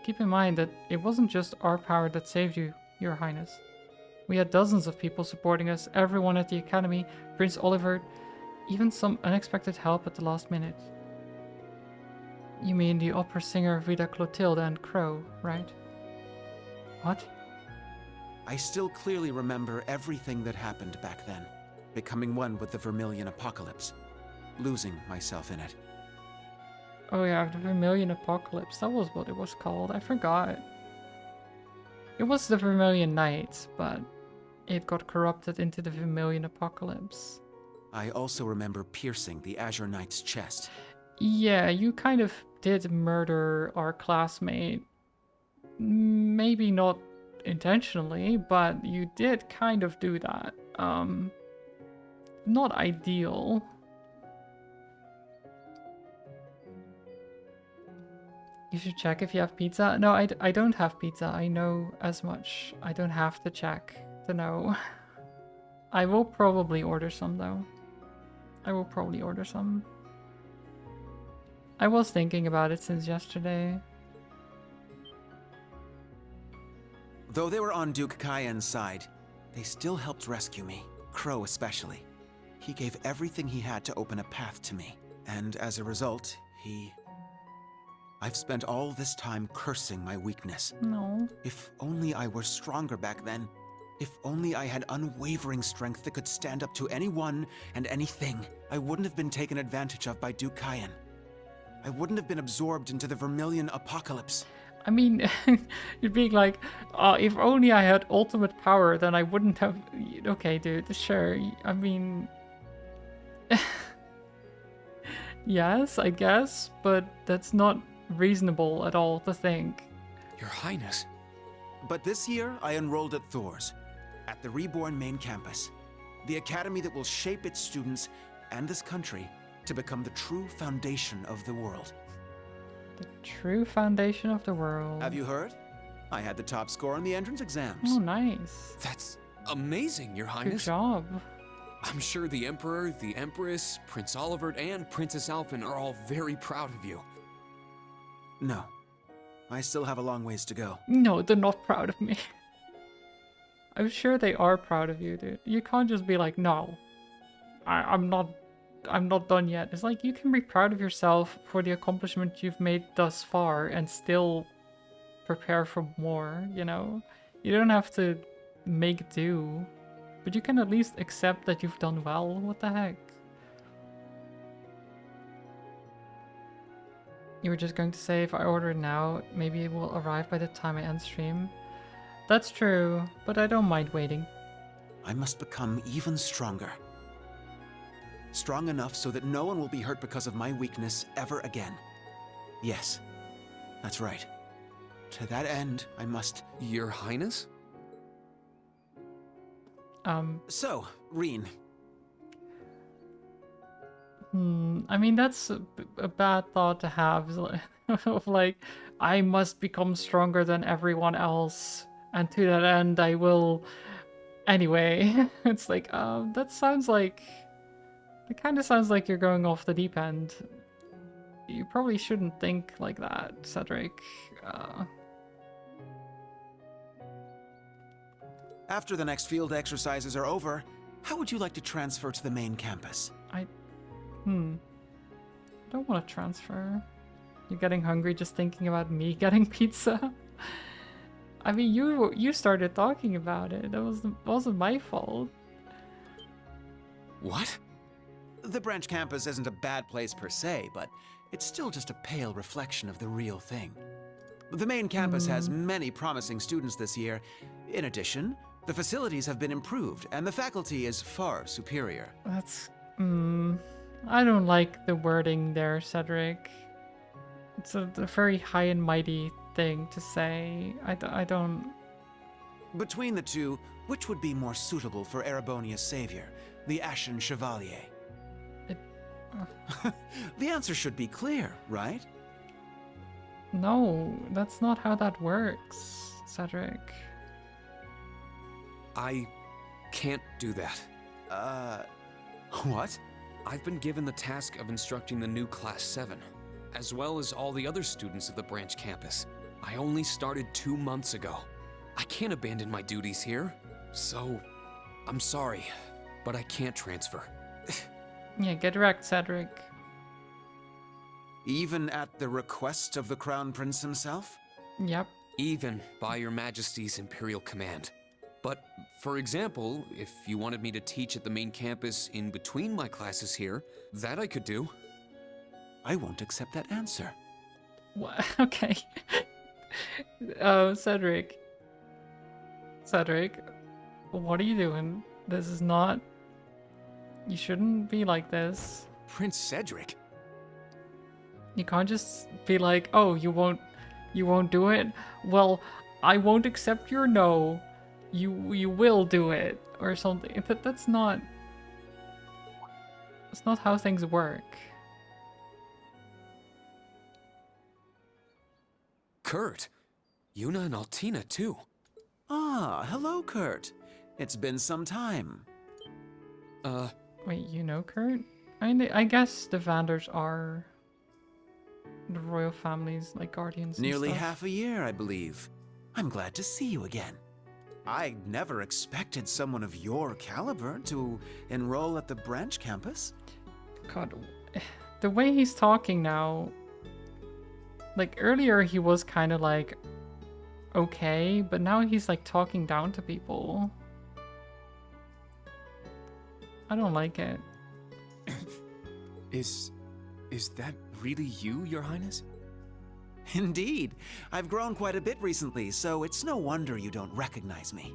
Keep in mind that it wasn't just our power that saved you, Your Highness. We had dozens of people supporting us, everyone at the Academy, Prince Oliver, even some unexpected help at the last minute. You mean the opera singer Vida Clotilde and Crow, right? What? I still clearly remember everything that happened back then, becoming one with the Vermilion Apocalypse, losing myself in it. Oh yeah, the Vermilion Apocalypse, that was what it was called, I forgot. It was the Vermilion Knights, but it got corrupted into the Vermilion Apocalypse. I also remember piercing the Azure Knight's chest. Yeah, you kind of did murder our classmate. Maybe not intentionally, but you did kind of do that. Not ideal. You should check if you have pizza. No, I don't have pizza. I know as much. I don't have to check to know. I will probably order some though. I will probably order some. I was thinking about it since yesterday. Though they were on Duke Kayan's side, they still helped rescue me, Crow especially. He gave everything he had to open a path to me, and as a result, I've spent all this time cursing my weakness. No. If only I were stronger back then. If only I had unwavering strength that could stand up to anyone and anything, I wouldn't have been taken advantage of by Duke Kayan. I wouldn't have been absorbed into the Vermilion Apocalypse. I mean, you're being like, if only I had ultimate power, then I wouldn't have... Okay, dude, sure. I mean... Yes, I guess, but that's not reasonable at all to think. Your Highness. But this year, I enrolled at Thor's, at the Reborn main campus, the academy that will shape its students and this country to become the true foundation of the world. The true foundation of the world. Have you heard? I had the top score on the entrance exams. Oh, nice. That's amazing, Your Highness. Good job. I'm sure the Emperor, the Empress, Prince Oliver, and Princess Alphen are all very proud of you. No. I still have a long ways to go. No, they're not proud of me. I'm sure they are proud of you, dude. You can't just be like, no, I'm not done yet. It's like, you can be proud of yourself for the accomplishment you've made thus far and still prepare for more, you know? You don't have to make do, but you can at least accept that you've done well. What the heck? You were just going to say if I order it now, maybe it will arrive by the time I end stream. That's true, but I don't mind waiting. I must become even stronger. Strong enough so that no one will be hurt because of my weakness ever again. Yes, that's right. To that end, I must... Your Highness? So, Reen. I mean, that's a bad thought to have. Of like, I must become stronger than everyone else. And to that end, I will... Anyway, it's like, that sounds like... It kind of sounds like you're going off the deep end. You probably shouldn't think like that, Cedric. After the next field exercises are over, how would you like to transfer to the main campus? I don't want to transfer. You're getting hungry just thinking about me getting pizza. I mean, you started talking about it. Wasn't my fault. What? The branch campus isn't a bad place per se, but it's still just a pale reflection of the real thing. The main campus has many promising students this year. In addition, the facilities have been improved, and the faculty is far superior. That's... I don't like the wording there, Cedric. It's a very high and mighty thing to say. I don't... Between the two, which would be more suitable for Erebonia's savior, the Ashen Chevalier? The answer should be clear, right? No, that's not how that works, Cedric. I can't do that. What? I've been given the task of instructing the new Class 7, as well as all the other students of the branch campus. I only started 2 months ago. I can't abandon my duties here, so I'm sorry, but I can't transfer. Yeah, get wrecked, Cedric. Even at the request of the Crown Prince himself? Yep. Even by Your Majesty's Imperial Command. But, for example, if you wanted me to teach at the main campus in between my classes here, that I could do. I won't accept that answer. What? Okay. Cedric. Cedric, what are you doing? This is not... You shouldn't be like this. Prince Cedric? You can't just be like, oh, you won't do it? Well, I won't accept your no. You will do it, or something. That's not how things work. Kurt, Yuna and Altina too. Ah, hello, Kurt. It's been some time. Wait, you know Kurt? I guess the Vanders are the royal family's, like, guardians and Nearly stuff. half a year, I believe. I'm glad to see you again. I never expected someone of your caliber to enroll at the branch campus. God, the way he's talking now, like, earlier he was kind of like, okay, but now he's like talking down to people. I don't like it. Is that really you, Your Highness? Indeed. I've grown quite a bit recently, so it's no wonder you don't recognize me.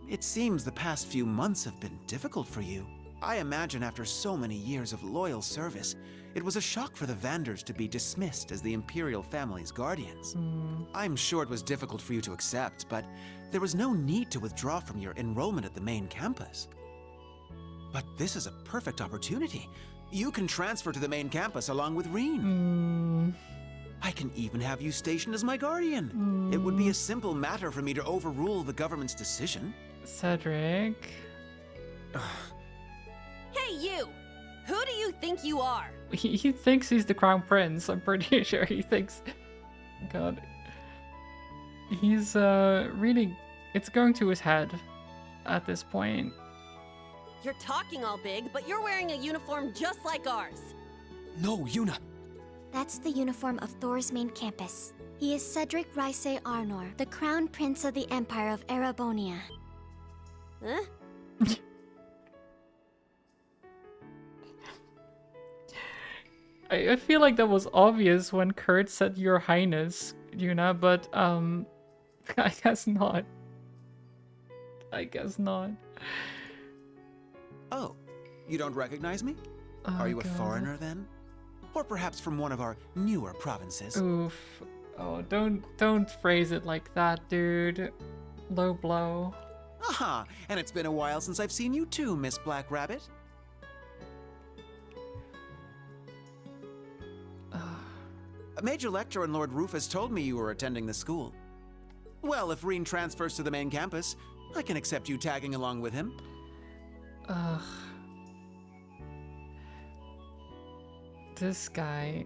It seems the past few months have been difficult for you. I imagine after so many years of loyal service, it was a shock for the Vanders to be dismissed as the Imperial family's guardians. I'm sure it was difficult for you to accept, but there was no need to withdraw from your enrollment at the main campus. But this is a perfect opportunity. You can transfer to the main campus along with Reen. I can even have you stationed as my guardian. It would be a simple matter for me to overrule the government's decision. Cedric. Hey, you! Who do you think you are? He thinks he's the crown prince. I'm pretty sure he thinks... God. He's really... It's going to his head at this point. You're talking all big, but you're wearing a uniform just like ours. No, Yuna. That's the uniform of Thor's main campus. He is Cedric Ryse Arnor, the Crown Prince of the Empire of Erebonia. Huh? I feel like that was obvious when Kurt said Your Highness, Yuna, but I guess not. I guess not. Oh, you don't recognize me? Are you a foreigner then? Or perhaps from one of our newer provinces? Oof. Oh, don't phrase it like that, dude. Low blow. Aha! And it's been a while since I've seen you too, Miss Black Rabbit. Major Lecter and Lord Rufus told me you were attending the school. Well, if Reen transfers to the main campus, I can accept you tagging along with him. Ugh. This guy...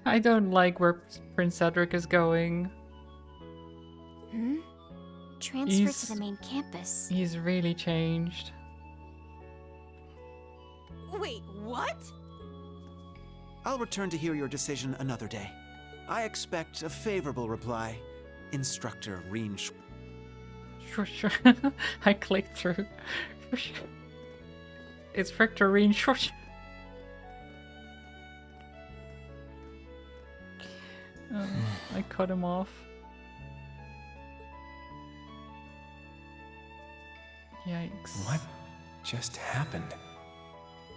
I don't like where Prince Cedric is going. Transfer to the main campus. He's really changed. Wait, what? I'll return to hear your decision another day. I expect a favorable reply. Instructor Reen. Sure. I clicked through. It's Victorine. Sure. I cut him off. Yikes. What just happened?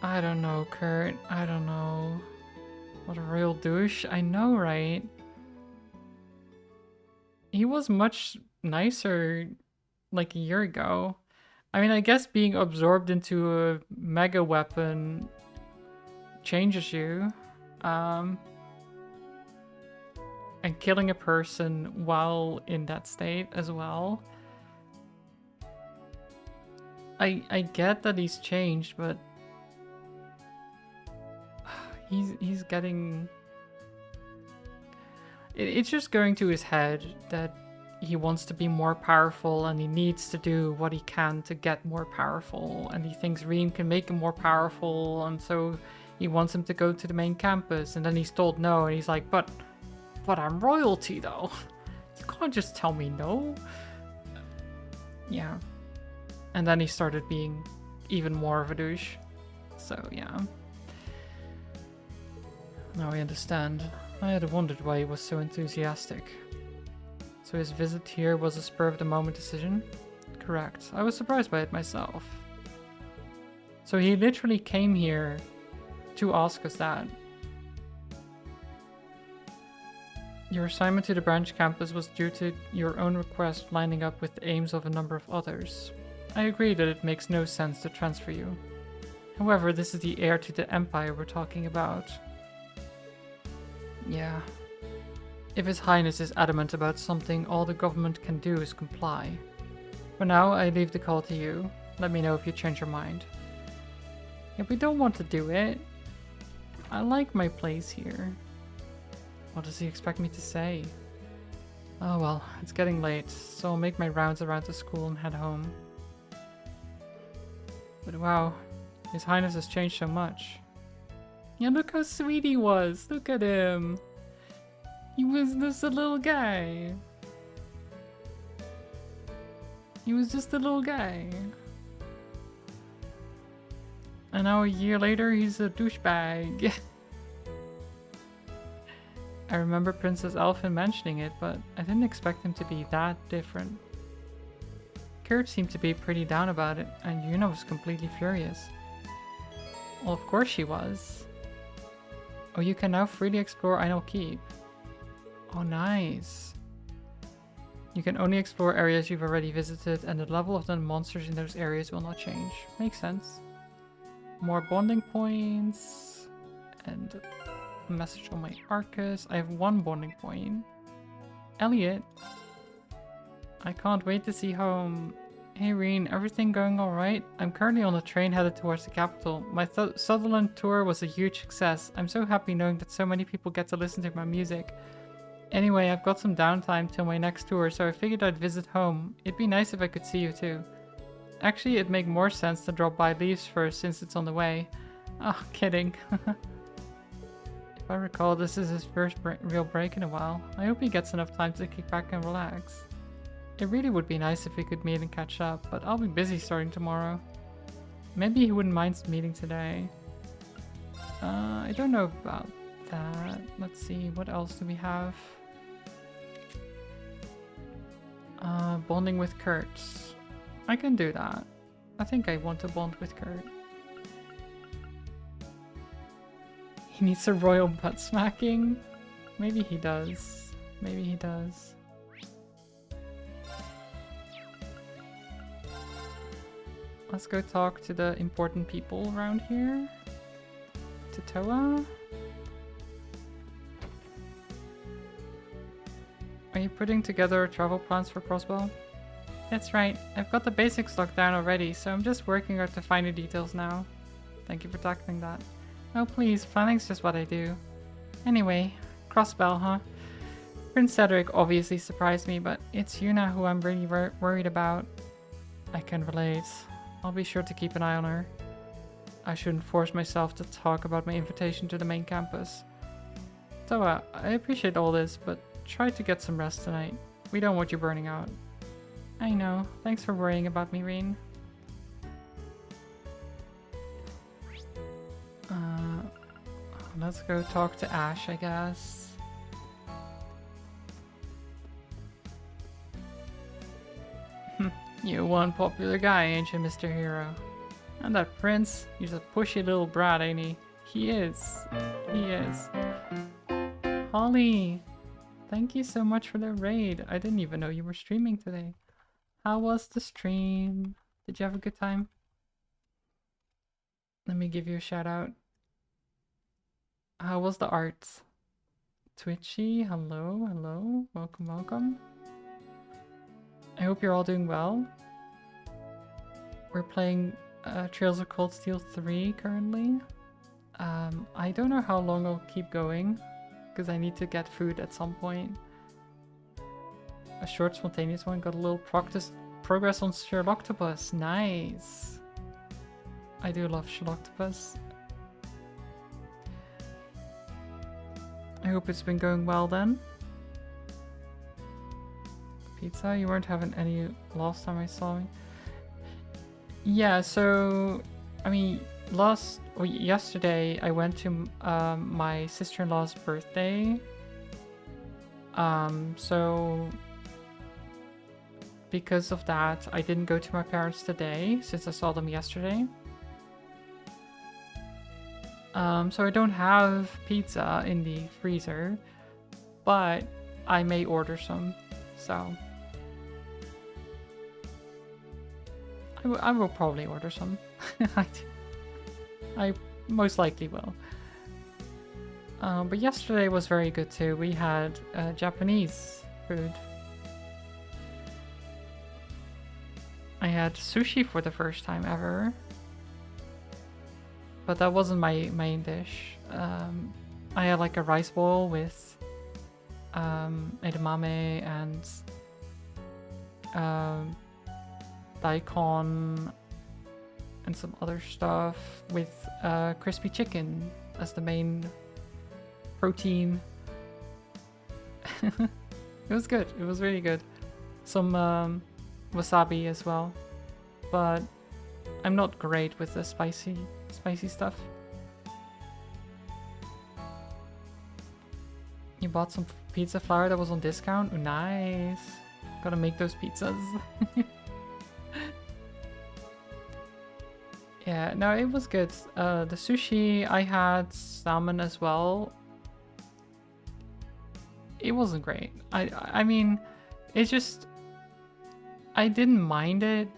I don't know, Kurt. I don't know. What a real douche. I know, right? He was much nicer like a year ago. I mean, I guess being absorbed into a mega weapon changes you. And killing a person while in that state as well. I get that he's changed, but he's getting... It's just going to his head that he wants to be more powerful and he needs to do what he can to get more powerful, and he thinks Reen can make him more powerful, and so he wants him to go to the main campus, and then he's told no, and he's like, but I'm royalty though. You can't just tell me no. Yeah. And then he started being even more of a douche. So yeah. Now I understand. I had wondered why he was so enthusiastic. So his visit here was a spur-of-the-moment decision? Correct. I was surprised by it myself. So he literally came here to ask us that. Your assignment to the branch campus was due to your own request lining up with the aims of a number of others. I agree that it makes no sense to transfer you. However, this is the heir to the Empire we're talking about. Yeah. If His Highness is adamant about something, all the government can do is comply. For now, I leave the call to you. Let me know if you change your mind. If we don't want to do it, I like my place here. What does he expect me to say? Oh well, it's getting late, so I'll make my rounds around the school and head home. But wow, His Highness has changed so much. Yeah, look how sweet he was. Look at him. He was just a little guy. He was just a little guy. And now a year later, he's a douchebag. I remember Princess Elfin mentioning it, but I didn't expect him to be that different. Kurt seemed to be pretty down about it, and Yuna was completely furious. Well, of course she was. Oh, you can now freely explore Einol Keep. Oh, nice. You can only explore areas you've already visited, and the level of the monsters in those areas will not change. Makes sense. More bonding points, and a message on my Arcus. I have 1 bonding point. Elliot. I can't wait to see home. Hey Reen, everything going alright? I'm currently on a train headed towards the capital. My Sutherland tour was a huge success. I'm so happy knowing that so many people get to listen to my music. Anyway, I've got some downtime till my next tour, so I figured I'd visit home. It'd be nice if I could see you too. Actually, it'd make more sense to drop by Leaves first since it's on the way. Oh, kidding. If I recall, this is his first real break in a while. I hope he gets enough time to kick back and relax. It really would be nice if we could meet and catch up, but I'll be busy starting tomorrow. Maybe he wouldn't mind meeting today. I don't know about that. Let's see, what else do we have? Bonding with Kurt. I can do that. I think I want to bond with Kurt. He needs a royal butt smacking? Maybe he does. Maybe he does. Let's go talk to the important people around here. To Toa. Are you putting together travel plans for Crossbow? That's right. I've got the basics locked down already, so I'm just working out the finer details now. Thank you for tackling that. Oh please, planning's just what I do. Anyway, Crossbell, huh? Prince Cedric obviously surprised me, but it's Yuna who I'm really worried about. I can relate. I'll be sure to keep an eye on her. I shouldn't force myself to talk about my invitation to the main campus. So I appreciate all this, but try to get some rest tonight. We don't want you burning out. I know. Thanks for worrying about me, Reen. Let's go talk to Ash, I guess. You one popular guy, ain't you, Mr. Hero? And that prince, he's a pushy little brat, ain't he? He is. He is. Holly, thank you so much for the raid. I didn't even know you were streaming today. How was the stream? Did you have a good time? Let me give you a shout out. How was the art? Twitchy, hello, hello, welcome, welcome. I hope you're all doing well. We're playing Trails of Cold Steel 3 currently. I don't know how long I'll keep going, because I need to get food at some point. A short, spontaneous one. Got a little progress on Sherloctopus. Nice. I do love Sherloctopus. I hope it's been going well then. Pizza? You weren't having any last time I saw me. Yeah, so I mean, yesterday I went to my sister-in-law's birthday. So because of that, I didn't go to my parents today since I saw them yesterday. So I don't have pizza in the freezer, but I may order some, so I will probably order some. I most likely will. But yesterday was very good too. We had Japanese food. I had sushi for the first time ever. But that wasn't my main dish. I had like a rice bowl with edamame and daikon and some other stuff with crispy chicken as the main protein. It was good. It was really good. Some wasabi as well. But I'm not great with the spicy stuff. You bought some pizza flour that was on discount? Ooh, nice. Gotta make those pizzas. Yeah, no, it was good. The sushi, I had salmon as well. It wasn't great. I mean, it's just, I didn't mind it,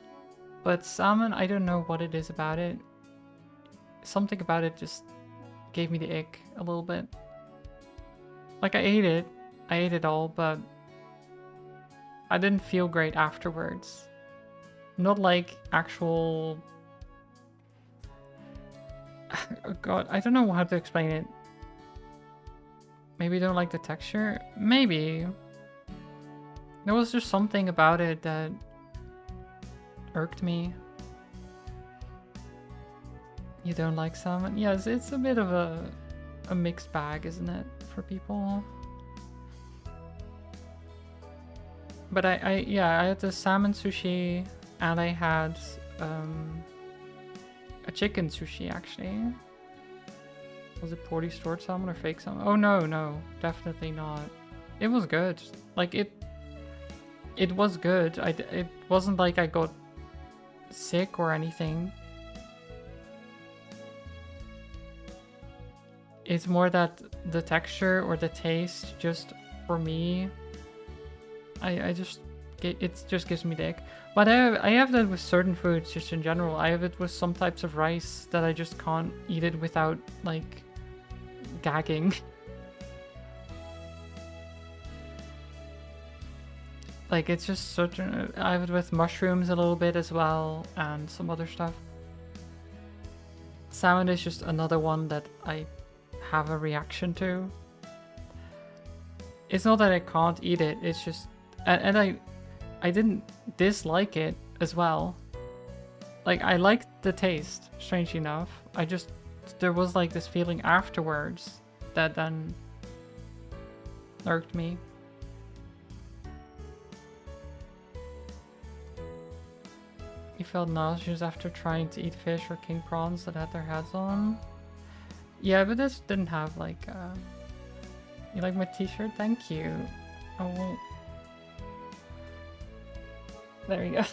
but salmon, I don't know what it is about it. Something about it just gave me the ick a little bit. Like I ate it all, but I didn't feel great afterwards. Not like actual... Oh god, I don't know how to explain it. Maybe you don't like the texture? Maybe. There was just something about it that irked me. You don't like salmon? Yes, it's a bit of a mixed bag, isn't it, for people? But I had the salmon sushi and I had a chicken sushi actually. Was it poorly stored salmon or fake salmon? Oh no, definitely not. It was good. Like it was good. It wasn't like I got sick or anything. It's more that the texture or the taste, just for me, it just gives me the ick. But I have that with certain foods, just in general. I have it with some types of rice that I just can't eat it without, like, gagging. Like, it's just certain... I have it with mushrooms a little bit as well, and some other stuff. Salmon is just another one that I have a reaction to. It's not that I can't eat it, it's just... And I didn't dislike it as well. Like, I liked the taste, strangely enough. There was like this feeling afterwards that then irked me. You felt nauseous after trying to eat fish or king prawns that had their heads on? Yeah, but this didn't have like, You like my t-shirt? Thank you. Oh. There you go.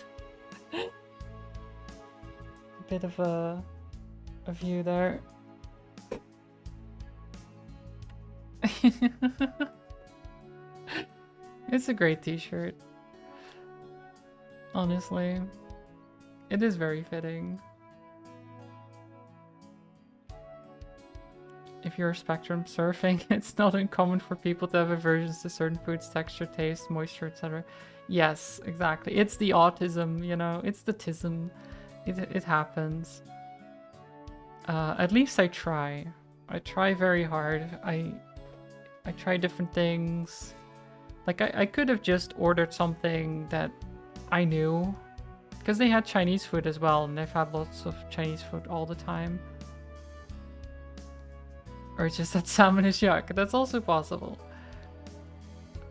A bit of a view there. It's a great t-shirt. Honestly. It is very fitting. If you're spectrum surfing, it's not uncommon for people to have aversions to certain foods, texture, taste, moisture, etc. Yes, exactly. It's the autism, you know, it's the tism. It happens. At least I try. I try very hard. I try different things. Like, I could have just ordered something that I knew. Because they had Chinese food as well, and they've had lots of Chinese food all the time. Or it's just that salmon is yuck. That's also possible.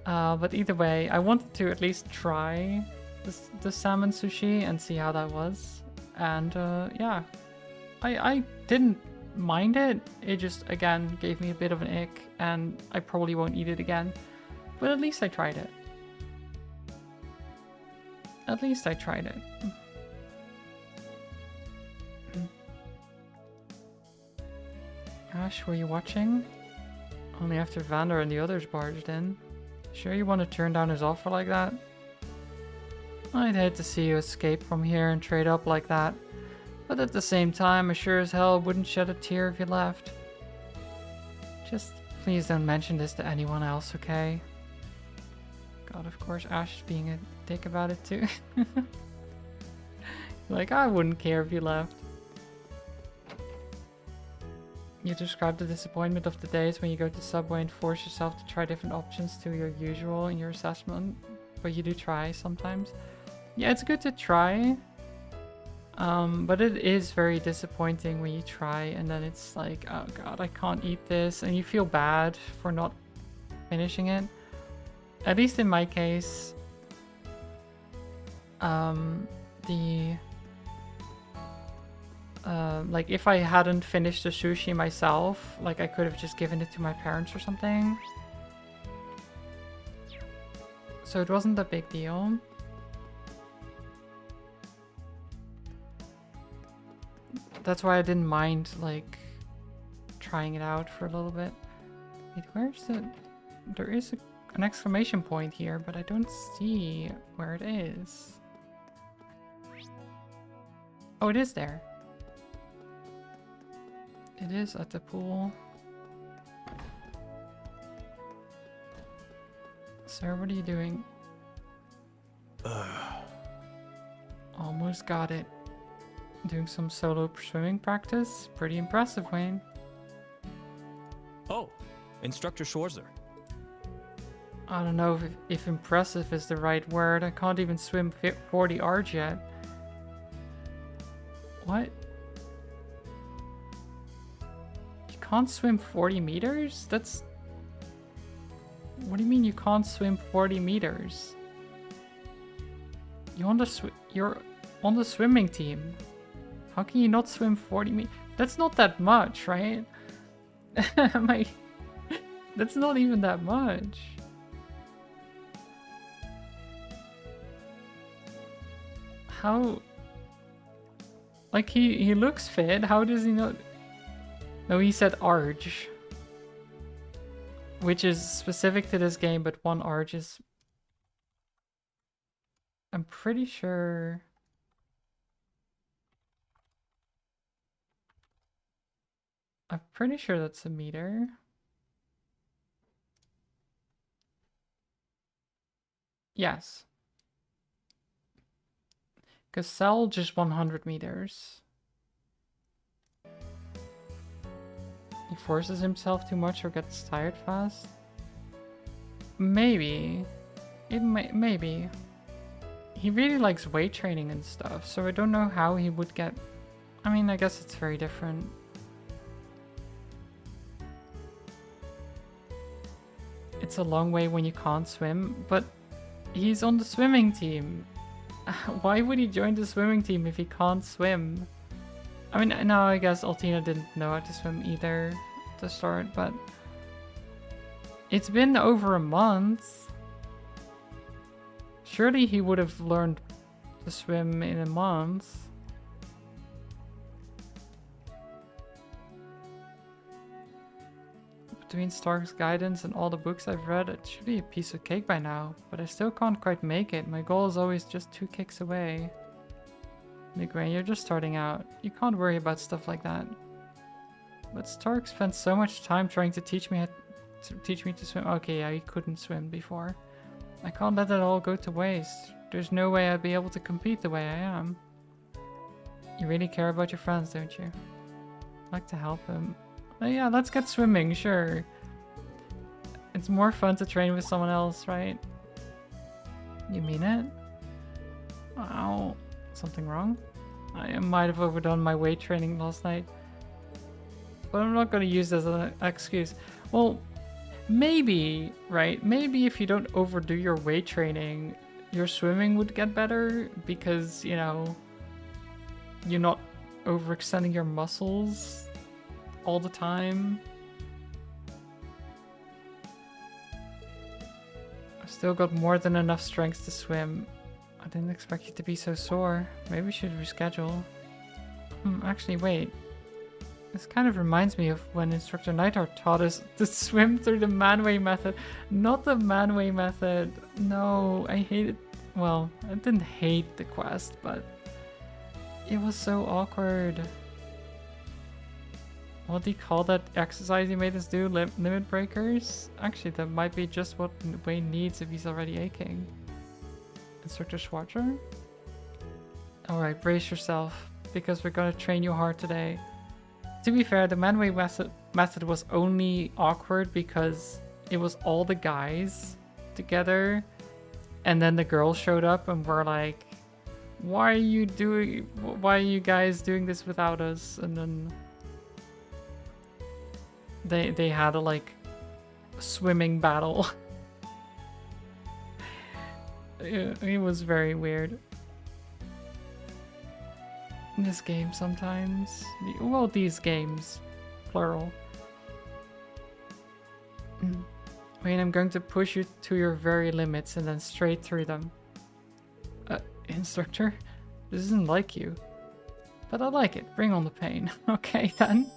But either way, I wanted to at least try the salmon sushi and see how that was. And yeah, I didn't mind it. It just, again, gave me a bit of an ick, and I probably won't eat it again. But at least I tried it. At least I tried it. Ash, were you watching? Only after Vander and the others barged in. Sure you want to turn down his offer like that? I'd hate to see you escape from here and trade up like that. But at the same time, I sure as hell wouldn't shed a tear if you left. Just please don't mention this to anyone else, okay? God, of course Ash is being a dick about it too. Like, I wouldn't care if you left. You described the disappointment of the days when you go to Subway and force yourself to try different options to your usual in your assessment, but you do try sometimes. Yeah, it's good to try, but it is very disappointing when you try and then it's like, oh god, I can't eat this, and you feel bad for not finishing it. At least in my case, like, if I hadn't finished the sushi myself, like, I could have just given it to my parents or something. So it wasn't a big deal. That's why I didn't mind, like, trying it out for a little bit. Wait, where's the... There is an exclamation point here, but I don't see where it is. Oh, it is there. It is at the pool. Sir, what are you doing? Almost got it. Doing some solo swimming practice? Pretty impressive, Wayne. Oh, Instructor Schwarzer. I don't know if impressive is the right word. I can't even swim 40 R's yet. What? You can't swim 40 meters? That's... What do you mean you can't swim 40 meters? You're on the swimming team. How can you not swim 40 meters? That's not that much, right? That's not even that much. How... Like, he looks fit. How does he not... No, he said Arge. Which is specific to this game, but one Arge is... I'm pretty sure... I'm pretty sure that's a meter. Yes. Because Cell just 100 meters. He forces himself too much or gets tired fast? Maybe. Maybe. he really likes weight training and stuff, so I don't know how he would get... I mean, I guess it's very different. It's a long way when you can't swim, but he's on the swimming team. Why would he join the swimming team if he can't swim? I mean, no, I guess Altina didn't know how to swim either to start, but it's been over a month. Surely he would have learned to swim in a month. Between Stark's guidance and all the books I've read, it should be a piece of cake by now, but I still can't quite make it. My goal is always just 2 kicks away. Migraine, you're just starting out. You can't worry about stuff like that. But Stark spent so much time trying to teach me to swim. Okay, yeah, he couldn't swim before. I can't let it all go to waste. There's no way I'd be able to compete the way I am. You really care about your friends, don't you? I'd like to help them. Oh, yeah, let's get swimming, sure. It's more fun to train with someone else, right? You mean it? Ow. Something wrong? I might have overdone my weight training last night. But I'm not going to use this as an excuse. Well, maybe, right? Maybe if you don't overdo your weight training, your swimming would get better because, you know, you're not overextending your muscles all the time. I've still got more than enough strength to swim. I didn't expect you to be so sore. Maybe we should reschedule. Actually, wait. This kind of reminds me of when Instructor Neidhart taught us to swim through the manway method. Not the manway method. No, I hated... Well, I didn't hate the quest, but it was so awkward. What do you call that exercise he made us do? Limit breakers? Actually, that might be just what Wayne needs if he's already aching. Instructor Schwarzer? Alright, brace yourself, because we're gonna train you hard today. To be fair, the manway method was only awkward because it was all the guys together, and then the girls showed up and were like, why are you guys doing this without us? And then they had a like swimming battle. It was very weird. In this game sometimes. Well, these games. Plural. Wayne, I'm going to push you to your very limits and then straight through them. Instructor? This isn't like you. But I like it. Bring on the pain. Okay, then.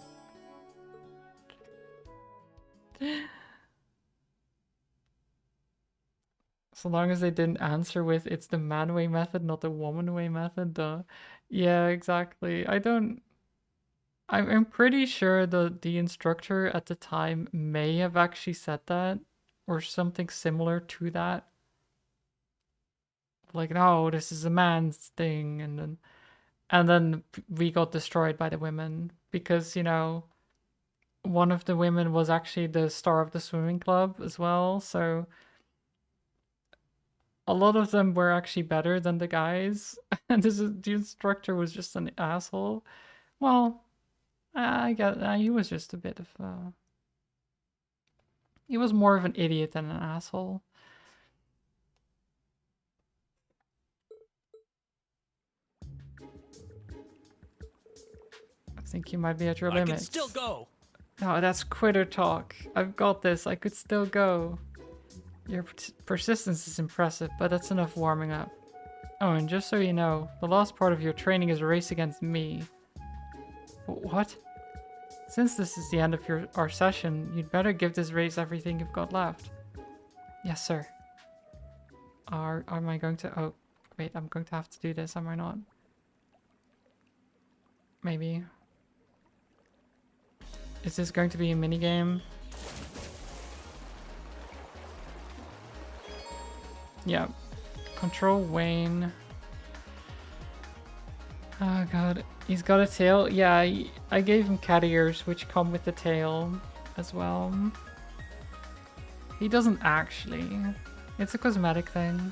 So long as they didn't answer with, it's the man way method, not the woman way method. Yeah, exactly. I'm pretty sure the instructor at the time may have actually said that, or something similar to that. Like, no, this is a man's thing, and then we got destroyed by the women because, you know, one of the women was actually the star of the swimming club as well, so a lot of them were actually better than the guys, and the instructor was just an asshole. Well, I guess he was just a bit of he was more of an idiot than an asshole. I think you might be at your limits. I can still go. Oh, that's quitter talk. I've got this. I could still go. Your persistence is impressive, but that's enough warming up. Oh, and just so you know, the last part of your training is a race against me. What? Since this is the end of our session, you'd better give this race everything you've got left. Yes, sir. Am I going to... Oh, wait, I'm going to have to do this, am I not? Maybe. Is this going to be a minigame? Yeah. Control Wayne. Oh god. He's got a tail? Yeah, I gave him cat ears, which come with the tail as well. He doesn't actually. It's a cosmetic thing.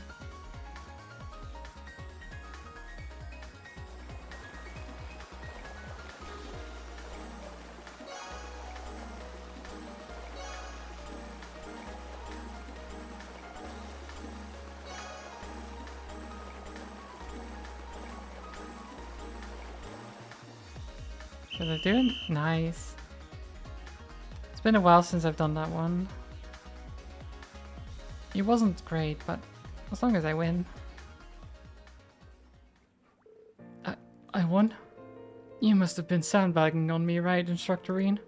Did I do it? Nice. It's been a while since I've done that one. It wasn't great, but as long as I win. I won? You must have been sandbagging on me, right, Instructor Reen?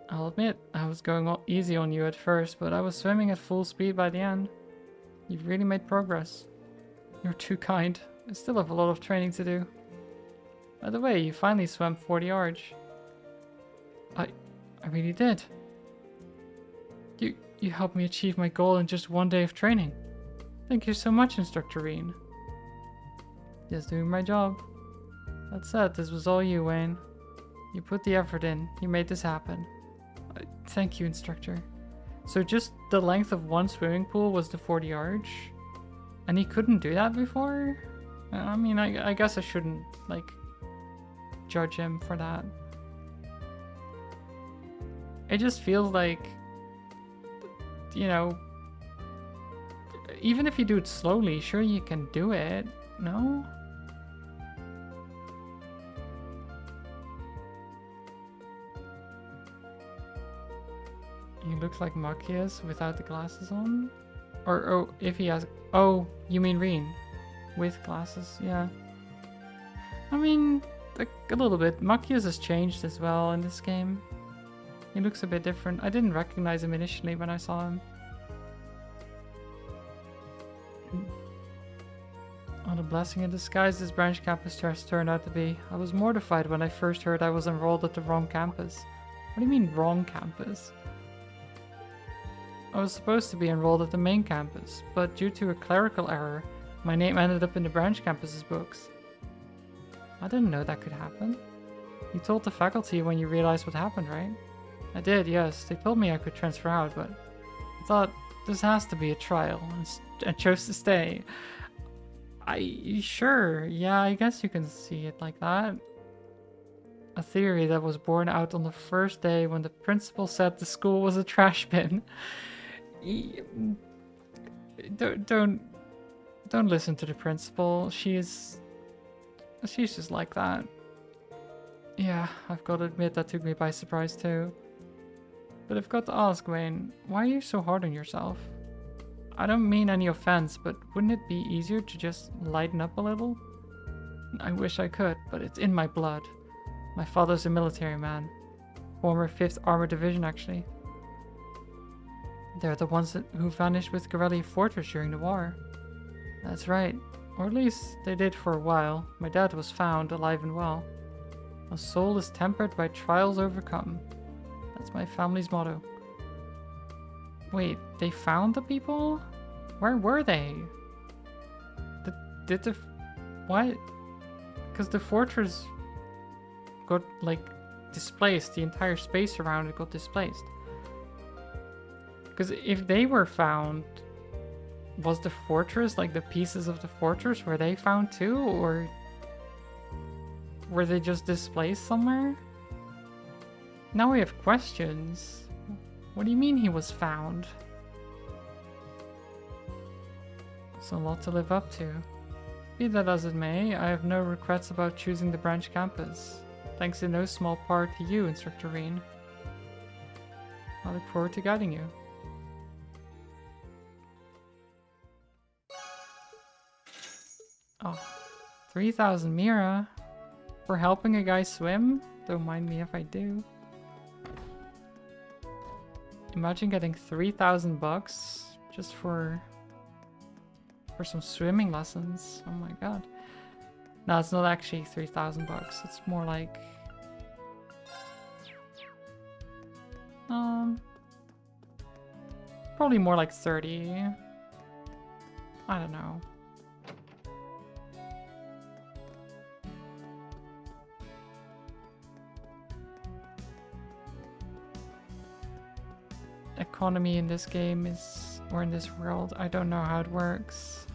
I'll admit, I was going easy on you at first, but I was swimming at full speed by the end. You've really made progress. You're too kind. I still have a lot of training to do. By the way, you finally swam 40 yards. I really did. You helped me achieve my goal in just one day of training. Thank you so much, Instructor Reen. Just doing my job. That said, this was all you, Wayne. You put the effort in. You made this happen. Thank you, Instructor. So just the length of one swimming pool was the 40 yards? And he couldn't do that before? I mean, I guess I shouldn't, like, judge him for that. It just feels like, you know, even if you do it slowly, sure you can do it, no? He looks like Machias without the glasses on? Or, oh, if he has... Oh, you mean Reen? With glasses, yeah. I mean, like, a little bit. Machias has changed as well in this game. He looks a bit different. I didn't recognize him initially when I saw him. What a blessing in disguise this branch campus has turned out to be. I was mortified when I first heard I was enrolled at the wrong campus. What do you mean, wrong campus? I was supposed to be enrolled at the main campus, but due to a clerical error, my name ended up in the branch campus's books. I didn't know that could happen. You told the faculty when you realized what happened, right? I did, yes. They told me I could transfer out, but I thought this has to be a trial, and chose to stay. Sure, yeah, I guess you can see it like that. A theory that was born out on the first day when the principal said the school was a trash bin. Don't listen to the principal. She's just like that. Yeah, I've got to admit that took me by surprise too. But I've got to ask, Wayne, why are you so hard on yourself? I don't mean any offense, but wouldn't it be easier to just lighten up a little? I wish I could, but it's in my blood. My father's a military man. Former 5th Armored Division, actually. They're the ones who vanished with Garelli Fortress during the war. That's right. Or at least they did for a while. My dad was found alive and well. A soul is tempered by trials overcome. That's my family's motto. Wait, they found the people? Where were they? Did the... What? Because the fortress got, like, displaced. The entire space around it got displaced. Because if they were found, was the fortress, like the pieces of the fortress, were they found too? Or were they just displaced somewhere? Now we have questions. What do you mean he was found? It's a lot to live up to. Be that as it may, I have no regrets about choosing the branch campus. Thanks in no small part to you, Instructor Reen. I look forward to guiding you. Oh, 3,000 Mira for helping a guy swim? Don't mind me if I do. Imagine getting 3,000 bucks just for some swimming lessons. Oh my god. No, it's not actually 3,000 bucks. It's more like probably more like 30. I don't know. Economy in this game is, or in this world, I don't know how it works.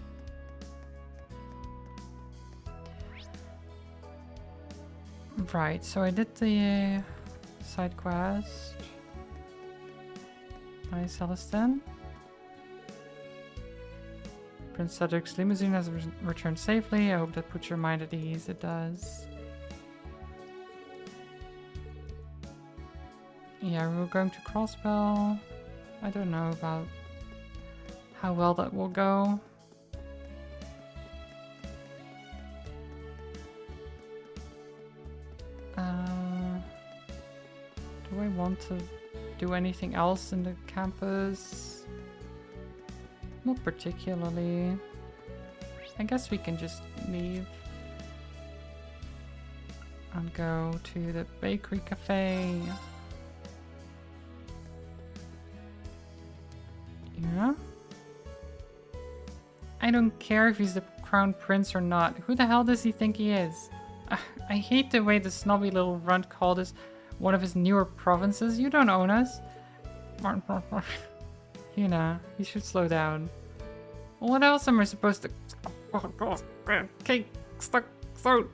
Right, so I did the side quest. Hi, Celestin. Prince Cedric's limousine has returned safely. I hope that puts your mind at ease. It does. Yeah, we're going to Crossbell. I don't know about how well that will go. Do I want to do anything else in the campus? Not particularly. I guess we can just leave and go to the bakery cafe. Yeah? I don't care if he's the crown prince or not. Who the hell does he think he is? I hate the way the snobby little runt called us one of his newer provinces. You don't own us. You know, you should slow down. What else am I supposed to... Cake stuck throat.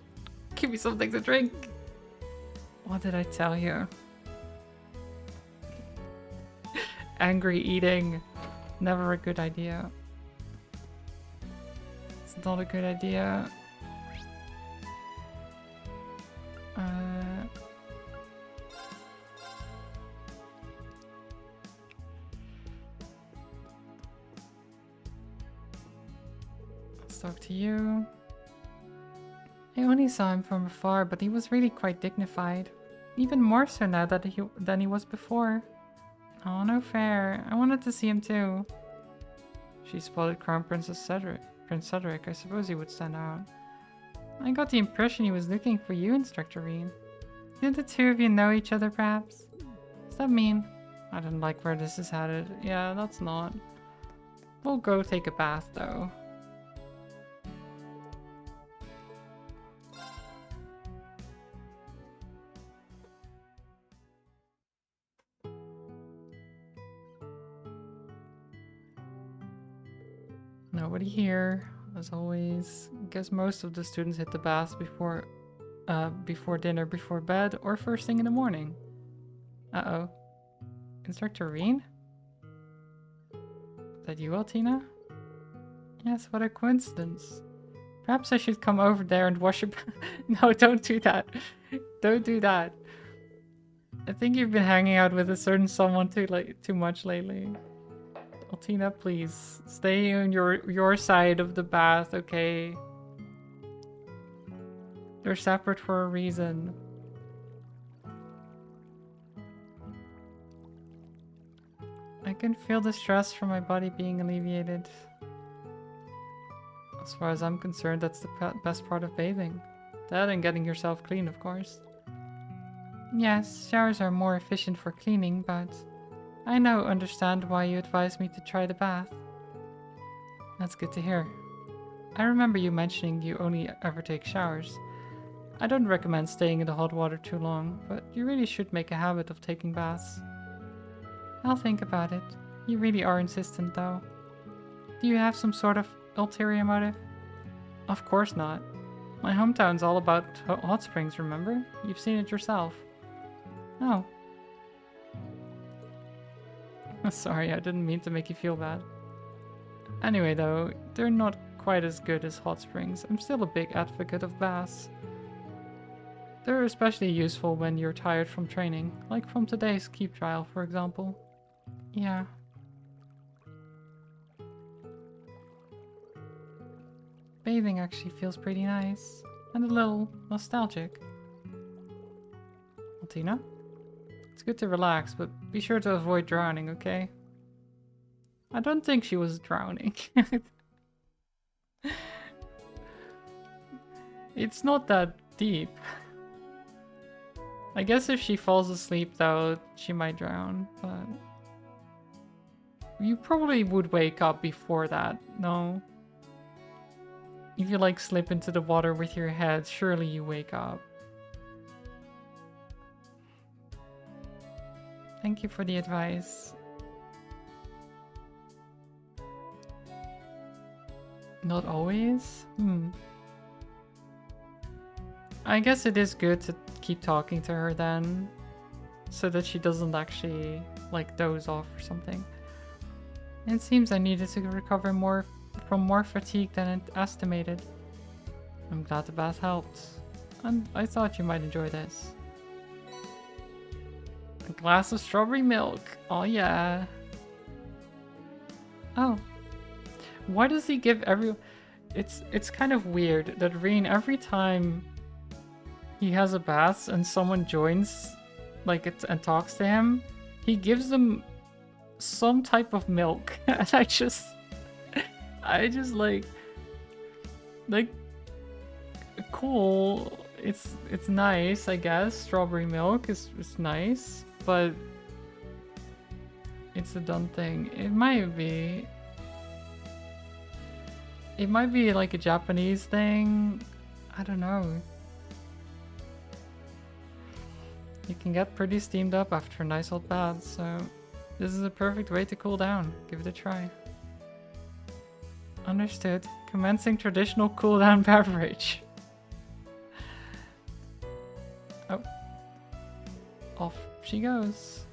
Give me something to drink. What did I tell you? Angry eating. Never a good idea. It's not a good idea. Let's talk to you. I only saw him from afar, but he was really quite dignified. Even more so now than he was before. Oh, no fair. I wanted to see him too. She spotted Crown Prince Cedric. I suppose he would stand out. I got the impression he was looking for you, Instructor Reen. Did the two of you know each other, perhaps? Does that mean? I don't like where this is headed. Yeah, that's not. We'll go take a bath, though. Nobody here, as always. Guess most of the students hit the bath before dinner, before bed, or first thing in the morning. Uh-oh. Instructor Reen? Is that you, Altina? Yes, what a coincidence. Perhaps I should come over there and wash your... No, don't do that. Don't do that. I think you've been hanging out with a certain someone too much lately. Altina, please. Stay on your side of the bath, okay? They're separate for a reason. I can feel the stress from my body being alleviated. As far as I'm concerned, that's the best part of bathing. That and getting yourself clean, of course. Yes, showers are more efficient for cleaning, but I now understand why you advised me to try the bath. That's good to hear. I remember you mentioning you only ever take showers. I don't recommend staying in the hot water too long, but you really should make a habit of taking baths. I'll think about it. You really are insistent, though. Do you have some sort of ulterior motive? Of course not. My hometown's all about hot springs, remember? You've seen it yourself. Oh. Sorry, I didn't mean to make you feel bad. Anyway, though, they're not quite as good as hot springs. I'm still a big advocate of baths. They're especially useful when you're tired from training, like from today's keep trial, for example. Yeah. Bathing actually feels pretty nice, and a little nostalgic. Altina? It's good to relax, but be sure to avoid drowning, okay? I don't think she was drowning. It's not that deep. I guess if she falls asleep, though, she might drown, but... You probably would wake up before that, no? If you, like, slip into the water with your head, surely you wake up. Thank you for the advice. Not always? I guess it is good to keep talking to her then, so that she doesn't actually, like, doze off or something. It seems I needed to recover from more fatigue than estimated. I'm glad the bath helped. And I thought you might enjoy this. glass of strawberry milk. Oh yeah. Oh. Why does he give every... It's kind of weird that Reen, every time he has a bath and someone joins like it and talks to him, he gives them some type of milk. And I just like cool. It's nice, I guess. Strawberry milk is nice, but it's a done thing. It might be like a Japanese thing. I don't know. You can get pretty steamed up after a nice hot bath, so this is a perfect way to cool down. Give it a try. Understood. Commencing traditional cool down beverage. Oh. Off she goes.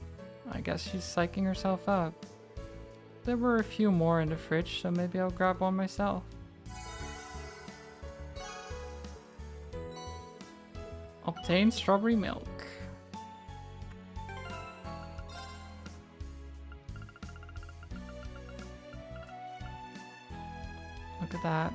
I guess she's psyching herself up. There were a few more in the fridge, so maybe I'll grab one myself. Obtain strawberry milk. Look at that.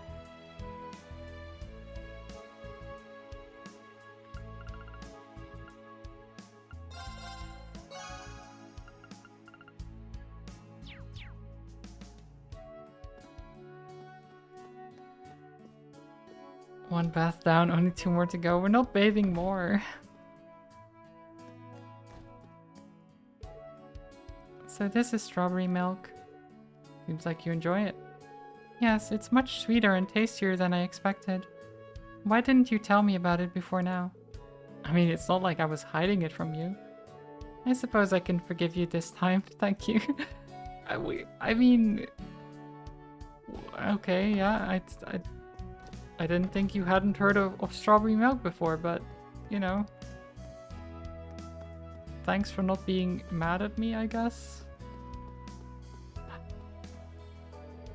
One bath down, only 2 more to go. We're not bathing more. So this is strawberry milk. Seems like you enjoy it. Yes, it's much sweeter and tastier than I expected. Why didn't you tell me about it before now? I mean, it's not like I was hiding it from you. I suppose I can forgive you this time, thank you. I mean... Okay, yeah, I didn't think you hadn't heard of strawberry milk before, but, you know. Thanks for not being mad at me, I guess.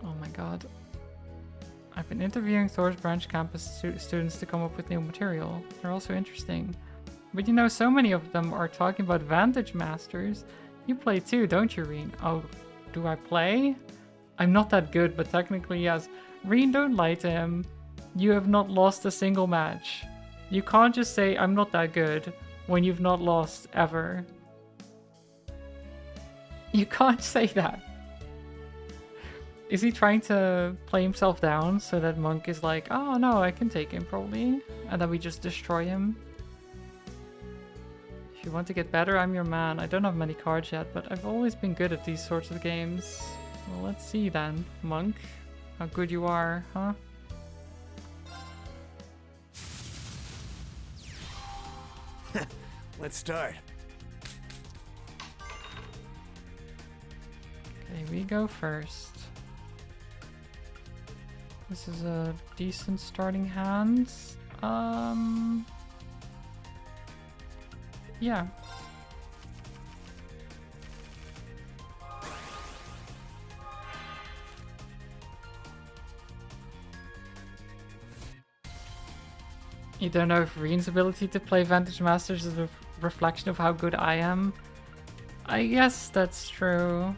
Oh my god. I've been interviewing Thor's branch campus students to come up with new material. They're also interesting. But you know, so many of them are talking about Vantage Masters. You play too, don't you, Reen? Oh, do I play? I'm not that good, but technically yes. Reen, don't lie to him. You have not lost a single match. You can't just say, I'm not that good, when you've not lost ever. You can't say that. Is he trying to play himself down so that Monk is like, oh no, I can take him probably, and then we just destroy him? If you want to get better, I'm your man. I don't have many cards yet, but I've always been good at these sorts of games. Well, let's see then, Monk. How good you are, huh? Let's start. Okay, we go first. This is a decent starting hand. Yeah. You don't know if Reen's ability to play Vantage Masters is a reflection of how good I am? I guess that's true.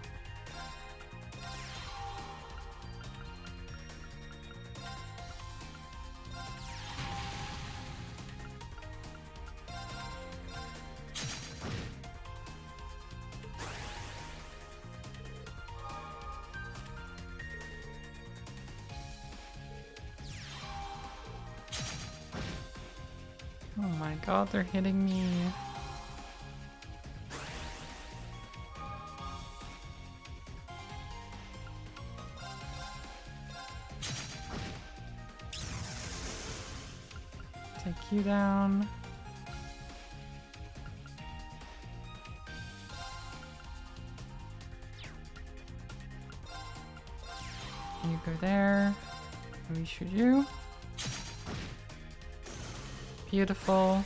Oh my god, they're hitting me. Take you down. You go there. We shoot you. Beautiful.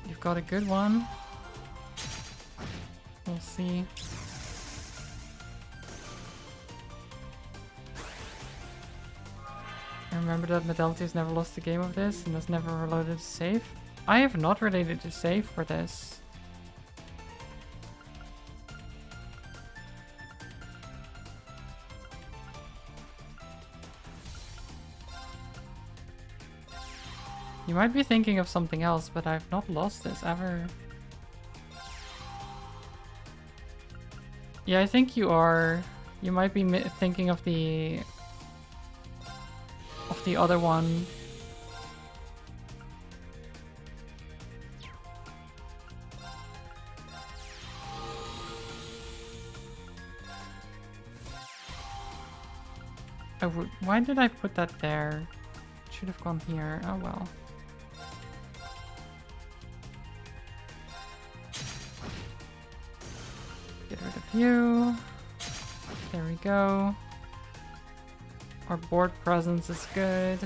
You've got a good one. We'll see. I remember that Madelity has never lost a game of this and has never reloaded a save. I have not related to save for this. You might be thinking of something else, but I've not lost this ever. Yeah, I think you are. You might be thinking of the other one. Why did I put that there? Should have gone here. Oh well. Get rid of you. There we go. Our board presence is good.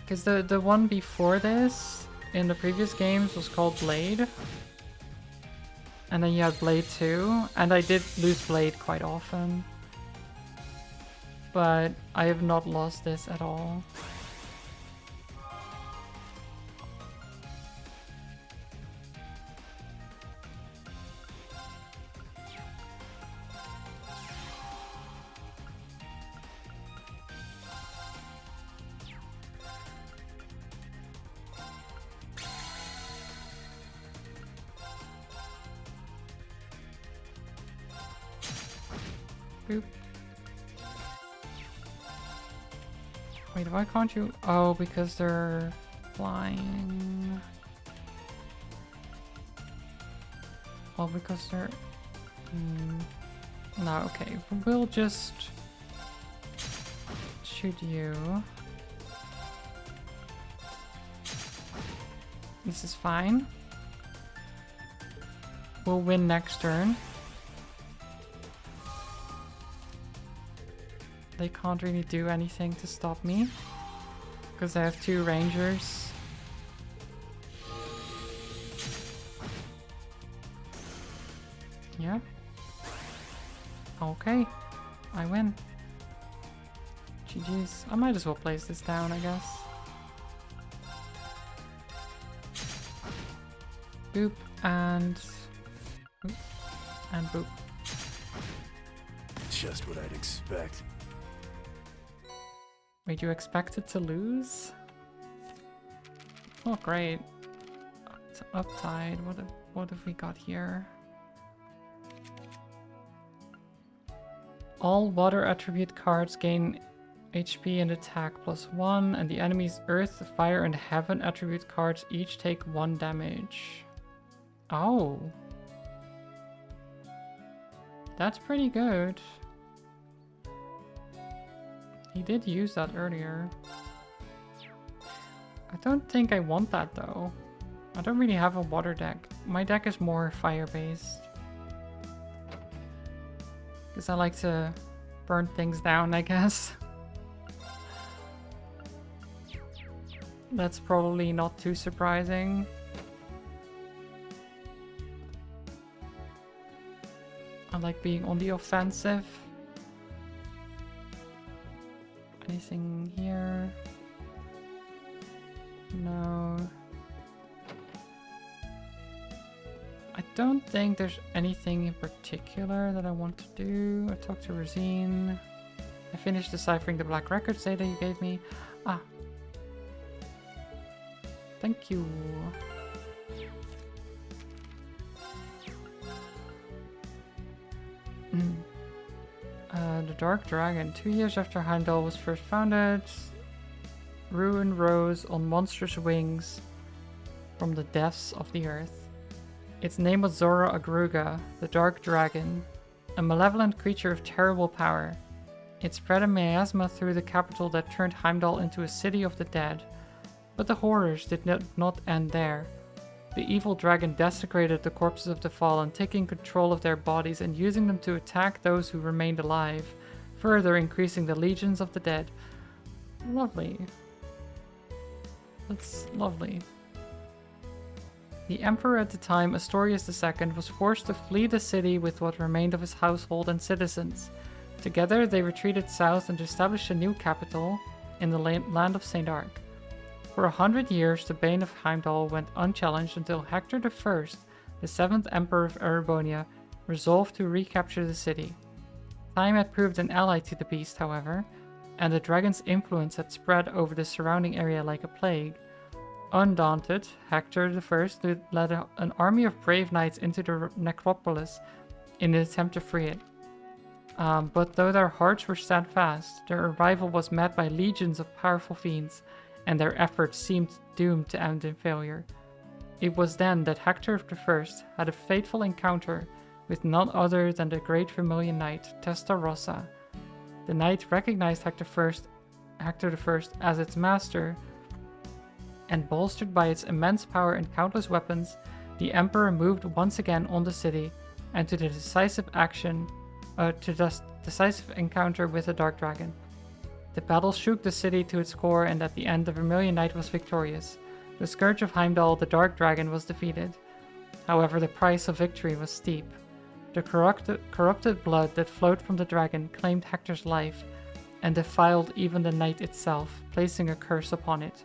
Because the one before this, in the previous games, was called Blade. And then you had Blade 2, and I did lose Blade quite often. But I have not lost this at all. Boop. Wait, why can't you? Oh, because they're flying. Oh, because they're... No, okay. We'll just shoot you. This is fine. We'll win next turn. They can't really do anything to stop me because I have 2 rangers. Yeah. Okay. I win. GG's. I might as well place this down, I guess. Boop and... Boop and boop. Just what I'd expect. Wait, you expected to lose? Oh, great. It's Uptide. What have we got here? All water attribute cards gain HP and attack +1, and the enemy's Earth, Fire, and Heaven attribute cards each take 1 damage. Oh. That's pretty good. He did use that earlier. I don't think I want that though. I don't really have a water deck. My deck is more fire based. Because I like to burn things down, I guess. That's probably not too surprising. I like being on the offensive. Anything here? No. I don't think there's anything in particular that I want to do. I talked to Rosine. I finished deciphering the Black Records data you gave me. Ah. Thank you. The Dark Dragon. 2 years after Heimdall was first founded, ruin rose on monstrous wings from the depths of the earth. Its name was Zora Agruga, the Dark Dragon, a malevolent creature of terrible power. It spread a miasma through the capital that turned Heimdall into a city of the dead. But the horrors did not end there. The evil dragon desecrated the corpses of the fallen, taking control of their bodies and using them to attack those who remained alive, further increasing the legions of the dead. Lovely. That's lovely. The emperor at the time, Astorius II, was forced to flee the city with what remained of his household and citizens. Together, they retreated south and established a new capital in the land of St. Arc. For 100 years, the Bane of Heimdall went unchallenged until Hector I, the 7th Emperor of Erebonia, resolved to recapture the city. Time had proved an ally to the beast, however, and the dragon's influence had spread over the surrounding area like a plague. Undaunted, Hector I led an army of brave knights into the necropolis in an attempt to free it. But though their hearts were steadfast, their arrival was met by legions of powerful fiends, and their efforts seemed doomed to end in failure. It was then that Hector I had a fateful encounter with none other than the great Vermilion Knight, Testarossa. The knight recognized Hector I as its master, and bolstered by its immense power and countless weapons, the Emperor moved once again on the city, and to the decisive encounter with the Dark Dragon. The battle shook the city to its core, and at the end the Vermilion Knight was victorious. The Scourge of Heimdall, the Dark Dragon, was defeated. However, the price of victory was steep. The corrupted blood that flowed from the dragon claimed Hector's life, and defiled even the knight itself, placing a curse upon it.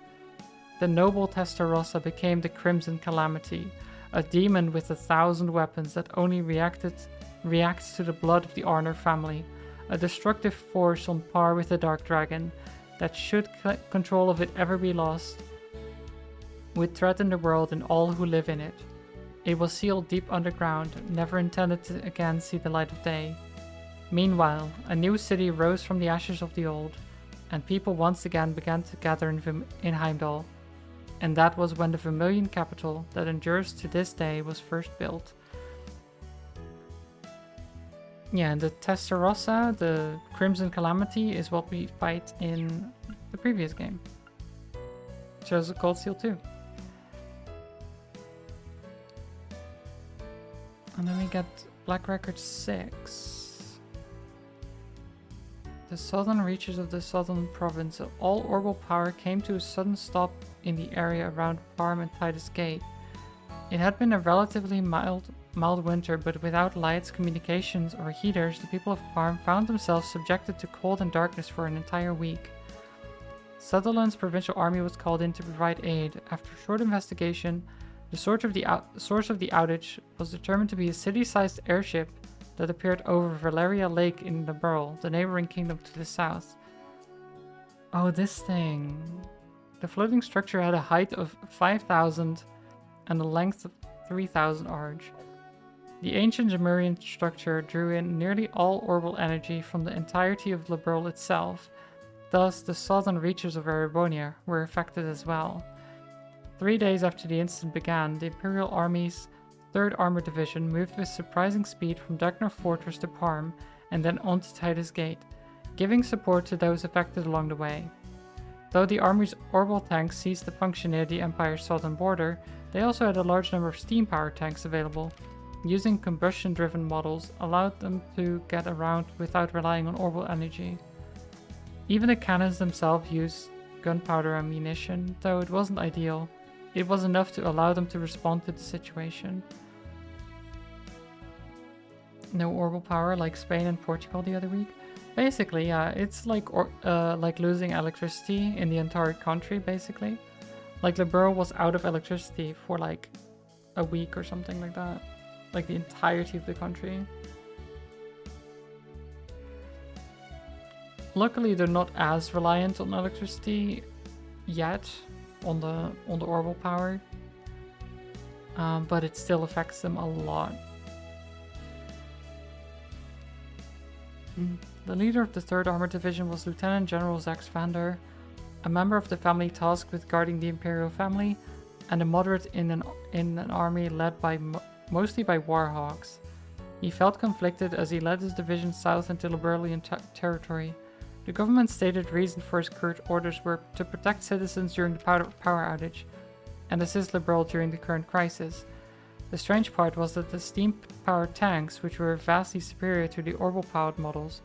The noble Testarossa became the Crimson Calamity, a demon with 1,000 weapons that only reacts to the blood of the Arnor family, a destructive force on par with the Dark Dragon, that should control of it ever be lost, would threaten the world and all who live in it. It was sealed deep underground, never intended to again see the light of day. Meanwhile, a new city rose from the ashes of the old, and people once again began to gather in Heimdall. And that was when the Vermilion capital that endures to this day was first built. Yeah, and the Testarossa, the Crimson Calamity, is what we fight in the previous game. Shadows of Cold Steel 2. And then we get Black Record 6. The southern reaches of the southern province, all orbital power came to a sudden stop in the area around Parm and Titus Gate. It had been a relatively mild winter, but without lights, communications, or heaters, the people of Parm found themselves subjected to cold and darkness for an entire week. Sutherland's provincial army was called in to provide aid. After a short investigation, the source of the outage was determined to be a city-sized airship that appeared over Valeria Lake in Liberl, the neighboring kingdom to the south. Oh, this thing. The floating structure had a height of 5,000 and a length of 3,000 arge. The ancient Lemurian structure drew in nearly all orbital energy from the entirety of Liberl itself, thus the southern reaches of Erebonia were affected as well. 3 days after the incident began, the Imperial Army's 3rd Armored Division moved with surprising speed from Dagnar Fortress to Parm and then on to Titus Gate, giving support to those affected along the way. Though the Army's orbital tanks ceased to function near the Empire's southern border, they also had a large number of steam-powered tanks available. Using combustion-driven models allowed them to get around without relying on orbital energy. Even the cannons themselves used gunpowder ammunition, though it wasn't ideal. It was enough to allow them to respond to the situation. No orbital power like Spain and Portugal the other week. Basically, yeah, it's like losing electricity in the entire country, basically. Like Liberl was out of electricity for like a week or something like that. Like the entirety of the country. Luckily, they're not as reliant on electricity yet on the orbital power, but it still affects them a lot. The leader of the 3rd Armored Division was Lieutenant General Zax Vander, a member of the family tasked with guarding the Imperial family, and a moderate in an army led by mostly by warhawks. He felt conflicted as he led his division south into Liberlian territory. The government's stated reason for his current orders were to protect citizens during the power outage, and assist Liberl during the current crisis. The strange part was that the steam-powered tanks, which were vastly superior to the orbital-powered models,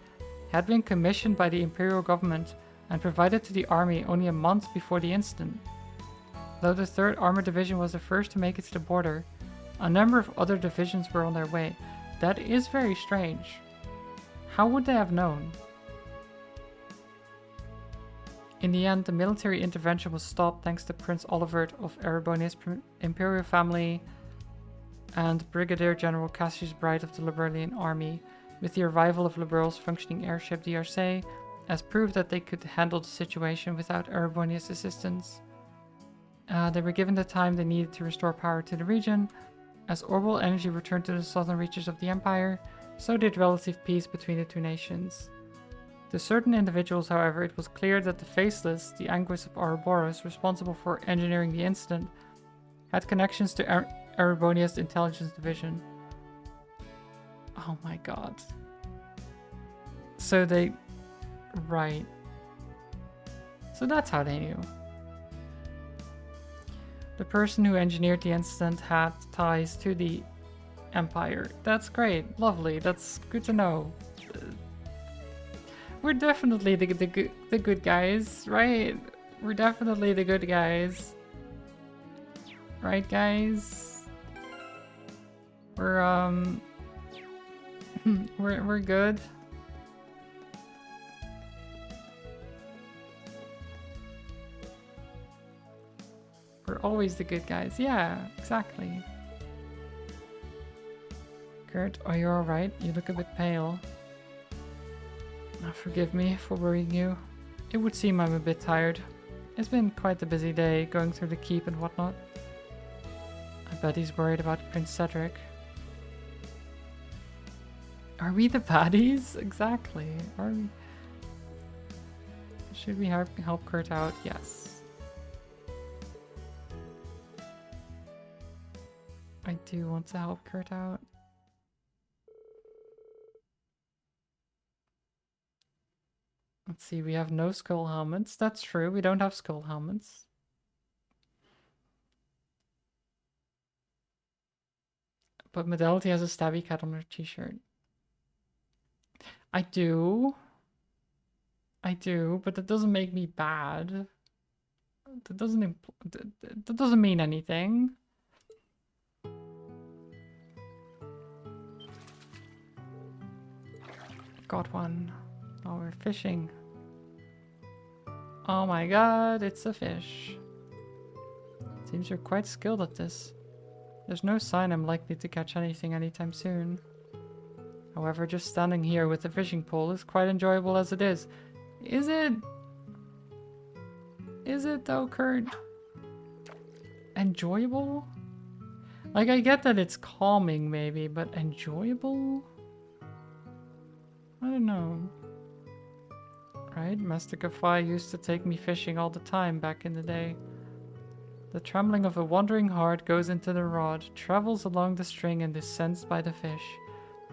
had been commissioned by the Imperial government and provided to the army only a month before the incident. Though the 3rd Armored Division was the first to make it to the border, a number of other divisions were on their way. That is very strange. How would they have known? In the end, the military intervention was stopped thanks to Prince Olivert of Erebonia's imperial family and Brigadier General Cassius Bright of the Liberalian army, with the arrival of Liberal's functioning airship DRC as proof that they could handle the situation without Erebonia's assistance. They were given the time they needed to restore power to the region. As orbital energy returned to the southern reaches of the Empire, so did relative peace between the two nations. To certain individuals, however, it was clear that the Faceless, the Anguis of Ouroboros, responsible for engineering the incident, had connections to Erebonia's intelligence division. Oh my god. So they... Right. So that's how they knew. The person who engineered the incident had ties to the Empire. That's great. Lovely. That's good to know. We're definitely the good guys, right? We're definitely the good guys. Right, guys? We're, we're good. We're always the good guys. Yeah, exactly. Kurt, are you alright? You look a bit pale. Forgive me for worrying you. It would seem I'm a bit tired. It's been quite a busy day, going through the keep and whatnot. I bet he's worried about Prince Cedric. Are we the baddies? Exactly. Are we? Should we help Kurt out? Yes. I do want to help Kurt out. Let's see, we have no skull helmets. That's true, we don't have skull helmets. But Madelity has a stabby cat on her t-shirt. I do, but that doesn't make me bad. That doesn't mean anything. Got one. Oh, we're fishing. Oh my god, it's a fish. Seems you're quite skilled at this. There's no sign I'm likely to catch anything anytime soon. However, just standing here with the fishing pole is quite enjoyable as it is. Is it? Is it though, Kurt? Enjoyable? Like, I get that it's calming maybe, but enjoyable? I don't know. Right? Masticify used to take me fishing all the time back in the day. The trembling of a wandering heart goes into the rod, travels along the string and is sensed by the fish.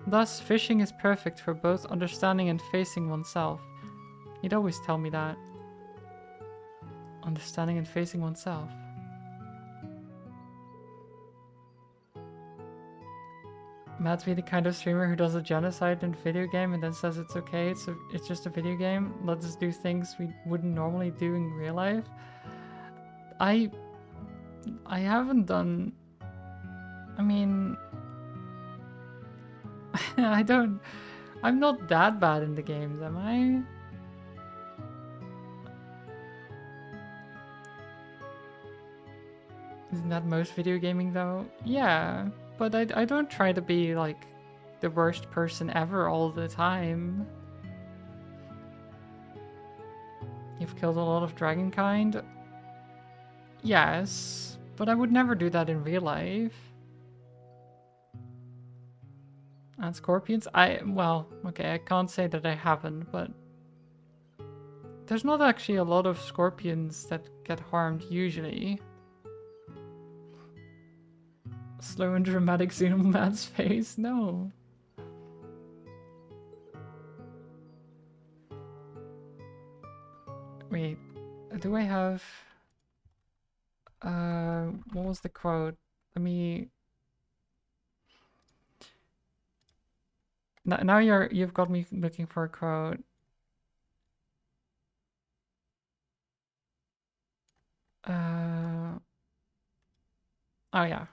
Thus, fishing is perfect for both understanding and facing oneself. He'd always tell me that. Understanding and facing oneself. Matt's be the kind of streamer who does a genocide in a video game and then says it's okay, it's just a video game, let us do things we wouldn't normally do in real life. I haven't done... I mean... I'm not that bad in the games, am I? Isn't that most video gaming though? Yeah. But I don't try to be, like, the worst person ever all the time. You've killed a lot of dragonkind? Yes, but I would never do that in real life. And scorpions? Well, okay, I can't say that I haven't, but... There's not actually a lot of scorpions that get harmed, usually. Slow and dramatic zoom on Matt's face? No. Wait, do I have... what was the quote? Let me... Now you've got me looking for a quote. Oh yeah.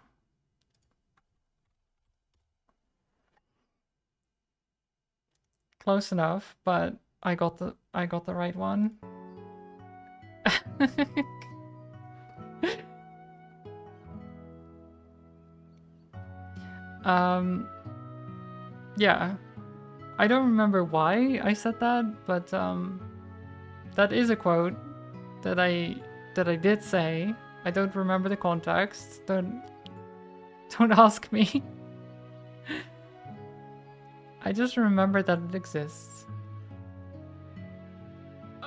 Close enough, but I got the right one. Yeah. I don't remember why I said that, but that is a quote that I did say. I don't remember the context. Don't ask me. I just remember that it exists.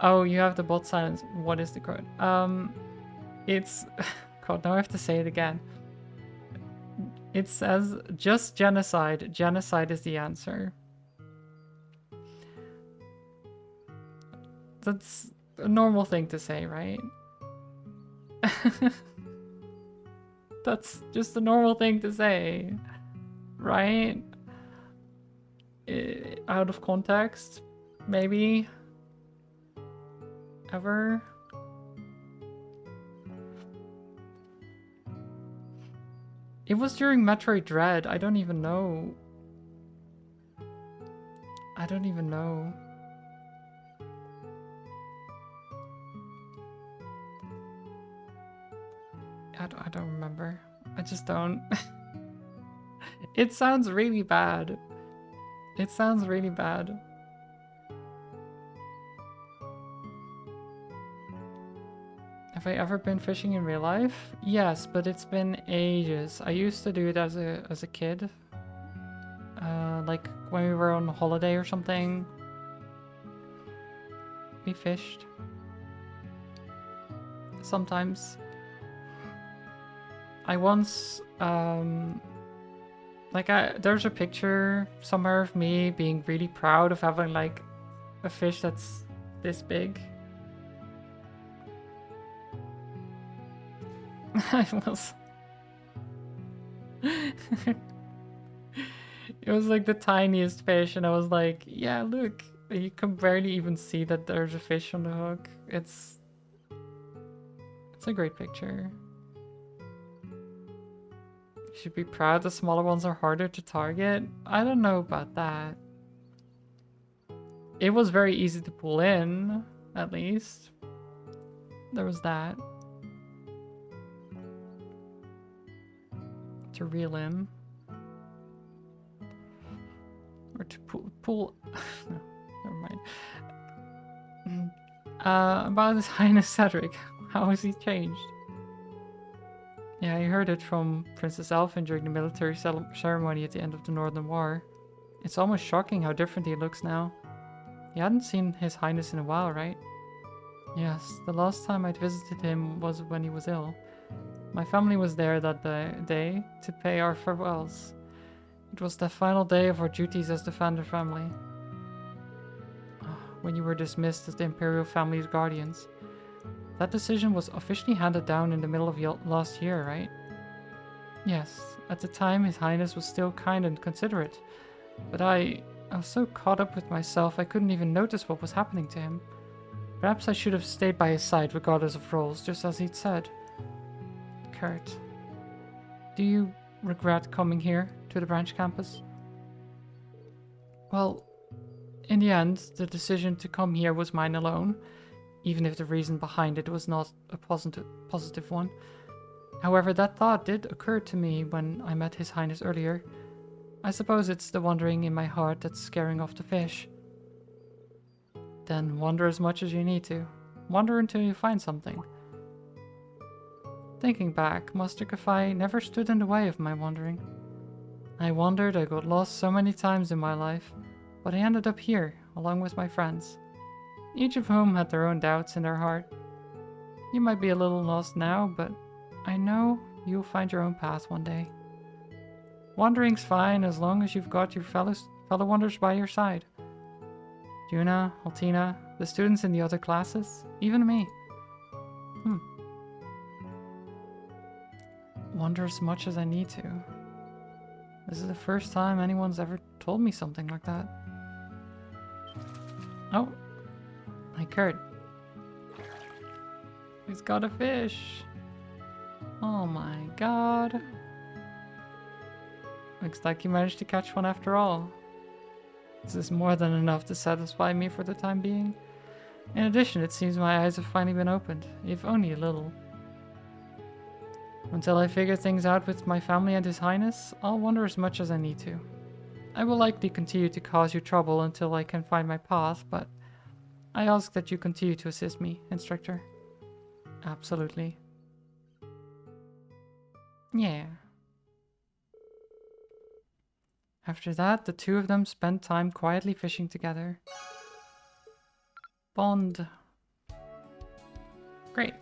Oh, you have the bot silence. What is the quote? It's God, now I have to say it again. It says just genocide. Genocide is the answer. That's a normal thing to say, right? That's just a normal thing to say, right? Out of context, maybe. Ever. It was during Metroid Dread. I don't even know. I don't even know. I don't remember. I just don't. It sounds really bad. It sounds really bad. Have I ever been fishing in real life? Yes, but it's been ages. I used to do it as a kid. Like when we were on holiday or something. We fished. Sometimes. I once, there's a picture somewhere of me being really proud of having, like, a fish that's this big. I was... It was, like, the tiniest fish, and I was like, yeah, look, you can barely even see that there's a fish on the hook. It's a great picture. You should be proud the smaller ones are harder to target. I don't know about that. It was very easy to pull in, at least. There was that. To reel in. Or to pull... No, never mind. About His Highness Cedric. How has he changed? Yeah, I heard it from Princess Elfin during the military ceremony at the end of the Northern War. It's almost shocking how different he looks now. You hadn't seen His Highness in a while, right? Yes, the last time I'd visited him was when he was ill. My family was there that day to pay our farewells. It was the final day of our duties as the Vander family. When you were dismissed as the Imperial family's guardians. That decision was officially handed down in the middle of last year, right? Yes, at the time His Highness was still kind and considerate, but I was so caught up with myself I couldn't even notice what was happening to him. Perhaps I should have stayed by his side regardless of roles, just as he'd said. Kurt, do you regret coming here to the branch campus? Well, in the end, the decision to come here was mine alone, even if the reason behind it was not a positive one. However, that thought did occur to me when I met His Highness earlier. I suppose it's the wandering in my heart that's scaring off the fish. Then wander as much as you need to. Wander until you find something. Thinking back, Master Kafai never stood in the way of my wandering. I wandered, I got lost so many times in my life, but I ended up here, along with my friends. Each of whom had their own doubts in their heart. You might be a little lost now, but I know you'll find your own path one day. Wandering's fine as long as you've got your fellow wanderers by your side. Juna, Altina, the students in the other classes, even me. Wander as much as I need to. This is the first time anyone's ever told me something like that. Oh. Hey, Kurt. He's got a fish. Oh my god. Looks like you managed to catch one after all. This is more than enough to satisfy me for the time being. In addition, it seems my eyes have finally been opened, if only a little. Until I figure things out with my family and His Highness, I'll wander as much as I need to. I will likely continue to cause you trouble until I can find my path, but I ask that you continue to assist me, Instructor. Absolutely. Yeah. After that, the two of them spent time quietly fishing together. Bond. Great.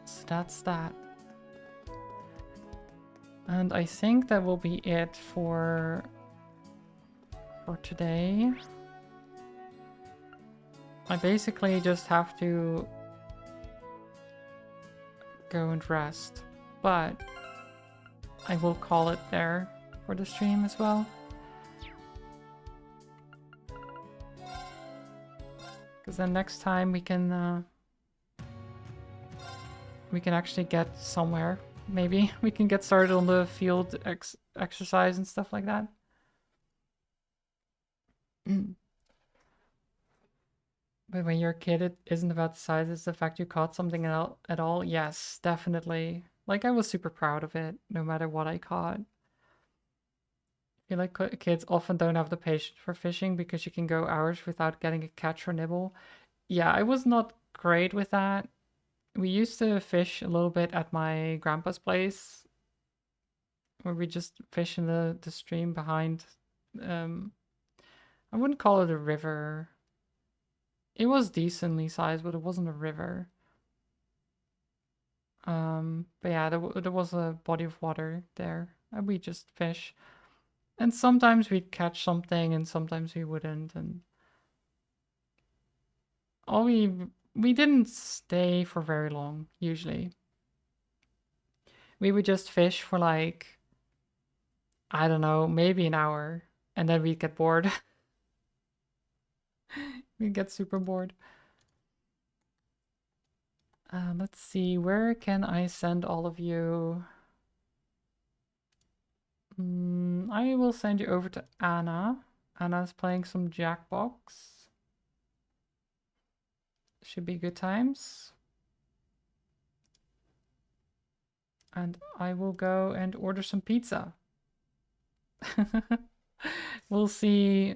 So that's that. And I think that will be it for today. I basically just have to go and rest, but I will call it there for the stream as well. Because then next time we can actually get somewhere. Maybe we can get started on the field exercise and stuff like that. But when you're a kid, it isn't about the size, it's the fact you caught something at all. Yes, definitely. Like, I was super proud of it, no matter what I caught. I feel like kids often don't have the patience for fishing because you can go hours without getting a catch or nibble. Yeah, I was not great with that. We used to fish a little bit at my grandpa's place, where we just fish in the stream behind. I wouldn't call it a river. It was decently sized, but it wasn't a river. But yeah, there was a body of water there, and we just fish. And sometimes we'd catch something, and sometimes we wouldn't. And all we didn't stay for very long. Usually, we would just fish for like, I don't know, maybe an hour, and then we'd get bored. We'd get super bored. Let's see, where can I send all of you? I will send you over to Anna. Anna's playing some Jackbox. Should be good times. And I will go and order some pizza. We'll see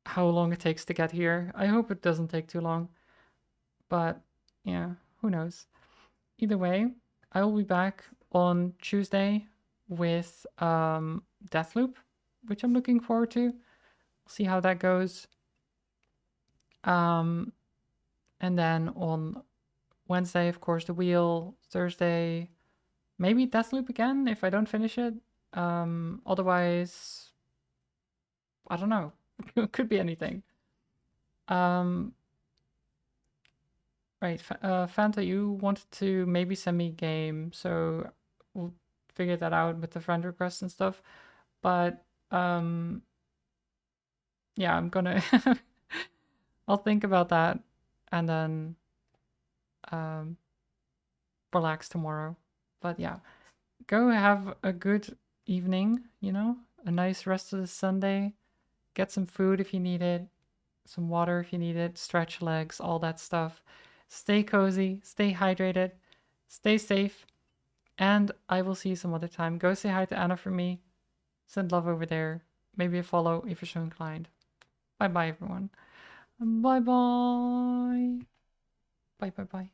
how long it takes to get here. I hope it doesn't take too long. But yeah, who knows? Either way, I will be back on Tuesday with Deathloop, which I'm looking forward to. See how that goes. And then on Wednesday, of course, the wheel. Thursday, maybe Deathloop again if I don't finish it. Otherwise, I don't know. It could be anything. Right, Fanta, you wanted to maybe send me a game, so we'll figure that out with the friend requests and stuff. But yeah, I'm gonna I'll think about that and then relax tomorrow. But yeah, go have a good evening, you know, a nice rest of the Sunday. Get some food if you need it, some water if you need it, stretch legs, all that stuff. Stay cozy, stay hydrated, stay safe, and I will see you some other time. Go say hi to Anna for me. Send love over there. Maybe a follow if you're so inclined. Bye bye, everyone. Bye bye. Bye bye bye.